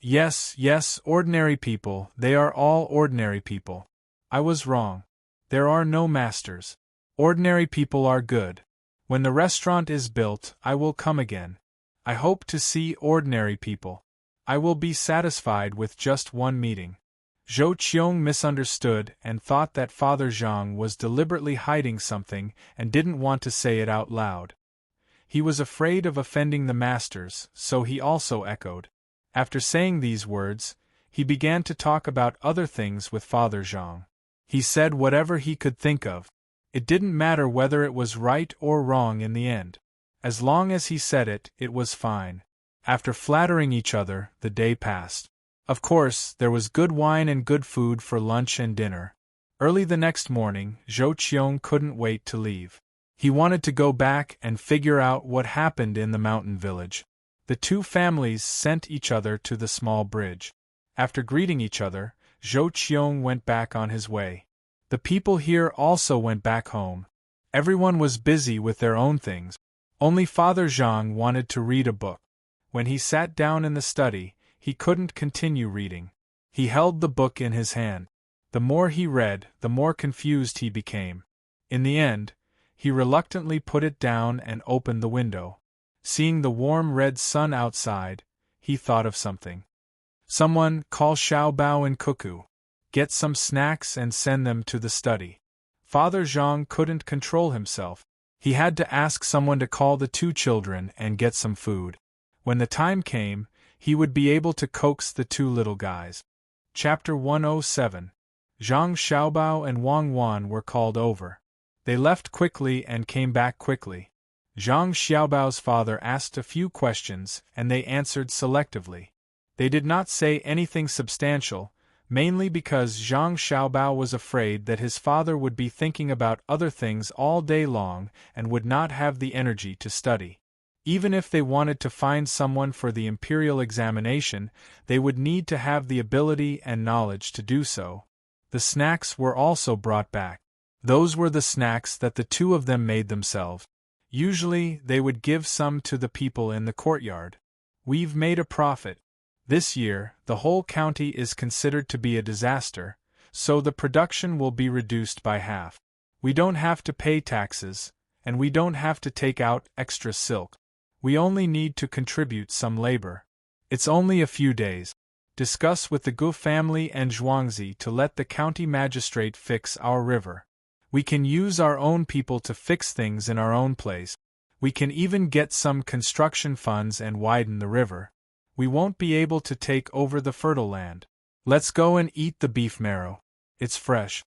Yes, ordinary people, they are all ordinary people. I was wrong. There are no masters. Ordinary people are good. When the restaurant is built, I will come again. I hope to see ordinary people. I will be satisfied with just one meeting. Zhou Qiong misunderstood and thought that Father Zhang was deliberately hiding something and didn't want to say it out loud. He was afraid of offending the masters, so he also echoed. After saying these words, he began to talk about other things with Father Zhang. He said whatever he could think of. It didn't matter whether it was right or wrong in the end. As long as he said it, it was fine. After flattering each other, the day passed. Of course, there was good wine and good food for lunch and dinner. Early the next morning, Zhou Qiong couldn't wait to leave. He wanted to go back and figure out what happened in the mountain village. The two families sent each other to the small bridge. After greeting each other, Zhou Qiong went back on his way. The people here also went back home. Everyone was busy with their own things. Only Father Zhang wanted to read a book. When he sat down in the study, he couldn't continue reading. He held the book in his hand. The more he read, the more confused he became. In the end, he reluctantly put it down and opened the window. Seeing the warm red sun outside, he thought of something. Someone, call Xiao Bao and Cuckoo. Get some snacks and send them to the study. Father Zhang couldn't control himself. He had to ask someone to call the two children and get some food. When the time came, he would be able to coax the two little guys. Chapter 107. Zhang Xiaobao and Wang Wan were called over. They left quickly and came back quickly. Zhang Xiaobao's father asked a few questions and they answered selectively. They did not say anything substantial, mainly because Zhang Xiaobao was afraid that his father would be thinking about other things all day long and would not have the energy to study. Even if they wanted to find someone for the imperial examination, they would need to have the ability and knowledge to do so. The snacks were also brought back. Those were the snacks that the two of them made themselves. Usually, they would give some to the people in the courtyard. We've made a profit. This year, the whole county is considered to be a disaster, so the production will be reduced by half. We don't have to pay taxes, and we don't have to take out extra silk. We only need to contribute some labor. It's only a few days. Discuss with the Gu family and Zhuangzi to let the county magistrate fix our river. We can use our own people to fix things in our own place. We can even get some construction funds and widen the river. We won't be able to take over the fertile land. Let's go and eat the beef marrow. It's fresh.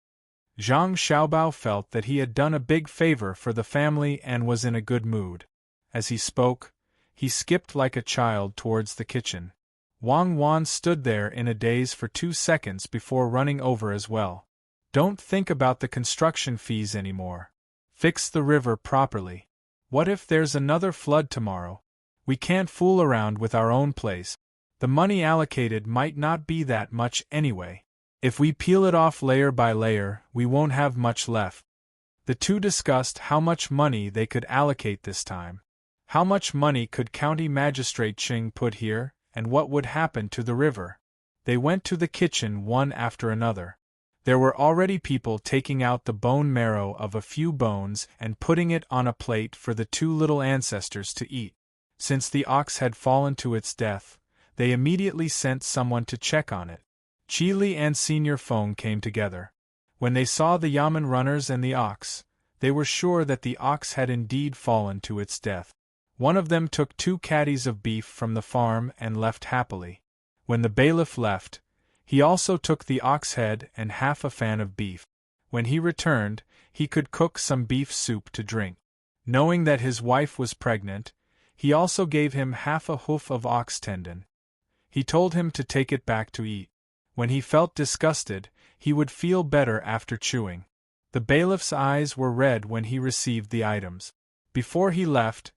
Zhang Xiaobao felt that he had done a big favor for the family and was in a good mood. As he spoke, he skipped like a child towards the kitchen. Wang Wan stood there in a daze for 2 seconds before running over as well. Don't think about the construction fees anymore. Fix the river properly. What if there's another flood tomorrow? We can't fool around with our own place. The money allocated might not be that much anyway. If we peel it off layer by layer, we won't have much left. The two discussed how much money they could allocate this time. How much money could County Magistrate Qing put here, and what would happen to the river? They went to the kitchen one after another. There were already people taking out the bone marrow of a few bones and putting it on a plate for the two little ancestors to eat. Since the ox had fallen to its death, they immediately sent someone to check on it. Qi Li and Senior Feng came together. When they saw the yamen runners and the ox, they were sure that the ox had indeed fallen to its death. One of them took 2 caddies of beef from the farm and left happily. When the bailiff left, he also took the ox head and half a fan of beef. When he returned, he could cook some beef soup to drink. Knowing that his wife was pregnant, he also gave him half a hoof of ox tendon. He told him to take it back to eat. When he felt disgusted, he would feel better after chewing. The bailiff's eyes were red when he received the items. Before he left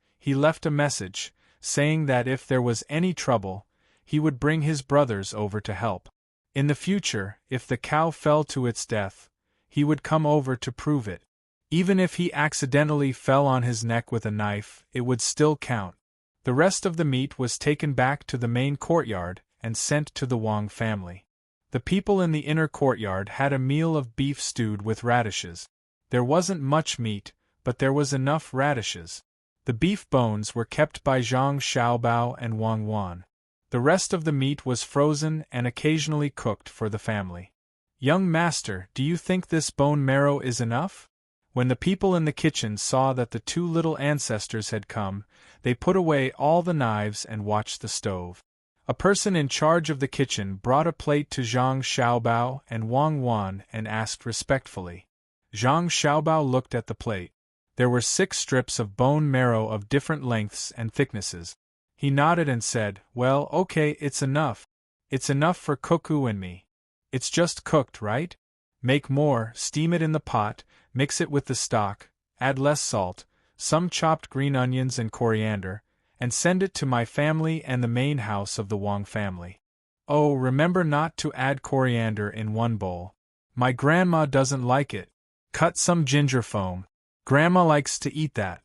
a message, saying that if there was any trouble, he would bring his brothers over to help. In the future, if the cow fell to its death, he would come over to prove it. Even if he accidentally fell on his neck with a knife, it would still count. The rest of the meat was taken back to the main courtyard and sent to the Wang family. The people in the inner courtyard had a meal of beef stewed with radishes. There wasn't much meat, but there was enough radishes. The beef bones were kept by Zhang Xiaobao and Wang Wan. The rest of the meat was frozen and occasionally cooked for the family. Young master, do you think this bone marrow is enough? When the people in the kitchen saw that the two little ancestors had come, they put away all the knives and watched the stove. A person in charge of the kitchen brought a plate to Zhang Xiaobao and Wang Wan and asked respectfully. Zhang Xiaobao looked at the plate. There were 6 strips of bone marrow of different lengths and thicknesses. He nodded and said, "Well, okay, it's enough. It's enough for Cuckoo and me. It's just cooked, right? Make more, steam it in the pot, mix it with the stock, add less salt, some chopped green onions and coriander, and send it to my family and the main house of the Wang family. Oh, remember not to add coriander in one bowl. My grandma doesn't like it. Cut some ginger foam. Grandma likes to eat that."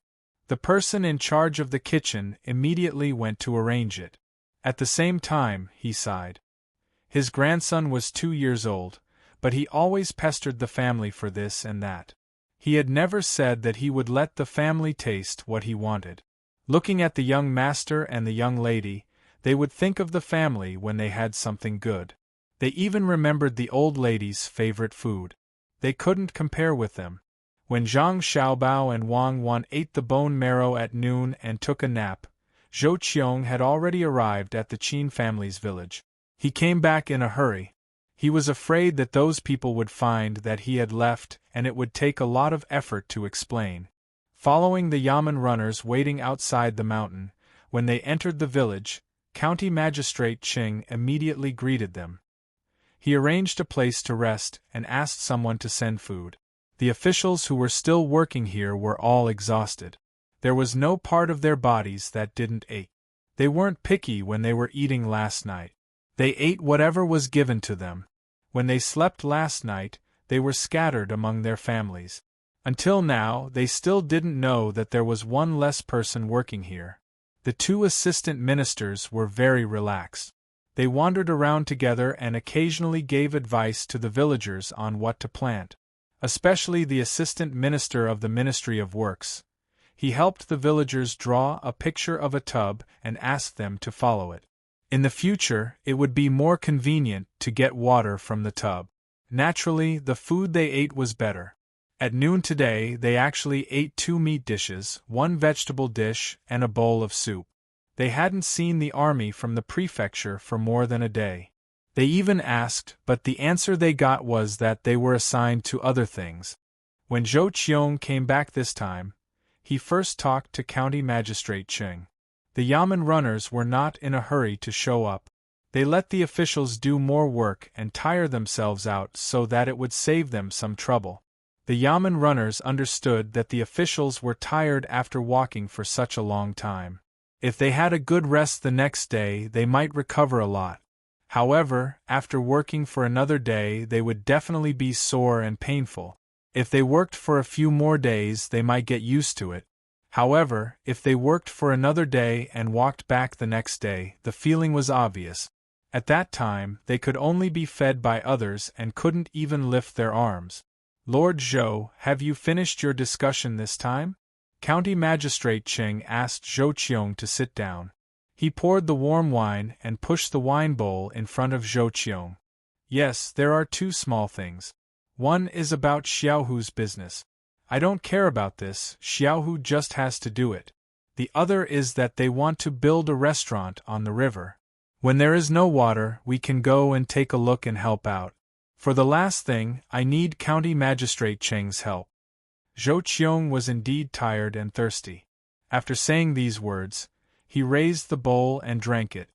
The person in charge of the kitchen immediately went to arrange it. At the same time, he sighed. His grandson was 2 years old, but he always pestered the family for this and that. He had never said that he would let the family taste what he wanted. Looking at the young master and the young lady, they would think of the family when they had something good. They even remembered the old lady's favorite food. They couldn't compare with them. When Zhang Xiaobao and Wang Wan ate the bone marrow at noon and took a nap, Zhou Qiong had already arrived at the Qin family's village. He came back in a hurry. He was afraid that those people would find that he had left, and it would take a lot of effort to explain. Following the Yamen runners waiting outside the mountain, when they entered the village, County Magistrate Qing immediately greeted them. He arranged a place to rest and asked someone to send food. The officials who were still working here were all exhausted. There was no part of their bodies that didn't ache. They weren't picky when they were eating last night. They ate whatever was given to them. When they slept last night, they were scattered among their families. Until now, they still didn't know that there was one less person working here. The two assistant ministers were very relaxed. They wandered around together and occasionally gave advice to the villagers on what to plant. Especially the assistant minister of the Ministry of Works. He helped the villagers draw a picture of a tub and asked them to follow it. In the future, it would be more convenient to get water from the tub. Naturally, the food they ate was better. At noon today, they actually ate 2 meat dishes, 1 vegetable dish, and a bowl of soup. They hadn't seen the army from the prefecture for more than a day. They even asked, but the answer they got was that they were assigned to other things. When Zhou Qiong came back this time, he first talked to County Magistrate Qing. The Yamen runners were not in a hurry to show up. They let the officials do more work and tire themselves out so that it would save them some trouble. The Yamen runners understood that the officials were tired after walking for such a long time. If they had a good rest the next day, they might recover a lot. However, after working for another day, they would definitely be sore and painful. If they worked for a few more days, they might get used to it. However, if they worked for another day and walked back the next day, the feeling was obvious. At that time, they could only be fed by others and couldn't even lift their arms. Lord Zhou, have you finished your discussion this time? County Magistrate Qing asked Zhou Qiong to sit down. He poured the warm wine and pushed the wine bowl in front of Zhou Qiong. Yes, there are 2 small things. One is about Xiaohu's business. I don't care about this, Xiaohu just has to do it. The other is that they want to build a restaurant on the river. When there is no water, we can go and take a look and help out. For the last thing, I need County Magistrate Qing's help. Zhou Qiong was indeed tired and thirsty. After saying these words, he raised the bowl and drank it.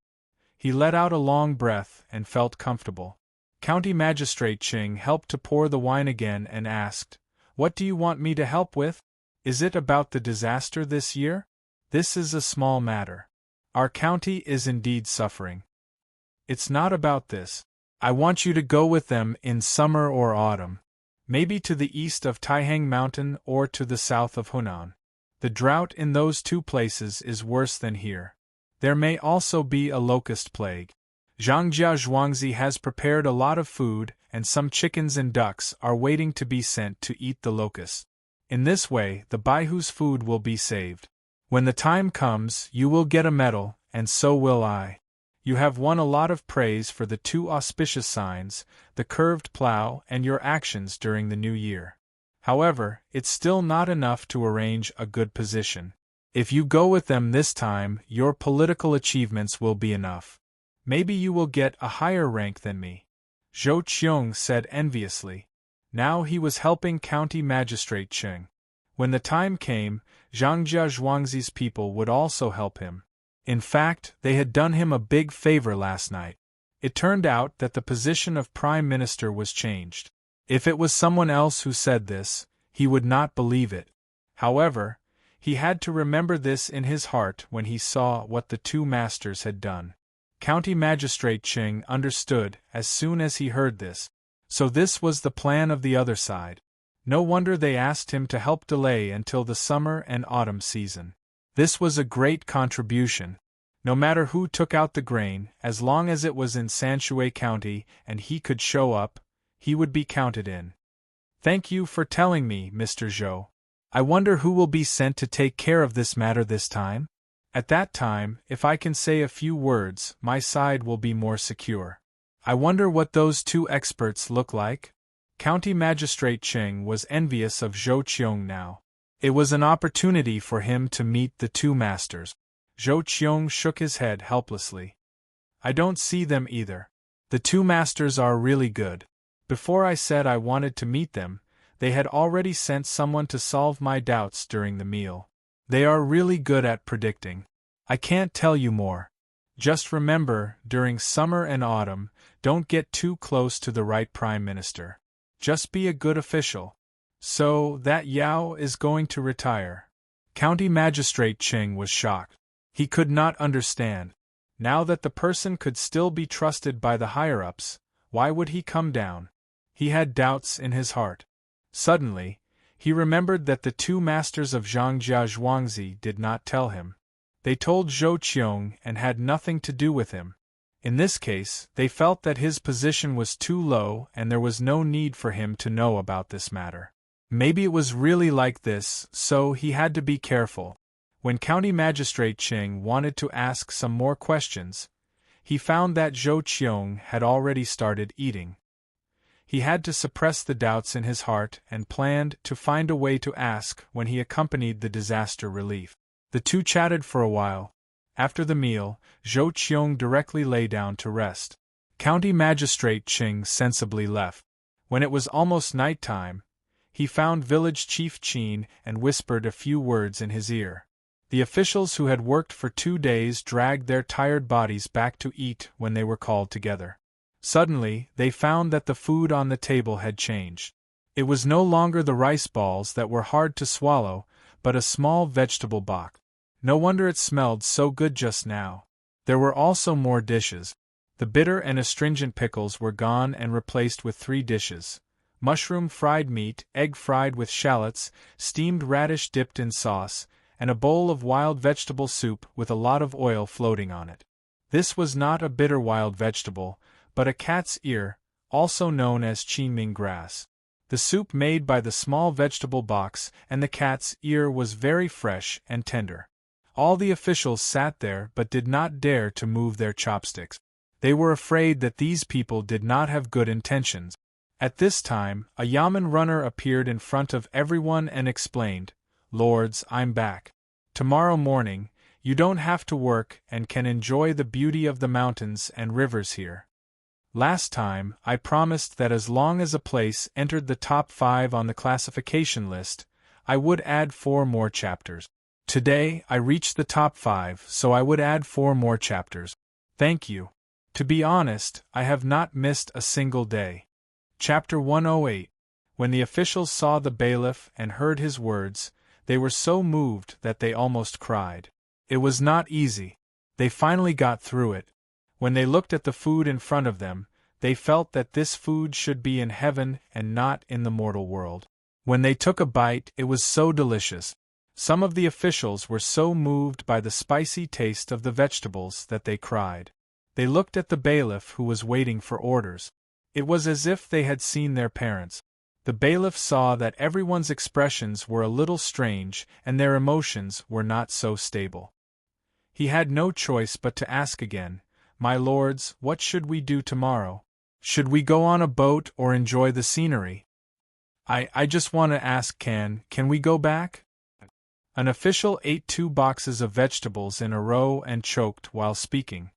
He let out a long breath and felt comfortable. County Magistrate Qing helped to pour the wine again and asked, "What do you want me to help with? Is it about the disaster this year? This is a small matter. Our county is indeed suffering. It's not about this. I want you to go with them in summer or autumn. Maybe to the east of Taihang Mountain or to the south of Hunan. The drought in those 2 places is worse than here. There may also be a locust plague. Zhangjia Zhuangzi has prepared a lot of food, and some chickens and ducks are waiting to be sent to eat the locusts. In this way, the Baihu's food will be saved. When the time comes, you will get a medal, and so will I. You have won a lot of praise for the 2 auspicious signs, the curved plow and your actions during the new year. However, it's still not enough to arrange a good position. If you go with them this time, your political achievements will be enough. Maybe you will get a higher rank than me." Zhou Qiong said enviously. Now he was helping County Magistrate Qing. When the time came, Zhangjia Zhuangzi's people would also help him. In fact, they had done him a big favor last night. It turned out that the position of Prime Minister was changed. If it was someone else who said this, he would not believe it. However, he had to remember this in his heart when he saw what the 2 masters had done. County Magistrate Qing understood as soon as he heard this. So this was the plan of the other side. No wonder they asked him to help delay until the summer and autumn season. This was a great contribution. No matter who took out the grain, as long as it was in Sanshui County and he could show up, he would be counted in. Thank you for telling me, Mr. Zhou. I wonder who will be sent to take care of this matter this time? At that time, if I can say a few words, my side will be more secure. I wonder what those two experts look like? County Magistrate Cheng was envious of Zhou Qiong now. It was an opportunity for him to meet the two masters. Zhou Qiong shook his head helplessly. I don't see them either. The two masters are really good. Before I said I wanted to meet them, they had already sent someone to solve my doubts during the meal. They are really good at predicting. I can't tell you more. Just remember, during summer and autumn, don't get too close to the right prime minister. Just be a good official. So, that Yao is going to retire. County Magistrate Cheng was shocked. He could not understand. Now that the person could still be trusted by the higher-ups, why would he come down? He had doubts in his heart. Suddenly, he remembered that the two masters of Zhangjia Zhuangzi did not tell him. They told Zhou Qiong and had nothing to do with him. In this case, they felt that his position was too low and there was no need for him to know about this matter. Maybe it was really like this, so he had to be careful. When County Magistrate Cheng wanted to ask some more questions, he found that Zhou Qiong had already started eating. He had to suppress the doubts in his heart and planned to find a way to ask when he accompanied the disaster relief. The two chatted for a while. After the meal, Zhou Qiong directly lay down to rest. County Magistrate Cheng sensibly left. When it was almost night time, he found Village Chief Qin and whispered a few words in his ear. The officials who had worked for 2 days dragged their tired bodies back to eat when they were called together. Suddenly, they found that the food on the table had changed. It was no longer the rice balls that were hard to swallow, but a small vegetable box. No wonder it smelled so good just now. There were also more dishes. The bitter and astringent pickles were gone and replaced with 3 dishes. Mushroom fried meat, egg fried with shallots, steamed radish dipped in sauce, and a bowl of wild vegetable soup with a lot of oil floating on it. This was not a bitter wild vegetable, but a cat's ear, also known as qinming grass. The soup made by the small vegetable box and the cat's ear was very fresh and tender. All the officials sat there but did not dare to move their chopsticks. They were afraid that these people did not have good intentions. At this time, a yamen runner appeared in front of everyone and explained, "Lords, I'm back. Tomorrow morning, you don't have to work and can enjoy the beauty of the mountains and rivers here. Last time, I promised that as long as a place entered the top 5 on the classification list, I would add 4 more chapters. Today, I reached the top 5, so I would add 4 more chapters. Thank you. To be honest, I have not missed a single day." Chapter 108. When the officials saw the bailiff and heard his words, they were so moved that they almost cried. It was not easy. They finally got through it. When they looked at the food in front of them, they felt that this food should be in heaven and not in the mortal world. When they took a bite, it was so delicious. Some of the officials were so moved by the spicy taste of the vegetables that they cried. They looked at the bailiff who was waiting for orders. It was as if they had seen their parents. The bailiff saw that everyone's expressions were a little strange and their emotions were not so stable. He had no choice but to ask again, "My lords, what should we do tomorrow? Should we go on a boat or enjoy the scenery? I just want to ask, can we go back?" An official ate 2 boxes of vegetables in a row and choked while speaking.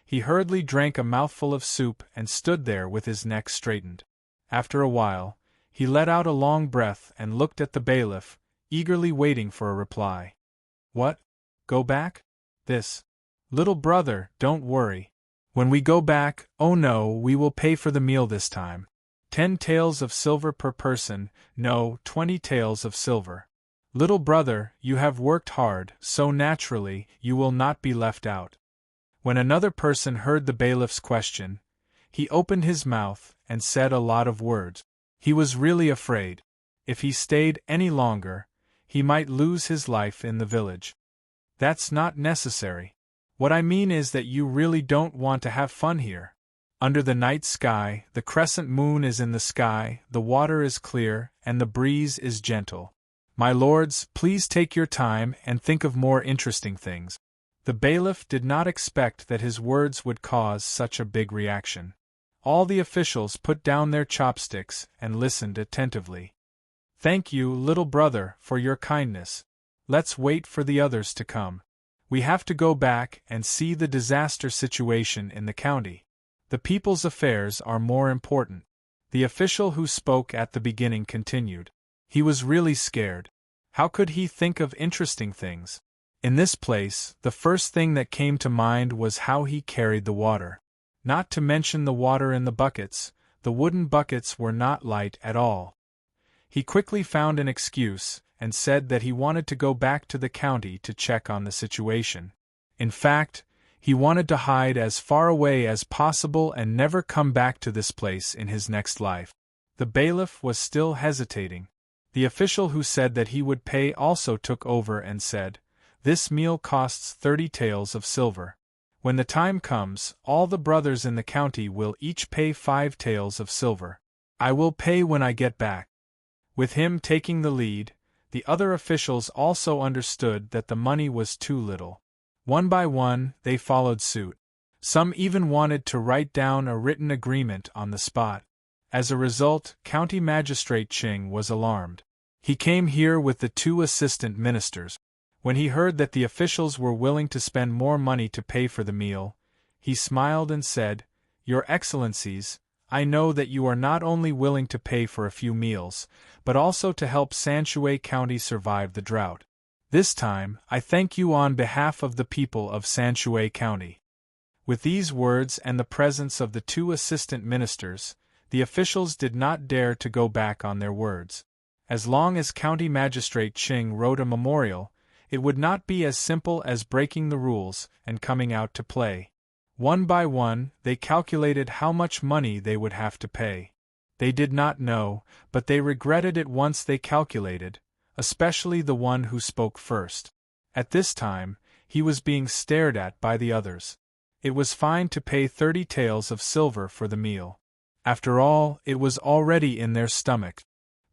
He hurriedly drank a mouthful of soup and stood there with his neck straightened. After a while, he let out a long breath and looked at the bailiff, eagerly waiting for a reply. "What? Go back? This? Little brother, don't worry. When we go back, oh no, we will pay for the meal this time. 10 taels of silver per person, no, 20 taels of silver. Little brother, you have worked hard, so naturally, you will not be left out." When another person heard the bailiff's question, he opened his mouth and said a lot of words. He was really afraid. If he stayed any longer, he might lose his life in the village. "That's not necessary. What I mean is that you really don't want to have fun here. Under the night sky, the crescent moon is in the sky, the water is clear, and the breeze is gentle. My lords, please take your time and think of more interesting things. The bailiff did not expect that his words would cause such a big reaction. All the officials put down their chopsticks and listened attentively. Thank you, little brother, for your kindness. Let's wait for the others to come. We have to go back and see the disaster situation in the county. The people's affairs are more important. The official who spoke at the beginning continued. He was really scared. How could he think of interesting things? In this place, the first thing that came to mind was how he carried the water. Not to mention the water in the buckets, the wooden buckets were not light at all. He quickly found an excuse, and said that he wanted to go back to the county to check on the situation. In fact, he wanted to hide as far away as possible and never come back to this place in his next life. The bailiff was still hesitating. The official who said that he would pay also took over and said, "This meal costs 30 taels of silver. When the time comes, all the brothers in the county will each pay 5 taels of silver. I will pay when I get back." With him taking the lead, the other officials also understood that the money was too little. One by one, they followed suit. Some even wanted to write down a written agreement on the spot. As a result, County Magistrate Ching was alarmed. He came here with the 2 assistant ministers. When he heard that the officials were willing to spend more money to pay for the meal, he smiled and said, "Your Excellencies, I know that you are not only willing to pay for a few meals, but also to help Sanshui County survive the drought. This time, I thank you on behalf of the people of Sanshui County." With these words and the presence of the 2 assistant ministers, the officials did not dare to go back on their words. As long as County Magistrate Ching wrote a memorial, it would not be as simple as breaking the rules and coming out to play. One by one, they calculated how much money they would have to pay. They did not know, but they regretted it once they calculated, especially the one who spoke first. At this time, he was being stared at by the others. It was fine to pay 30 taels of silver for the meal. After all, it was already in their stomach.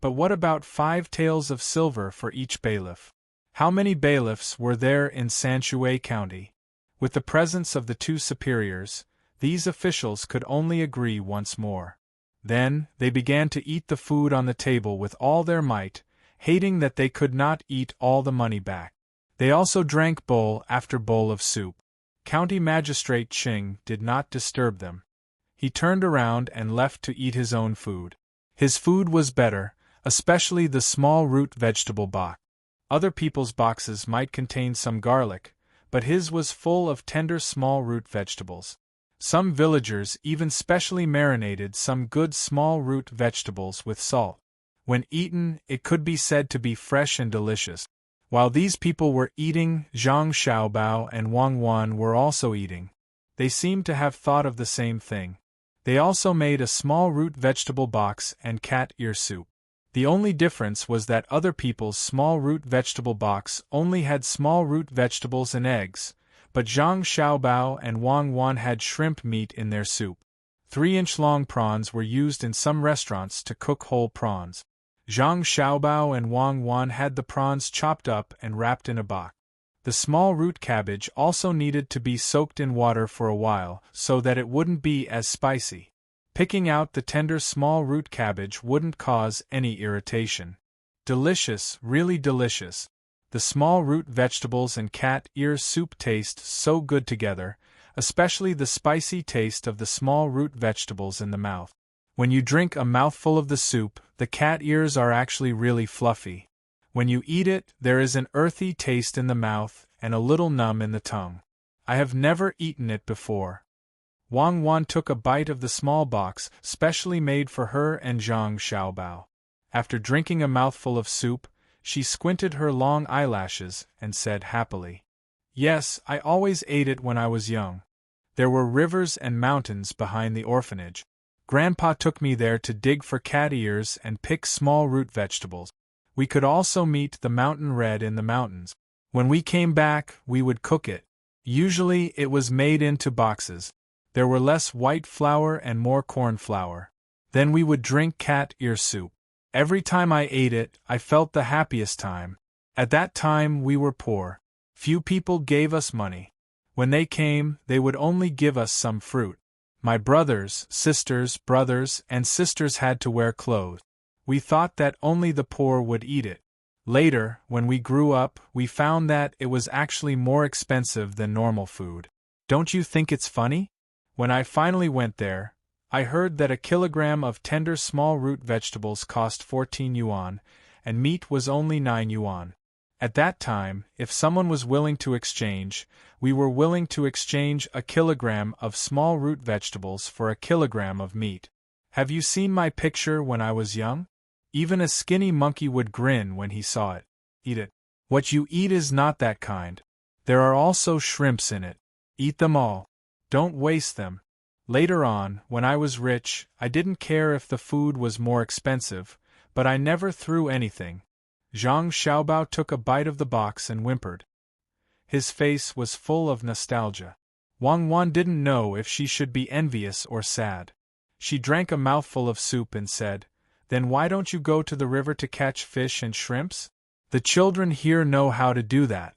But what about 5 taels of silver for each bailiff? How many bailiffs were there in Sanshui County? With the presence of the 2 superiors, these officials could only agree once more. Then, they began to eat the food on the table with all their might, hating that they could not eat all the money back. They also drank bowl after bowl of soup. County Magistrate Ching did not disturb them. He turned around and left to eat his own food. His food was better, especially the small root vegetable box. Other people's boxes might contain some garlic, but his was full of tender small root vegetables. Some villagers even specially marinated some good small root vegetables with salt. When eaten, it could be said to be fresh and delicious. While these people were eating, Zhang Xiaobao and Wang Wan were also eating. They seemed to have thought of the same thing. They also made a small root vegetable box and cat ear soup. The only difference was that other people's small root vegetable box only had small root vegetables and eggs, but Zhang Xiaobao and Wang Wan had shrimp meat in their soup. 3-inch-long prawns were used in some restaurants to cook whole prawns. Zhang Xiaobao and Wang Wan had the prawns chopped up and wrapped in a box. The small root cabbage also needed to be soaked in water for a while so that it wouldn't be as spicy. Picking out the tender small root cabbage wouldn't cause any irritation. Delicious, really delicious. The small root vegetables and cat ear soup taste so good together, especially the spicy taste of the small root vegetables in the mouth. When you drink a mouthful of the soup, the cat ears are actually really fluffy. When you eat it, there is an earthy taste in the mouth and a little numb in the tongue. I have never eaten it before. Wang Wan took a bite of the small box specially made for her and Zhang Xiaobao. After drinking a mouthful of soup, she squinted her long eyelashes and said happily, "Yes, I always ate it when I was young. There were rivers and mountains behind the orphanage. Grandpa took me there to dig for cat ears and pick small root vegetables. We could also meet the mountain red in the mountains. When we came back, we would cook it. Usually it was made into boxes. There were less white flour and more corn flour. Then we would drink cat ear soup. Every time I ate it, I felt the happiest time. At that time we were poor. Few people gave us money. When they came, they would only give us some fruit. My brothers, brothers, and sisters had to wear clothes. We thought that only the poor would eat it. Later, when we grew up, we found that it was actually more expensive than normal food. Don't you think it's funny? When I finally went there, I heard that a kilogram of tender small root vegetables cost 14 yuan, and meat was only 9 yuan. At that time, if someone was willing to exchange, we were willing to exchange a kilogram of small root vegetables for a kilogram of meat. Have you seen my picture when I was young? Even a skinny monkey would grin when he saw it. Eat it. What you eat is not that kind. There are also shrimps in it. Eat them all. Don't waste them. Later on, when I was rich, I didn't care if the food was more expensive, but I never threw anything. Zhang Xiaobao took a bite of the box and whimpered. His face was full of nostalgia. Wang Wan didn't know if she should be envious or sad. She drank a mouthful of soup and said, "Then why don't you go to the river to catch fish and shrimps? The children here know how to do that."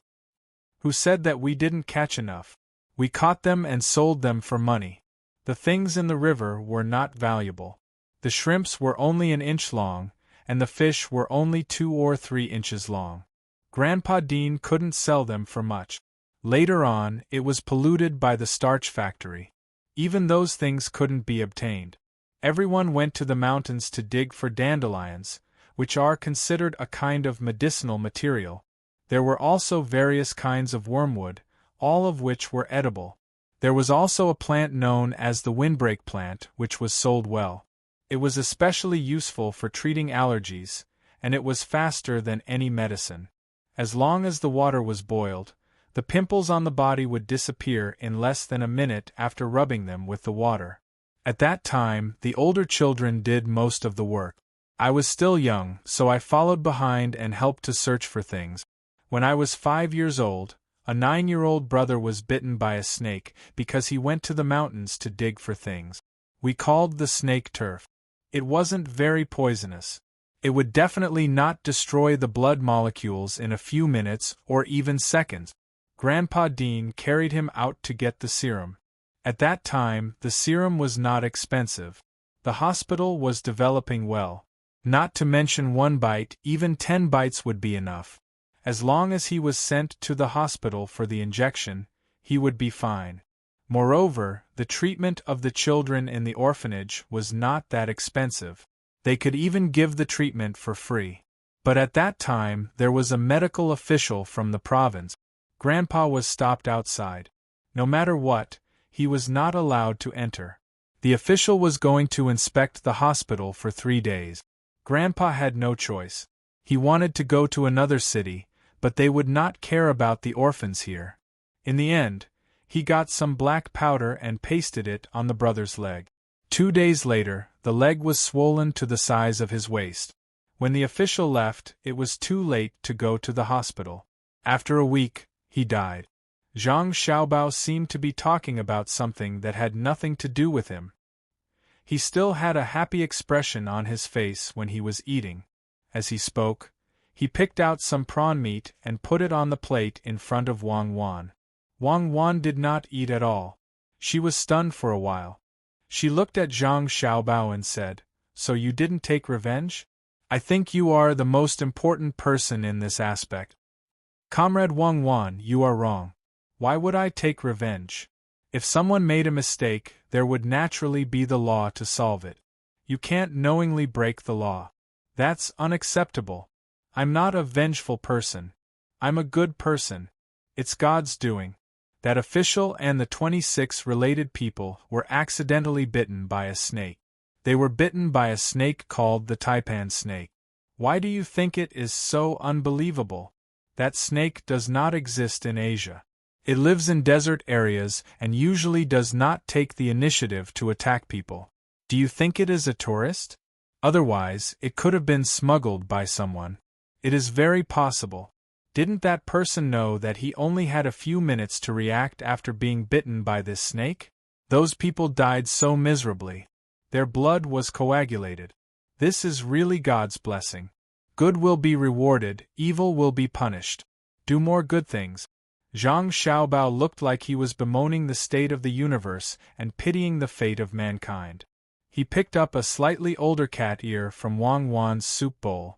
Who said that we didn't catch enough? We caught them and sold them for money. The things in the river were not valuable. The shrimps were only an inch long, and the fish were only 2 or 3 inches long. Grandpa Dean couldn't sell them for much. Later on, it was polluted by the starch factory. Even those things couldn't be obtained. Everyone went to the mountains to dig for dandelions, which are considered a kind of medicinal material. There were also various kinds of wormwood, all of which were edible. There was also a plant known as the windbreak plant, which was sold well. It was especially useful for treating allergies, and it was faster than any medicine. As long as the water was boiled, the pimples on the body would disappear in less than a minute after rubbing them with the water. At that time, the older children did most of the work. I was still young, so I followed behind and helped to search for things. When I was 5 years old, a 9-year-old brother was bitten by a snake because he went to the mountains to dig for things. We called the snake turf. It wasn't very poisonous. It would definitely not destroy the blood molecules in a few minutes or even seconds. Grandpa Dean carried him out to get the serum. At that time, the serum was not expensive. The hospital was developing well. Not to mention 1 bite, even 10 bites would be enough. As long as he was sent to the hospital for the injection, he would be fine. Moreover, the treatment of the children in the orphanage was not that expensive. They could even give the treatment for free. But at that time, there was a medical official from the province. Grandpa was stopped outside. No matter what, he was not allowed to enter. The official was going to inspect the hospital for 3 days. Grandpa had no choice. He wanted to go to another city, but they would not care about the orphans here. In the end, he got some black powder and pasted it on the brother's leg. 2 days later, the leg was swollen to the size of his waist. When the official left, it was too late to go to the hospital. After a week, he died. Zhang Xiaobao seemed to be talking about something that had nothing to do with him. He still had a happy expression on his face when he was eating. As he spoke, he picked out some prawn meat and put it on the plate in front of Wang Wan. Wang Wan did not eat at all. She was stunned for a while. She looked at Zhang Xiaobao and said, "So you didn't take revenge? I think you are the most important person in this aspect." "Comrade Wang Wan, you are wrong. Why would I take revenge? If someone made a mistake, there would naturally be the law to solve it. You can't knowingly break the law. That's unacceptable. I'm not a vengeful person. I'm a good person. It's God's doing." That official and the 26 related people were accidentally bitten by a snake. They were bitten by a snake called the taipan snake. Why do you think it is so unbelievable? That snake does not exist in Asia. It lives in desert areas and usually does not take the initiative to attack people. Do you think it is a tourist? Otherwise, it could have been smuggled by someone. It is very possible. Didn't that person know that he only had a few minutes to react after being bitten by this snake? Those people died so miserably. Their blood was coagulated. This is really God's blessing. Good will be rewarded, evil will be punished. Do more good things. Zhang Xiaobao looked like he was bemoaning the state of the universe and pitying the fate of mankind. He picked up a slightly older cat ear from Wang Wan's soup bowl.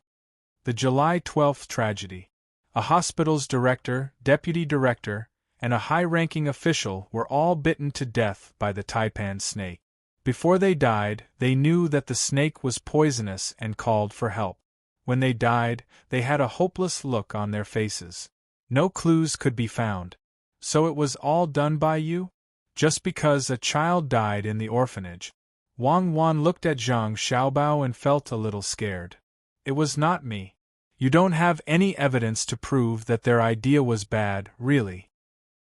The July 12th tragedy. A hospital's director, deputy director, and a high-ranking official were all bitten to death by the taipan snake. Before they died, they knew that the snake was poisonous and called for help. When they died, they had a hopeless look on their faces. No clues could be found. So it was all done by you? Just because a child died in the orphanage. Wang Wan looked at Zhang Xiaobao and felt a little scared. It was not me. You don't have any evidence to prove that their idea was bad, really.